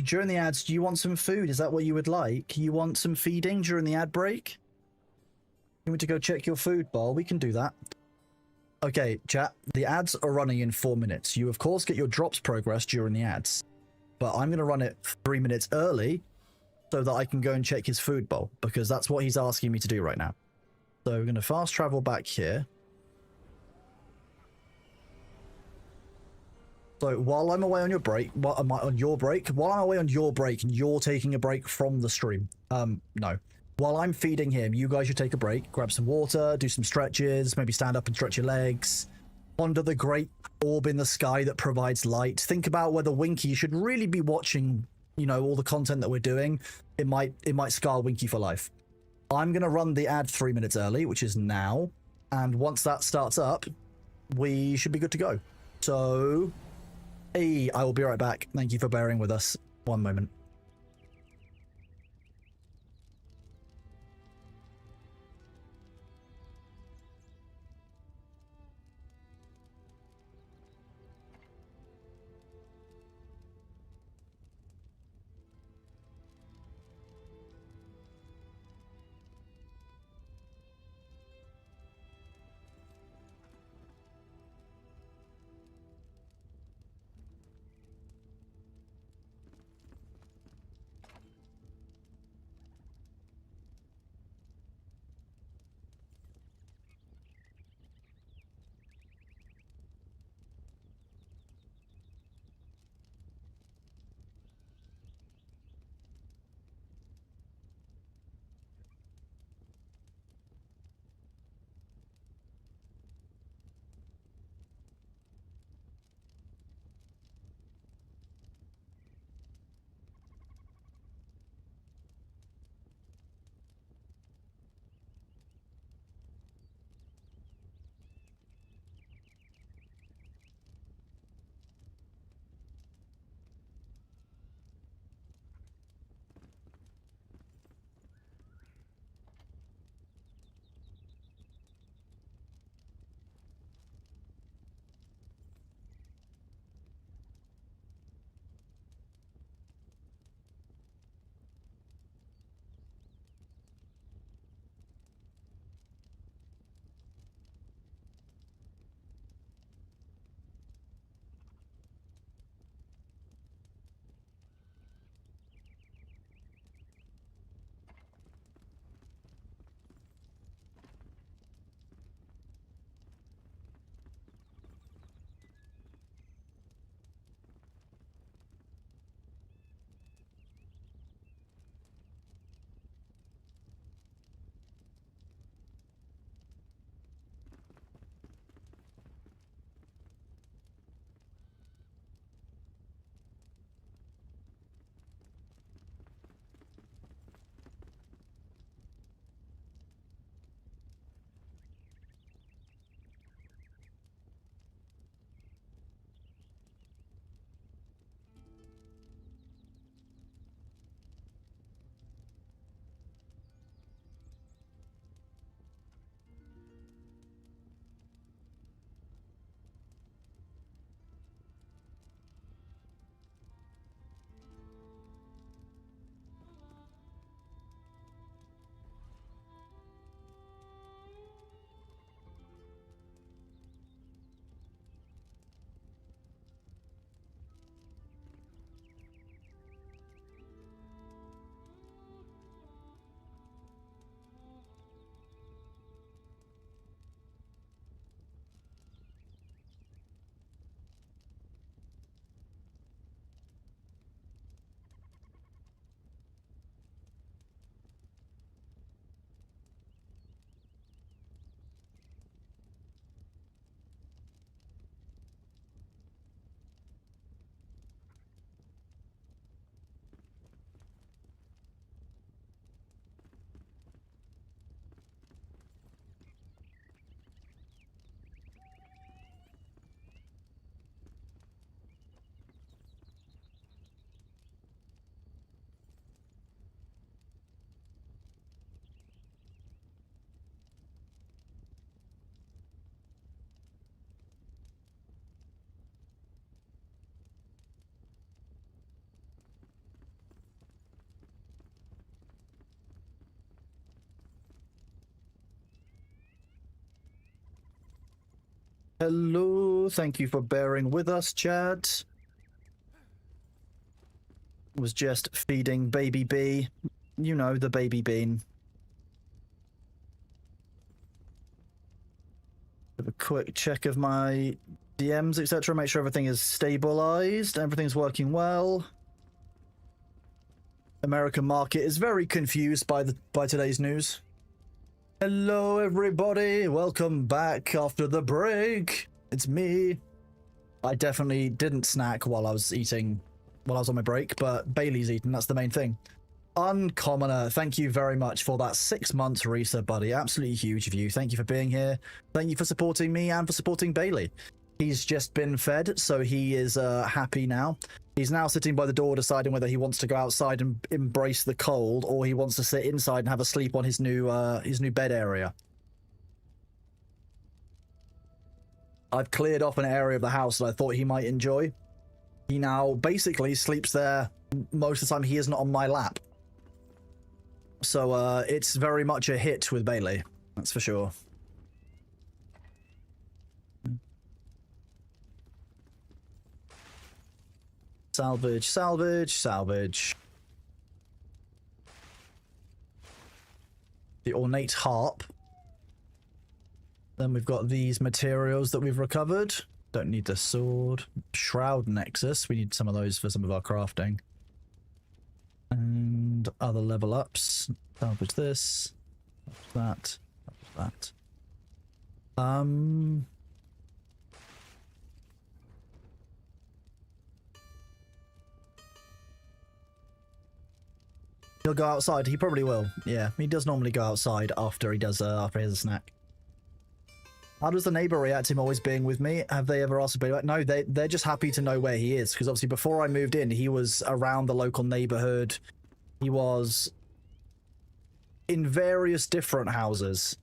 During the ads, do you want some food? Is that what you would like? You want some feeding during the ad break? You want to go check your food bowl? We can do that. Okay, chat. The ads are running in 4 minutes. You, of course, get your drops progress during the ads. But I'm going to run it 3 minutes early so that I can go and check his food bowl, because that's what he's asking me to do right now. So we're going to fast travel back here. So while I'm away on your break, while I'm away on your break and you're taking a break from the stream, no. While I'm feeding him, you guys should take a break, grab some water, do some stretches, maybe stand up and stretch your legs, ponder the great orb in the sky that provides light. Think about whether Winky should really be watching, you know, all the content that we're doing. It might scar Winky for life. I'm going to run the ad 3 minutes early, which is now. And once that starts up, we should be good to go. So, hey, I will be right back. Thank you for bearing with us. 1 moment. Hello, thank you for bearing with us, chat. Was just feeding baby bee. You know, the baby bean. Have a quick check of my DMs, etc. Make sure everything is stabilized, everything's working well. American market is very confused by today's news. Hello, everybody. Welcome back after the break. It's me. I definitely didn't snack while I was on my break, but Bailey's eating. That's the main thing. Uncommoner, thank you very much for that 6 months resub, buddy. Absolutely huge of you. Thank you for being here. Thank you for supporting me and for supporting Bailey. He's just been fed, so he is happy now. He's now sitting by the door deciding whether he wants to go outside and embrace the cold or he wants to sit inside and have a sleep on his new bed area. I've cleared off an area of the house that I thought he might enjoy. He now basically sleeps there most of the time he is not on my lap. So it's very much a hit with Bailey, that's for sure. Salvage, salvage, salvage. The ornate harp. Then we've got these materials that we've recovered. Don't need the sword. Shroud nexus. We need some of those for some of our crafting. And other level ups. Salvage this. Salvage that. Salvage that. He'll go outside. He probably will. Yeah, he does normally go outside after he has a snack. How does the neighbor react to him always being with me? Have they ever asked about it? No, they're just happy to know where he is, because obviously before I moved in, he was around the local neighborhood. He was in various different houses,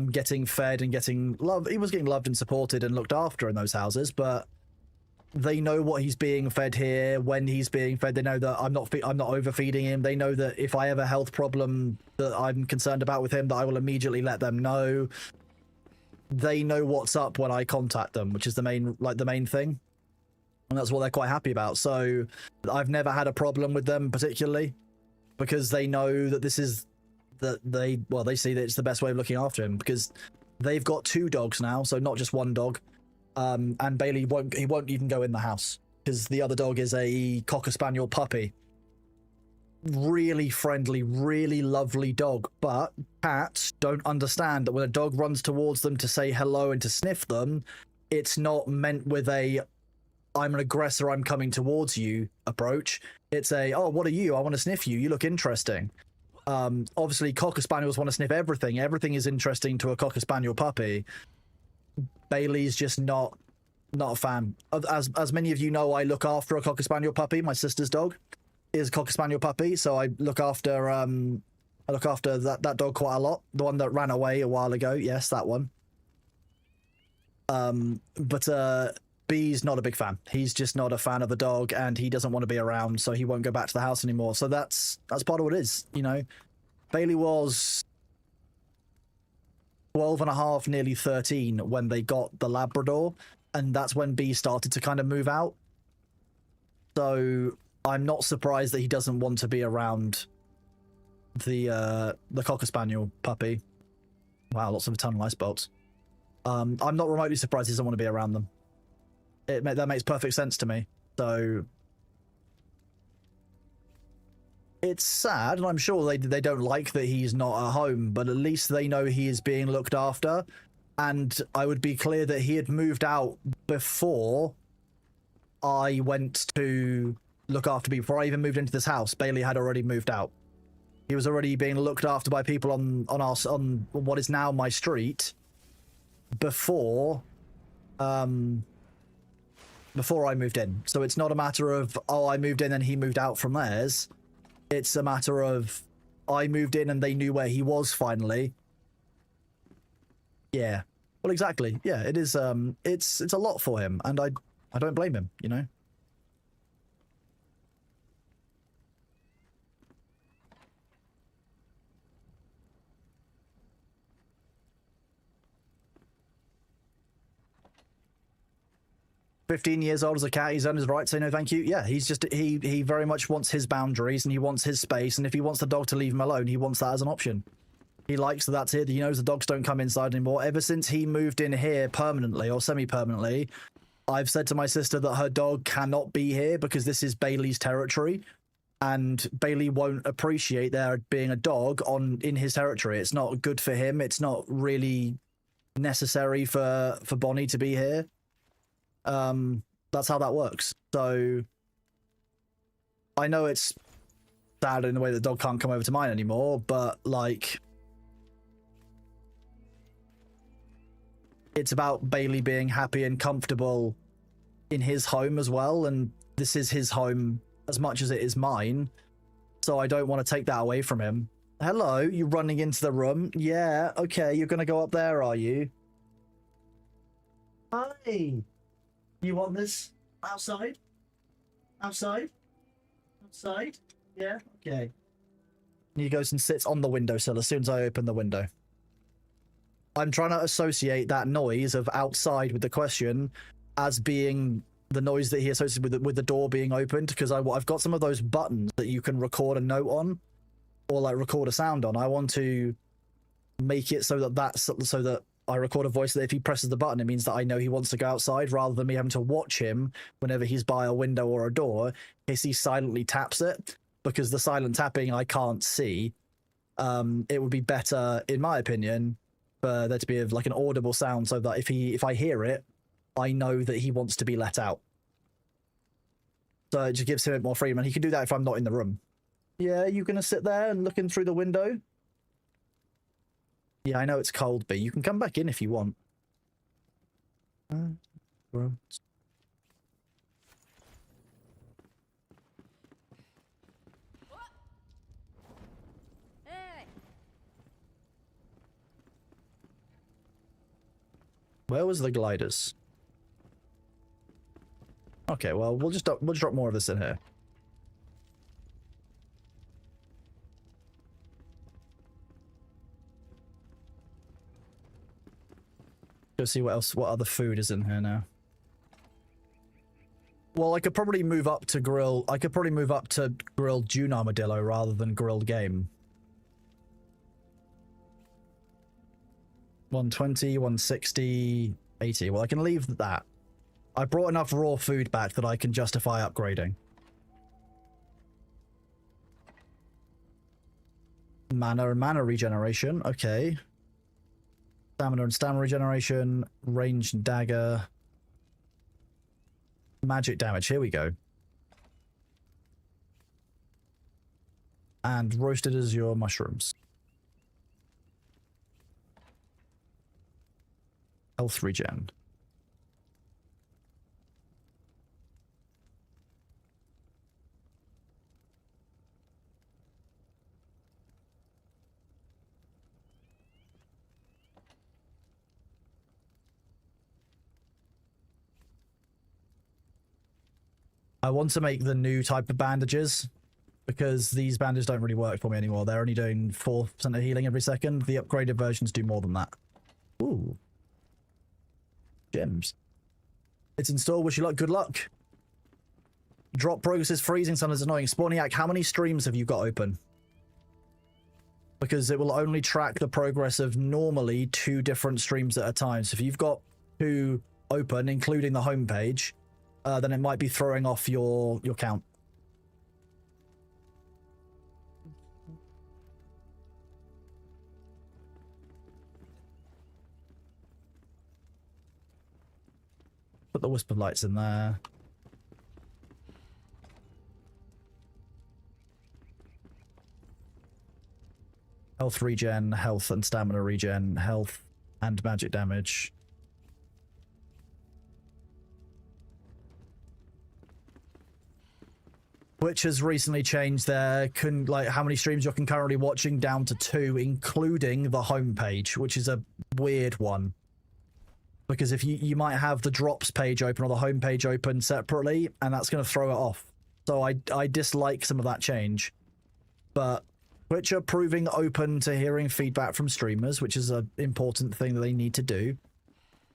getting fed and getting love. He was getting loved and supported and looked after in those houses, but they know what he's being fed here, when he's being fed. They know that I'm not overfeeding him. They know that if I have a health problem that I'm concerned about with him, that I will immediately let them know. They know what's up when I contact them, which is the main thing. And that's what they're quite happy about. So I've never had a problem with them particularly, because they know that they see that it's the best way of looking after him, because they've got 2 dogs now, so not just 1 dog. And Bailey won't even go in the house because the other dog is a Cocker Spaniel puppy. Really friendly, really lovely dog, but cats don't understand that when a dog runs towards them to say hello and to sniff them, it's not meant with a I'm an aggressor, I'm coming towards you approach. It's a, oh, what are you? I want to sniff you. You look interesting. Obviously, Cocker Spaniels want to sniff everything. Everything is interesting to a Cocker Spaniel puppy. Bailey's just not a fan. As many of you know, I look after a Cocker Spaniel puppy. My sister's dog is a Cocker Spaniel puppy, so I look after that dog quite a lot. The one that ran away a while ago, yes, that one. But B's not a big fan. He's just not a fan of the dog, and he doesn't want to be around, so he won't go back to the house anymore. So that's part of what it is, you know. Bailey was 12 and a half, nearly 13 when they got the Labrador, and that's when B started to kind of move out. So I'm not surprised that he doesn't want to be around the Cocker Spaniel puppy. Wow, lots of eternal ice bolts. I'm not remotely surprised he doesn't want to be around them. That makes perfect sense to me. So it's sad, and I'm sure they don't like that he's not at home, but at least they know he is being looked after. And I would be clear that he had moved out before I went to look after me. Before I even moved into this house, Bailey had already moved out. He was already being looked after by people on what is now my street before I moved in. So it's not a matter of, oh, I moved in and he moved out from theirs. It's a matter of I moved in and they knew where he was finally. Yeah. Well, exactly. Yeah, it is. It's a lot for him, and I don't blame him, you know. 15 years old as a cat. He's earned his right to say no thank you. Yeah, he's just, he very much wants his boundaries and he wants his space. And if he wants the dog to leave him alone, he wants that as an option. He likes that that's it. He knows the dogs don't come inside anymore. Ever since he moved in here permanently or semi-permanently, I've said to my sister that her dog cannot be here because this is Bailey's territory. And Bailey won't appreciate there being a dog in his territory. It's not good for him. It's not really necessary for Bonnie to be here. That's how that works. So I know it's sad in the way the dog can't come over to mine anymore, but like it's about Bailey being happy and comfortable in his home as well, and this is his home as much as it is mine, so I don't want to take that away from him. Hello, you running into the room? Yeah, okay, you're gonna go up there, are you? Hi. You want this outside? Outside? Outside? Yeah, okay. He goes and sits on the windowsill as soon as I open the window. I'm trying to associate that noise of outside with the question as being the noise that he associates with the door being opened, because I've got some of those buttons that you can record a note on or like record a sound on. I want to make it so that I record a voice that if he presses the button, it means that I know he wants to go outside, rather than me having to watch him whenever he's by a window or a door in case he silently taps it, because the silent tapping I can't see. It would be better, in my opinion, for there to be like an audible sound so that if I hear it, I know that he wants to be let out. So it just gives him a bit more freedom, and he can do that if I'm not in the room. Yeah, you gonna sit there and looking through the window? Yeah, I know it's cold, but you can come back in if you want. Hey. Where was the gliders? Okay, well, we'll drop more of this in here. Go see what other food is in here now. Well, I could probably move up to grilled June armadillo rather than grilled game. 120, 160, 80. Well, I can leave that. I brought enough raw food back that I can justify upgrading. Mana and mana regeneration. Okay. Stamina and stamina regeneration. Range and dagger. Magic damage. Here we go. And roasted as your mushrooms. Health regen. I want to make the new type of bandages, because these bandages don't really work for me anymore. They're only doing 4% of healing every second. The upgraded versions do more than that. Ooh. Gems. It's installed. Wish you luck. Good luck. Drop progress is freezing. Sometimes annoying. Spawniac, how many streams have you got open? Because it will only track the progress of normally 2 different streams at a time. So if you've got 2 open, including the homepage, then it might be throwing off your count. Put the wisp of lights in there. Health regen, health and stamina regen, health and magic damage. Which has recently changed their how many streams you're concurrently watching down to 2, including the homepage, which is a weird one. Because if you might have the drops page open or the homepage open separately, and that's going to throw it off. So I dislike some of that change. But Twitch are proving open to hearing feedback from streamers, which is an important thing that they need to do.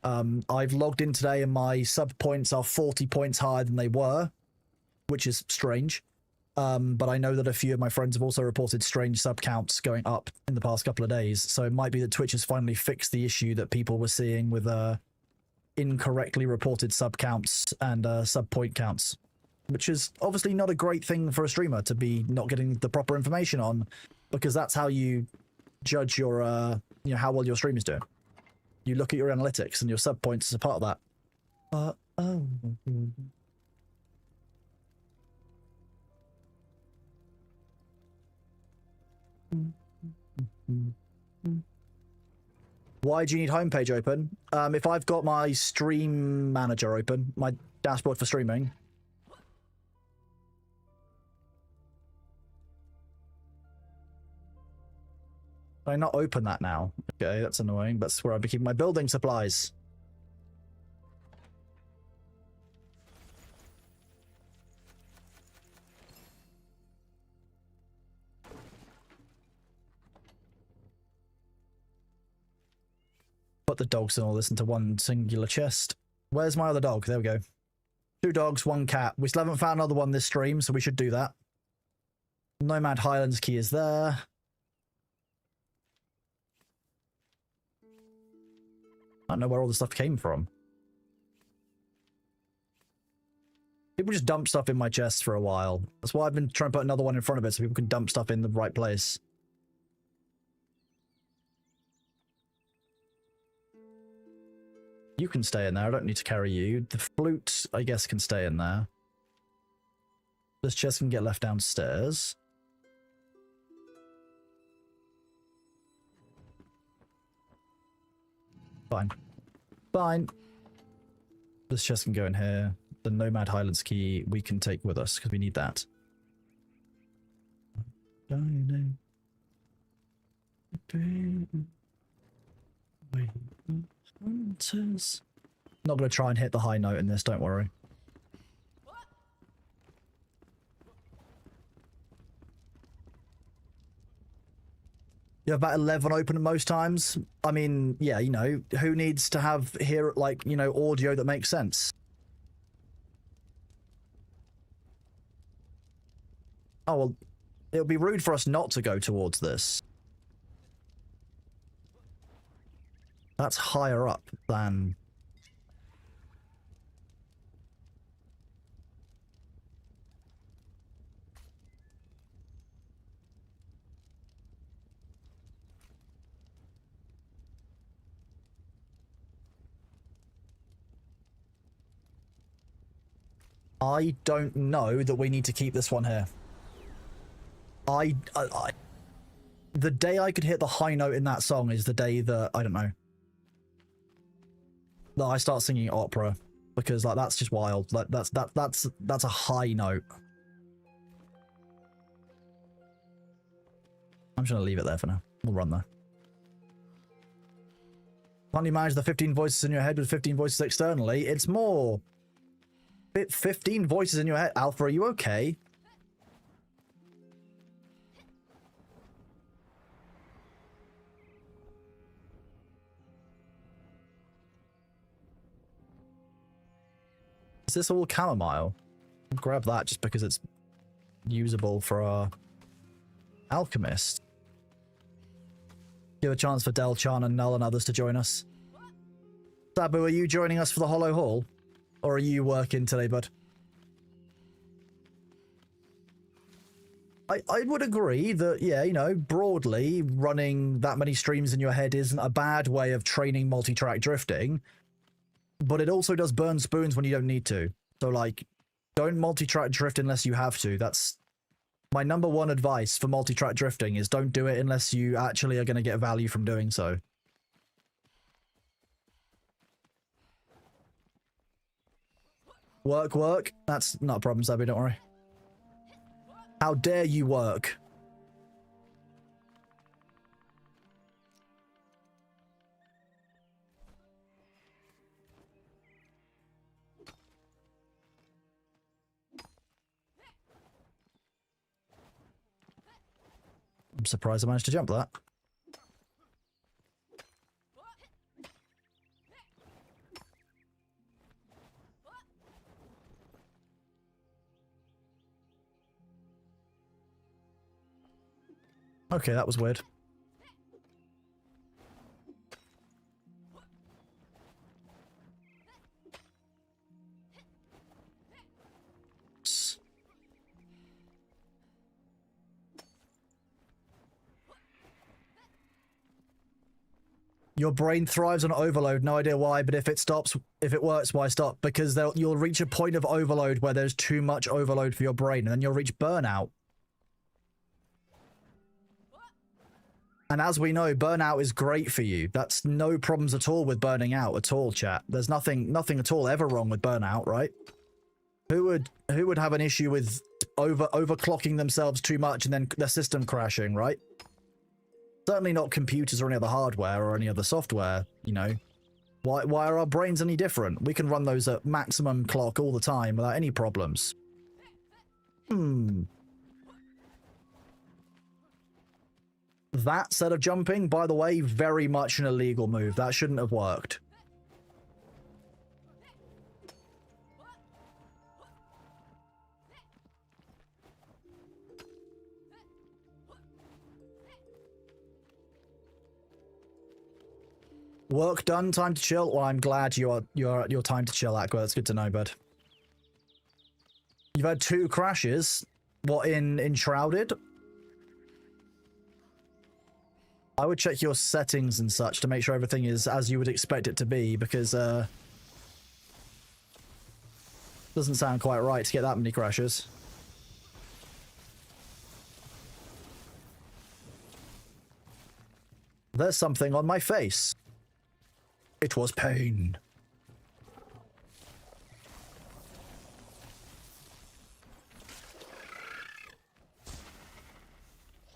I've logged in today and my sub points are 40 points higher than they were, which is strange. But I know that a few of my friends have also reported strange sub counts going up in the past couple of days. So it might be that Twitch has finally fixed the issue that people were seeing with incorrectly reported sub counts and sub point counts, which is obviously not a great thing for a streamer to be not getting the proper information on, because that's how you judge your, you know, how well your stream is doing. You look at your analytics and your sub points as a part of that. Why do you need homepage open? If I've got my stream manager open, my dashboard for streaming. Can I not open that now? Okay, that's annoying. That's where I'll be keeping my building supplies. Put the dogs and all this into one singular chest. Where's my other dog? There we go. 2 dogs, 1 cat. We still haven't found another one this stream, so we should do that. Nomad Highlands key is there. I don't know where all the stuff came from. People just dump stuff in my chest for a while. That's why I've been trying to put another one in front of it so people can dump stuff in the right place. You can stay in there. I don't need to carry you. The flute, I guess, can stay in there. This chest can get left downstairs. Fine. Fine. This chest can go in here. The Nomad Highlands key we can take with us because we need that. Hunters. Not going to try and hit the high note in this, don't worry. You have about 11 open most times. I mean, yeah, you know, who needs to have here, like, you know, audio that makes sense? Oh, well, it would be rude for us not to go towards this. That's higher up than... I don't know that we need to keep this one here. The day I could hit the high note in that song is the day that, I don't know, that I start singing opera, because like that's just wild. Like that's a high note. I'm just gonna leave it there for now. We'll run there. Can't you manage the 15 voices in your head with 15 voices externally? It's more 15 voices in your head. Alpha, are you okay? Is this all chamomile? I'll grab that just because it's usable for our alchemist. Give a chance for Del, Chan, and Null and others to join us. Sabu, are you joining us for the Hollow Hall? Or are you working today, bud? I would agree that, yeah, you know, broadly, running that many streams in your head isn't a bad way of training multi-track drifting. But it also does burn spoons when you don't need to. So, like, don't multi-track drift unless you have to. That's my number one advice for multi-track drifting, is don't do it unless you actually are going to get value from doing so. Work, work. That's not a problem, Sabi, don't worry. How dare you work? I'm surprised I managed to jump that. Okay, that was weird. Your brain thrives on overload. No idea why, but if it works, why stop? Because you'll reach a point of overload where there's too much overload for your brain, and then you'll reach burnout. And as we know, burnout is great for you. That's no problems at all with burning out at all, chat. There's nothing at all ever wrong with burnout, right? Who would have an issue with overclocking themselves too much and then their system crashing, right? Certainly not computers or any other hardware or any other software, you know. Why are our brains any different? We can run those at maximum clock all the time without any problems. That set of jumping, by the way, very much an illegal move. That shouldn't have worked. Work done, time to chill. Well, I'm glad you're time to chill, Aqua. That's good to know, bud. You've had 2 crashes. What, in Enshrouded? I would check your settings and such to make sure everything is as you would expect it to be, because doesn't sound quite right to get that many crashes. There's something on my face. It was pain.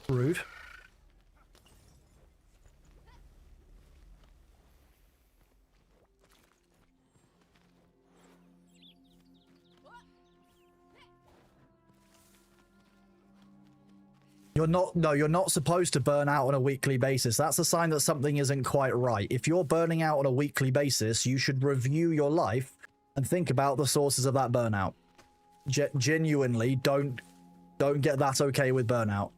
Rude. You're not supposed to burn out on a weekly basis. That's a sign that something isn't quite right. If you're burning out on a weekly basis, you should review your life and think about the sources of that burnout. Genuinely, don't get that okay with burnout.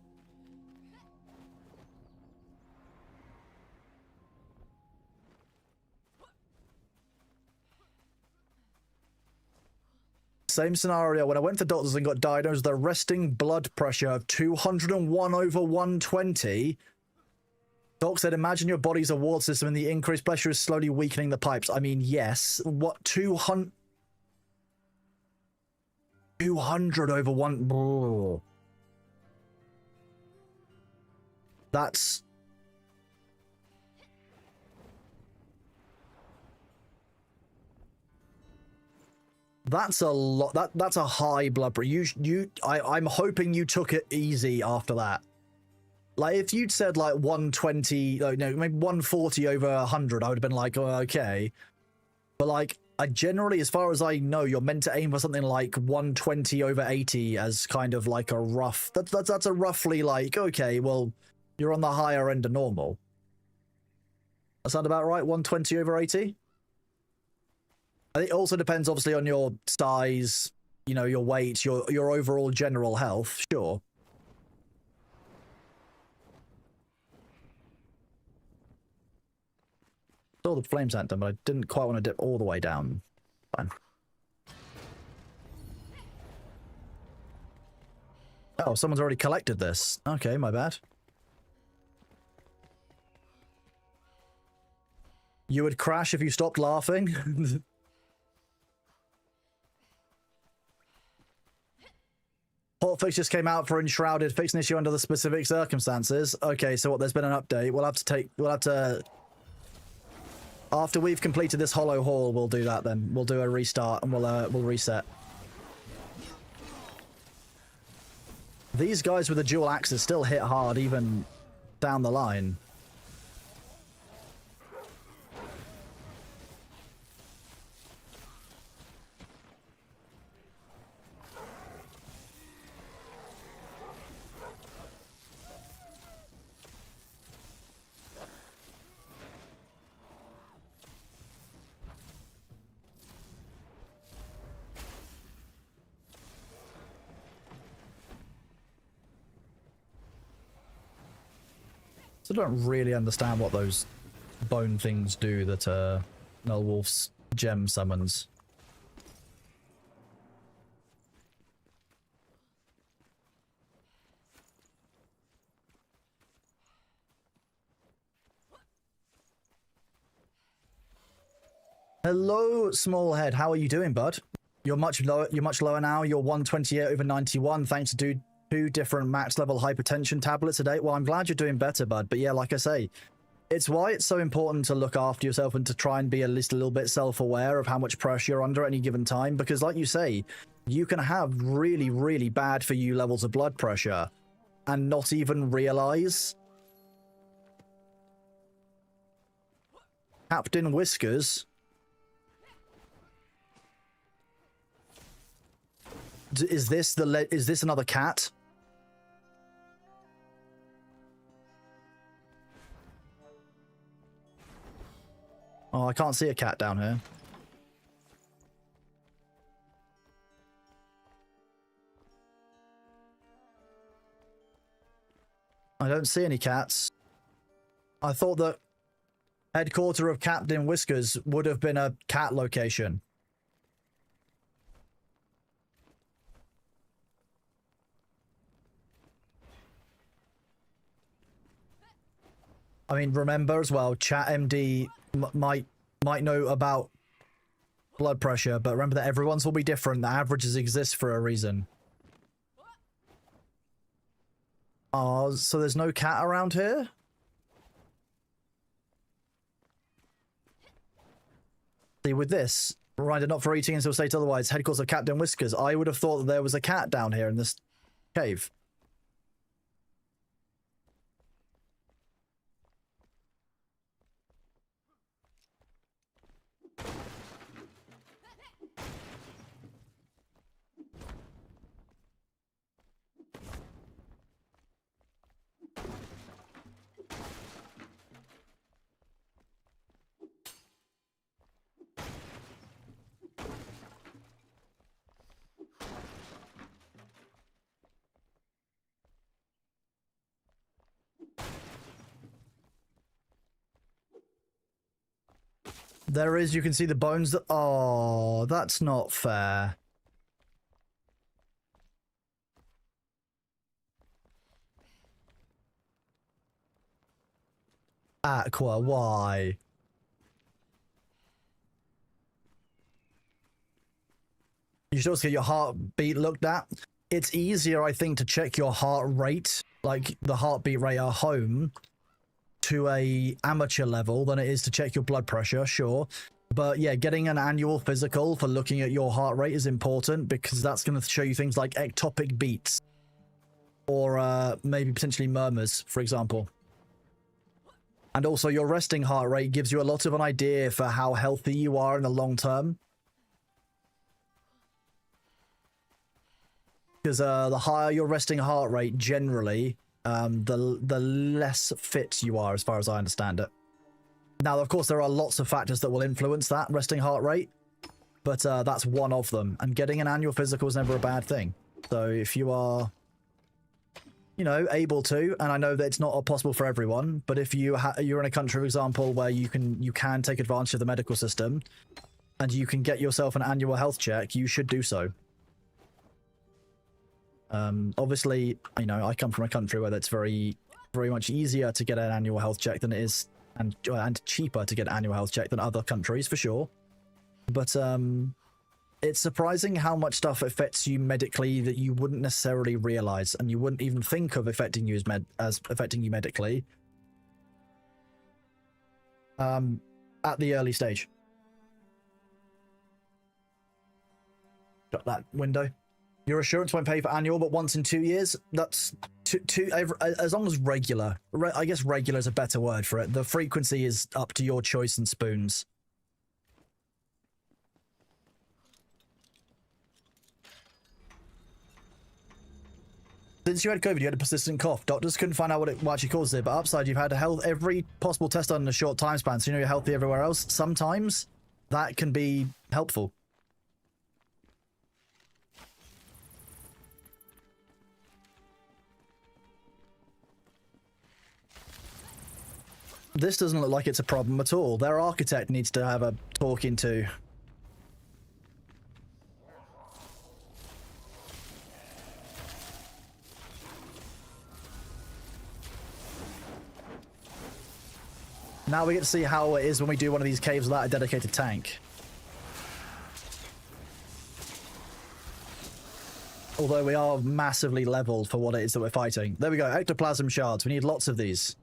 Same scenario. When I went to doctors and got diagnosed with a resting blood pressure of 201/120, doc said, imagine your body's a ward system and the increased pressure is slowly weakening the pipes. I mean, yes. What, 200 over 1... Oh. That's a lot. That's a high blood pressure. I'm hoping you took it easy after that. Like, if you'd said like 120, no, maybe 140 over 100, I would have been like, oh, okay. But like, I generally, as far as I know, you're meant to aim for something like 120 over 80 as kind of like a rough. That's a roughly like, okay, well, you're on the higher end of normal. That sound about right? 120 over 80? I think it also depends, obviously, on your size, you know, your weight, your overall general health. Sure. Saw the flames anthem, but I didn't quite want to dip all the way down. Fine. Oh, someone's already collected this. Okay, my bad. You would crash if you stopped laughing? Hotfix just came out for Enshrouded. Fix an issue under the specific circumstances. Okay, so what? There's been an update. We'll have to. After we've completed this hollow hall, we'll do that. Then we'll do a restart and we'll reset. These guys with the dual axes still hit hard, even down the line. So I don't really understand what those bone things do that Nullwolf's gem summons. Hello, Smallhead. How are you doing, bud? You're much lower. You're much lower now. You're 128/91. Thanks to two different max level hypertension tablets a day. Well, I'm glad you're doing better, bud. But yeah, like I say, it's why it's so important to look after yourself and to try and be at least a little bit self-aware of how much pressure you're under at any given time. Because, like you say, you can have really, really bad for you levels of blood pressure and not even realize. Captain Whiskers. Is this another cat? Oh, I can't see a cat down here. I don't see any cats. I thought that headquarters of Captain Whiskers would have been a cat location. I mean, remember as well, Chat MD might know about blood pressure, but remember that everyone's will be different. The averages exist for a reason. Oh, so there's no cat around here? See, with this, reminder not for eating until stated otherwise, headquarters of Captain Whiskers, I would have thought that there was a cat down here in this cave. There is, you can see the bones that... Oh, that's not fair. Aqua, why? You should also get your heartbeat looked at. It's easier, I think, to check your heart rate, like the heartbeat rate at home, to a amateur level than it is to check your blood pressure, sure. But yeah, getting an annual physical for looking at your heart rate is important because that's going to show you things like ectopic beats or maybe potentially murmurs, for example. And also your resting heart rate gives you a lot of an idea for how healthy you are in the long term. Because the higher your resting heart rate generally, the less fit you are, as far as I understand it. Now, of course, there are lots of factors that will influence that resting heart rate, but that's one of them. And getting an annual physical is never a bad thing. So if you are, you know, able to, and I know that it's not possible for everyone, but if you're in a country, for example, where you can take advantage of the medical system, and you can get yourself an annual health check, you should do so. Obviously, you know, I come from a country where it's very much easier to get an annual health check than it is, and cheaper to get an annual health check than other countries, for sure. But it's surprising how much stuff affects you medically that you wouldn't necessarily realize, and you wouldn't even think of affecting you as affecting you medically at the early stage. Shut that window. Your assurance won't pay for annual, but once in 2 years. That's as long as regular. I guess regular is a better word for it. The frequency is up to your choice and spoons. Since you had COVID, you had a persistent cough. Doctors couldn't find out what actually caused it, but upside, you've had every possible test done in a short time span, so you know you're healthy everywhere else. Sometimes that can be helpful. This doesn't look like it's a problem at all. Their architect needs to have a talking to. Now we get to see how it is when we do one of these caves without a dedicated tank. Although we are massively leveled for what it is that we're fighting. There we go, ectoplasm shards. We need lots of these.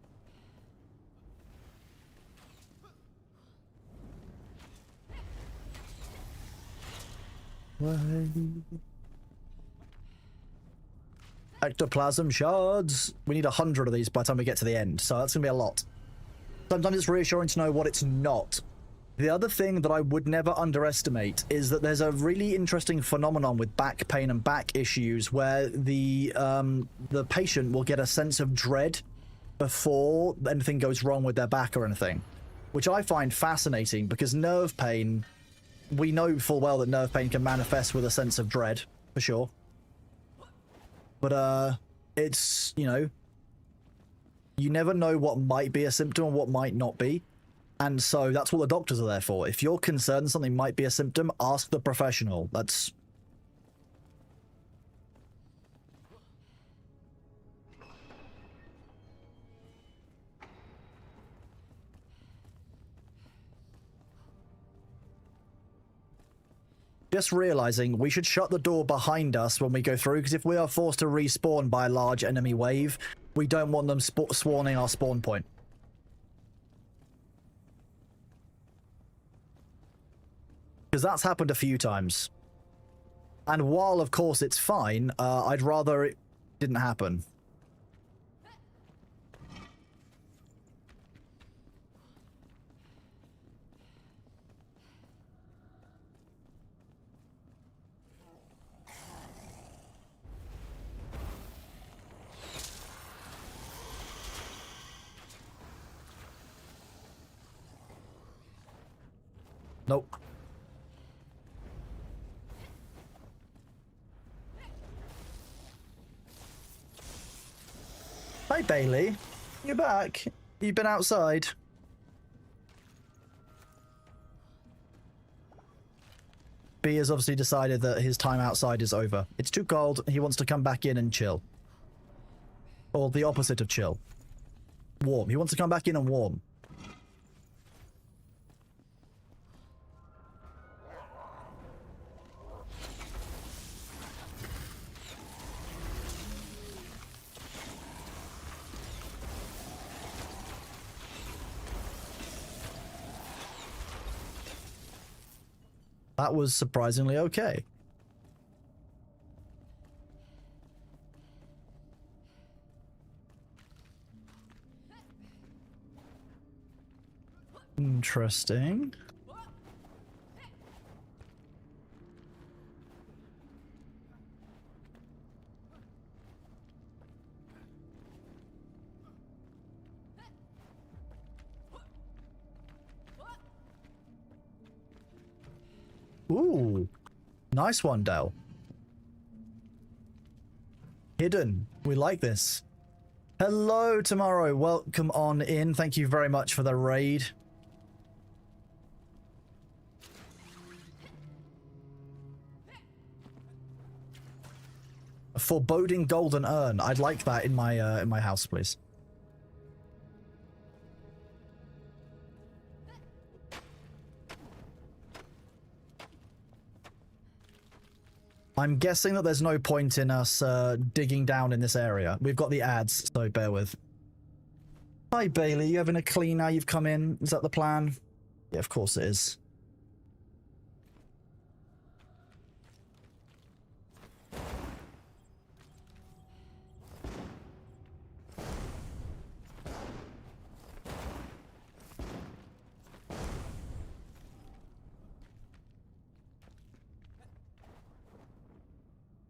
Ectoplasm shards. We need 100 of these by the time we get to the end, so that's gonna be a lot. Sometimes it's reassuring to know what it's not. The other thing that I would never underestimate is that there's a really interesting phenomenon with back pain and back issues where the patient will get a sense of dread before anything goes wrong with their back or anything, which I find fascinating because nerve pain, we know full well that nerve pain can manifest with a sense of dread, for sure. But, it's, you know, you never know what might be a symptom and what might not be. And so that's what the doctors are there for. If you're concerned something might be a symptom, ask the professional. That's... Just realizing we should shut the door behind us when we go through, because if we are forced to respawn by a large enemy wave, we don't want them spawning our spawn point. Because that's happened a few times. And while, of course, it's fine, I'd rather it didn't happen. Nope. Hi, Bailey. You're back. You've been outside. B has obviously decided that his time outside is over. It's too cold. He wants to come back in and chill. Or the opposite of chill. Warm. He wants to come back in and warm. That was surprisingly okay. Interesting. Ooh, nice one, Del. Hidden. We like this. Hello, Tomorrow. Welcome on in. Thank you very much for the raid. A foreboding golden urn. I'd like that in my house, please. I'm guessing that there's no point in us digging down in this area. We've got the ads, so bear with. Hi, Bailey. You having a clean now you've come in? Is that the plan? Yeah, of course it is.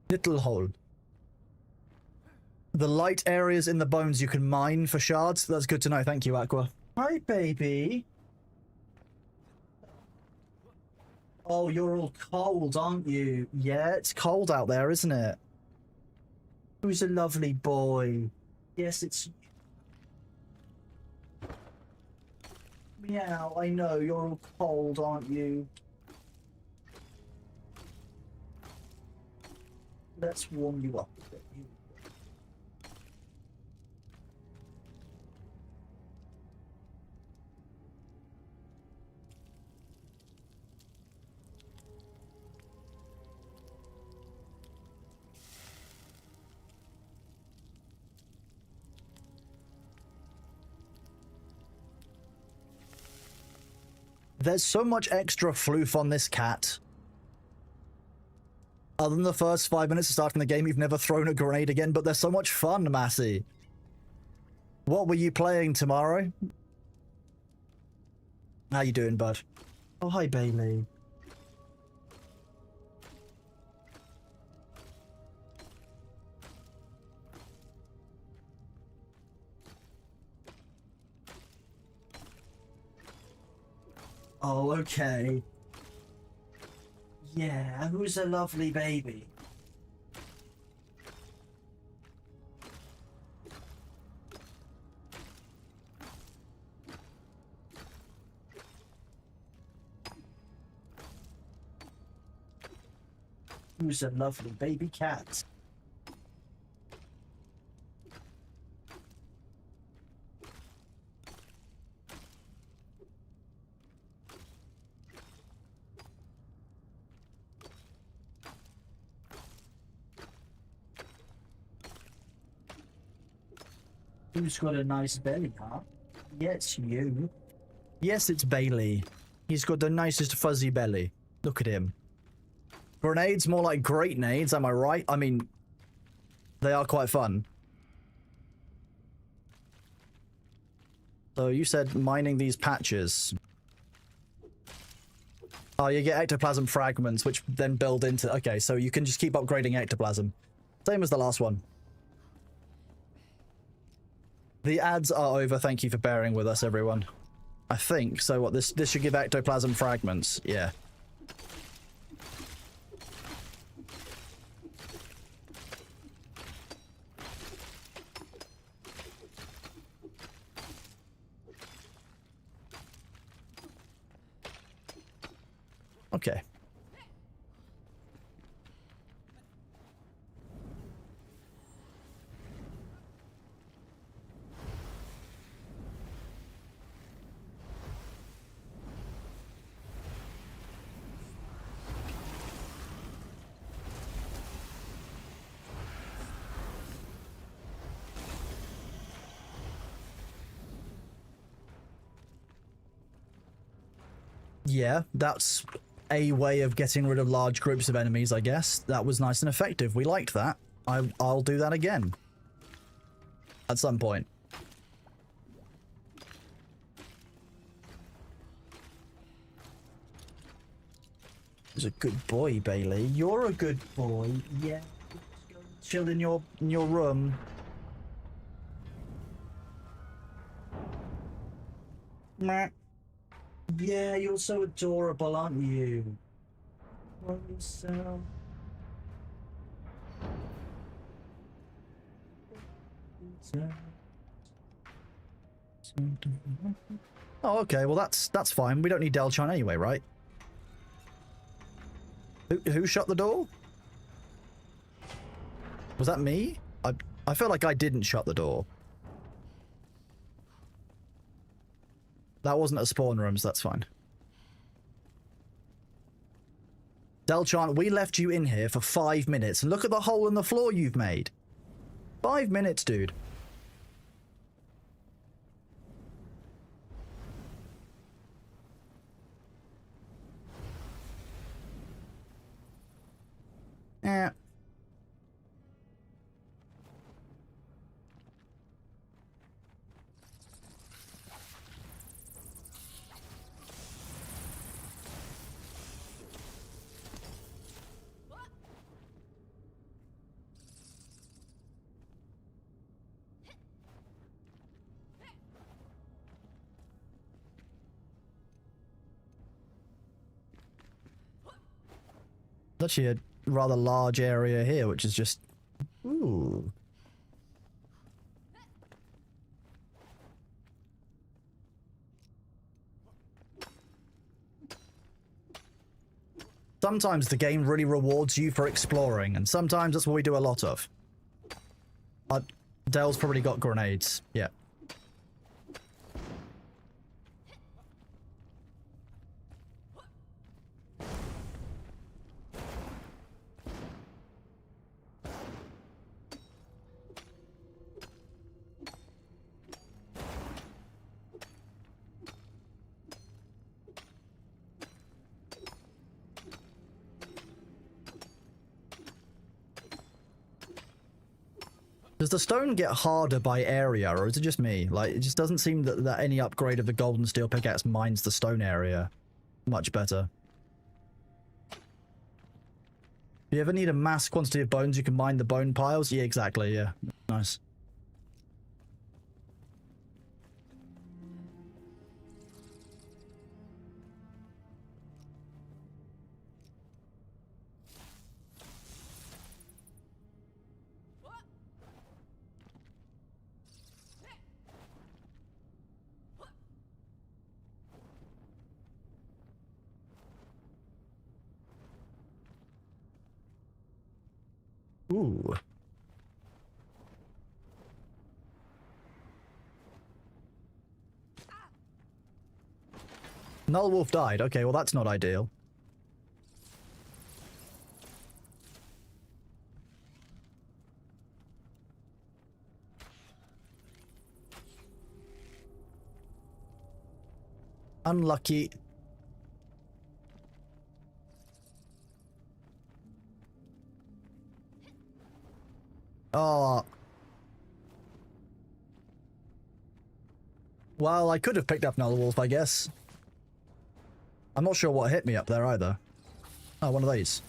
Little hole. The light areas in the bones you can mine for shards. That's good to know. Thank you, Aqua. Hi, baby. Oh, you're all cold, aren't you? Yeah, it's cold out there, isn't it? Who's a lovely boy? Yes, it's... Meow, I know, you're all cold, aren't you? Let's warm you up a bit. There's so much extra floof on this cat. Other than the first 5 minutes of starting the game, you've never thrown a grenade again, but there's so much fun, Massey. What were you playing tomorrow? How you doing, bud? Oh, hi, Bailey. Oh, okay. Yeah, who's a lovely baby? Who's a lovely baby cat? Who's got a nice belly, huh? Yeah, it's you. Yes, it's Bailey. He's got the nicest fuzzy belly. Look at him. Grenades, more like great nades, am I right? I mean, they are quite fun. So you said mining these patches. Oh, you get ectoplasm fragments, which then build into... Okay, so you can just keep upgrading ectoplasm. Same as the last one. The ads are over. Thank you for bearing with us, everyone. I think. So what, this should give ectoplasm fragments. Yeah. Okay. Yeah, that's a way of getting rid of large groups of enemies, I guess. That was nice and effective. We liked that. I'll do that again. At some point. He's a good boy, Bailey. You're a good boy. Yeah. Chill in your room. Meh. Yeah, you're so adorable, aren't you? Oh, okay. Well, that's fine. We don't need Delchon anyway, right? Who shut the door? Was that me? I feel like I didn't shut the door. That wasn't a spawn room, so that's fine. Delchon, we left you in here for 5 minutes, and look at the hole in the floor you've made. 5 minutes, dude. Eh. Actually a rather large area here, which is just... Ooh. Sometimes the game really rewards you for exploring, and sometimes that's what we do a lot of. Dell's probably got grenades. Yeah. Does the stone get harder by area, or is it just me? Like, it just doesn't seem that any upgrade of the golden steel pickaxe mines the stone area much better. If you ever need a mass quantity of bones, you can mine the bone piles? Yeah, exactly, yeah. Nice. Ooh. Null Wolf died. Okay, well that's not ideal. Unlucky. Oh. Well, I could have picked up Null Wolf, I guess. I'm not sure what hit me up there either. Oh, one of these.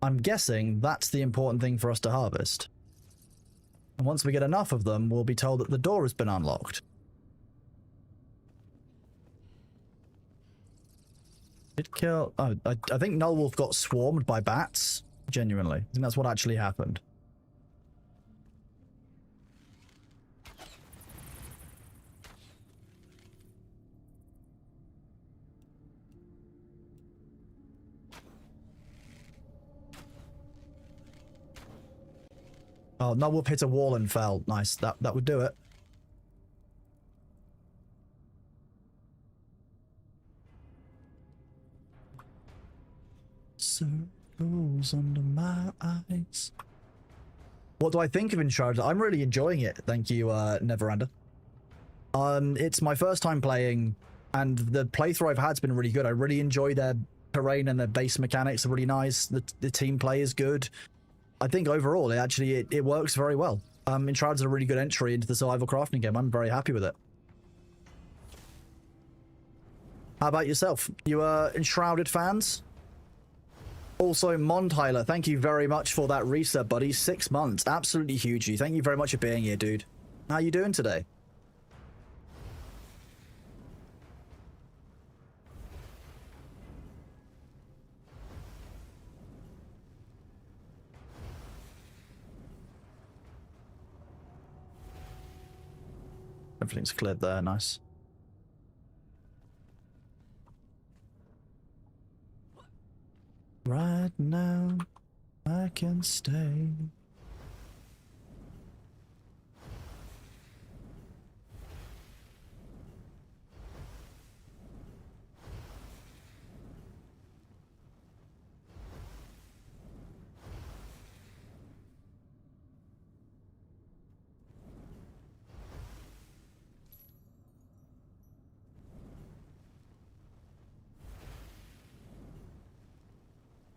I'm guessing that's the important thing for us to harvest. And once we get enough of them, we'll be told that the door has been unlocked. Did kill... Oh, I think Null Wolf got swarmed by bats. Genuinely. I think that's what actually happened. Oh, Null Wolf hit a wall and fell. Nice. That would do it. Circles under my eyes. What do I think of Enshrouded? I'm really enjoying it. Thank you, Neveranda. It's my first time playing, and the playthrough I've had's been really good. I really enjoy their terrain and their base mechanics are really nice. The team play is good. I think overall, it works very well. Enshrouded's a really good entry into the survival crafting game. I'm very happy with it. How about yourself? You Enshrouded fans? Also, Mon Tyler, thank you very much for that reset, buddy. 6 months. Absolutely hugely. Thank you very much for being here, dude. How you doing today? Everything's cleared there. Nice. Right now, I can stay.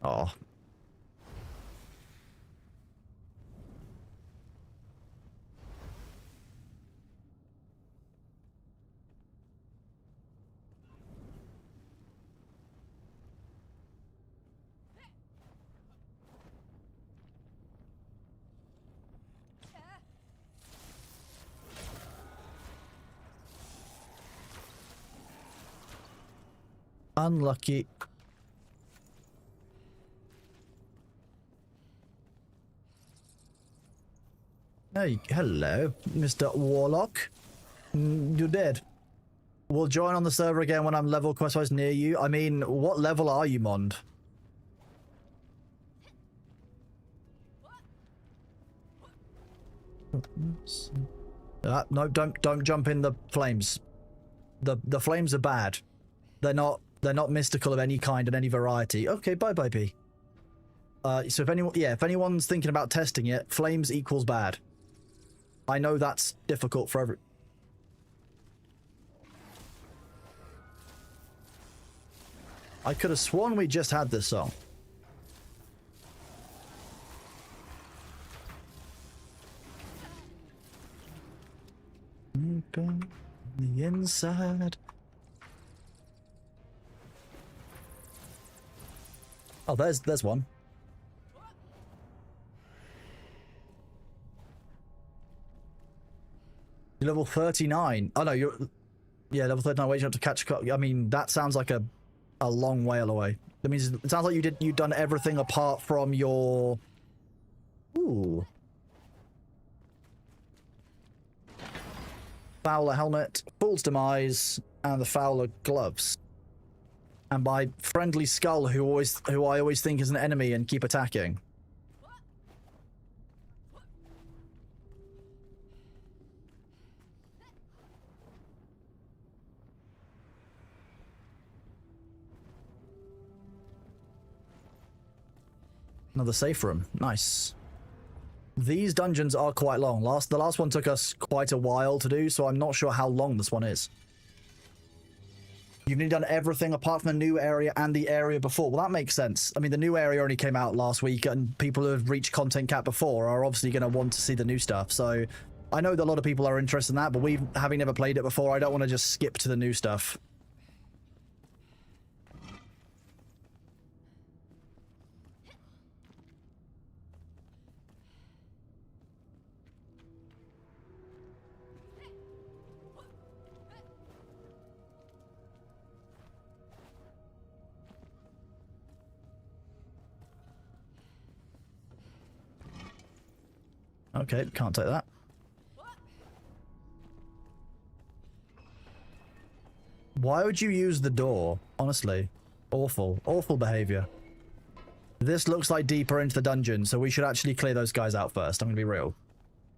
Oh. Unlucky. Hey, hello, Mr. Warlock. You're dead. We'll join on the server again when I'm level quest-wise near you. I mean, what level are you, Mond? No, don't jump in the flames. The flames are bad. They're not mystical of any kind and any variety. Okay, bye B. So if anyone's thinking about testing it, flames equals bad. I know that's difficult for every. I could have sworn we just had this song. Open the inside. Oh, there's one. You're level 39. Oh no, yeah, level 39. Wait, you have to catch. I mean, that sounds like a long way away. That means it sounds like you've done everything apart from your. Ooh. Fowler helmet, Fool's Demise, and the Fowler gloves. And my friendly skull, who I always think is an enemy and keep attacking. Another safe room. Nice. These dungeons are quite long. The last one took us quite a while to do, so I'm not sure how long this one is. You've nearly done everything apart from the new area and the area before. Well, that makes sense. I mean, the new area only came out last week, and people who have reached content cap before are obviously going to want to see the new stuff. So I know that a lot of people are interested in that, but having never played it before, I don't want to just skip to the new stuff. Okay, can't take that. Why would you use the door? Honestly. Awful. Awful behavior. This looks like deeper into the dungeon, so we should actually clear those guys out first. I'm gonna be real.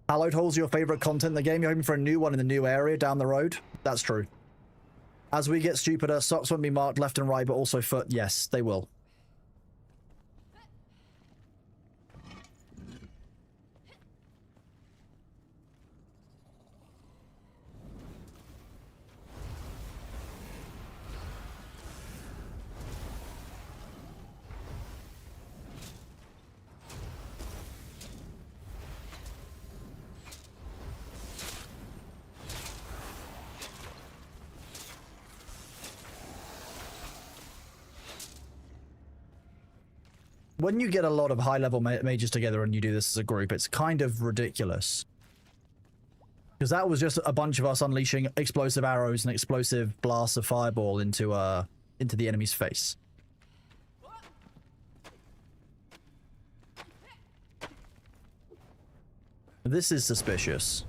Hallowed Hall's your favorite content in the game. You're hoping for a new one in the new area down the road? That's true. As we get stupider, socks won't be marked left and right, but also foot. Yes, they will. When you get a lot of high-level mages together and you do this as a group, it's kind of ridiculous. Because that was just a bunch of us unleashing explosive arrows and explosive blasts of fireball into the enemy's face. This is suspicious.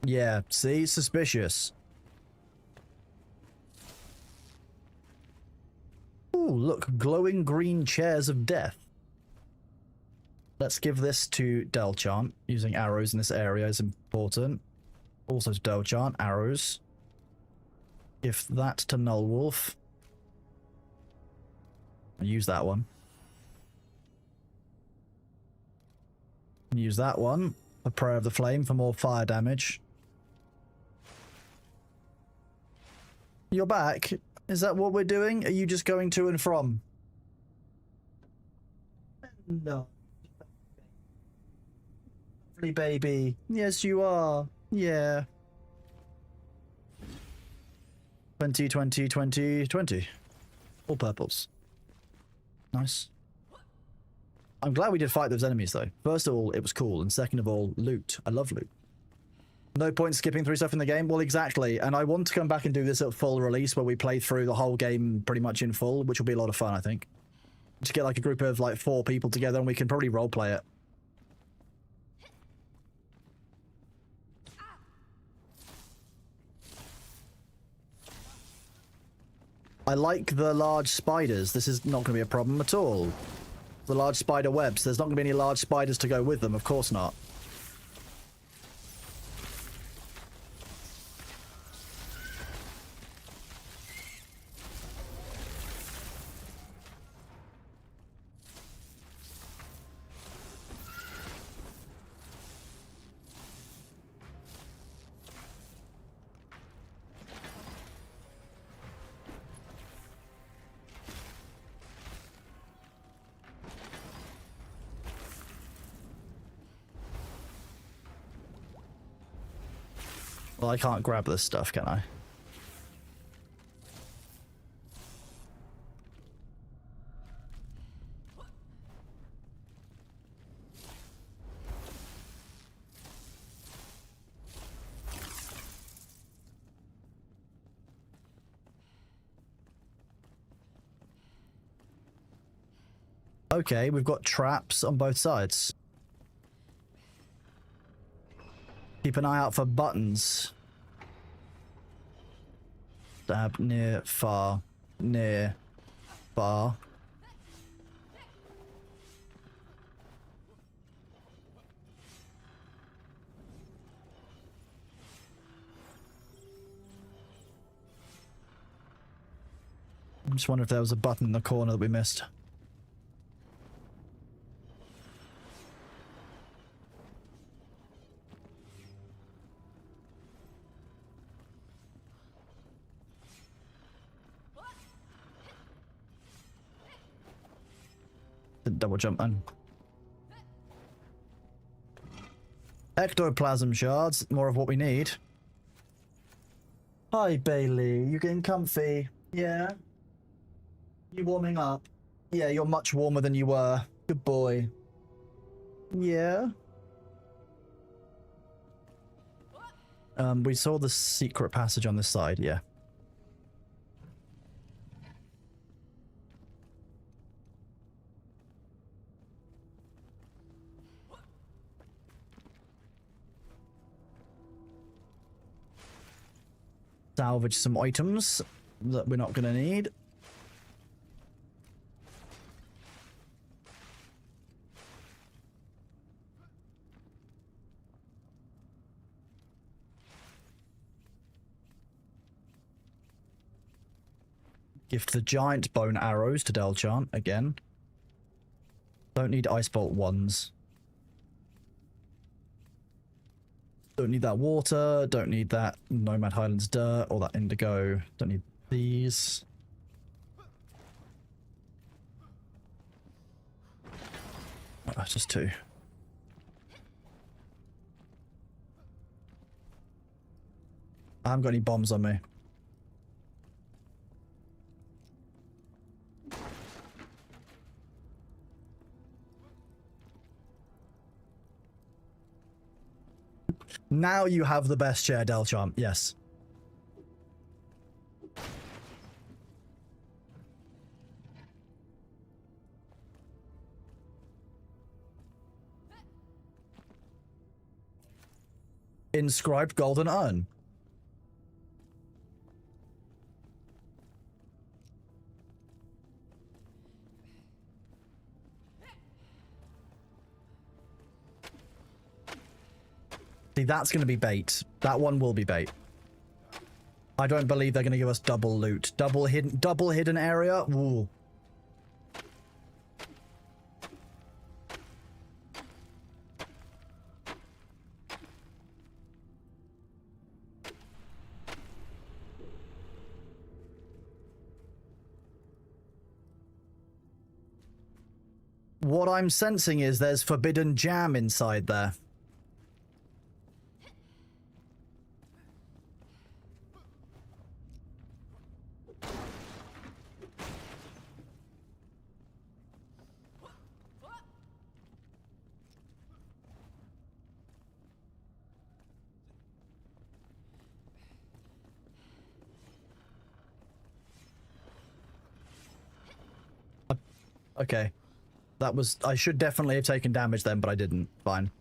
Yeah, see? Suspicious. Ooh, look. Glowing green chairs of death. Let's give this to Delchant. Using arrows in this area is important. Also to Delchant, arrows. Give that to Nullwolf. Use that one. Use that one for Prayer of the Flame for more fire damage. You're back? Is that what we're doing? Are you just going to and from? No. Lovely baby. Yes, you are. Yeah. 2020, 2020. All purples. Nice. I'm glad we did fight those enemies, though. First of all, it was cool, and second of all, loot. I love loot. No point skipping through stuff in the game. Well, exactly. And I want to come back and do this at full release where we play through the whole game pretty much in full, which will be a lot of fun, I think. Just get like a group of like 4 people together and we can probably roleplay it. I like the large spiders. This is not going to be a problem at all. The large spider webs. There's not going to be any large spiders to go with them. Of course not. Well, I can't grab this stuff, can I? Okay, we've got traps on both sides. Keep an eye out for buttons. Stab, near, far, near, far. I just wonder if there was a button in the corner that we missed. Double jump man. Ectoplasm shards, more of what we need. Hi Bailey, you getting comfy? Yeah? You warming up? Yeah, you're much warmer than you were. Good boy. Yeah? We saw the secret passage on this side, yeah. Salvage some items that we're not going to need. Gift the giant bone arrows to Delchant again. Don't need ice bolt ones. Don't need that water, don't need that Nomad Highlands dirt or that indigo. Don't need these. Oh, just 2. I haven't got any bombs on me. Now you have the best chair, Delchamp. Yes. Inscribed golden urn. See, that's going to be bait. That one will be bait. I don't believe they're going to give us double loot. Double hidden area? Ooh. What I'm sensing is there's forbidden jam inside there. Okay. That was... I should definitely have taken damage then, but I didn't. Fine.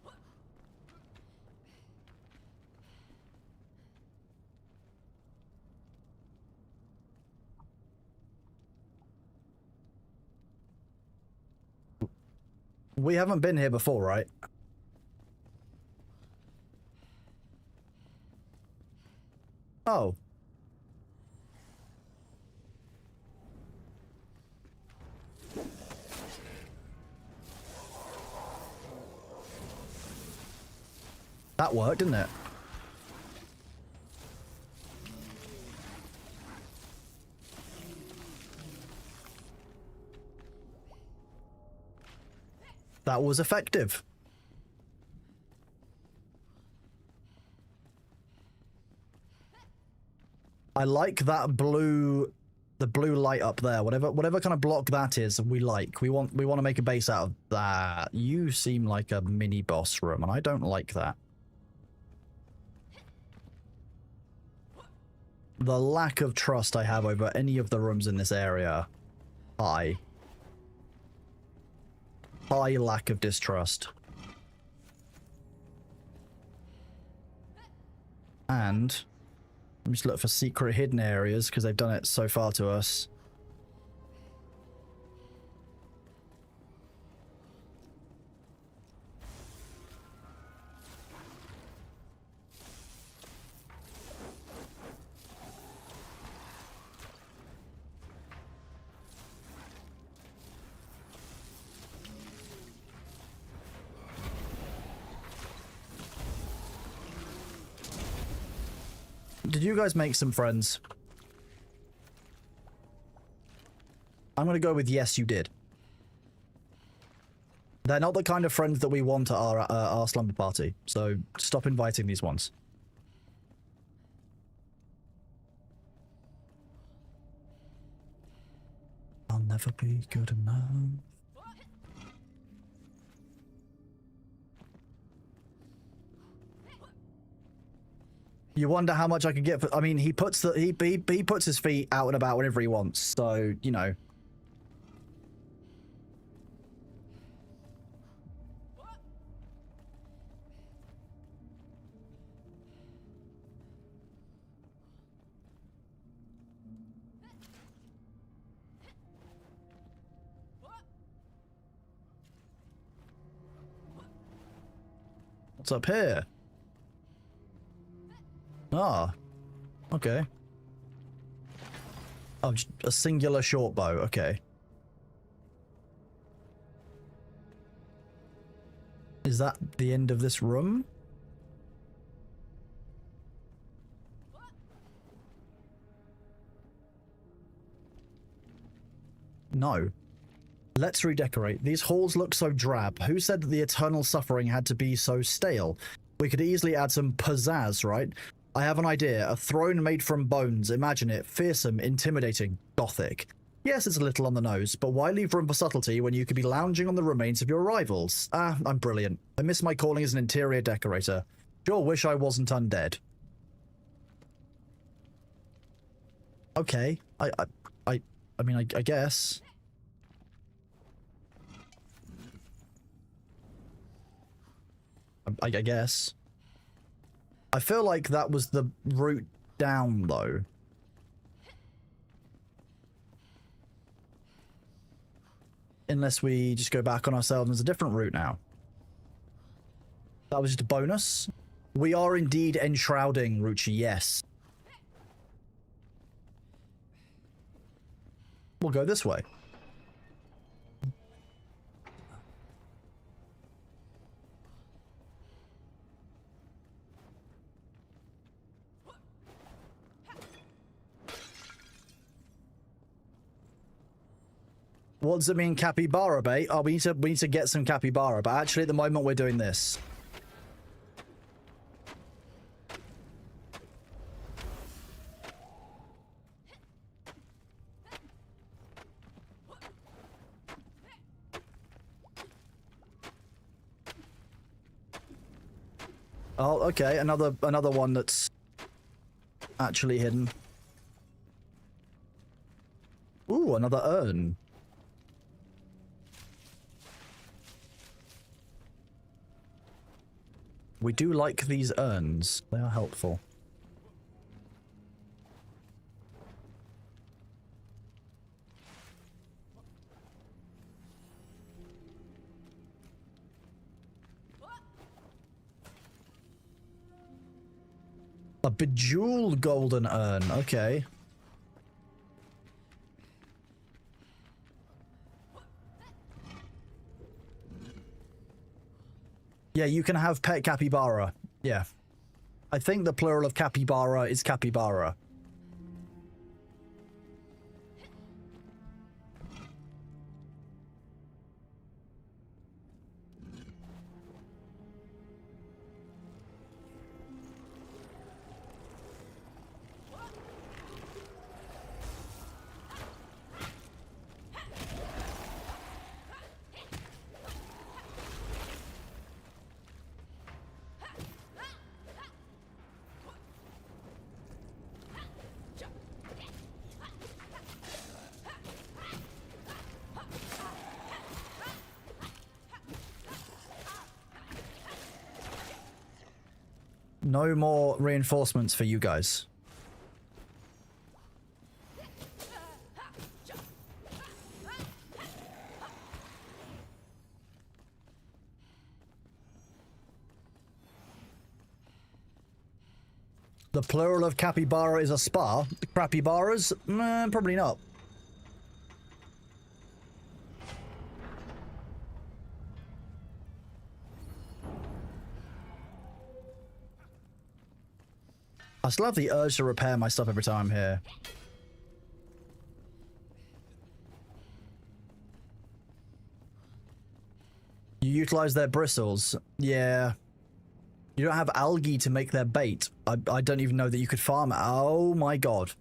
We haven't been here before, right? Oh. That worked, didn't it? That was effective. I like that blue, the blue light up there. Whatever kind of block that is, we like. We want to make a base out of that. You seem like a mini boss room, and I don't like that. The lack of trust I have over any of the rooms in this area, high. High lack of distrust. And let me just look for secret hidden areas because they've done it so far to us. Did you guys make some friends? I'm going to go with yes, you did. They're not the kind of friends that we want at our slumber party, so stop inviting these ones. I'll never be good enough. You wonder how much I could get for... I mean, he puts he puts his feet out and about whenever he wants, so, you know. What's up here? Ah, okay. Oh, just a singular short bow, okay. Is that the end of this room? No. Let's redecorate. These halls look so drab. Who said that the eternal suffering had to be so stale? We could easily add some pizzazz, right? I have an idea. A throne made from bones. Imagine it. Fearsome, intimidating, gothic. Yes, it's a little on the nose, but why leave room for subtlety when you could be lounging on the remains of your rivals? Ah, I'm brilliant. I miss my calling as an interior decorator. Sure wish I wasn't undead. Okay. I mean, I guess. I guess. I feel like that was the route down, though. Unless we just go back on ourselves, there's a different route now. That was just a bonus. We are indeed enshrouding, Ruchi, yes. We'll go this way. What does it mean, capybara bait? Oh, we need to get some capybara, but actually at the moment we're doing this. Oh, okay, another one that's actually hidden. Ooh, another urn. We do like these urns. They are helpful. A bejeweled golden urn. Okay. Yeah, you can have pet capybara. Yeah. I think the plural of capybara is capybara. No more reinforcements for you guys. The plural of capybara is a spa. Crappybaras? Probably not. I still have the urge to repair my stuff every time I'm here. You utilize their bristles. Yeah. You don't have algae to make their bait. I don't even know that you could farm it. Oh my god.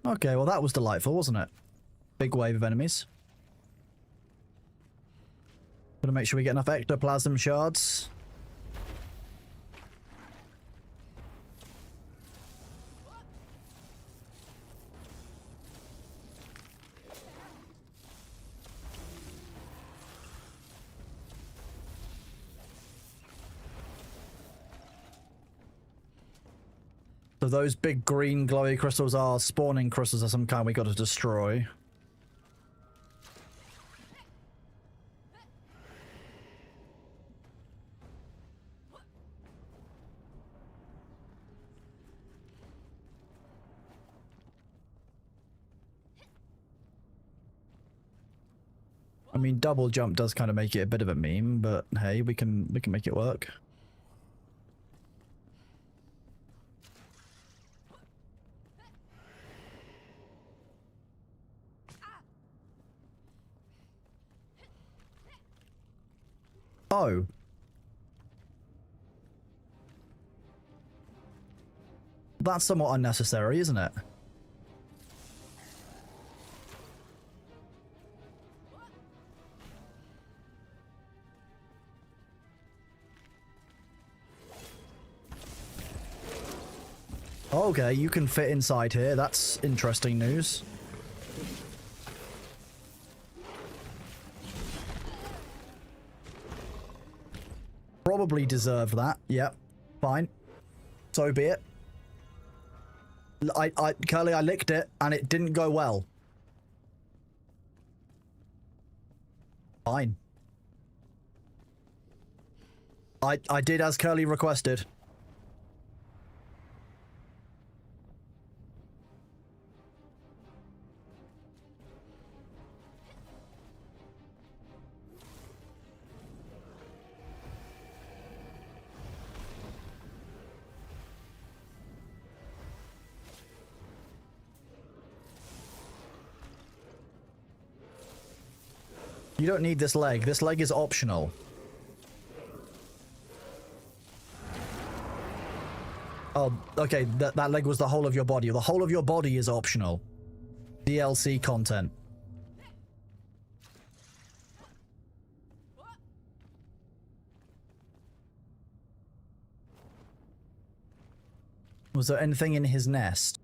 Okay, well that was delightful, wasn't it? Big wave of enemies. Gotta make sure we get enough ectoplasm shards. So those big green glowy crystals are spawning crystals of some kind we got to destroy. I mean, double jump does kind of make it a bit of a meme, but hey, we can make it work. Oh. That's somewhat unnecessary, isn't it? Okay, you can fit inside here. That's interesting news. Probably deserve that. Yep. Fine. So be it. Curly, I licked it and it didn't go well. Fine. I did as Curly requested. You don't need this leg. This leg is optional. Oh, okay. That leg was the whole of your body. The whole of your body is optional. DLC content. Was there anything in his nest?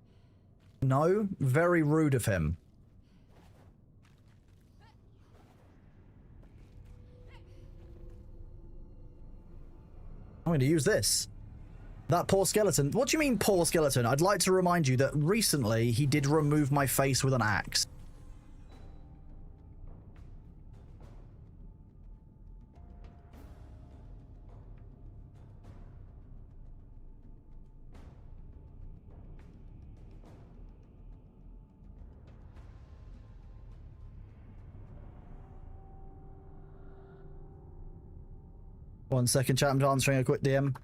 No? Very rude of him. I'm going to use this. That poor skeleton. What do you mean, poor skeleton? I'd like to remind you that recently he did remove my face with an axe. One second, chat. I'm answering a quick DM.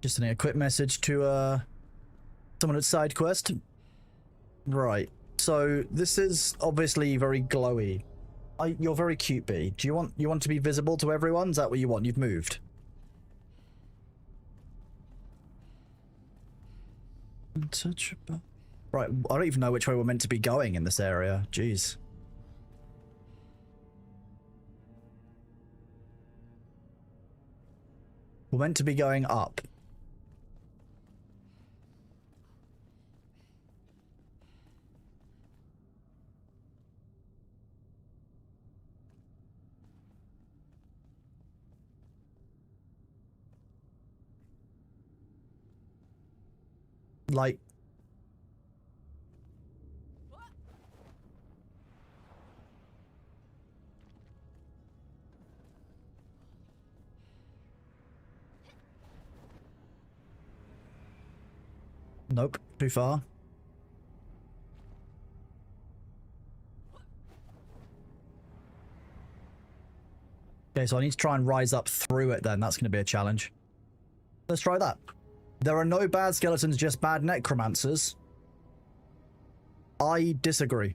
Just sending a quick message to someone at side quest. Right. So this is obviously very glowy. You're very cute, B. Do you want to be visible to everyone? Is that what you want? You've moved. Untouchable. Right. I don't even know which way we're meant to be going in this area. Jeez. We're meant to be going up. Like, nope, too far. Okay, so I need to try and rise up through it then. That's going to be a challenge. Let's try that. There are no bad skeletons, just bad necromancers. I disagree.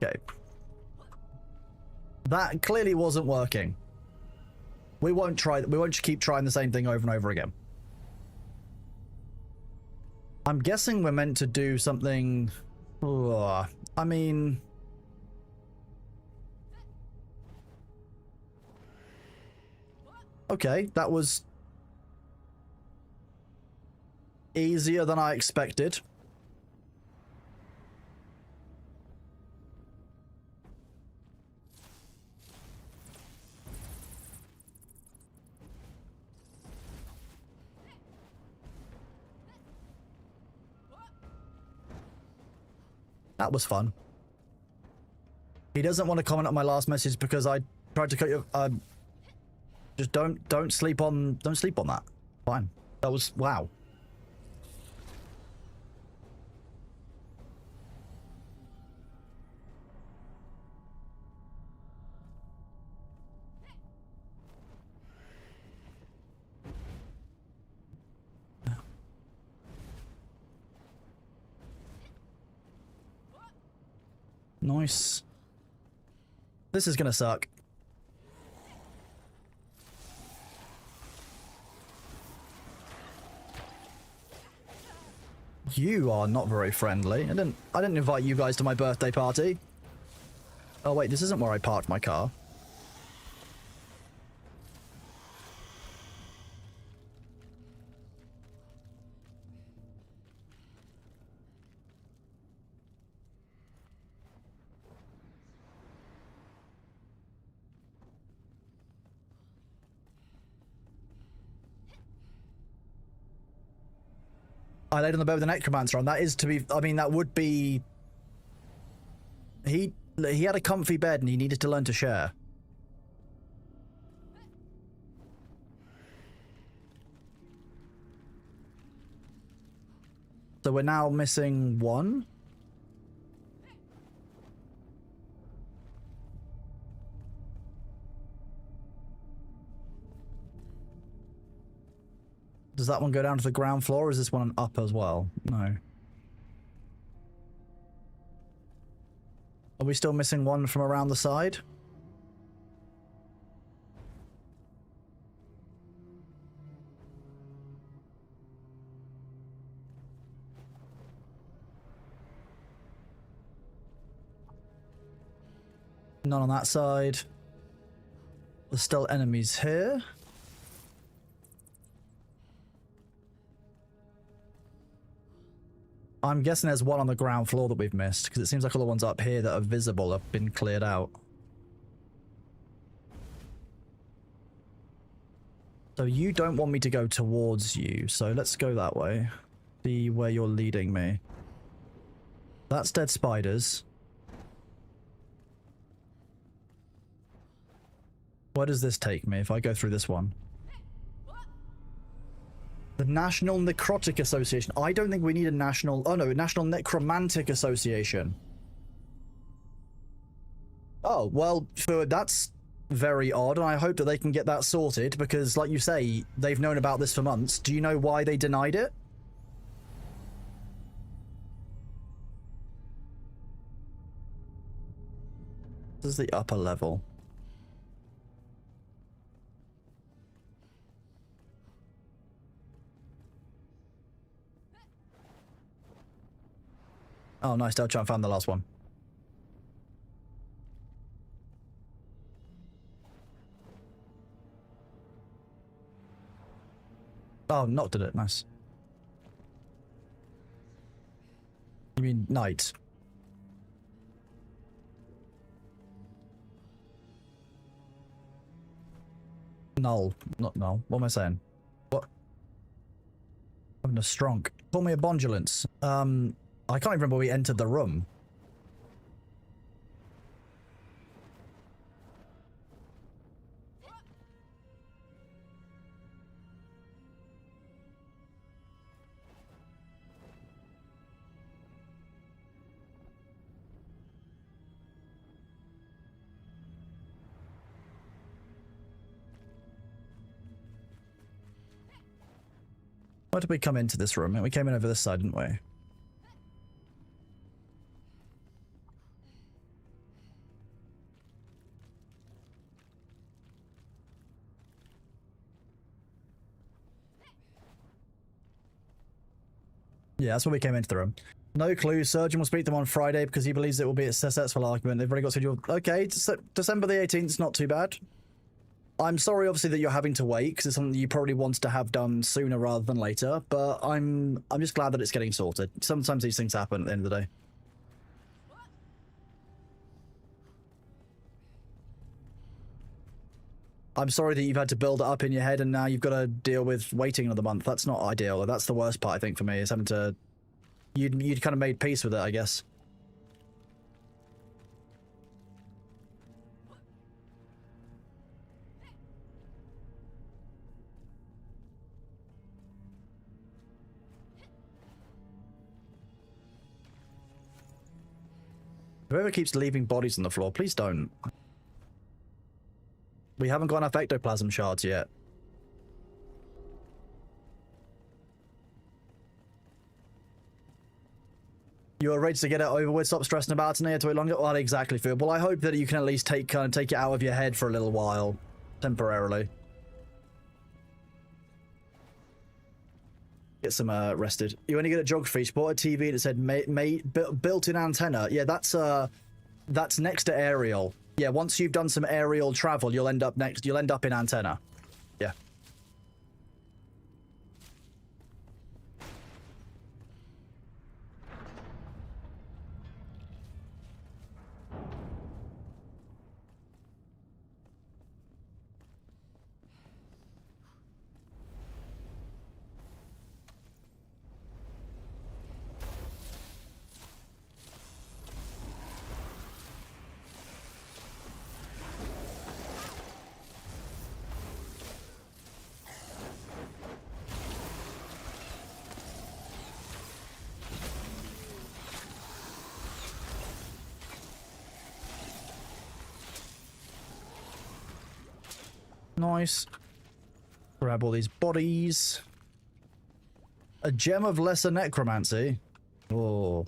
Okay. That clearly wasn't working. We won't keep trying the same thing over and over again. I'm guessing we're meant to do something... I mean... Okay, that was... easier than I expected. That was fun. He doesn't want to comment on my last message because I tried to cut you. Just don't sleep on that. Fine. That was wow. Nice. This is gonna suck. You are not very friendly. I didn't invite you guys to my birthday party. Oh wait, this isn't where I parked my car. I laid on the bed with the necromancer on. That is to be. I mean, that would be. He had a comfy bed and he needed to learn to share. So we're now missing one. Does that one go down to the ground floor, or is this one up as well? No. Are we still missing one from around the side? None on that side. There's still enemies here. I'm guessing there's one on the ground floor that we've missed, because it seems like all the ones up here that are visible have been cleared out. So you don't want me to go towards you, so let's go that way. See where you're leading me. That's dead spiders. Where does this take me if I go through this one? The National Necrotic Association. I don't think we need a national... Oh no, a National Necromantic Association. Oh, well, that's very odd, and I hope that they can get that sorted, because, like you say, they've known about this for months. Do you know why they denied it? This is the upper level. Oh, nice. I'll try and find the last one. Oh, knocked at it. Nice. You mean night? Null. Not null. What am I saying? What? Having a strong. Call me a bondulance. I can't even remember we entered the room. Why did we come into this room? We came in over this side, didn't we? Yeah, that's where we came into the room. No clue. Surgeon will speak to them on Friday because he believes it will be a successful argument. They've already got scheduled. Okay, December the 18th is not too bad. I'm sorry, obviously, that you're having to wait because it's something that you probably want to have done sooner rather than later. But I'm just glad that it's getting sorted. Sometimes these things happen at the end of the day. I'm sorry that you've had to build it up in your head and now you've got to deal with waiting another month. That's not ideal. That's the worst part, I think, for me, is having to... You'd kind of made peace with it, I guess. Whoever keeps leaving bodies on the floor, please don't. We haven't got enough ectoplasm shards yet. You're ready to get it over with, stop stressing about it, to wait longer? Well, exactly, Phil. Well, I hope that you can at least take it out of your head for a little while. Temporarily. Get some rested. You only get a geography. You bought a TV that said built-in antenna. Yeah, that's next to aerial. Yeah, once you've done some aerial travel, you'll end up in antenna. Yeah. Nice. Grab all these bodies. A gem of lesser necromancy. Oh.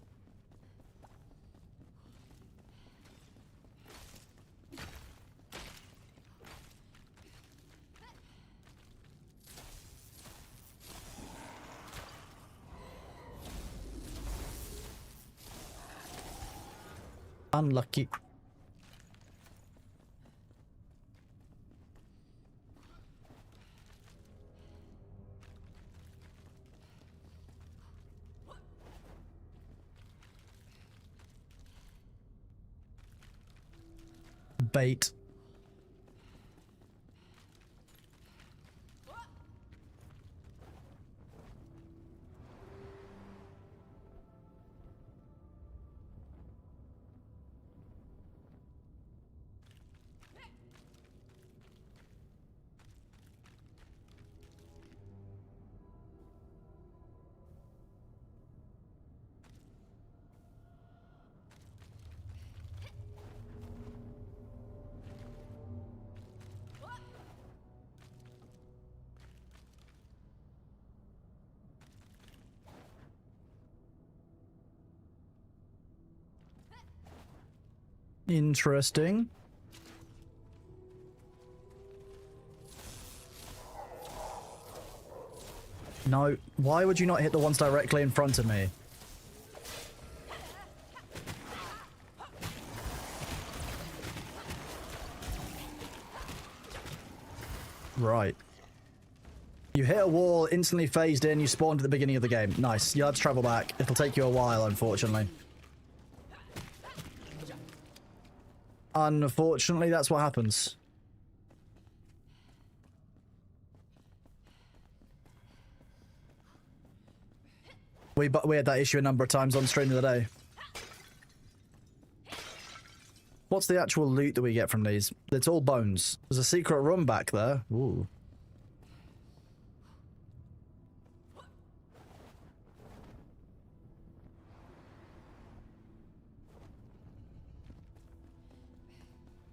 Unlucky. Bait. Interesting. No, why would you not hit the ones directly in front of me? Right. You hit a wall, instantly phased in, you spawned at the beginning of the game. Nice. You have to travel back. It'll take you a while, unfortunately. Unfortunately, that's what happens. We had that issue a number of times on stream the other day. What's the actual loot that we get from these? It's all bones. There's a secret room back there. Ooh.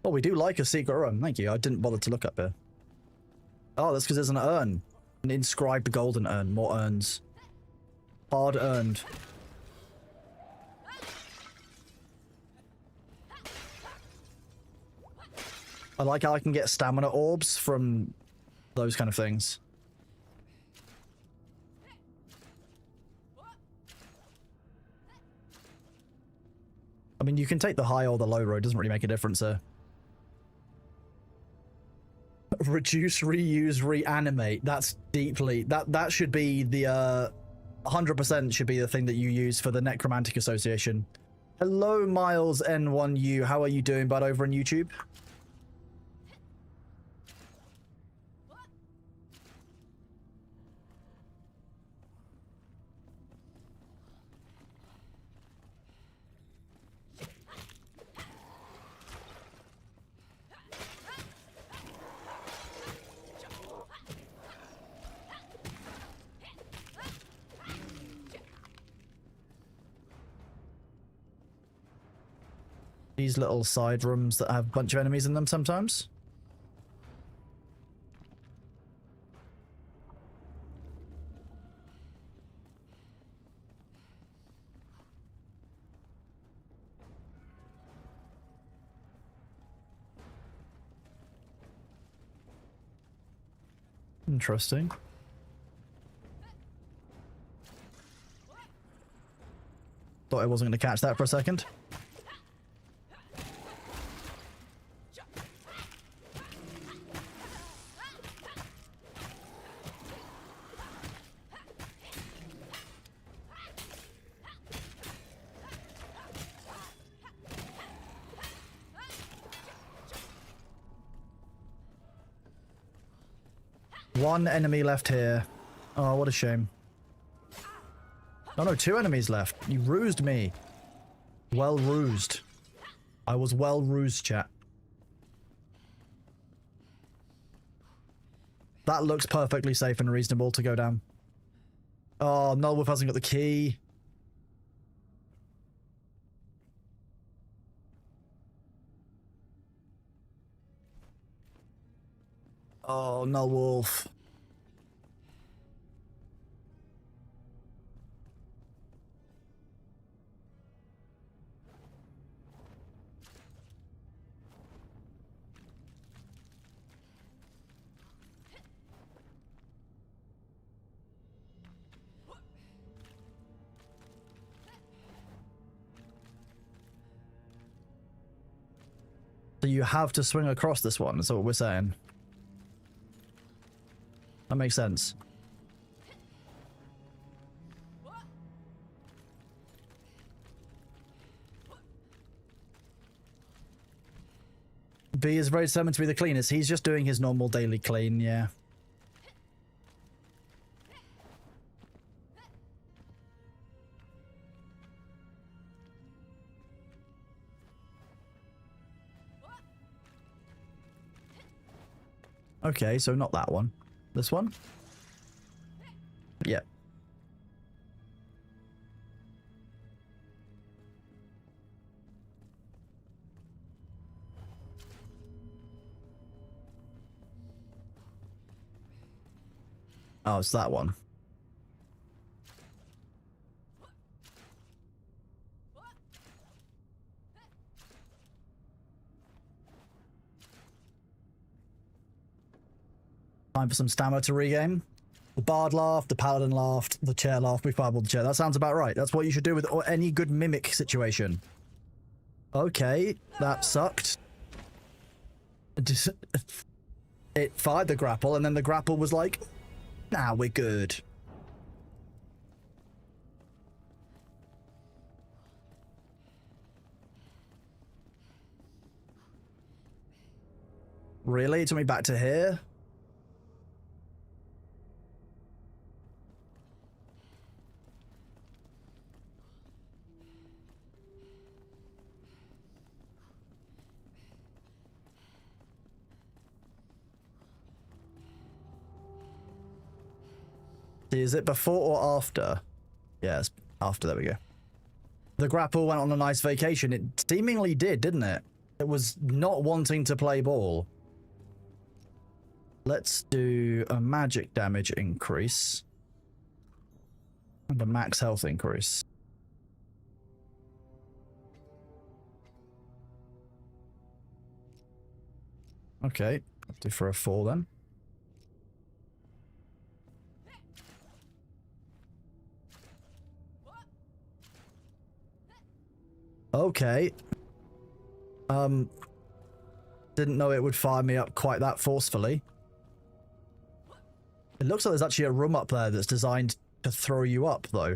Oh, we do like a secret room. Thank you. I didn't bother to look up here. Oh, that's because there's an urn. An inscribed golden urn. More urns. Hard earned. I like how I can get stamina orbs from those kind of things. I mean, you can take the high or the low road. Doesn't really make a difference there. Reduce, reuse, reanimate. That's deeply... That should be the... 100% should be the thing that you use for the Necromantic Association. Hello, Miles N1U. How are you doing, bud, over on YouTube? These little side rooms that have a bunch of enemies in them sometimes. Interesting. Thought I wasn't going to catch that for a second. One enemy left here. Oh, what a shame. Oh no, 2 enemies left. You rused me. Well rused. I was well rused, chat. That looks perfectly safe and reasonable to go down. Oh, Nullwolf hasn't got the key. Oh, no, Wolf. So you have to swing across this one, is what we're saying. That makes sense. B is very determined to be the cleanest. He's just doing his normal daily clean, yeah. Okay, so not that one. This one? Yeah. Oh, it's that one. Time for some stamina to regain. The bard laughed, the paladin laughed, the chair laughed. We fireballed the chair. That sounds about right. That's what you should do with any good mimic situation. Okay, that sucked. It fired the grapple, and then the grapple was like, nah, we're good. Really? It took me back to here? Is it before or after? Yeah, it's after. There we go. The grapple went on a nice vacation. It seemingly did, didn't it? It was not wanting to play ball. Let's do a magic damage increase. And a max health increase. Okay, I'll do for a 4 then. Okay. Didn't know it would fire me up quite that forcefully. It looks like there's actually a room up there that's designed to throw you up, though.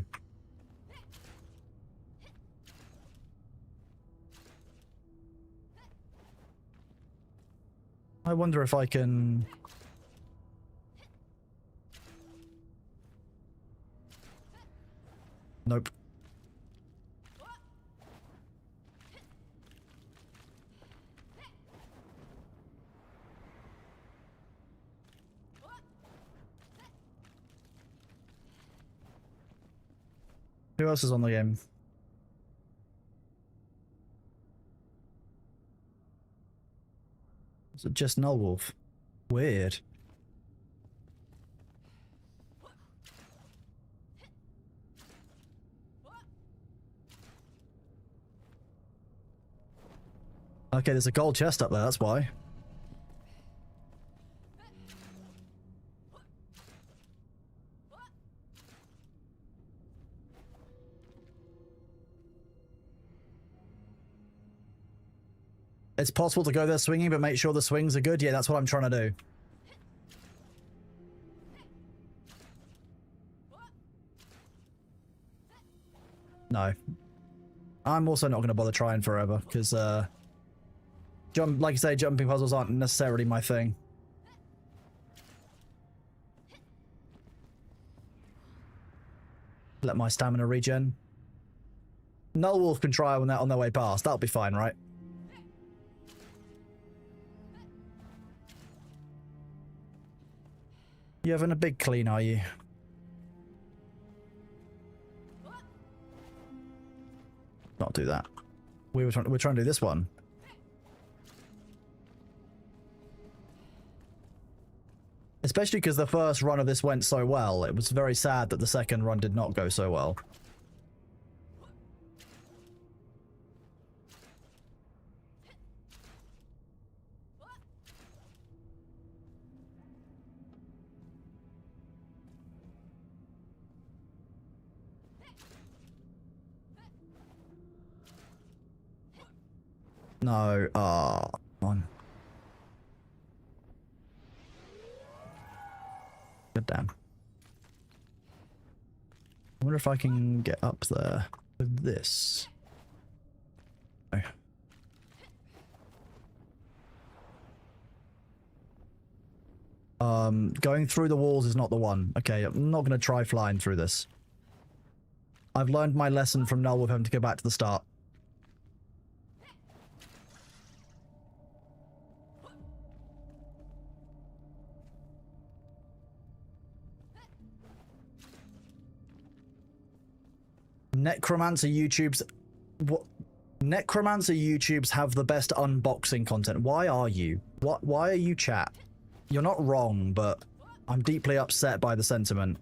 I wonder if I can... Nope. Who else is on the game? Is it just Nullwolf? Weird. Okay, there's a gold chest up there, that's why. It's possible to go there swinging, but make sure the swings are good. Yeah, that's what I'm trying to do. No. I'm also not going to bother trying forever, because, like you say, jumping puzzles aren't necessarily my thing. Let my stamina regen. Nullwolf can try on their way past. That'll be fine, right? You having a big clean, are you? Not do that. We're trying to do this one. Especially because the first run of this went so well. It was very sad that the second run did not go so well. No, come on. God damn. I wonder if I can get up there with this. No. Going through the walls is not the one. Okay, I'm not going to try flying through this. I've learned my lesson from Null with having to go back to the start. Necromancer YouTubes... What? Necromancer YouTubes have the best unboxing content. Why are you? Why are you, chat? You're not wrong, but I'm deeply upset by the sentiment.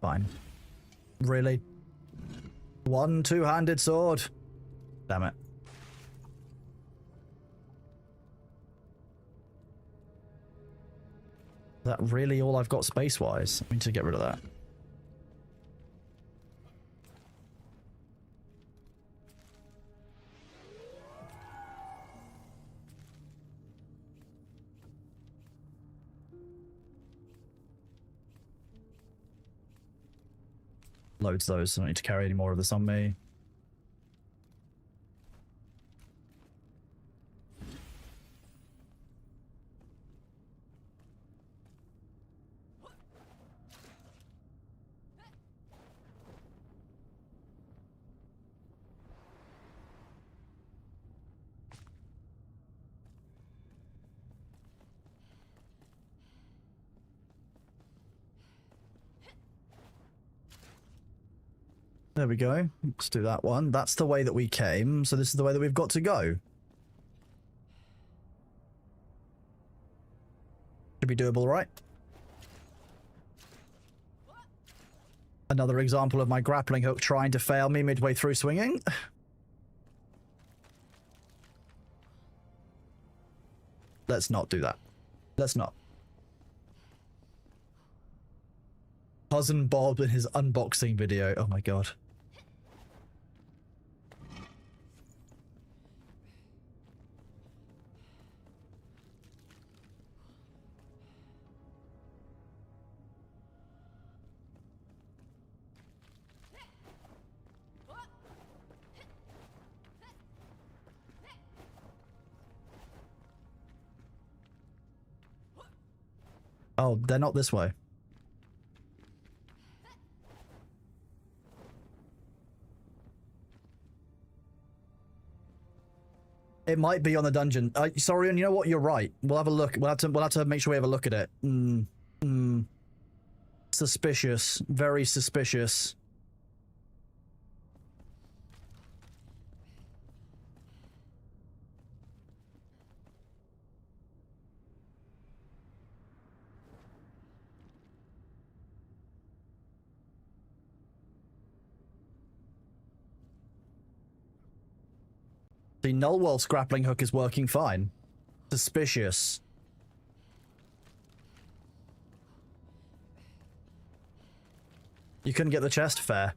Fine. Really? One two-handed sword? Damn it. Is that really all I've got space-wise? I need to get rid of that. Loads those, so I don't need to carry any more of this on me. There we go. Let's do that one. That's the way that we came, so this is the way that we've got to go. Should be doable, right? Another example of my grappling hook trying to fail me midway through swinging. Let's not do that. Let's not. Cousin Bob in his unboxing video. Oh my god. Oh, they're not this way. It might be on the dungeon. Sorry, and you know what? You're right. We'll have a look. We'll have to make sure we have a look at it. Suspicious. Very suspicious. The Nullwolf's grappling hook is working fine. Suspicious. You couldn't get the chest? Fair.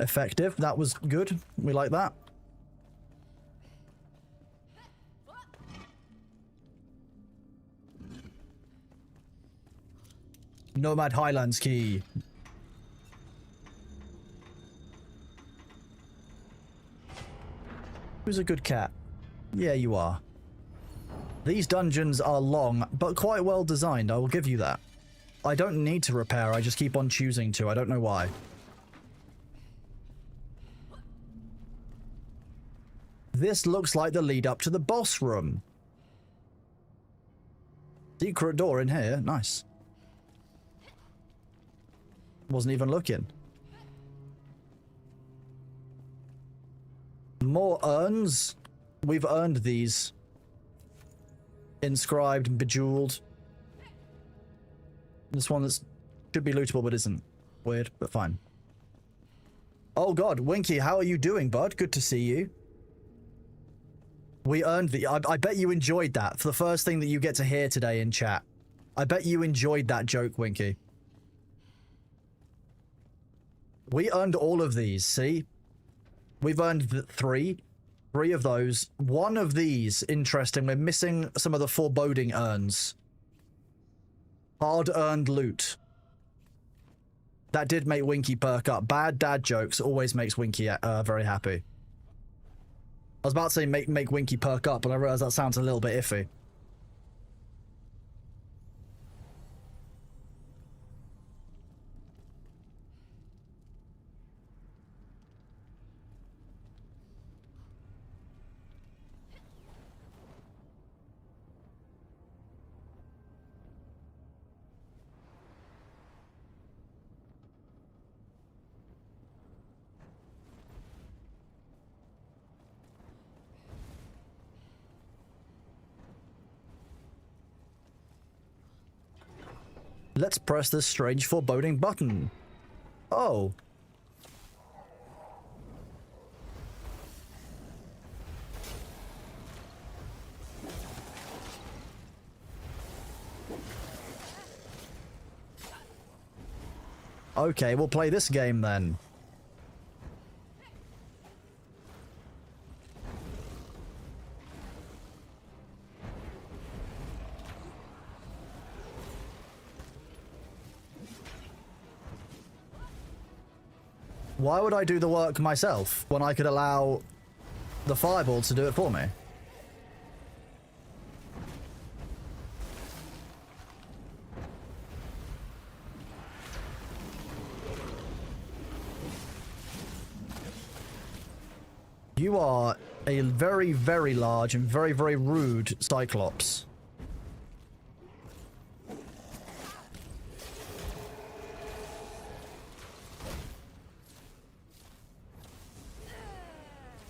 effective. That was good. We like that. Nomad Highlands key. Who's a good cat? Yeah, you are. These dungeons are long, but quite well designed, I will give you that. I don't need to repair, I just keep on choosing to, I don't know why. This looks like the lead up to the boss room. Secret door in here, nice. Wasn't even looking. More urns. We've earned these. Inscribed and bejeweled. This one that should be lootable but isn't. Weird, but fine. Oh god, Winky, how are you doing, bud? Good to see you. We earned the... I bet you enjoyed that for the first thing that you get to hear today in chat. I bet you enjoyed that joke, Winky. We earned all of these, see? We've earned three of those. One of these, interesting, we're missing some of the foreboding urns. Hard-earned loot. That did make Winky perk up. Bad dad jokes always makes Winky very happy. I was about to say make Winky perk up, but I realized that sounds a little bit iffy. Let's press this strange foreboding button. Oh. Okay, we'll play this game then. Why would I do the work myself when I could allow the fireball to do it for me? You are a very, very large and very, very rude Cyclops.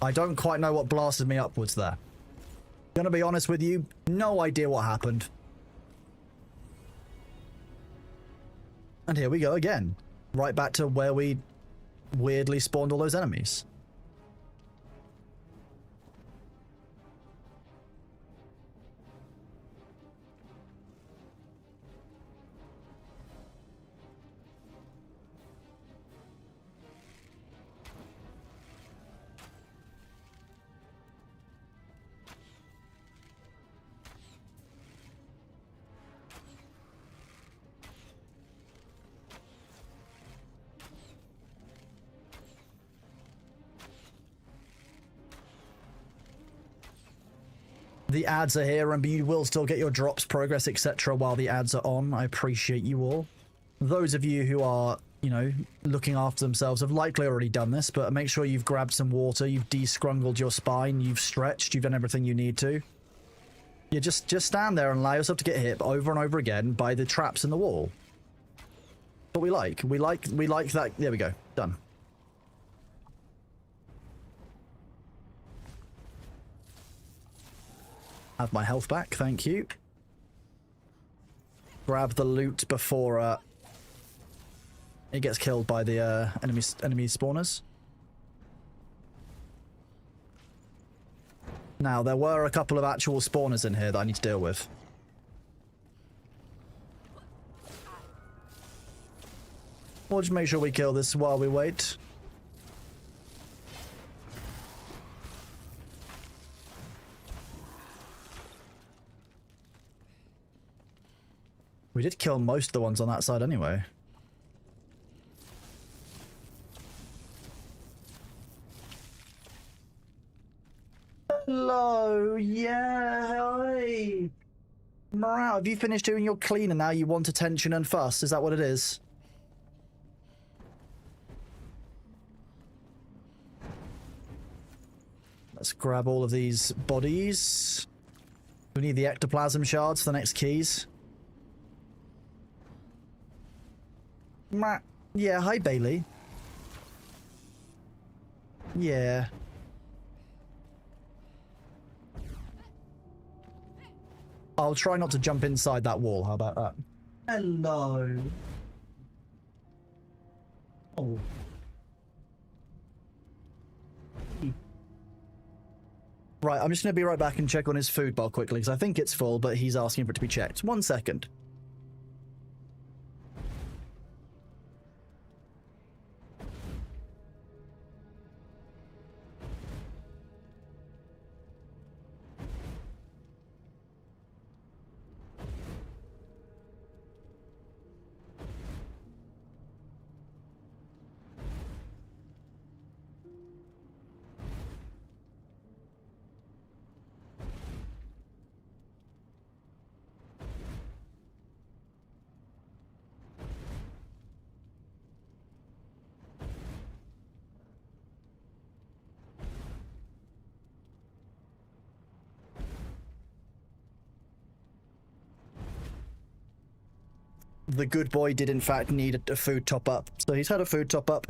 I don't quite know what blasted me upwards there. Gonna be honest with you, no idea what happened. And here we go again. Right back to where we weirdly spawned all those enemies. The ads are here, and you will still get your drops, progress, etc. while the ads are on. I appreciate you all. Those of you who are, you know, looking after themselves have likely already done this, but make sure you've grabbed some water, you've de-scrungled your spine, you've stretched, you've done everything you need to. You just stand there and allow yourself to get hit over and over again by the traps in the wall. What we like. We like that. There we go. Done. Have my health back, thank you. Grab the loot before it gets killed by the enemy spawners. Now, there were a couple of actual spawners in here that I need to deal with. We'll just make sure we kill this while we wait. We did kill most of the ones on that side anyway. Hello, yeah, hi. Morale, have you finished doing your clean and now you want attention and fuss? Is that what it is? Let's grab all of these bodies. We need the ectoplasm shards for the next keys. Yeah, hi Bailey. Yeah. I'll try not to jump inside that wall. How about that? Hello. Oh. Right, I'm just going to be right back and check on his food bowl quickly, because I think it's full, but he's asking for it to be checked. 1 second. The good boy did in fact need a food top up. So he's had a food top up.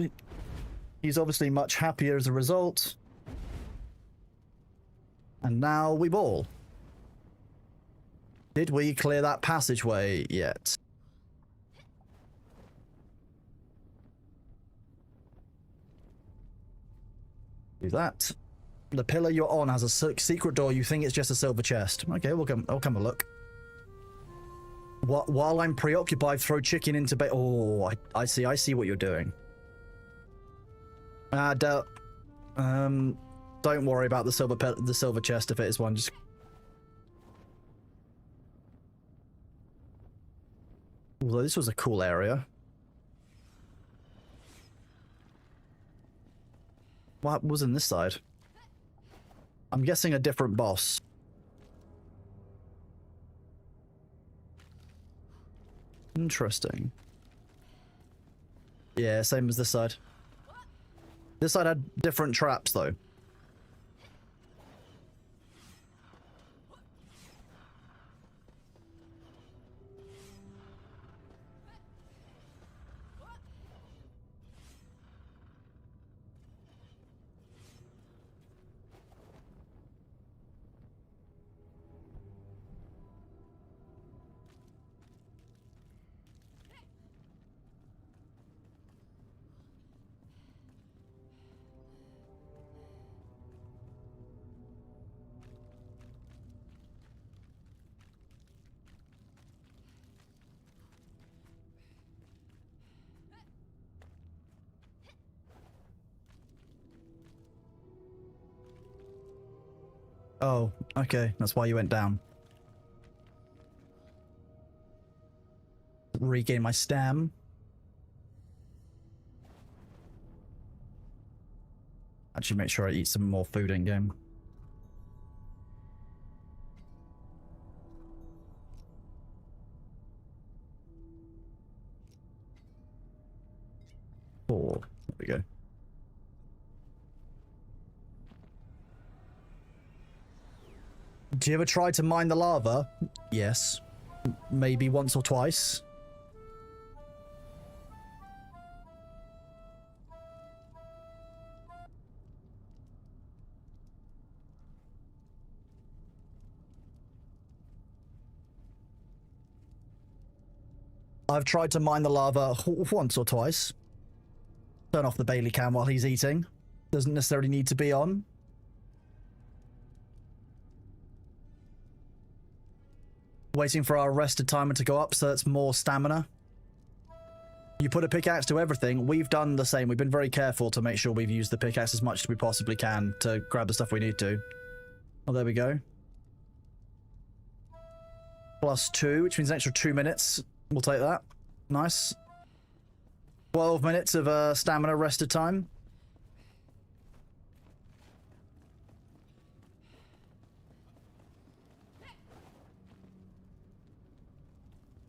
He's obviously much happier as a result. And now we ball. Did we clear that passageway yet? Do that. The pillar you're on has a secret door. You think it's just a silver chest. Okay, I'll come a look. While I'm preoccupied, throw chicken into bait. Oh, I see what you're doing. Don't worry about the silver chest if it is one. Just although this was a cool area. What was in this side? I'm guessing a different boss. Interesting. Yeah, same as this side. This side had different traps, though. Oh, okay. That's why you went down. Regain my stam. Actually, make sure I eat some more food in game. Four. There we go. Do you ever try to mine the lava? Yes. Maybe once or twice. I've tried to mine the lava once or twice. Turn off the Bailey cam while he's eating. Doesn't necessarily need to be on. Waiting for our rested timer to go up so it's more stamina. You put a pickaxe to everything. We've done the same. We've been very careful to make sure we've used the pickaxe as much as we possibly can to grab the stuff we need to. Oh, there we go. +2, which means an extra 2 minutes. We'll take that. Nice. 12 minutes of stamina rested time.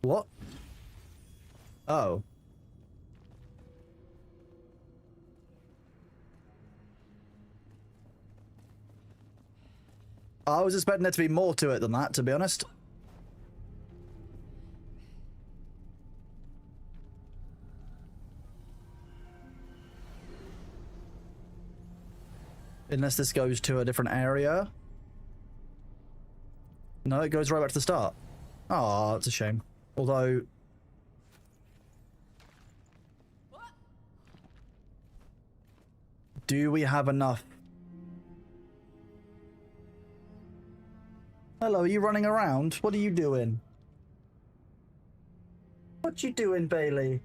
What? Oh. I was expecting there to be more to it than that, to be honest. Unless this goes to a different area. No, it goes right back to the start. Oh, it's a shame. Although... do we have enough? Hello, are you running around? What are you doing? What you doing, Bailey?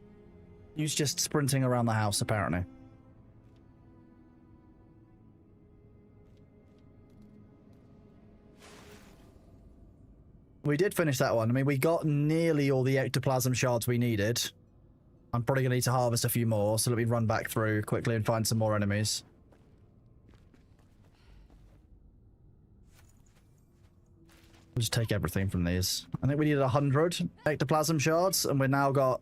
He's just sprinting around the house, apparently. We did finish that one. I mean, we got nearly all the ectoplasm shards we needed. I'm probably going to need to harvest a few more, so let me run back through quickly and find some more enemies. We'll just take everything from these. I think we needed 100 ectoplasm shards, and we've now got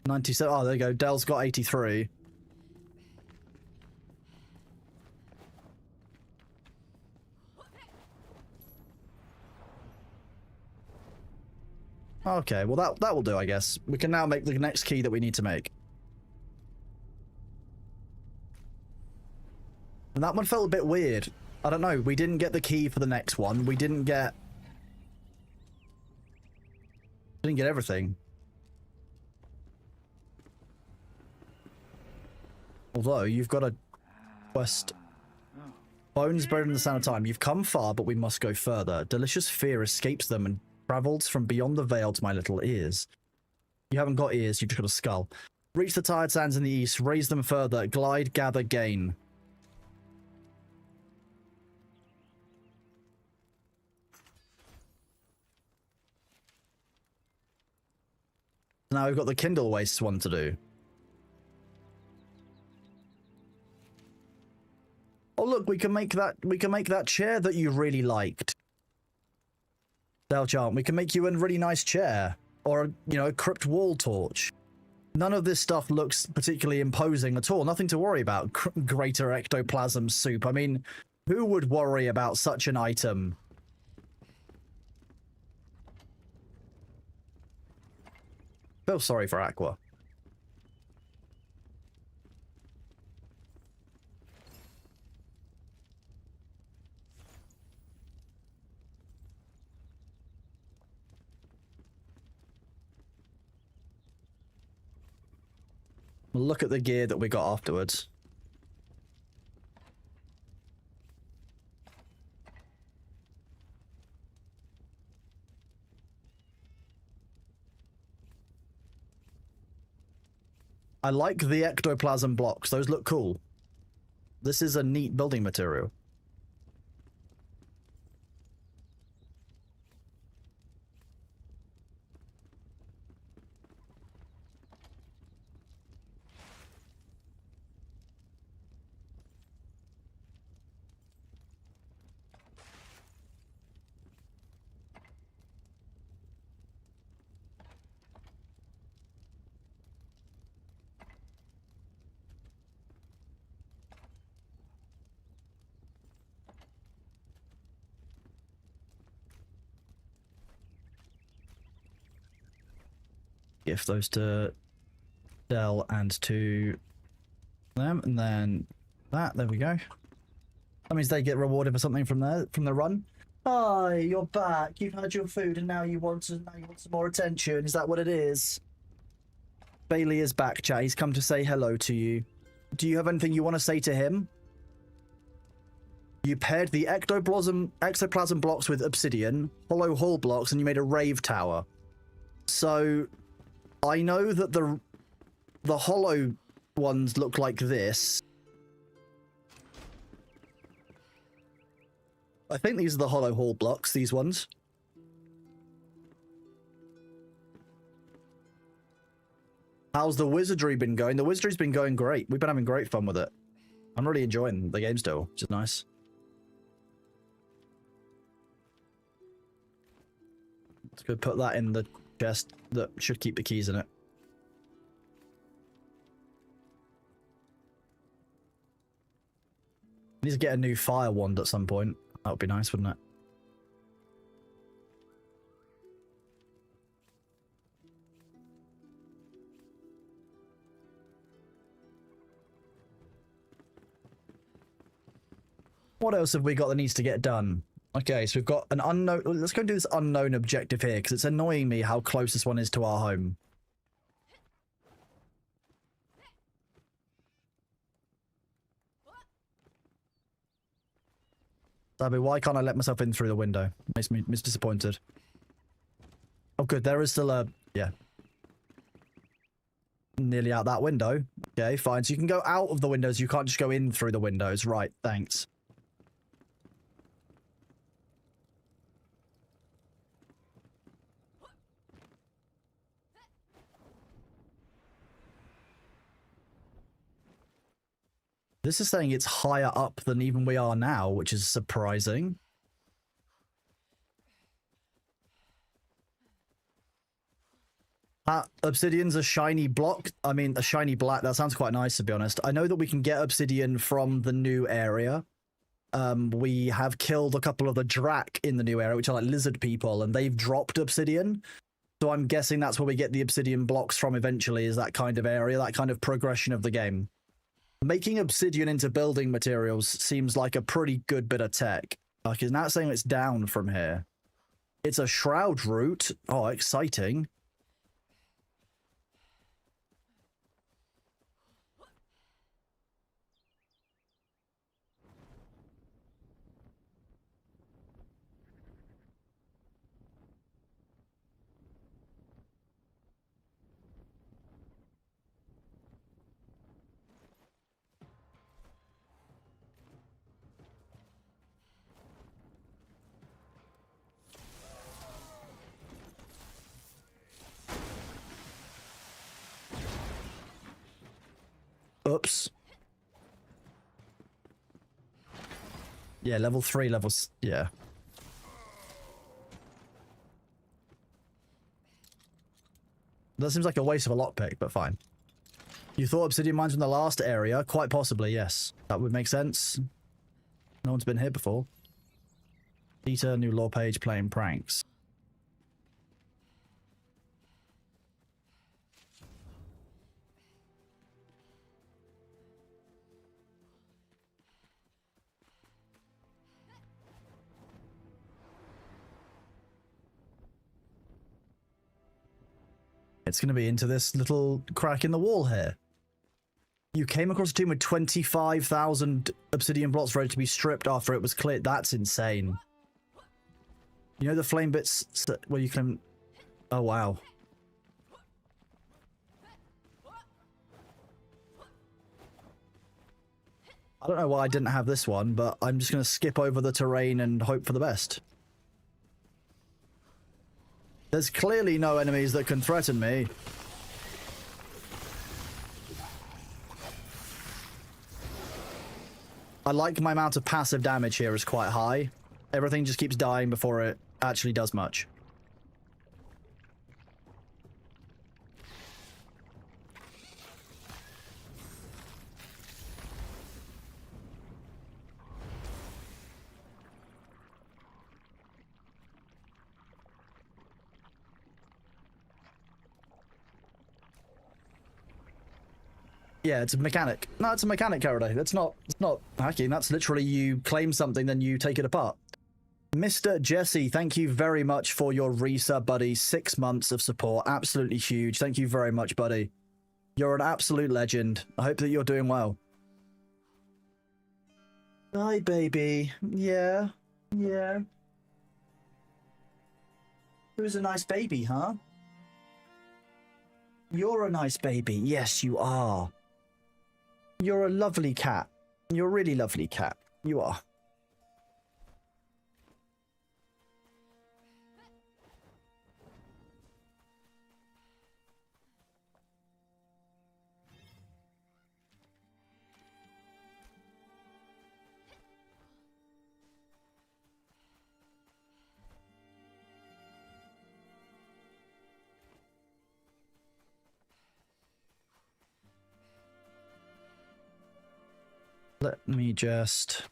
97. Oh, there you go. Dell's got 83. Okay, well that will do, I guess. We can now make the next key that we need to make. And that one felt a bit weird. I don't know, we didn't get the key for the next one. We didn't get everything. Although, you've got a quest. Bones buried in the sand of time. You've come far, but we must go further. Delicious fear escapes them and travels from beyond the veil to my little ears. You haven't got ears, you've just got a skull. Reach the tired sands in the east, raise them further, glide, gather, gain. Now we've got the Kindle Wastes one to do. Oh look, we can make that chair that you really liked. Delchant, we can make you a really nice chair. Or, you know, a crypt wall torch. None of this stuff looks particularly imposing at all. Nothing to worry about. Greater ectoplasm soup. I mean, who would worry about such an item? Feel sorry for Aqua. Look at the gear that we got afterwards. I like the ectoplasm blocks. Those look cool. This is a neat building material. Give those to Dell and to them, and then that. There we go. That means they get rewarded for something from the run. Hi, you're back. You've had your food, and now you want some more attention. Is that what it is? Bailey is back, chat. He's come to say hello to you. Do you have anything you want to say to him? You paired the ectoplasm blocks with obsidian, hollow hall blocks, and you made a rave tower. So I know that the hollow ones look like this. I think these are the hollow hall blocks, these ones. How's the wizardry been going? The wizardry's been going great. We've been having great fun with it. I'm really enjoying the game still, which is nice. Let's go put that in the chest that should keep the keys in it. Need to get a new fire wand at some point. That would be nice, wouldn't it? What else have we got that needs to get done? Okay, so we've got an unknown... Let's go and do this unknown objective here, because it's annoying me how close this one is to our home. Sabu, why can't I let myself in through the window? Makes me disappointed. Oh, good. There is still a... Yeah. Nearly out that window. Okay, fine. So you can go out of the windows. You can't just go in through the windows. Right, thanks. This is saying it's higher up than even we are now, which is surprising. Obsidian's a shiny block. I mean, a shiny black. That sounds quite nice, to be honest. I know that we can get obsidian from the new area. We have killed a couple of the Drak in the new area, which are like lizard people, and they've dropped obsidian. So I'm guessing that's where we get the obsidian blocks from eventually, is that kind of area, that kind of progression of the game. Making obsidian into building materials seems like a pretty good bit of tech. Like, it's not saying it's down from here. It's a shroud route. Oh, exciting. Oops. Yeah, level 3, levels. Yeah. That seems like a waste of a lockpick, but fine. You thought obsidian mines from the last area? Quite possibly, yes. That would make sense. No one's been here before. Peter, new lore page, playing pranks. It's going to be into this little crack in the wall here. You came across a tomb with 25,000 obsidian blocks ready to be stripped after it was cleared. That's insane. You know the flame bits where you can... Oh, wow. I don't know why I didn't have this one, but I'm just going to skip over the terrain and hope for the best. There's clearly no enemies that can threaten me. I like my amount of passive damage here is quite high. Everything just keeps dying before it actually does much. Yeah, it's a mechanic. No, it's a mechanic, Caraday. It's not hacking. That's literally you claim something, then you take it apart. Mr. Jesse, thank you very much for your resub, buddy. 6 months of support. Absolutely huge. Thank you very much, buddy. You're an absolute legend. I hope that you're doing well. Hi, baby. Yeah. Yeah. Who's a nice baby, huh? You're a nice baby. Yes, you are. You're a lovely cat. You're a really lovely cat. You are. Let me just...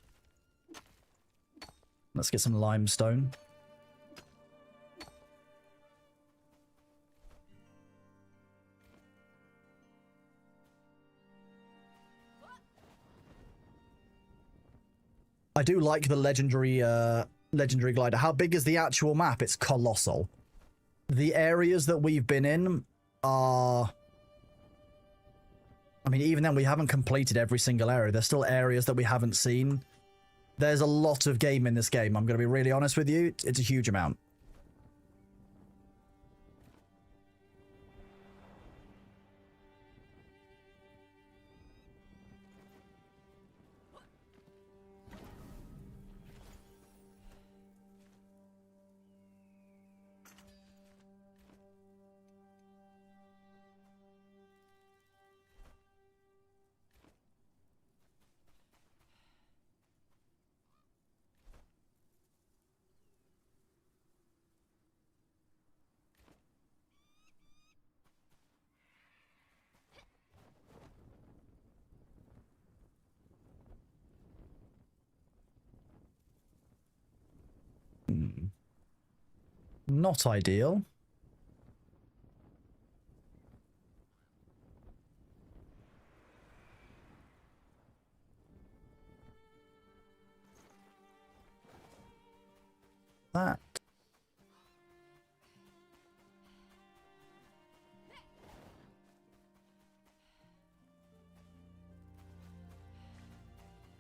Let's get some limestone. I do like the legendary glider. How big is the actual map? It's colossal. The areas that we've been in are... I mean, even then, we haven't completed every single area. There's still areas that we haven't seen. There's a lot of game in this game. I'm going to be really honest with you. It's a huge amount. Not ideal. That.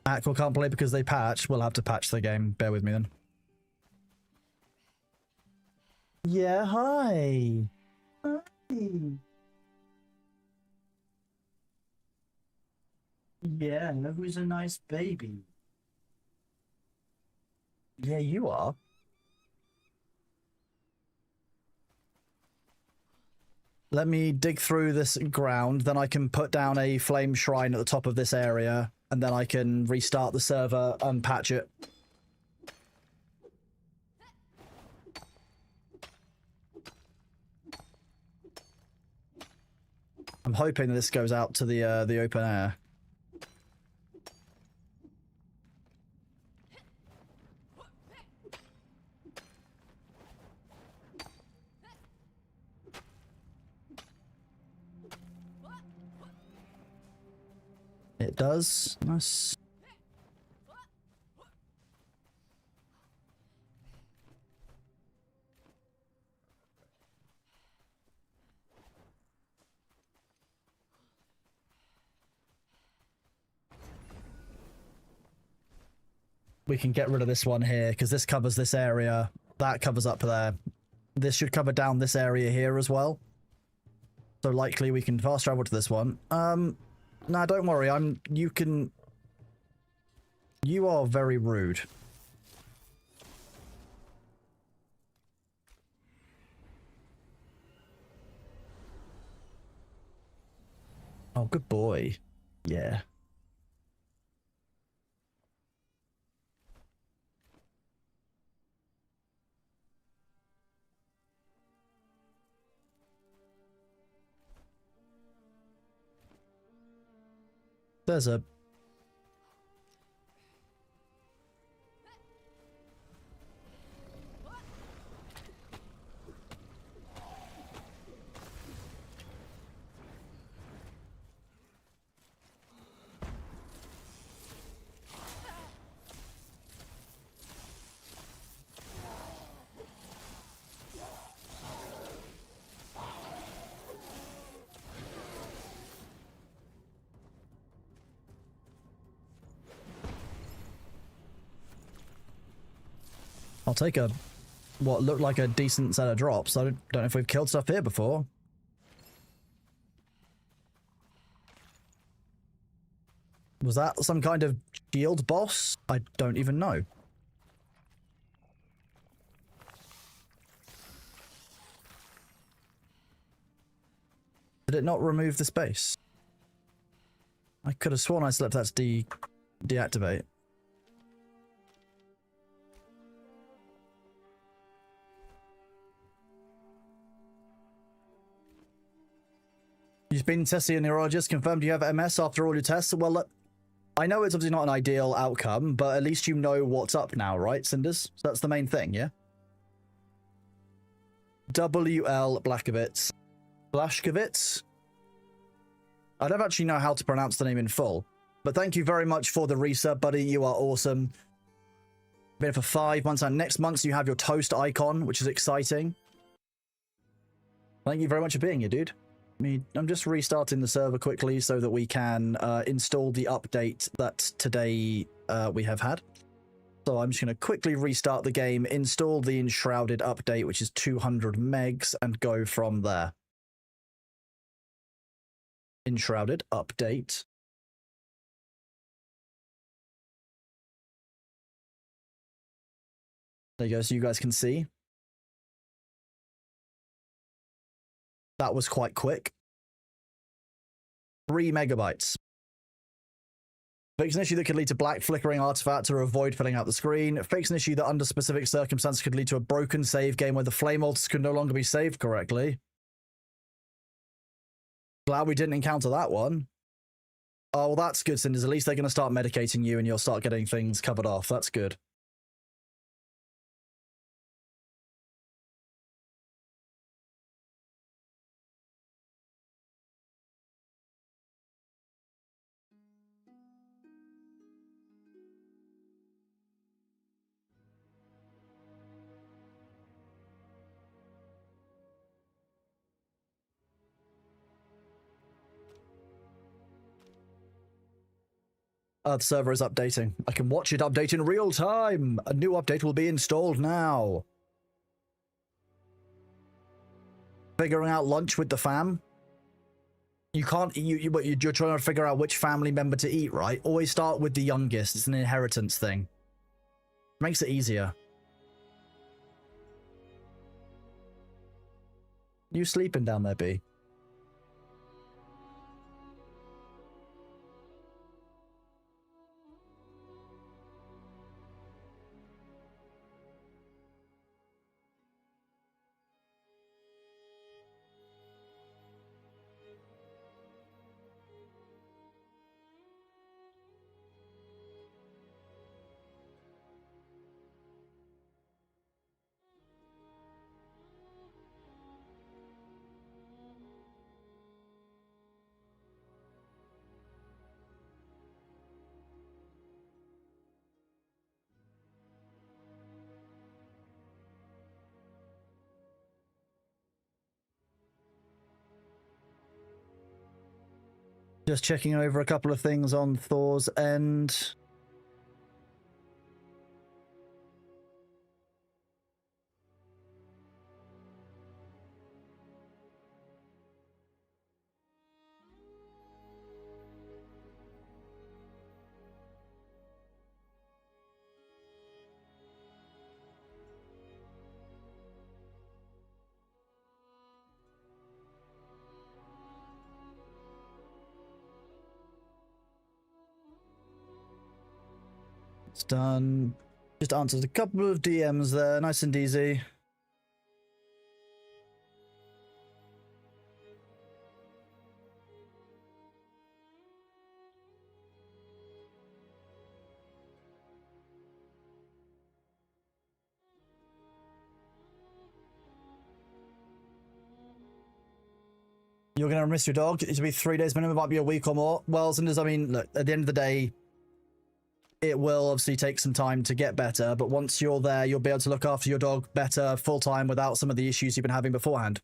Aqua can't play because they patched. We'll have to patch the game. Bear with me then. Yeah, hi. Hi. Yeah, who's a nice baby? Yeah, you are. Let me dig through this ground, then I can put down a flame shrine at the top of this area, and then I can restart the server and patch it. I'm hoping this goes out to the open air. It does. Nice. We can get rid of this one here because this covers this area. That covers up there. This should cover down this area here as well. So likely we can fast travel to this one. Nah, don't worry. You are very rude. Oh, good boy. Yeah. There's a... I'll take a... what looked like a decent set of drops. I don't know if we've killed stuff here before. Was that some kind of shield boss? I don't even know. Did it not remove the space? I could have sworn I slept that's deactivate. You've been testing a neurologist, confirmed you have MS after all your tests. Well, I know it's obviously not an ideal outcome, but at least you know what's up now, right, Cinders? So that's the main thing, yeah? W.L. Blashkowitz. Blashkowitz? I don't actually know how to pronounce the name in full, but thank you very much for the resub, buddy. You are awesome. Been here for 5 months, and next month you have your toast icon, which is exciting. Thank you very much for being here, dude. I'm just restarting the server quickly so that we can install the update that today we have had. So I'm just going to quickly restart the game, install the Enshrouded update, which is 200 megs, and go from there. Enshrouded update. There you go, so you guys can see. That was quite quick. 3 megabytes. Fix an issue that could lead to black flickering artifact to avoid filling out the screen. Fix an issue that under specific circumstances could lead to a broken save game where the flame altars could no longer be saved correctly. Glad we didn't encounter that one. Oh, well, that's good, Cinders. At least they're going to start medicating you and you'll start getting things covered off. That's good. The server is updating. I can watch it update in real time. A new update will be installed now. Figuring out lunch with the fam. You can't. You're trying to figure out which family member to eat, right? Always start with the youngest. It's an inheritance thing. Makes it easier. You sleeping down there, B? Just checking over a couple of things on Thor's end. It's done. Just answered a couple of DMs there, nice and easy. You're going to miss your dog? It'll be 3 days minimum, might be a week or more. Well, Cinders, I mean, look, at the end of the day, it will obviously take some time to get better, but once you're there, you'll be able to look after your dog better full-time without some of the issues you've been having beforehand.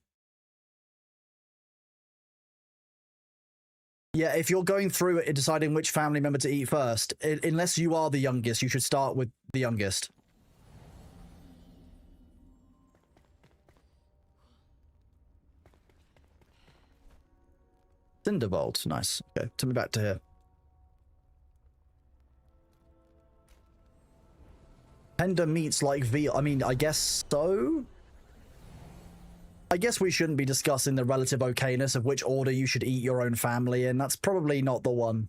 Yeah, if you're going through it, deciding which family member to eat first, unless you are the youngest, you should start with the youngest. Cinderbolt, nice. Okay, tell me back to here. Tender meats like veal. I mean, I guess so? I guess we shouldn't be discussing the relative okayness of which order you should eat your own family in. That's probably not the one.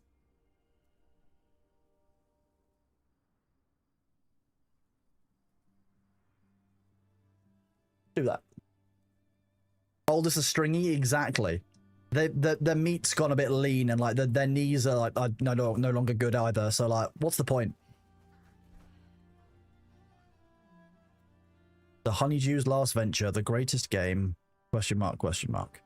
Do that. Oldest is stringy? Exactly. Their meat's gone a bit lean, and like their knees are like no longer good either. So like, what's the point? The Honeydew's last venture, the greatest game? Question mark? Question mark.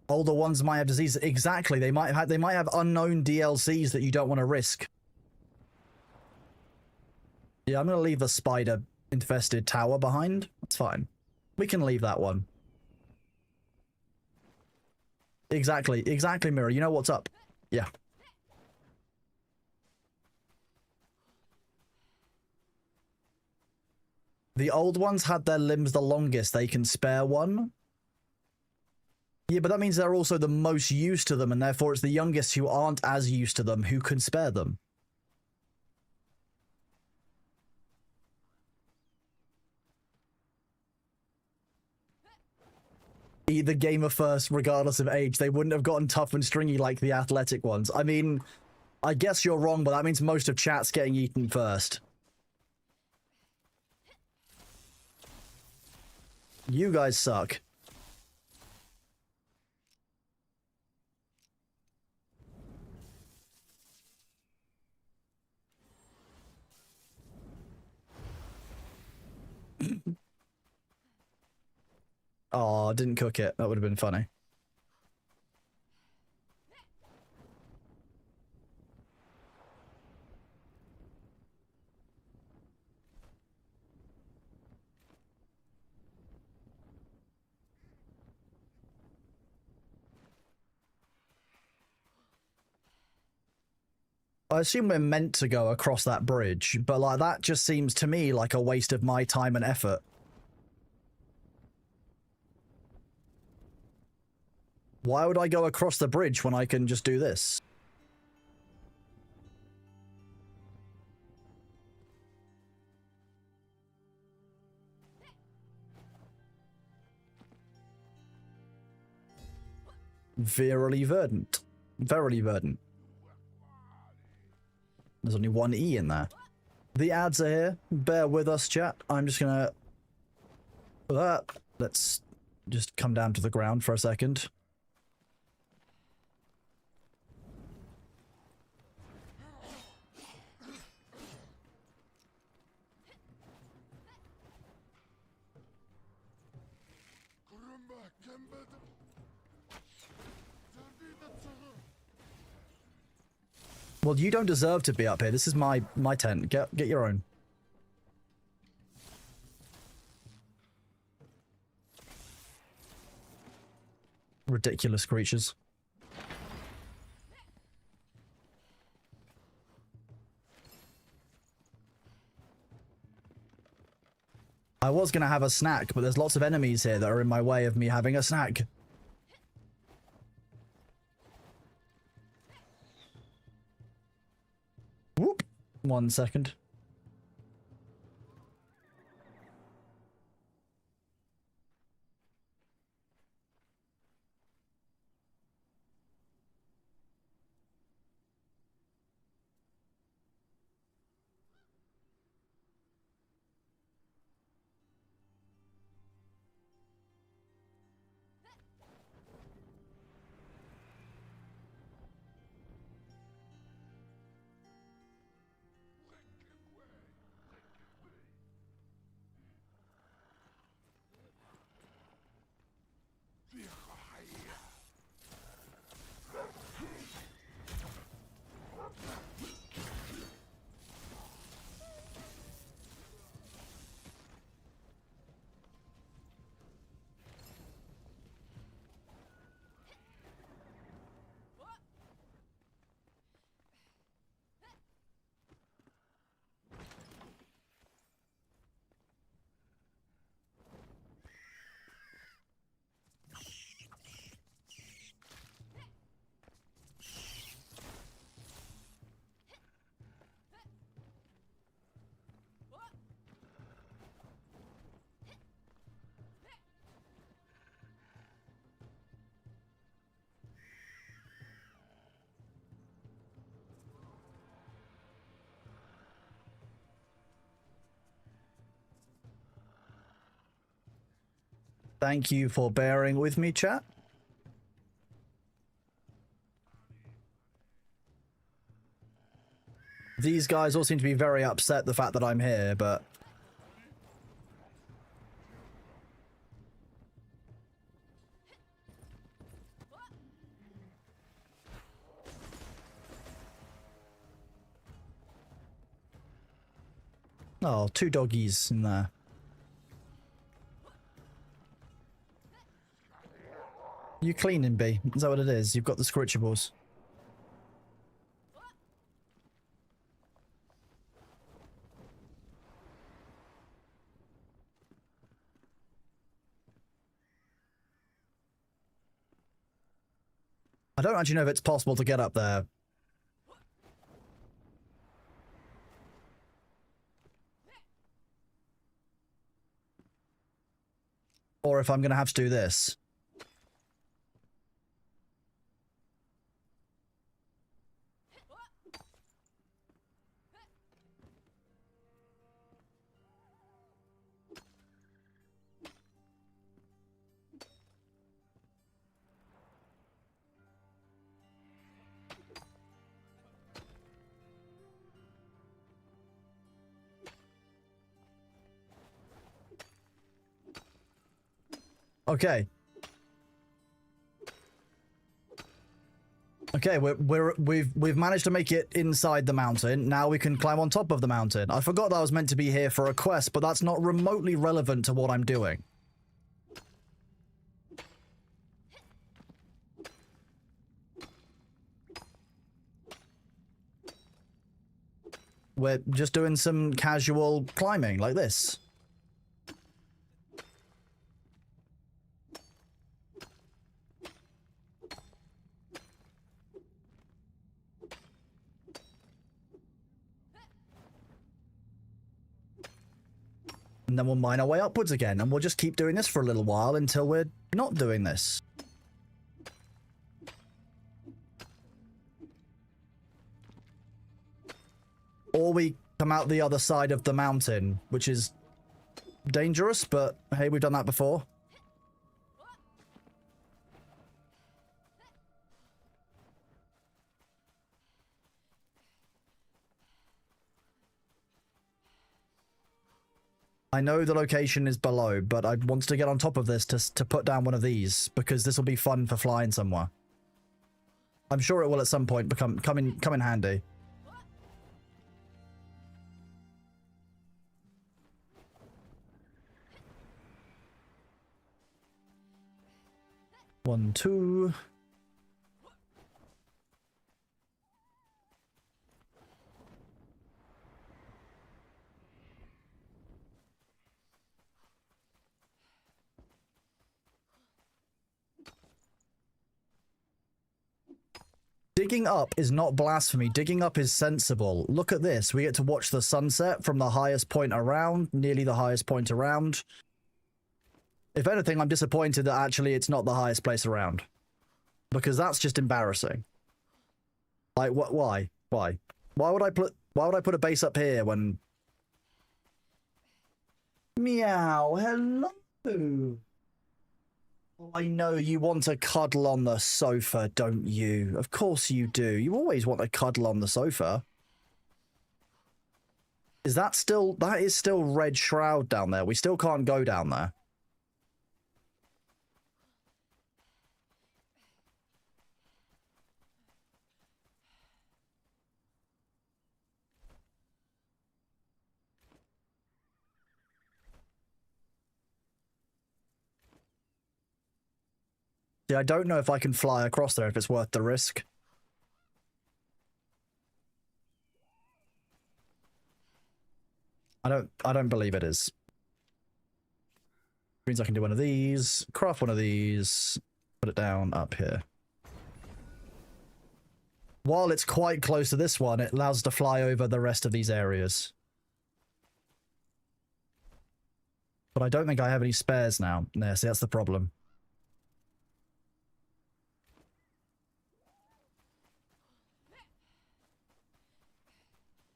Older ones might have disease. Exactly. They might have unknown DLCs that you don't want to risk. Yeah, I'm gonna leave the spider infested tower behind. That's fine. We can leave that one. Exactly, Mirror. You know what's up. Yeah. The old ones had their limbs the longest. They can spare one. Yeah, but that means they're also the most used to them, and therefore it's the youngest who aren't as used to them who can spare them. Either gamer first, regardless of age. They wouldn't have gotten tough and stringy like the athletic ones. I mean, I guess you're wrong, but that means most of chat's getting eaten first. You guys suck. Oh, didn't cook it. That would have been funny. I assume we're meant to go across that bridge, but like that just seems to me like a waste of my time and effort. Why would I go across the bridge when I can just do this? Verily verdant. Verily verdant. There's only one E in there. The ads are here. Bear with us, chat. I'm just gonna... let's just come down to the ground for a second. Well, you don't deserve to be up here. This is my tent. Get your own. Ridiculous creatures. I was going to have a snack, but there's lots of enemies here that are in my way of me having a snack. Whoop. 1 second. Thank you for bearing with me, chat. These guys all seem to be very upset the fact that I'm here, but... Oh, 2 doggies in there. You cleaning, B? Is that what it is? You've got the scritchables. I don't actually know if it's possible to get up there. Or if I'm going to have to do this. Okay. Okay, we've managed to make it inside the mountain. Now we can climb on top of the mountain. I forgot that I was meant to be here for a quest, but that's not remotely relevant to what I'm doing. We're just doing some casual climbing like this. And then we'll mine our way upwards again, and we'll just keep doing this for a little while until we're not doing this. Or we come out the other side of the mountain, which is dangerous, but hey, we've done that before. I know the location is below, but I want to get on top of this to put down one of these, because this will be fun for flying somewhere. I'm sure it will at some point come in handy. One, two. Digging up is not blasphemy. Digging up is sensible. Look at this. We get to watch the sunset from the highest point around, nearly the highest point around. If anything, I'm disappointed that actually it's not the highest place around. Because that's just embarrassing. Like, what? Why? Why? Why would I put a base up here when... Meow, hello. Oh, I know you want to cuddle on the sofa, don't you? Of course you do. You always want to cuddle on the sofa. Is that still... That is still Red Shroud down there. We still can't go down there. Yeah, I don't know if I can fly across there, if it's worth the risk. I don't believe it is. Means I can do one of these, craft one of these, put it down up here. While it's quite close to this one, it allows us to fly over the rest of these areas. But I don't think I have any spares now. Yeah, see, that's the problem.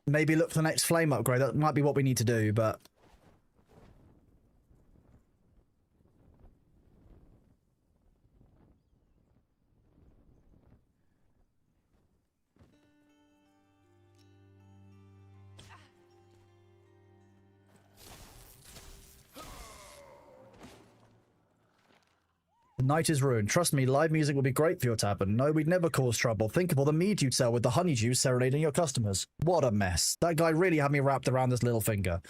Maybe look for the next flame upgrade. That might be what we need to do, but... Night is ruined. Trust me, live music will be great for your tavern. No, we'd never cause trouble. Think of all the mead you'd sell with the honeydew serenading your customers. What a mess. That guy really had me wrapped around this little finger.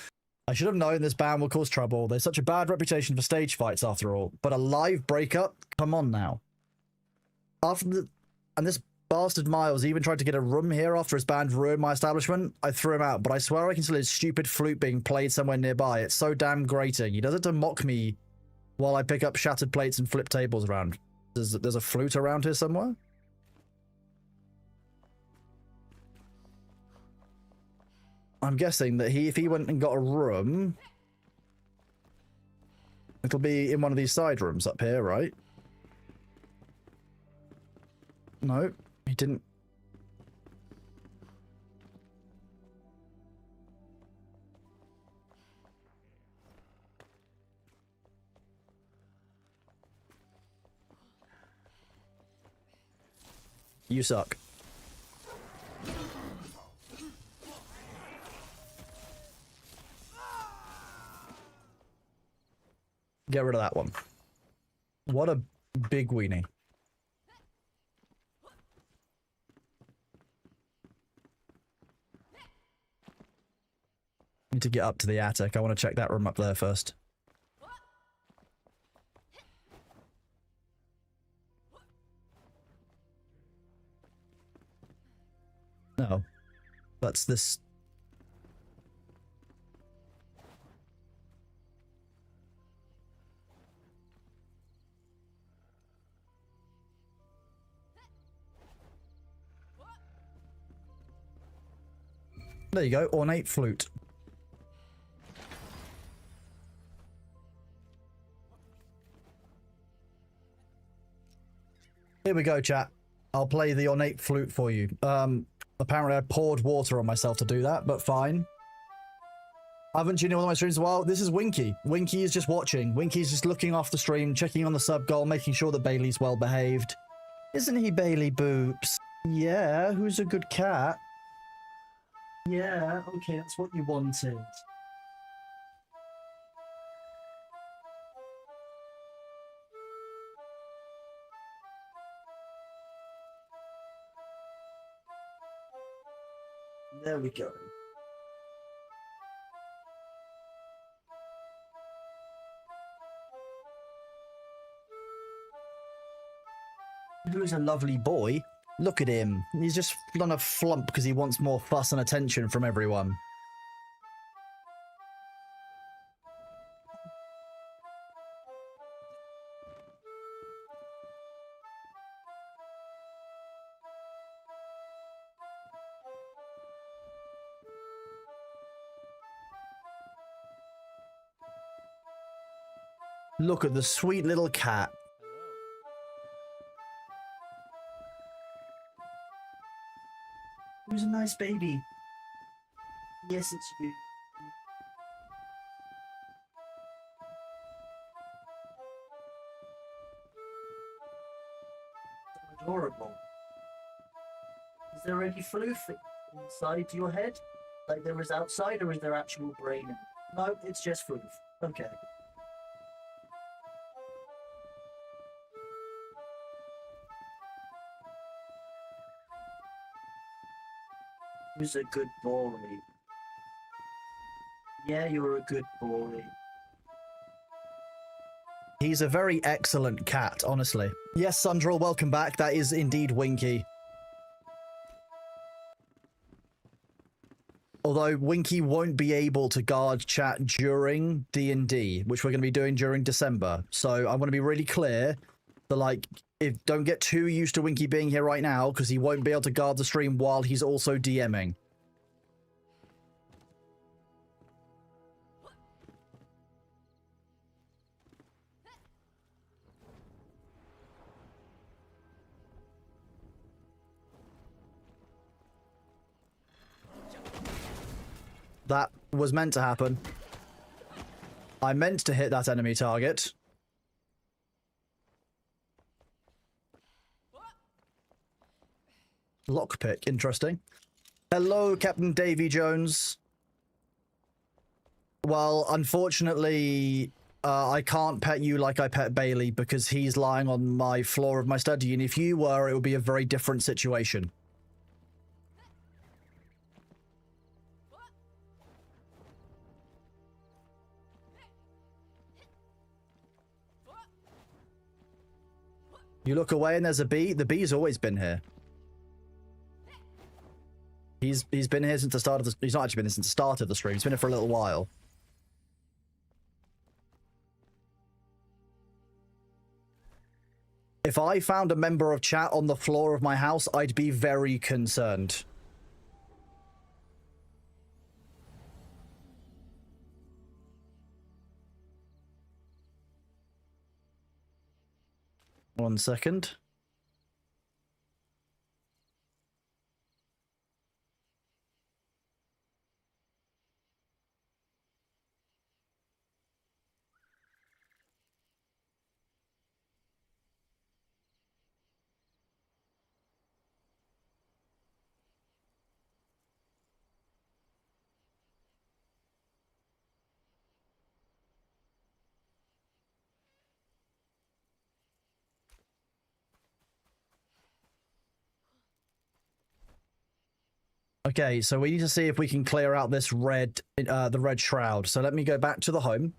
I should have known this band will cause trouble. There's such a bad reputation for stage fights after all. But a live breakup? Come on now. And this bastard Miles even tried to get a room here after his band ruined my establishment. I threw him out, but I swear I can still hear his stupid flute being played somewhere nearby. It's so damn grating. He does it to mock me while I pick up shattered plates and flip tables around. There's a flute around here somewhere? I'm guessing that if he went and got a room, it'll be in one of these side rooms up here, right? No, he didn't. You suck. Get rid of that one. What a big weenie. Need to get up to the attic. I want to check that room up there first. No. That's this. There you go, ornate flute. Here we go, chat. I'll play the ornate flute for you. Apparently I poured water on myself to do that, but fine. I haven't tuned in one of my streams in a while. This is Winky. Winky is just watching. Winky's just looking off the stream, checking on the sub goal, making sure that Bailey's well behaved. Isn't he, Bailey Boops? Yeah, who's a good cat? Yeah, okay, that's what you wanted. There we go. Who's a lovely boy? Look at him. He's just done a flump because he wants more fuss and attention from everyone. Look at the sweet little cat. Who's a nice baby? Yes, it's you. So adorable. Is there any floof inside your head? Like there is outside, or is there actual brain in it? No, it's just floof. Okay. Who's a good boy? Yeah, you're a good boy. He's a very excellent cat, honestly. Yes, Sundrel, welcome back. That is indeed Winky. Although Winky won't be able to guard chat during D&D, which we're going to be doing during December. So I want to be really clear that, like, don't get too used to Winky being here right now, because he won't be able to guard the stream while he's also DMing. That was meant to happen. I meant to hit that enemy target. Lockpick, interesting. Hello, Captain Davy Jones. Well, unfortunately, I can't pet you like I pet Bailey because he's lying on my floor of my study, and if you were, it would be a very different situation. You look away and there's a bee. The bee's always been here. He's been here since the start of the... He's not actually been here since the start of the stream. He's been here for a little while. If I found a member of chat on the floor of my house, I'd be very concerned. One second. Okay, so we need to see if we can clear out this red, the red shroud. So let me go back to the home,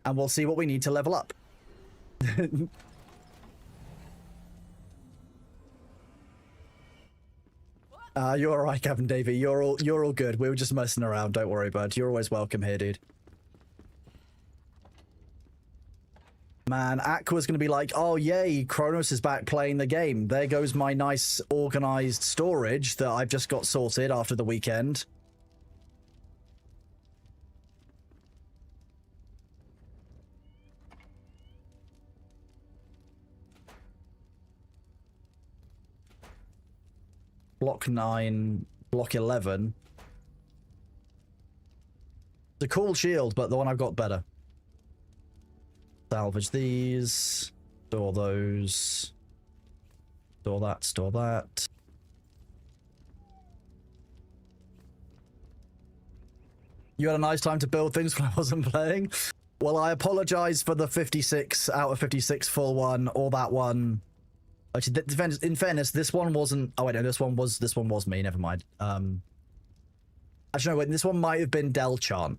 and we'll see what we need to level up. You're all right, Captain Davey. You're all good. We were just messing around. Don't worry, bud. You're always welcome here, dude. Man, Aqua's going to be like, oh, yay, Kronos is back playing the game. There goes my nice, organized storage that I've just got sorted after the weekend. Block 9, Block 11. It's a cool shield, but the one I've got better. Salvage these. Store those. Store that, store that. You had a nice time to build things when I wasn't playing? Well, I apologize for the 56 out of 56 full one, or that one. Actually, in fairness, this one wasn't... Oh, wait, no, this one was me, never mind. Actually, no, wait, this one might have been Delchant.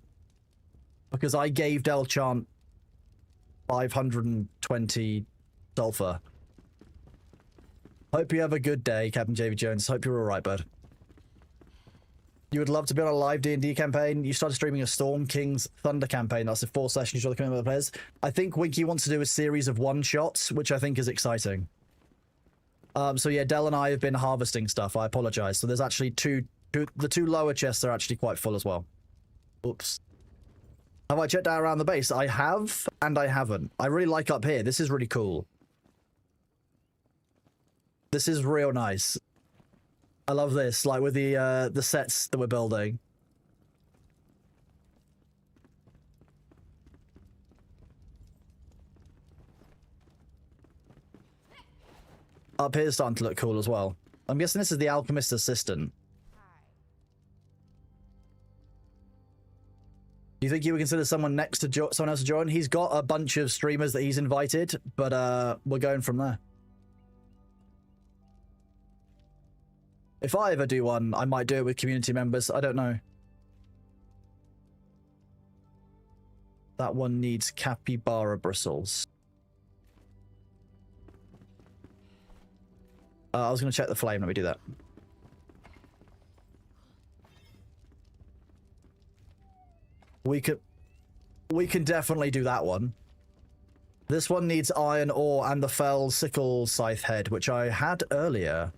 Because I gave Delchant 520 sulfur. Hope you have a good day, Captain JV Jones. Hope you're alright, bud. You would love to be on a live D&D campaign. You started streaming a Storm King's Thunder campaign. That's the 4 sessions you're the commitment of the players. I think Winky wants to do a series of one-shots, which I think is exciting. So yeah, Del and I have been harvesting stuff. I apologize. So there's actually the two lower chests are actually quite full as well. Oops. Have I checked out around the base? I have, and I haven't. I really like up here. This is really cool. This is real nice. I love this, like with the sets that we're building. Up here's starting to look cool as well. I'm guessing this is the Alchemist Assistant. Do you think you would consider someone next to someone else to join? He's got a bunch of streamers that he's invited, but we're going from there. If I ever do one, I might do it with community members. I don't know. That one needs capybara bristles. I was going to check the flame. Let me do that. We can definitely do that one. This one needs iron ore and the fell sickle scythe head, which I had earlier.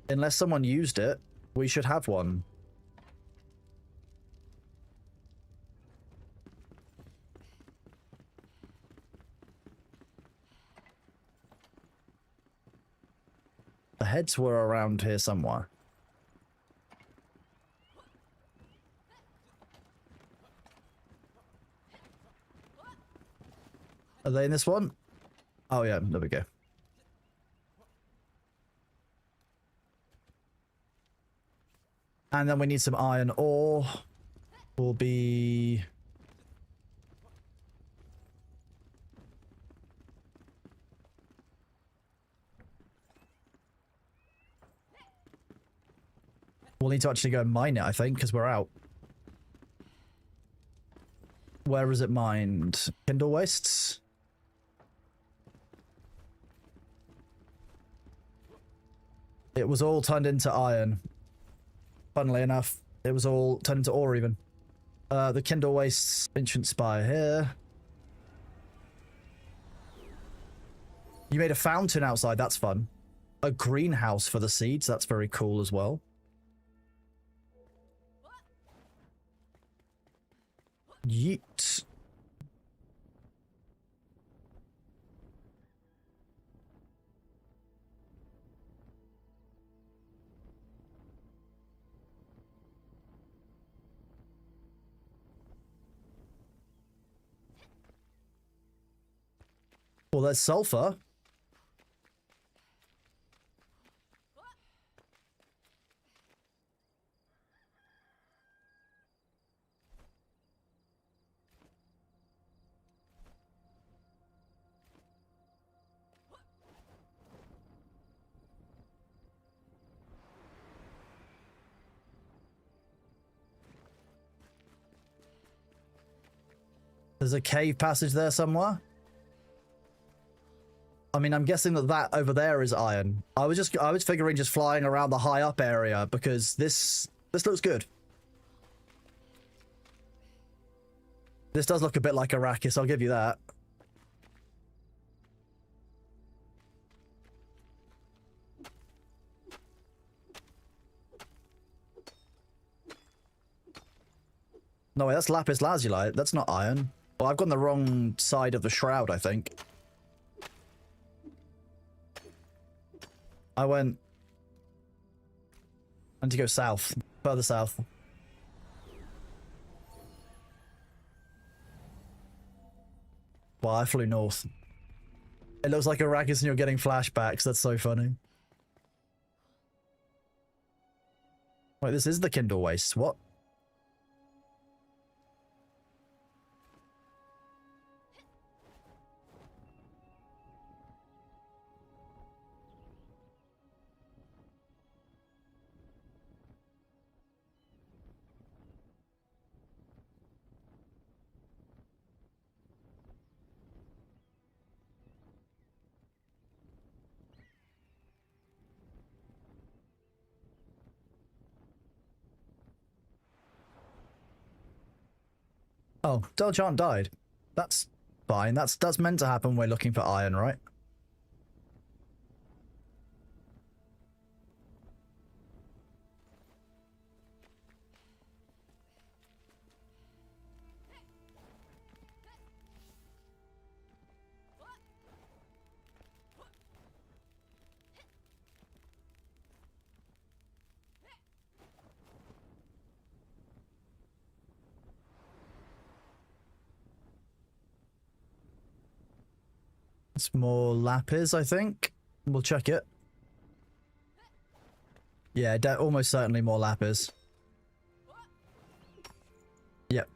Unless someone used it, we should have one. The heads were around here somewhere. Are they in this one? Oh yeah, there we go. And then we need some iron ore. Will be We'll need to actually go mine it, I think, because we're out. Where is it mined? Kindle wastes? It was all turned into iron. Funnily enough, it was all turned into ore even. The Kindle wastes, ancient spire here. You made a fountain outside, that's fun. A greenhouse for the seeds, that's very cool as well. Yeet. Well, there's sulfur. There's a cave passage there somewhere. I mean, I'm guessing that over there is iron. I was figuring just flying around the high up area because this looks good. This does look a bit like Arrakis, I'll give you that. No, wait, that's lapis lazuli. That's not iron. Well, I've gone the wrong side of the shroud, I think. I need to go south. Further south. Well, I flew north. It looks like Arrakis and you're getting flashbacks. That's so funny. Wait, this is the Kindle Waste. What? Oh, Delchant died. That's fine. That's meant to happen. We're looking for iron, right? It's more lapis, I think. We'll check it. Yeah, almost certainly more lapis. Yep.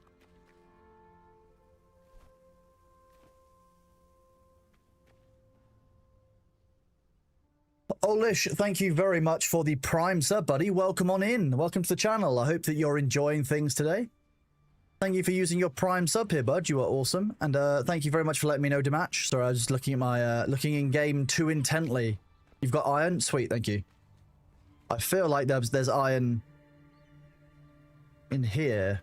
Olish, thank you very much for the Prime sub, buddy. Welcome on in. Welcome to the channel. I hope that you're enjoying things today. Thank you for using your Prime sub here, bud. You are awesome. And thank you very much for letting me know to match. Sorry, I was just looking at my looking in game too intently. You've got iron? Sweet, thank you. I feel like there's iron in here.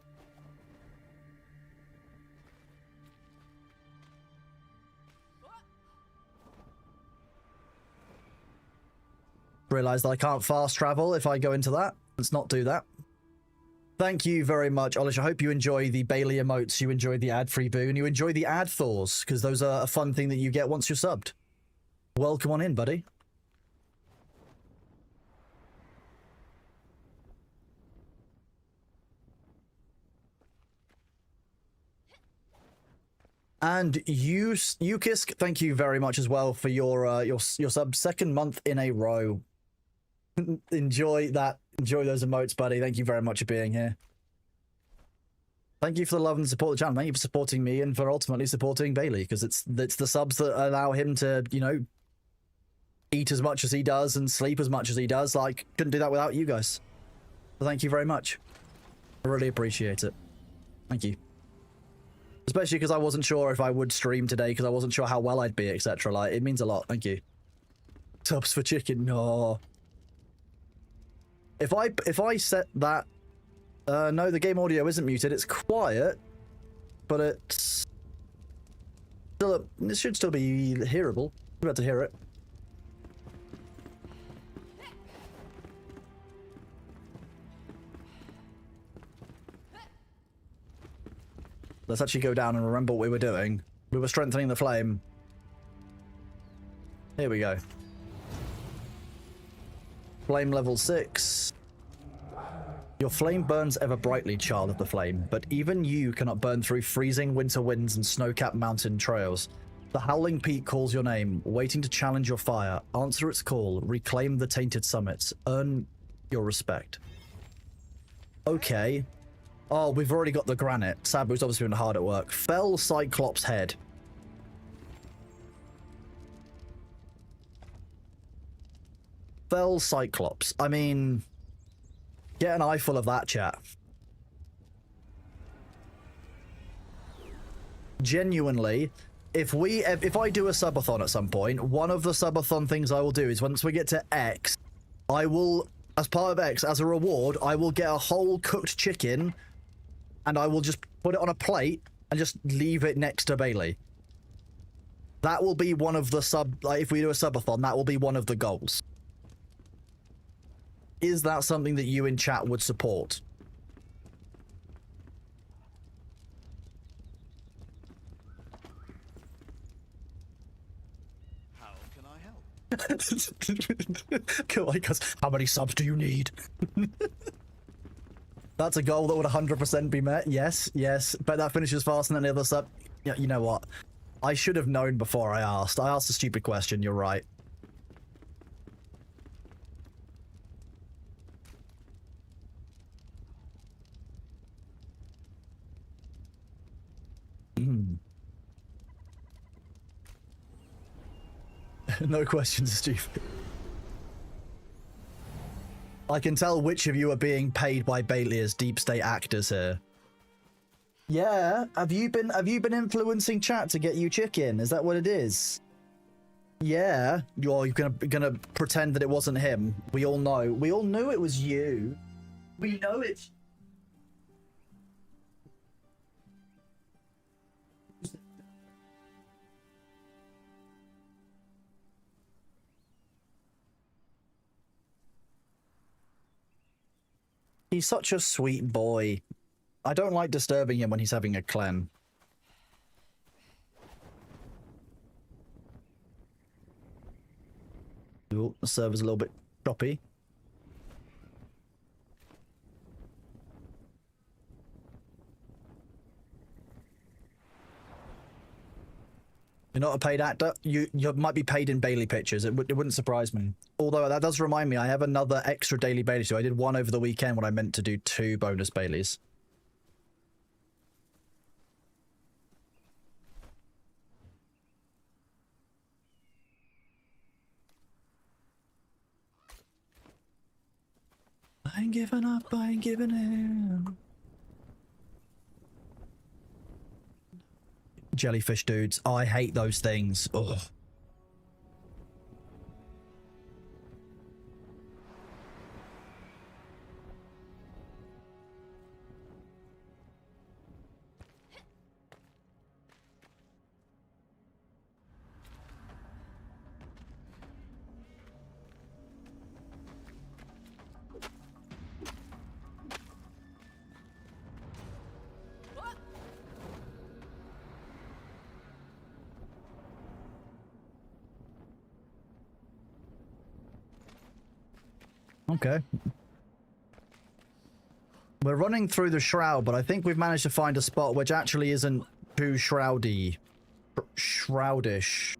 Realize that I can't fast travel if I go into that. Let's not do that. Thank you very much, Olish. I hope you enjoy the Bailey emotes, you enjoy the ad-free boon, you enjoy the ad Thors, because those are a fun thing that you get once you're subbed. Welcome on in, buddy. And Yukisk, thank you very much as well for your sub, second month in a row. Enjoy that. Enjoy those emotes, buddy. Thank you very much for being here. Thank you for the love and support of the channel. Thank you for supporting me and for ultimately supporting Bailey, because it's the subs that allow him to, you know, eat as much as he does and sleep as much as he does. Like, couldn't do that without you guys. Thank you very much. I really appreciate it. Thank you. Especially because I wasn't sure if I would stream today because I wasn't sure how well I'd be, etc. Like, it means a lot. Thank you. Tubs for chicken. No. If I set that... no, the game audio isn't muted. It's quiet, but it's... still it should still be hearable. You're about to hear it. Let's actually go down and remember what we were doing. We were strengthening the flame. Here we go. Flame level 6. Your flame burns ever brightly, child of the flame, but even you cannot burn through freezing winter winds and snow-capped mountain trails. The howling peak calls your name, waiting to challenge your fire. Answer its call, reclaim the tainted summits, earn your respect. Okay. Oh, we've already got the granite. Sabu's obviously been hard at work. Fell Cyclops head. Fell Cyclops. I mean, get an eyeful of that, chat. Genuinely, if I do a subathon at some point, one of the subathon things I will do is once we get to X, I will, as part of X, as a reward, I will get a whole cooked chicken and I will just put it on a plate and just leave it next to Bailey. That will be one of the like, if we do a subathon, that will be one of the goals. Is that something that you in chat would support? How can I help? Cool, because how many subs do you need? That's a goal that would 100% be met. Yes, yes. But that finishes faster than any other sub. Yeah, you know what? I should have known before I asked. I asked a stupid question, you're right. No questions, stupid. I can tell which of you are being paid by Bailey as deep state actors here. Yeah, have you been influencing chat to get you chicken? Is that what it is? Yeah, you're gonna pretend that it wasn't him. We all know. We all knew it was you. We know it. He's such a sweet boy. I don't like disturbing him when he's having a clen. Ooh, the server's a little bit choppy. You're not a paid actor? You might be paid in Bailey pictures. It wouldn't surprise me. Although that does remind me, I have another extra daily Bailey too. I did one over the weekend when I meant to do 2 bonus Baileys. I ain't giving up, I ain't giving in. Jellyfish dudes. Oh, I hate those things. Ugh. Okay. We're running through the shroud, but I think we've managed to find a spot which actually isn't too shroudy. Shroudish.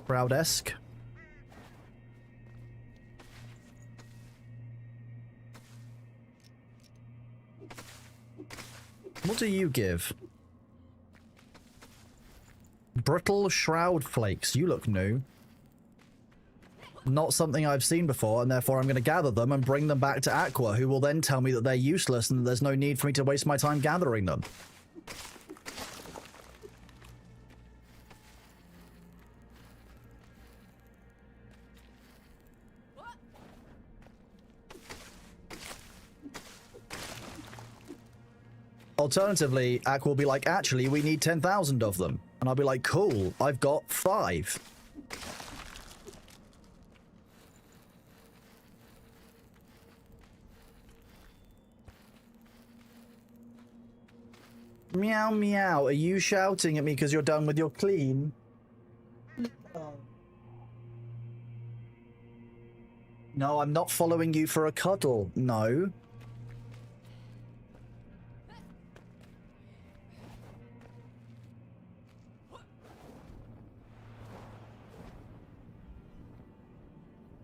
Shroud-esque. What do you give? Brittle shroud flakes. You look new. not something I've seen before, and therefore I'm going to gather them and bring them back to Aqua, who will then tell me that they're useless and there's no need for me to waste my time gathering them. Alternatively, Aqua will be like, actually, we need 10,000 of them. And I'll be like, cool, I've got 5. Meow meow, are you shouting at me because you're done with your clean? No, I'm not following you for a cuddle. No.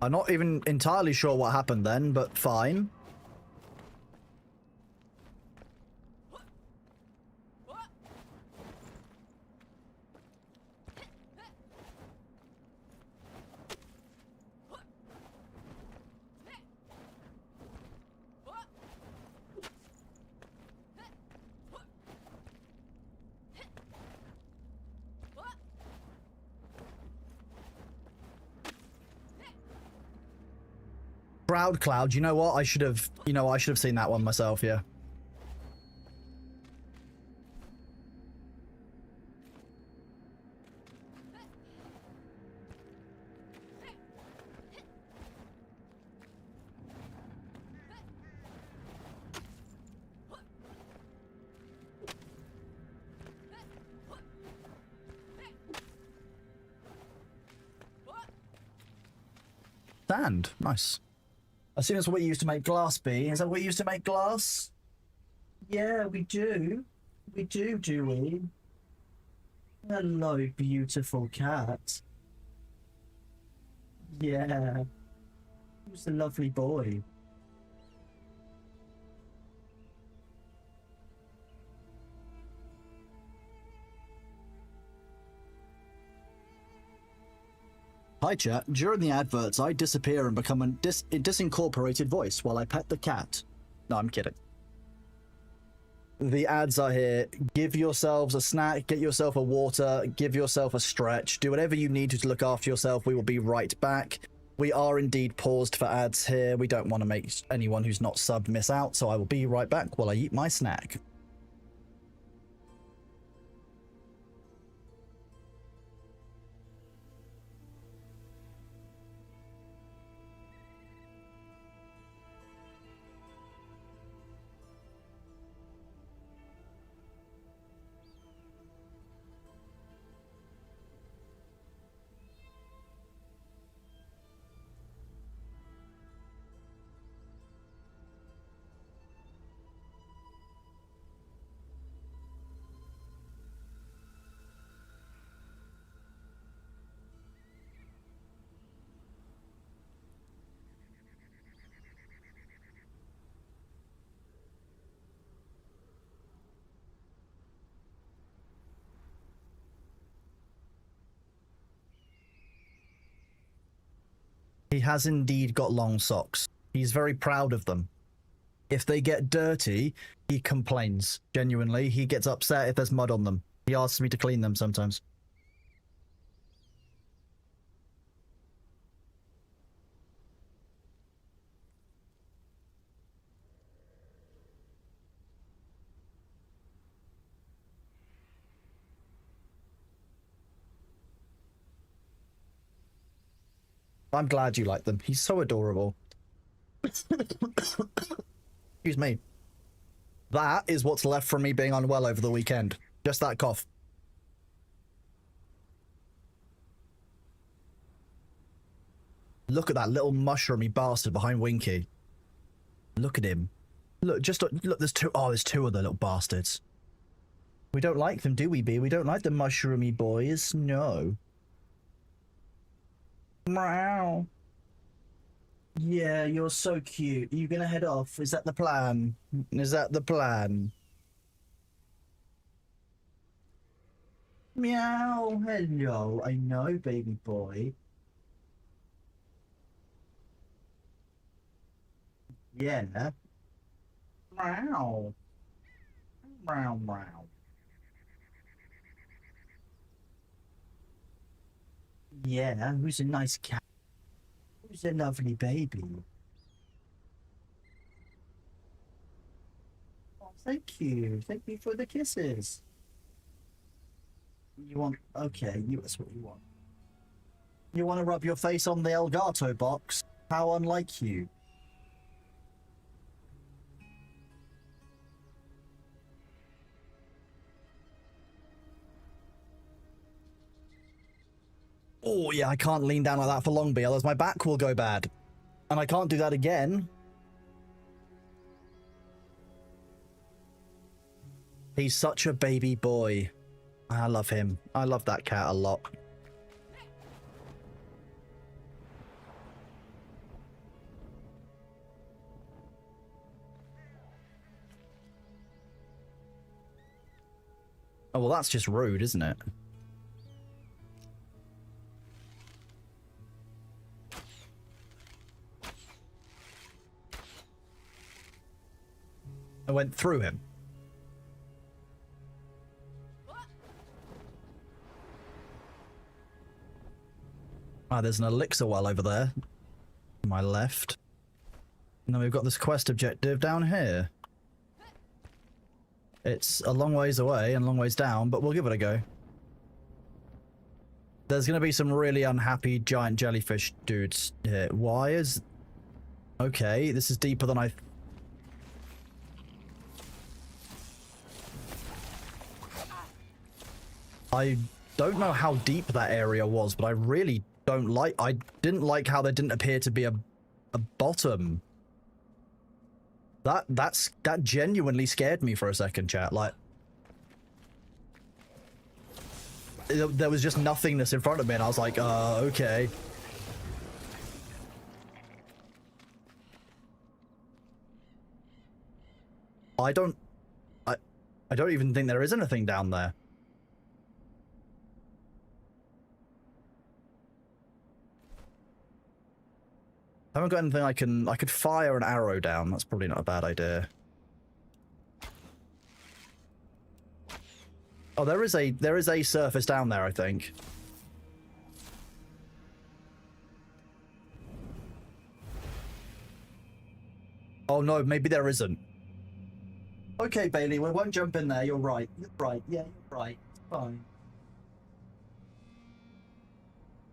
I'm not even entirely sure what happened then, but fine. Proud Cloud, you know what? I should have seen that one myself, yeah. Sand, nice. I assume that's what you used to make glass be. Is that what you used to make glass? Yeah, we do. We do we? Hello, beautiful cat. Yeah. Who's a lovely boy? Hi chat, during the adverts I disappear and become a disincorporated voice while I pet the cat. No, I'm kidding. The ads are here. Give yourselves a snack, get yourself a water, give yourself a stretch, do whatever you need to look after yourself. We will be right back. We are indeed paused for ads here. We don't want to make anyone who's not subbed miss out, so I will be right back while I eat my snack. He has indeed got long socks. He's very proud of them. If they get dirty, he complains. Genuinely, he gets upset if there's mud on them. He asks me to clean them sometimes. I'm glad you like them. He's so adorable. Excuse me. That is what's left from me being unwell over the weekend. Just that cough. Look at that little mushroomy bastard behind Winky. Look at him. Look, just look, there's two. Oh, there's 2 of the little bastards. We don't like them, do we, B? We don't like the mushroomy boys. No. Meow. Yeah, you're so cute. Are you gonna head off? Is that the plan? Is that the plan? Meow. Hello. I know, baby boy. Yeah. Meow. Meow, meow. Yeah, who's a nice cat? Who's a lovely baby? Oh, thank you. Thank you for the kisses. You want... Okay, that's what you want. You want to rub your face on the Elgato box? How unlike you. Oh, yeah, I can't lean down like that for long, B, otherwise my back will go bad. And I can't do that again. He's such a baby boy. I love him. I love that cat a lot. Oh, well, that's just rude, isn't it? I went through him. Ah, there's an elixir well over there. To my left. And then we've got this quest objective down here. It's a long ways away and a long ways down, but we'll give it a go. There's going to be some really unhappy giant jellyfish dudes here. Why is... Okay, this is deeper than I don't know how deep that area was, but I really don't like... I didn't like how there didn't appear to be a bottom. That genuinely scared me for a second, chat. Like, there was just nothingness in front of me, and I was like, okay. I don't even think there is anything down there. I haven't got anything I could fire an arrow down. That's probably not a bad idea. Oh, there is a surface down there, I think. Oh no, maybe there isn't. Okay, Bailey, we won't jump in there. You're right. You're right. Yeah, you're right. It's fine.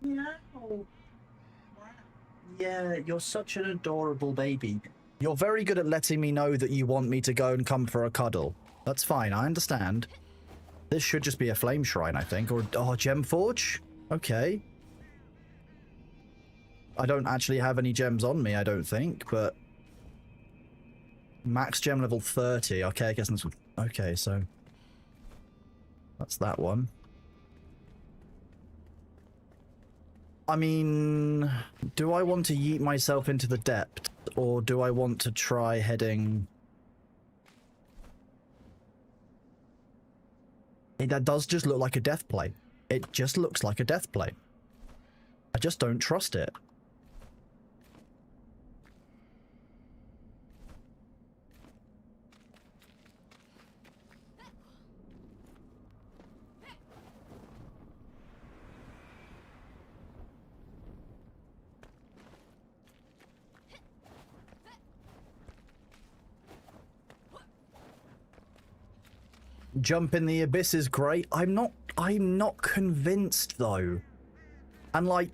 Meow. Yeah, you're such an adorable baby. You're very good at letting me know that you want me to go and come for a cuddle. That's fine, I understand. This should just be a flame shrine, I think. Or, oh, gem forge? Okay. I don't actually have any gems on me, I don't think, but... Max gem level 30. Okay, I guess that's... Okay, so... That's that one. I mean, do I want to yeet myself into the depth, or do I want to try heading... That does just look like a death plate. It just looks like a death plate. I just don't trust it. Jump in the abyss is great. I'm not convinced though. And like,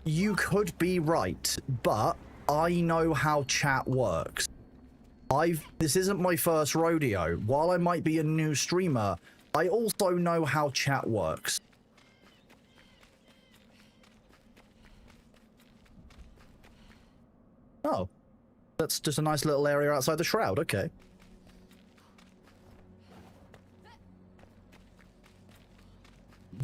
you could be right, but I know how chat works. This isn't my first rodeo. While I might be a new streamer, I also know how chat works. Oh, that's just a nice little area outside the shroud. Okay.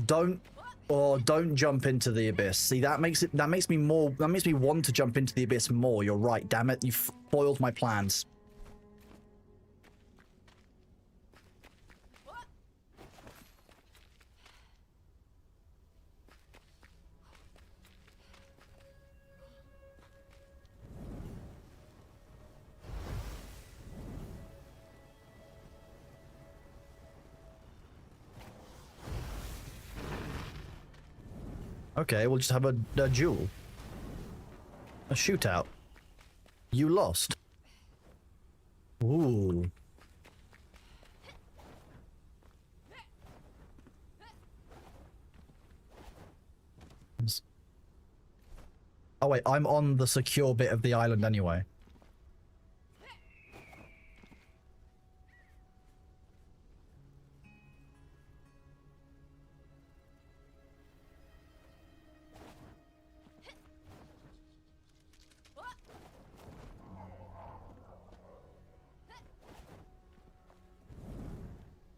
Don't jump into the abyss. See, that makes me want to jump into the abyss more. You're right, damn it. You foiled my plans. Okay, we'll just have a duel. A shootout. You lost. Ooh. Oh wait, I'm on the secure bit of the island anyway.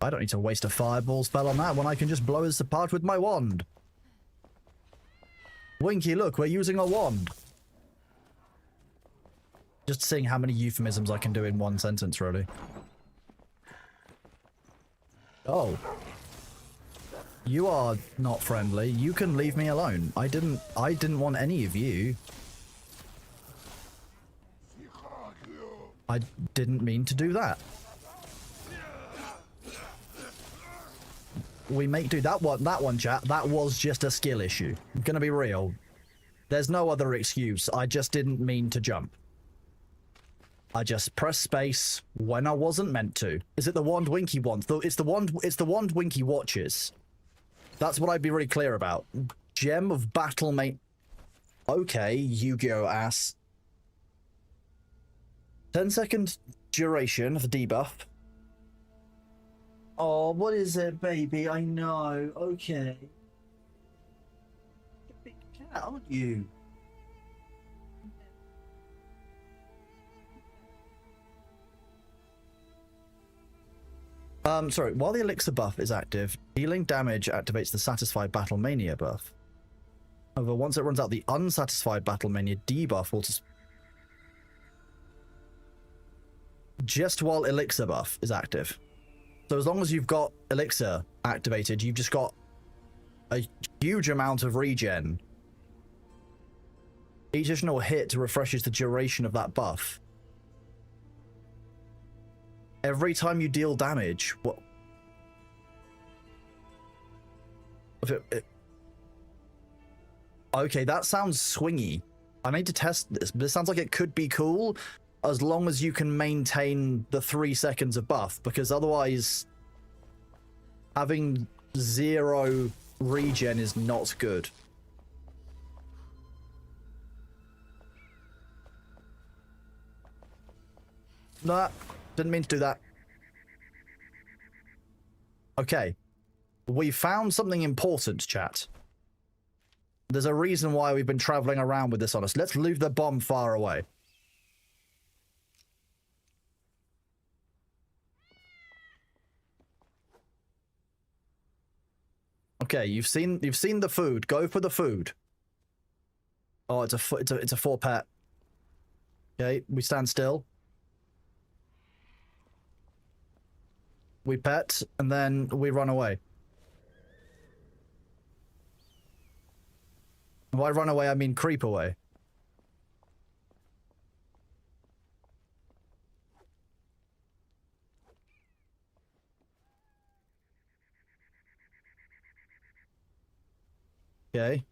I don't need to waste a fireball spell on that when I can just blow this apart with my wand. Winky, look, we're using a wand. Just seeing how many euphemisms I can do in one sentence, really. Oh. You are not friendly. You can leave me alone. I didn't want any of you. I didn't mean to do that. We make do. That one, chat, that was just a skill issue. I'm gonna be real. There's no other excuse. I just didn't mean to jump. I just pressed space when I wasn't meant to. Is it the wand Winky wants? It's the wand Winky watches. That's what I'd be really clear about. Gem of battle mate. Okay, Yu-Gi-Oh ass. 10-second duration of the debuff. Oh, what is it, baby? I know. Okay. You're a big cat, aren't you? Sorry. While the elixir buff is active, dealing damage activates the satisfied battle mania buff. However, once it runs out, the unsatisfied battle mania debuff will just while elixir buff is active. So as long as you've got elixir activated, you've just got a huge amount of regen. Each additional hit refreshes the duration of that buff. Every time you deal damage, what? Okay, that sounds swingy. I need to test this, but it sounds like it could be cool. As long as you can maintain the 3 seconds of buff, because otherwise having 0 regen is not good. Nah, didn't mean to do that. Okay. We found something important, chat. There's a reason why we've been traveling around with this on us. Let's leave the bomb far away. Okay, you've seen the food. Go for the food. Oh, it's a 4-pet. Okay, we stand still. We pet, and then we run away. By run away, I mean creep away. Okay.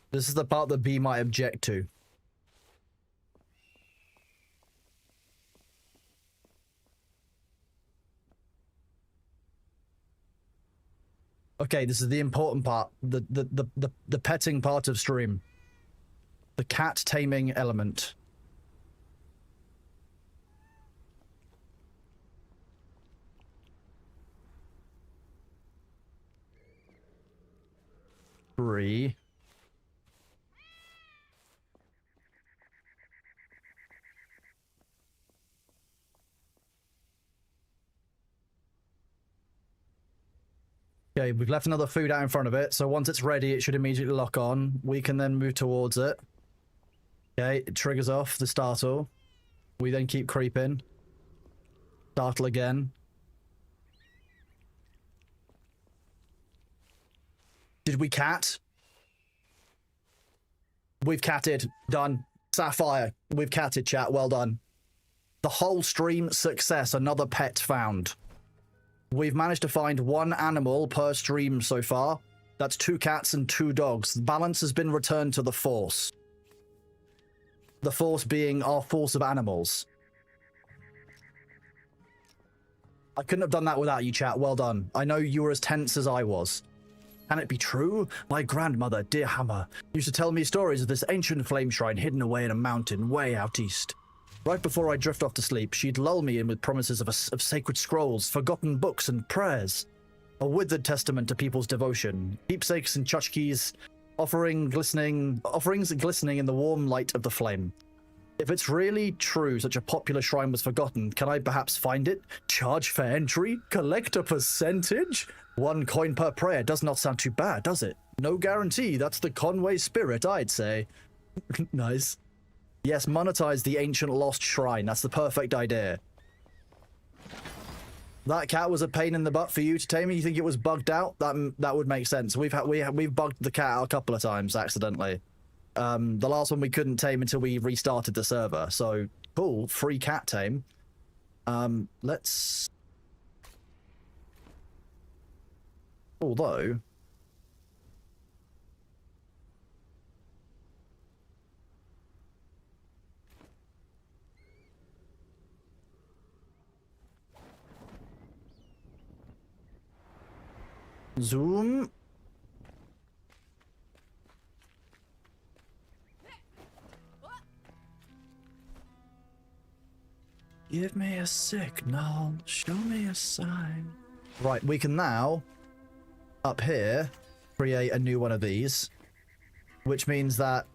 This is the part that B might object to. Okay, this is the important part. The petting part of stream. The cat taming element. Three. Okay, we've left another food out in front of it, so once it's ready, it should immediately lock on. We can then move towards it. Okay, it triggers off the startle. We then keep creeping. Startle again. Did we cat? We've catted. Done. Sapphire. We've catted, chat. Well done. The whole stream success, another pet found. We've managed to find one animal per stream so far. That's 2 cats and 2 dogs. The balance has been returned to the Force. The Force being our force of animals. I couldn't have done that without you, chat. Well done. I know you were as tense as I was. Can it be true? My grandmother, dear Hammer, used to tell me stories of this ancient flame shrine hidden away in a mountain way out east. Right before I drift off to sleep, she'd lull me in with promises of sacred scrolls, forgotten books, and prayers. A withered testament to people's devotion, keepsakes and tchotchkes, offerings glistening in the warm light of the flame. If it's really true such a popular shrine was forgotten, can I perhaps find it, charge for entry, collect a percentage? 1 coin per prayer does not sound too bad, does it? No guarantee, that's the Conway spirit, I'd say. Nice. Yes, monetize the ancient lost shrine, that's the perfect idea. That cat was a pain in the butt for you to tame. You think it was bugged out? That would make sense. We've bugged the cat out a couple of times accidentally. The last one we couldn't tame until we restarted the server. So cool, free cat tame. Let's. Although. Zoom. Give me a signal. Show me a sign. Right, we can now, up here, create a new one of these. Which means that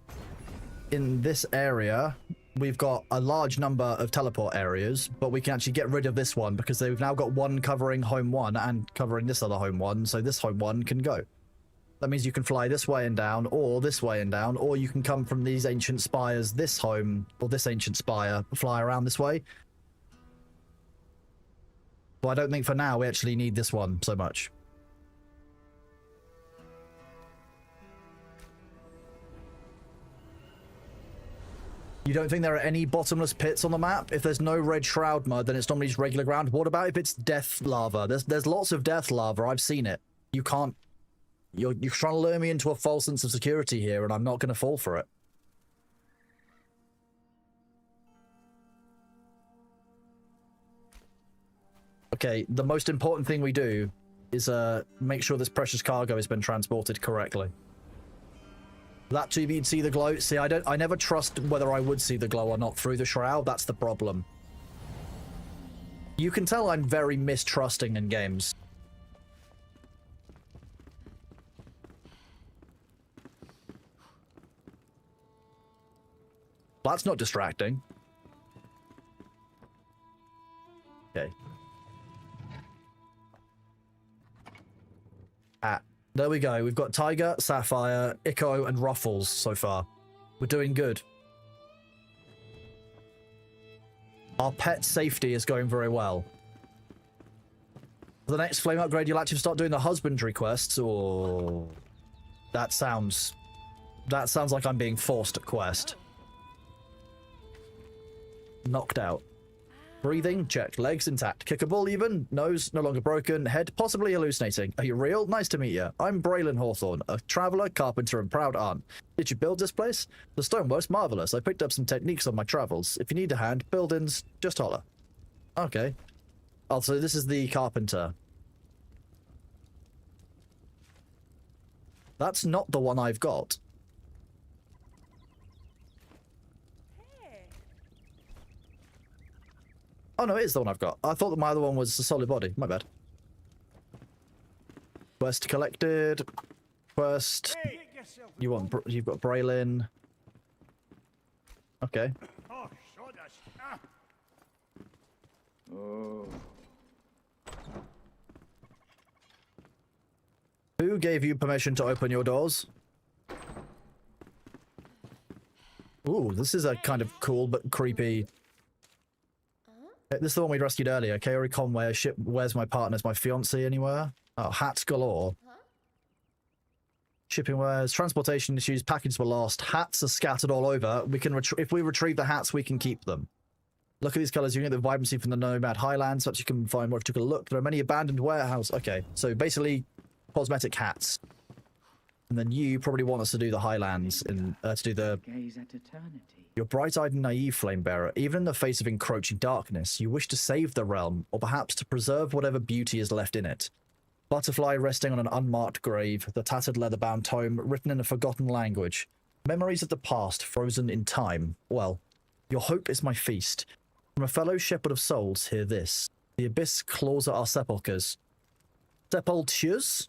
in this area, we've got a large number of teleport areas, but we can actually get rid of this one because they've now got one covering home 1 and covering this other home 1, so this home 1 can go. That means you can fly this way and down, or this way and down, or you can come from these ancient spires, this home, or this ancient spire, fly around this way. But I don't think for now we actually need this one so much. You don't think there are any bottomless pits on the map? If there's no red shroud mud, then it's normally just regular ground. What about if it's death lava? There's lots of death lava. I've seen it. You can't... You're trying to lure me into a false sense of security here, and I'm not going to fall for it. Okay, the most important thing we do is make sure this precious cargo has been transported correctly. That too, you'd see the glow. See, I never trust whether I would see the glow or not through the shroud. That's the problem. You can tell I'm very mistrusting in games. That's not distracting. Okay. There we go. We've got Tiger, Sapphire, Echo, and Ruffles so far. We're doing good. Our pet safety is going very well. For the next flame upgrade, you'll actually start doing the husbandry quests, or... That sounds like I'm being forced at quest. Knocked out. Breathing, check. Legs intact. Kickable even. Nose no longer broken. Head possibly hallucinating. Are you real? Nice to meet you. I'm Braylon Hawthorne, a traveller, carpenter, and proud aunt. Did you build this place? The stonework's marvellous. I picked up some techniques on my travels. If you need a hand, buildings, just holler. Okay. Oh, so this is the carpenter. That's not the one I've got. Oh no, it is the one I've got. I thought that my other one was a solid body. My bad. Quest collected. Quest. You've got Braylon. Okay. Who gave you permission to open your doors? Ooh, this is a kind of cool but creepy. This is the one we rescued earlier. Kaori Conway, a ship. Where's my partner's my fiancé anywhere? Oh, hats galore. Shipping wares, transportation issues, packages were lost. Hats are scattered all over. We can if we retrieve the hats, we can keep them. Look at these colors. You can get the vibrancy from the Nomad Highlands. Perhaps you can find more if you took a look. There are many abandoned warehouse. Okay, so basically cosmetic hats. And then you probably want us to do the Highlands and to do the... Gaze at eternity. You're bright-eyed and naive, Flamebearer. Even in the face of encroaching darkness, you wish to save the realm, or perhaps to preserve whatever beauty is left in it. Butterfly resting on an unmarked grave, the tattered leather-bound tome written in a forgotten language. Memories of the past frozen in time. Well, your hope is my feast. From a fellow shepherd of souls, hear this. The abyss claws at our sepulchres. Sepultures?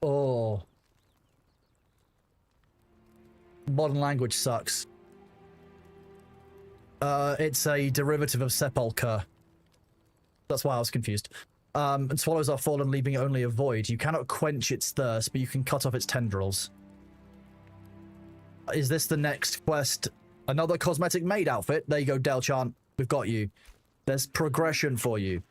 Oh. Modern language sucks. It's a derivative of sepulchre. That's why I was confused. And swallows are fallen, leaving only a void. You cannot quench its thirst, but you can cut off its tendrils. Is this the next quest? Another cosmetic maid outfit? There you go, Delchant. We've got you. There's progression for you.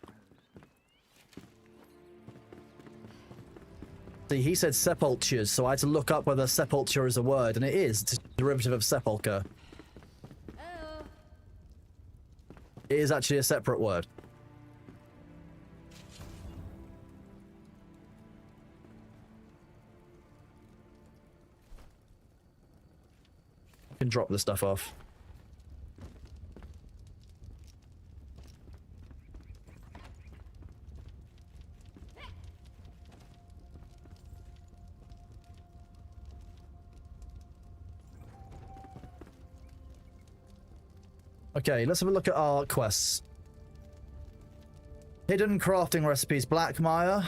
See, he said sepultures, so I had to look up whether sepulture is a word, and it is. It's a derivative of sepulchre. It is actually a separate word. I can drop this stuff off. Okay, let's have a look at our quests. Hidden crafting recipes, Blackmire.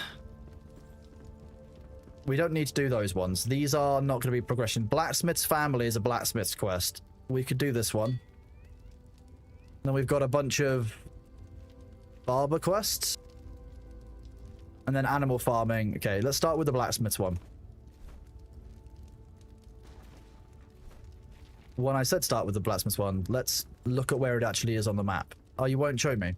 We don't need to do those ones. These are not going to be progression. Blacksmith's family is a blacksmith's quest. We could do this one. Then we've got a bunch of barber quests. And then animal farming. Okay, let's start with the blacksmith's one. When I said start with the blacksmith's one, let's look at where it actually is on the map. Oh, you won't show me?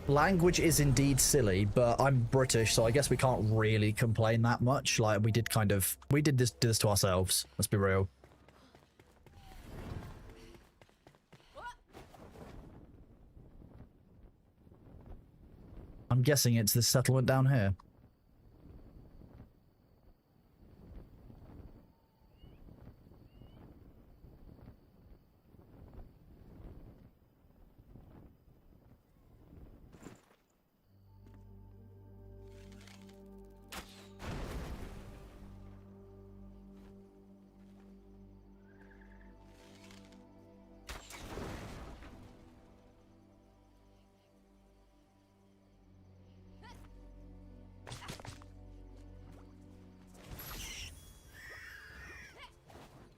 Language is indeed silly, but I'm British, so I guess we can't really complain that much. Like, we did this to ourselves. Let's be real. I'm guessing it's this settlement down here.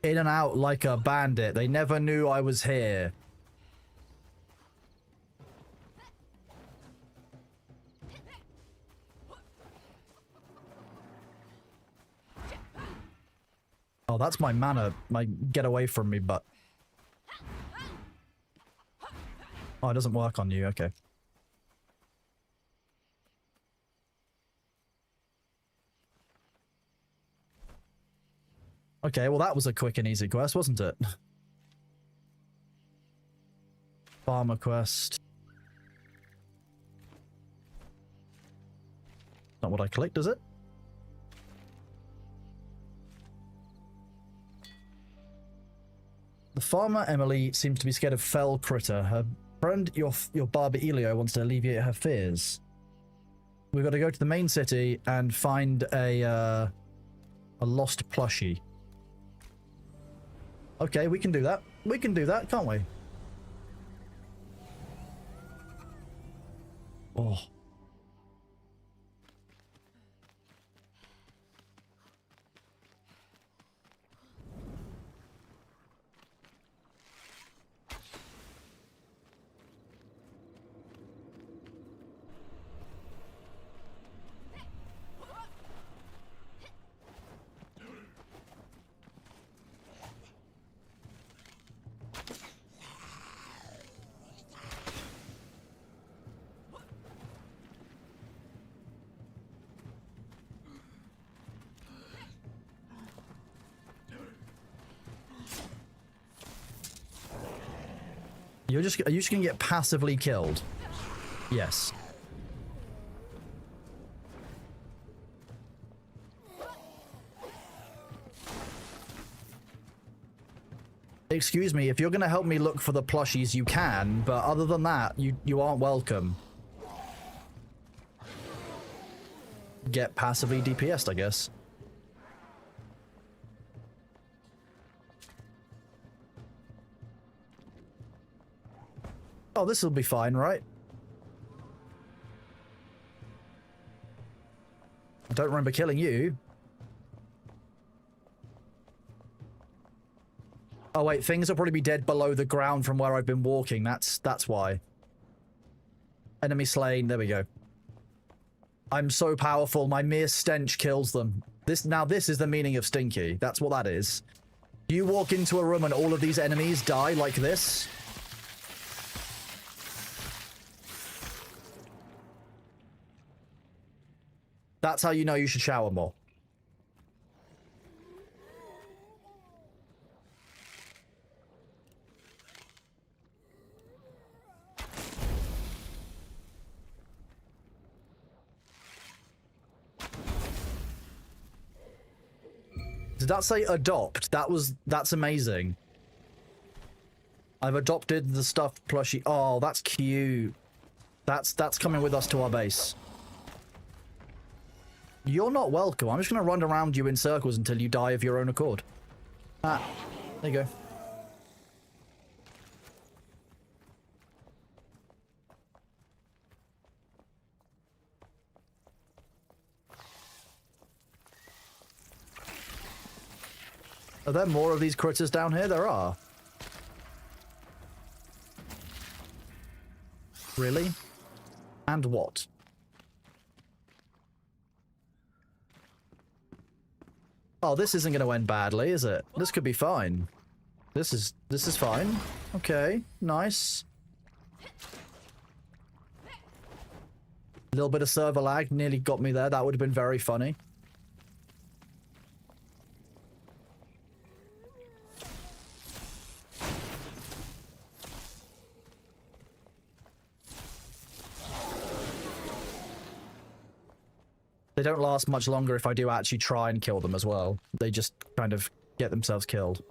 In and out like a bandit. They never knew I was here. Oh, that's my mana. My get away from me, but... Oh, it doesn't work on you. Okay. Okay, well that was a quick and easy quest, wasn't it? Farmer quest. Not what I clicked, is it? The farmer, Emily, seems to be scared of fell critter. Her friend, your barber Elio, wants to alleviate her fears. We've got to go to the main city and find a lost plushie. Okay, we can do that. We can do that, can't we? Oh. Are you just gonna get passively killed? Yes. Excuse me, if you're gonna help me look for the plushies, you can, but other than that, you aren't welcome. Get passively DPS'd, I guess. Oh, this will be fine, right? I don't remember killing you. Oh wait, things will probably be dead below the ground from where I've been walking. That's why. Enemy slain. There we go. I'm so powerful. My mere stench kills them. This is the meaning of stinky. That's what that is. You walk into a room and all of these enemies die like this. That's how you know you should shower more. Did that say adopt? That's amazing. I've adopted the stuffed plushie. Oh, that's cute. That's coming with us to our base. You're not welcome. I'm just going to run around you in circles until you die of your own accord. Ah, there you go. Are there more of these critters down here? There are. Really? And what? Oh, this isn't going to end badly, is it? This could be fine. This is fine. Okay, nice. A little bit of server lag nearly got me there. That would have been very funny. They don't last much longer if I do actually try and kill them as well. They just kind of get themselves killed.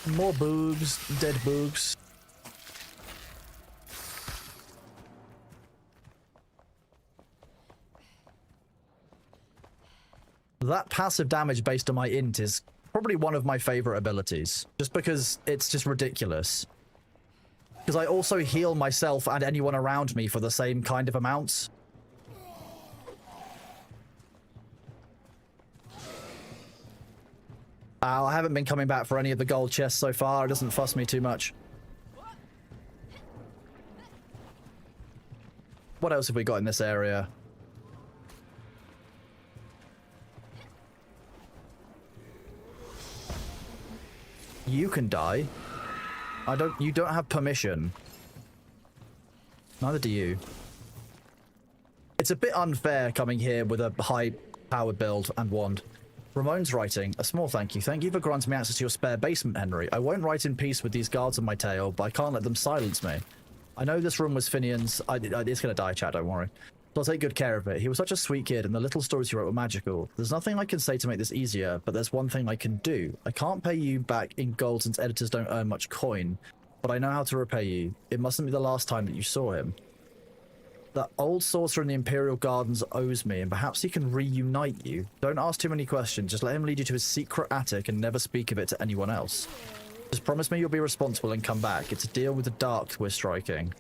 More boogs, dead boogs. That passive damage based on my int is probably one of my favorite abilities, just because it's just ridiculous. Because I also heal myself and anyone around me for the same kind of amounts. I haven't been coming back for any of the gold chests so far. It doesn't fuss me too much. What else have we got in this area? You can die. You don't have permission. Neither do you. It's a bit unfair coming here with a high-powered build and wand. Ramon's writing, a small thank you. Thank you for granting me access to your spare basement, Henry. I won't write in peace with these guards on my tail, but I can't let them silence me. I know this room was Finian's. It's gonna die, chat, don't worry. So I'll take good care of it. He was such a sweet kid, and the little stories he wrote were magical. There's nothing I can say to make this easier, but there's one thing I can do. I can't pay you back in gold since editors don't earn much coin, but I know how to repay you. It mustn't be the last time that you saw him. The old sorcerer in the Imperial Gardens owes me, and perhaps he can reunite you. Don't ask too many questions. Just let him lead you to his secret attic and never speak of it to anyone else. Just promise me you'll be responsible and come back. It's a deal with the dark we're striking.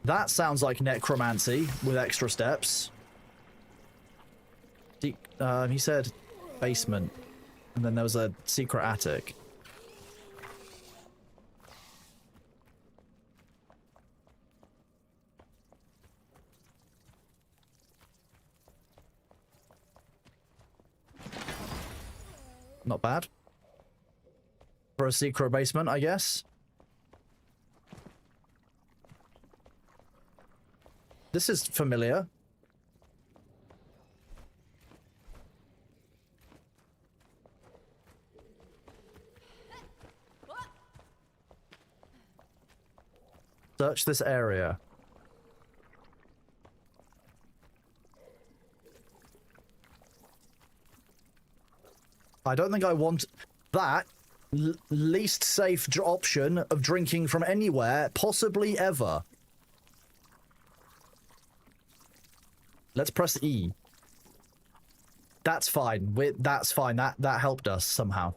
That sounds like necromancy with extra steps. He said basement, and then there was a secret attic. Not bad. For a secret basement, I guess. This is familiar. Search this area. I don't think I want that least safe option of drinking from anywhere, possibly ever. Let's press E. That's fine. That's fine. That helped us somehow.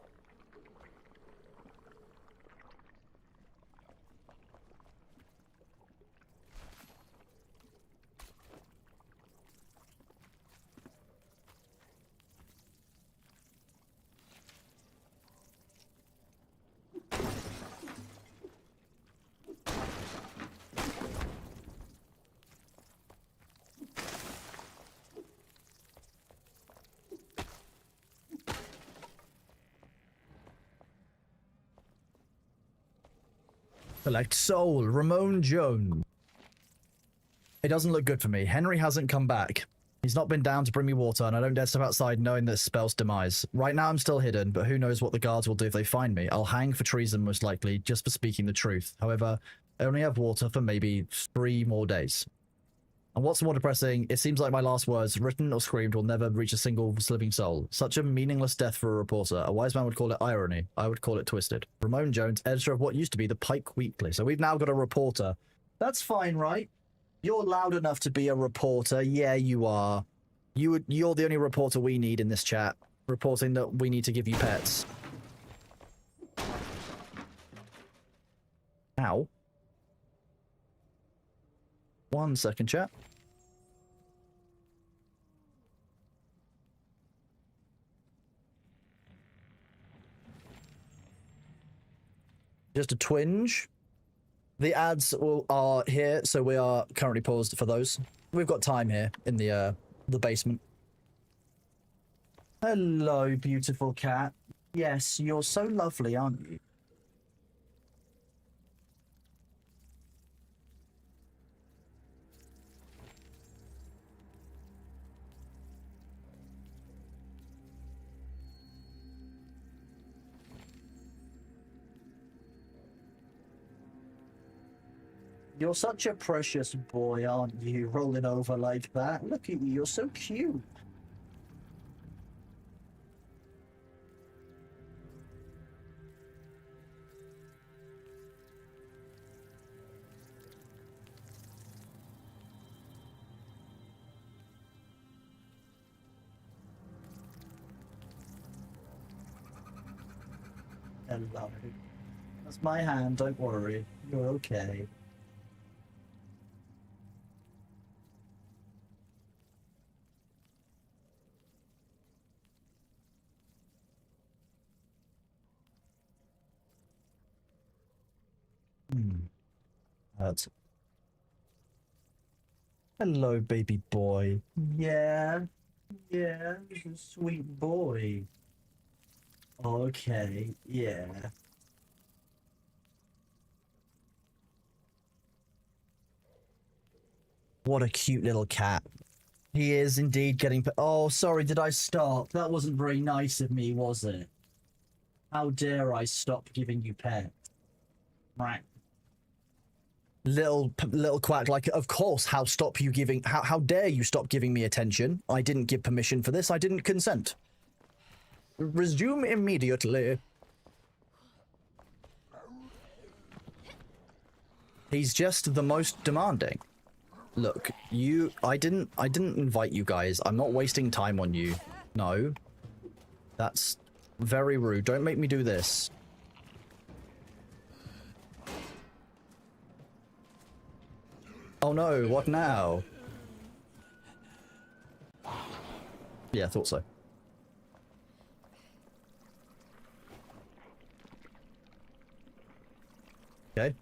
Select soul, Ramon Jones. It doesn't look good for me. Henry hasn't come back. He's not been down to bring me water, and I don't dare step outside knowing this spell's demise. Right now I'm still hidden, but who knows what the guards will do if they find me. I'll hang for treason most likely, just for speaking the truth. However, I only have water for maybe 3 more days. And what's more depressing, it seems like my last words, written or screamed, will never reach a single living soul. Such a meaningless death for a reporter. A wise man would call it irony. I would call it twisted. Ramon Jones, editor of what used to be the Pike Weekly. So we've now got a reporter. That's fine, right? You're loud enough to be a reporter. Yeah, you are. You're the only reporter we need in this chat. Reporting that we need to give you pets. Ow. 1 second, chat. Just a twinge. The ads are here, so we are currently paused for those. We've got time here in the basement. Hello, beautiful cat. Yes, you're so lovely, aren't you? You're such a precious boy, aren't you? Rolling over like that. Look at you, you're so cute. Hello. That's my hand, don't worry. You're okay. Hurts. Hello, baby boy. Yeah, yeah, you're a sweet boy. Okay, yeah. What a cute little cat. He is indeed getting... Oh, sorry, did I stop? That wasn't very nice of me, was it? How dare I stop giving you pets? Right. Little quack, like, of course, how dare you stop giving me attention? I didn't give permission for this, I didn't consent. Resume immediately. He's just the most demanding. Look, I didn't invite you guys. I'm not wasting time on you. No. That's very rude. Don't make me do this. Oh no, what now? Yeah, I thought so. Okay.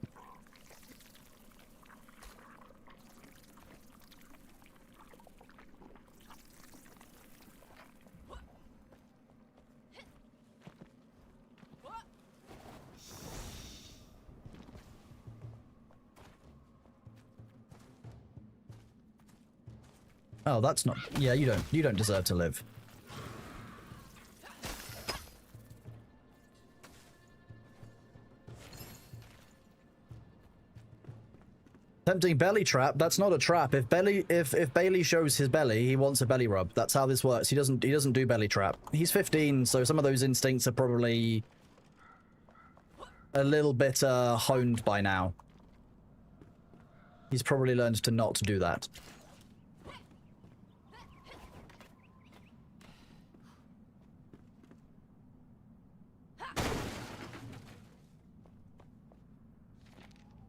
Oh, that's not... Yeah, you don't deserve to live. Tempting belly trap. That's not a trap. If Bailey shows his belly, he wants a belly rub. That's how this works. He doesn't do belly trap. He's 15, so some of those instincts are probably a little bit honed by now. He's probably learned to not do that.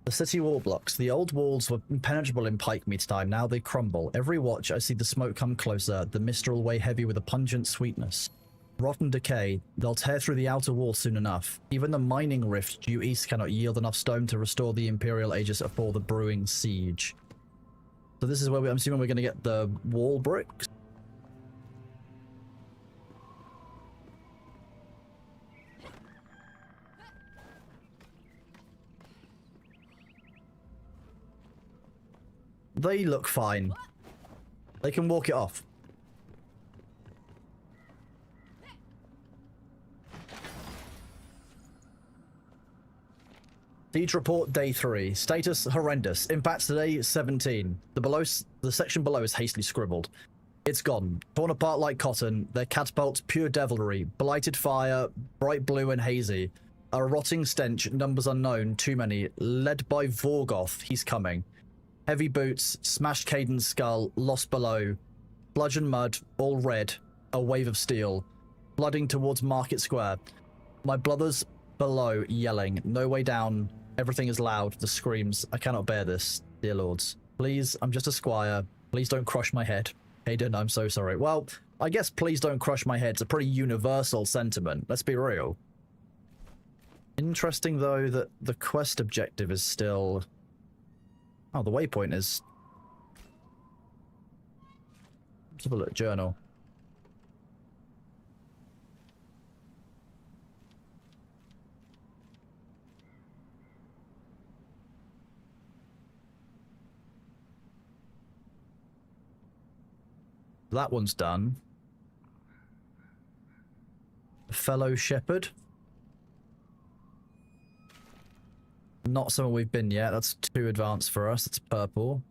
The city wall blocks. The old walls were impenetrable in Pike Meat's time. Now they crumble. Every watch, I see the smoke come closer. The mistral weigh heavy with a pungent sweetness. Rotten decay. They'll tear through the outer wall soon enough. Even the mining rift due east cannot yield enough stone to restore the Imperial Aegis before the brewing siege. So this is where I'm assuming we're going to get the wall bricks. They look fine. They can walk it off. Siege report day 3. Status horrendous. Impacts today 17. The section below is hastily scribbled. It's gone. Torn apart like cotton. Their catapults pure devilry. Blighted fire, bright blue and hazy. A rotting stench, numbers unknown, too many. Led by Vorgoth, he's coming. Heavy boots, smashed Caden's skull, lost below. Bludgeon mud, all red. A wave of steel. Flooding towards Market Square. My brothers below yelling. No way down. Everything is loud. The screams. I cannot bear this, dear lords. Please, I'm just a squire. Please don't crush my head. Hayden, I'm so sorry. Well, I guess please don't crush my head. It's a pretty universal sentiment. Let's be real. Interesting, though, that the quest objective is still... Oh, the waypoint is... Let's have a look. Journal. That one's done. Fellow Shepherd. Not somewhere we've been yet. That's too advanced for us. It's purple.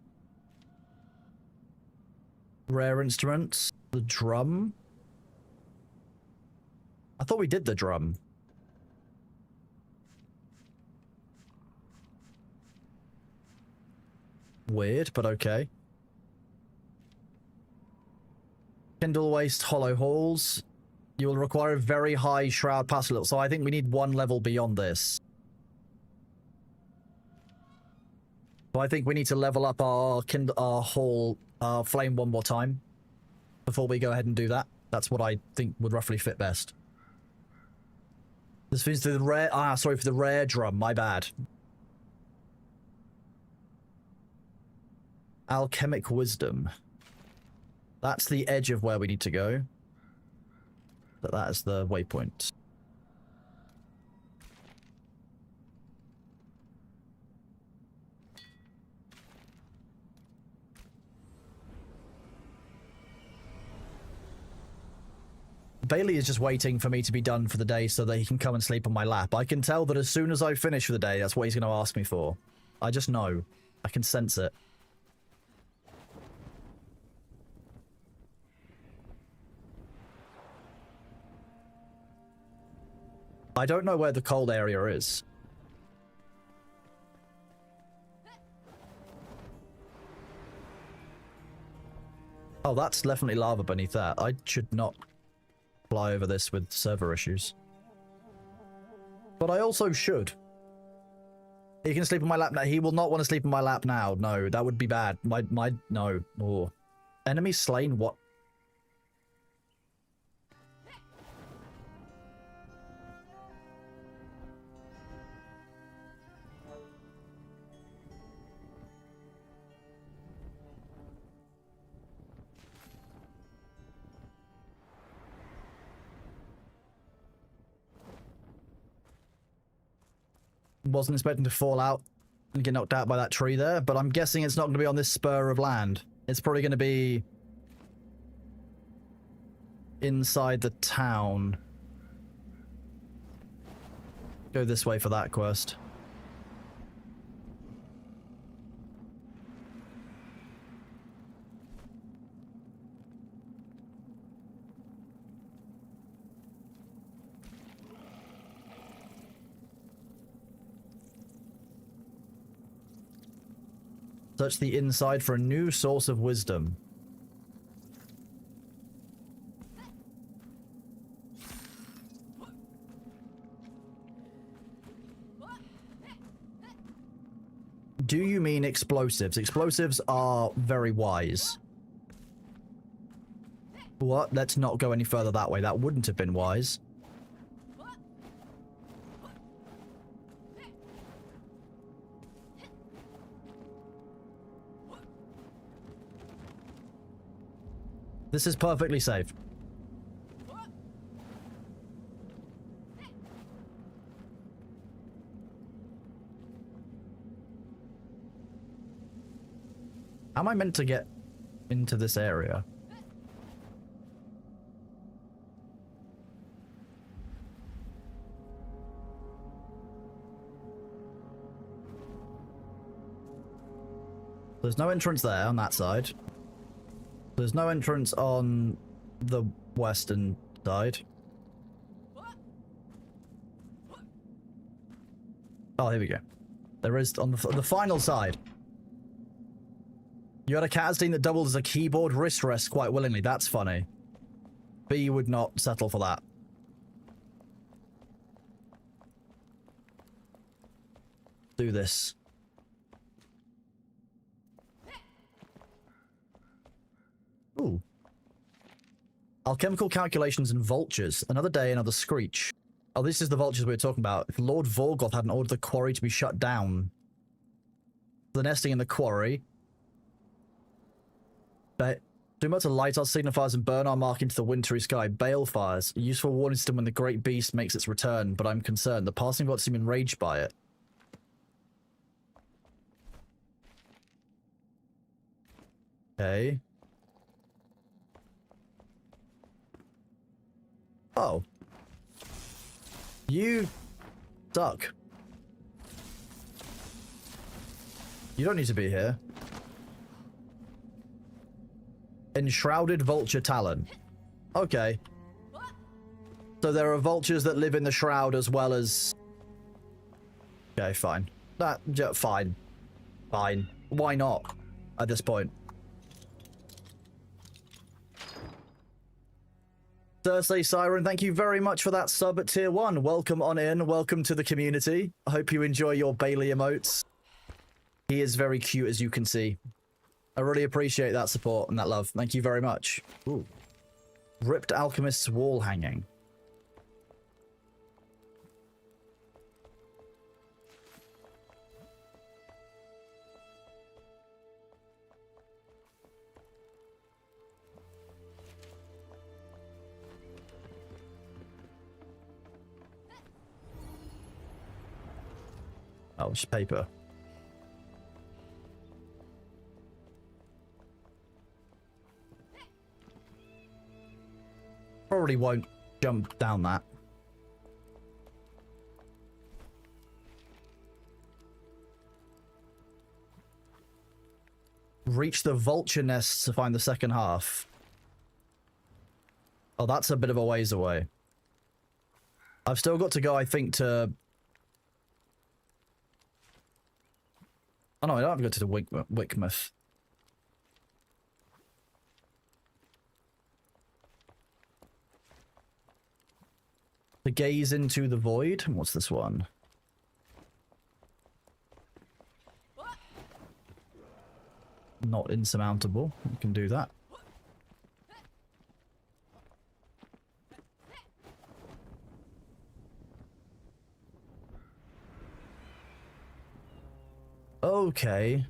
Rare instruments. The drum. I thought we did the drum. Weird, but okay. Kindle waste, hollow halls. You will require a very high shroud pass level, so I think we need one level beyond this. So I think we need to level up our hall flame one more time before we go ahead and do that. That's what I think would roughly fit best. This means the rare... Ah, sorry, for the rare drum. My bad. Alchemic wisdom. That's the edge of where we need to go. But that is the waypoint. Bailey is just waiting for me to be done for the day so that he can come and sleep on my lap. I can tell that as soon as I finish for the day, that's what he's going to ask me for. I just know. I can sense it. I don't know where the cold area is. Oh, that's definitely lava beneath that. I should not fly over this with server issues. But I also should. He can sleep on my lap now. He will not want to sleep on my lap now. No, that would be bad. No. Oh. Enemy slain? What? Wasn't expecting to fall out and get knocked out by that tree there, but I'm guessing it's not going to be on this spur of land. It's probably going to be inside the town. Go this way for that quest. Search the inside for a new source of wisdom. Do you mean explosives? Explosives are very wise. What? Let's not go any further that way. That wouldn't have been wise. This is perfectly safe. How am I meant to get into this area? There's no entrance there on that side. There's no entrance on the western side. Oh, here we go. There is on the final side. You had a Catstein that doubled as a keyboard wrist rest quite willingly. That's funny. B would not settle for that. Do this. Ooh. Alchemical calculations and vultures. Another day, another screech. Oh, this is the vultures we were talking about. If Lord Vorgoth hadn't ordered the quarry to be shut down. The nesting in the quarry. Do much to light our signifiers and burn our mark into the wintry sky. Balefires. A useful warning system when the great beast makes its return, but I'm concerned. The passing gods seem enraged by it. Okay. Oh. You suck. You don't need to be here. Enshrouded vulture talon. Okay. So there are vultures that live in the shroud as well as... Okay, fine. Fine. Fine. Why not? At this point. Thursday Siren, thank you very much for that sub at tier 1. Welcome on in. Welcome to the community. I hope you enjoy your Bailey emotes. He is very cute, as you can see. I really appreciate that support and that love. Thank you very much. Ooh. Ripped Alchemist's wall hanging. Oh, just paper. Probably won't jump down that. Reach the vulture nests to find the second half. Oh, that's a bit of a ways away. I've still got to go, I think, to... Oh no, I don't have to go to the Wickmouth. To gaze into the void. What's this one? Not insurmountable. We can do that. Okay.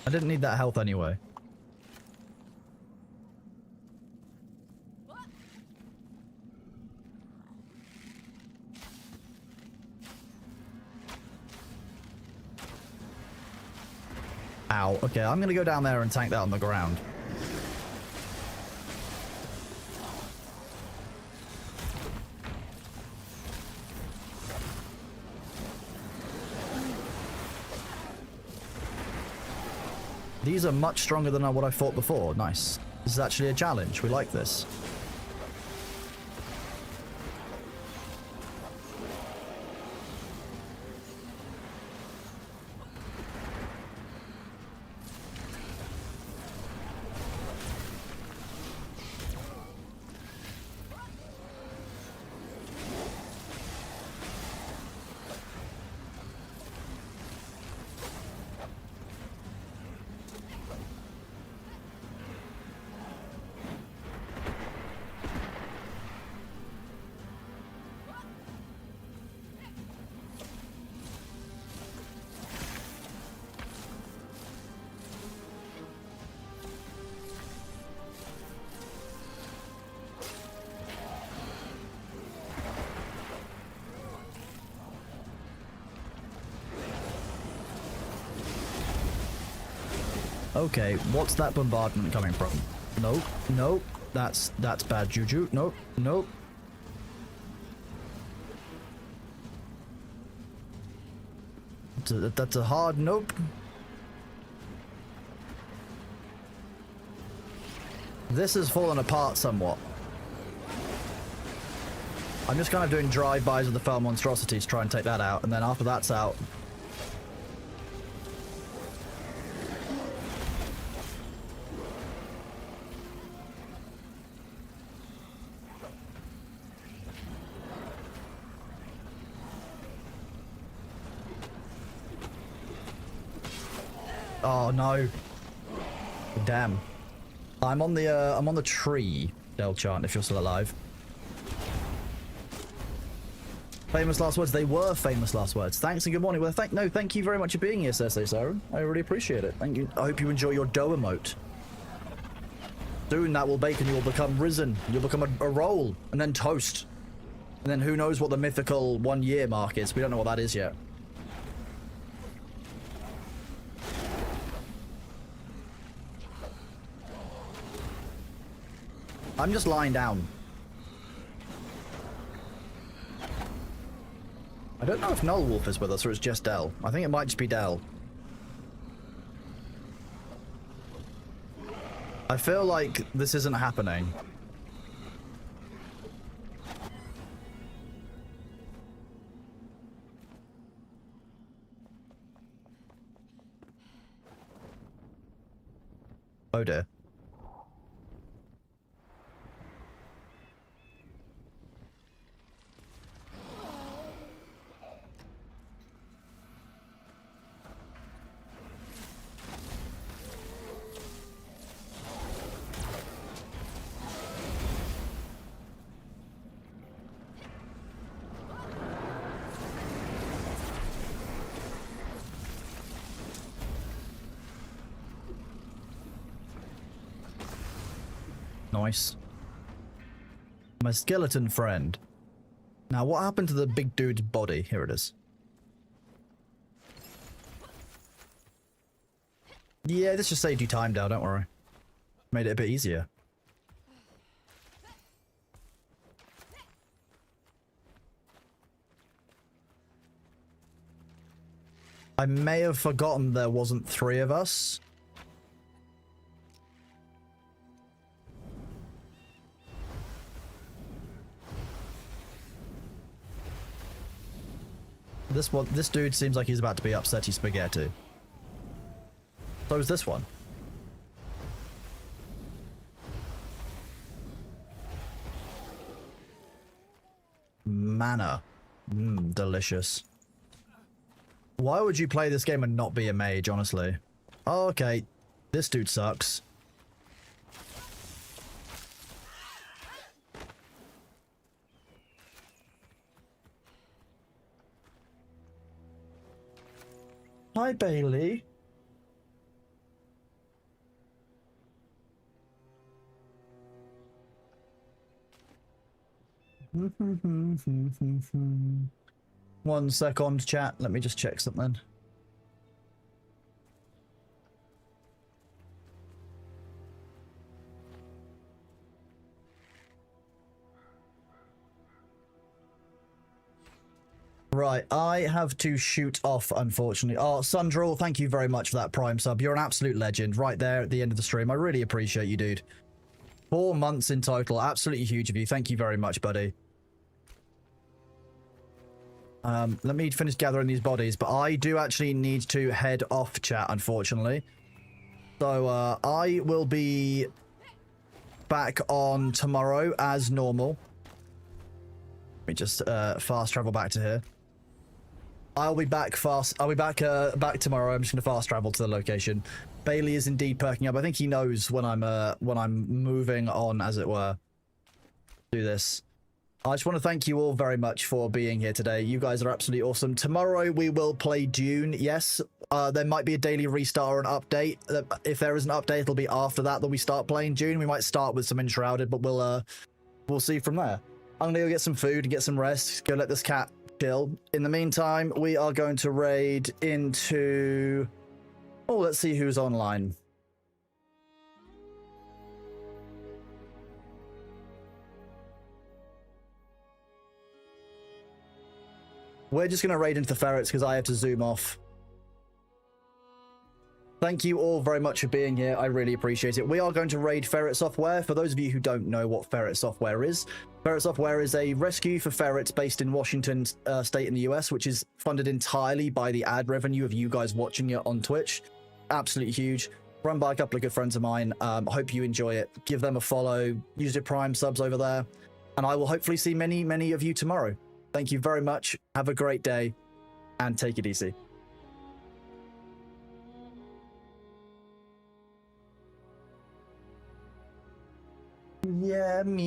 I didn't need that health anyway. Ow. Okay, I'm gonna go down there and tank that on the ground. These are much stronger than what I fought before. Nice. This is actually a challenge. We like this. Okay, what's that bombardment coming from? Nope, nope. That's bad juju. Nope, nope. That's a hard nope. This has fallen apart somewhat. I'm just kind of doing drive-bys of the fell monstrosity to try and take that out, and then after that's out... Oh no. Damn. I'm on the tree, Del Chant, if you're still alive. Famous last words. They were famous last words. Thanks and good morning. Well, thank you very much for being here, Cersei Siren. I really appreciate it. Thank you. I hope you enjoy your dough emote. Soon that will bake and you will become risen. You'll become a roll and then toast. And then who knows what the mythical 1 year mark is. We don't know what that is yet. I'm just lying down. I don't know if Null Wolf is with us or it's just Del. I think it might just be Del. I feel like this isn't happening. Oh dear. Nice. My skeleton friend. Now, what happened to the big dude's body? Here it is. Yeah, this just saved you time, Dale, don't worry. Made it a bit easier. I may have forgotten there wasn't 3 of us. This dude seems like he's about to be upsetty spaghetti. So is this one. Mana. Delicious. Why would you play this game and not be a mage, honestly? Oh, okay. This dude sucks. Hi, Bailey. One second, chat. Let me just check something. Right, I have to shoot off, unfortunately. Oh, Sundrel, thank you very much for that Prime sub. You're an absolute legend right there at the end of the stream. I really appreciate you, dude. 4 months in total. Absolutely huge of you. Thank you very much, buddy. Let me finish gathering these bodies, but I do actually need to head off, chat, unfortunately. So, I will be back on tomorrow as normal. Let me just fast travel back to here. I'll be back back tomorrow. I'm just gonna fast travel to the location. Bailey is indeed perking up. I think he knows when I'm moving on, as it were. Do this. I just want to thank you all very much for being here today. You guys are absolutely awesome. Tomorrow we will play Dune. Yes, there might be a daily restart or an update. If there is an update, it'll be after that we start playing Dune. We might start with some Enshrouded, but we'll see from there. I'm gonna go get some food and get some rest. Go let this cat chill. In the meantime, we are going to raid into... Oh, let's see who's online. We're just going to raid into the ferrets because I have to zoom off. Thank you all very much for being here. I really appreciate it. We are going to raid Ferret Software. For those of you who don't know what Ferret Software is a rescue for ferrets based in Washington state in the US, which is funded entirely by the ad revenue of you guys watching it on Twitch. Absolutely huge. Run by a couple of good friends of mine. Hope you enjoy it. Give them a follow. Use your Prime subs over there. And I will hopefully see many, many of you tomorrow. Thank you very much. Have a great day and take it easy. Yeah, me.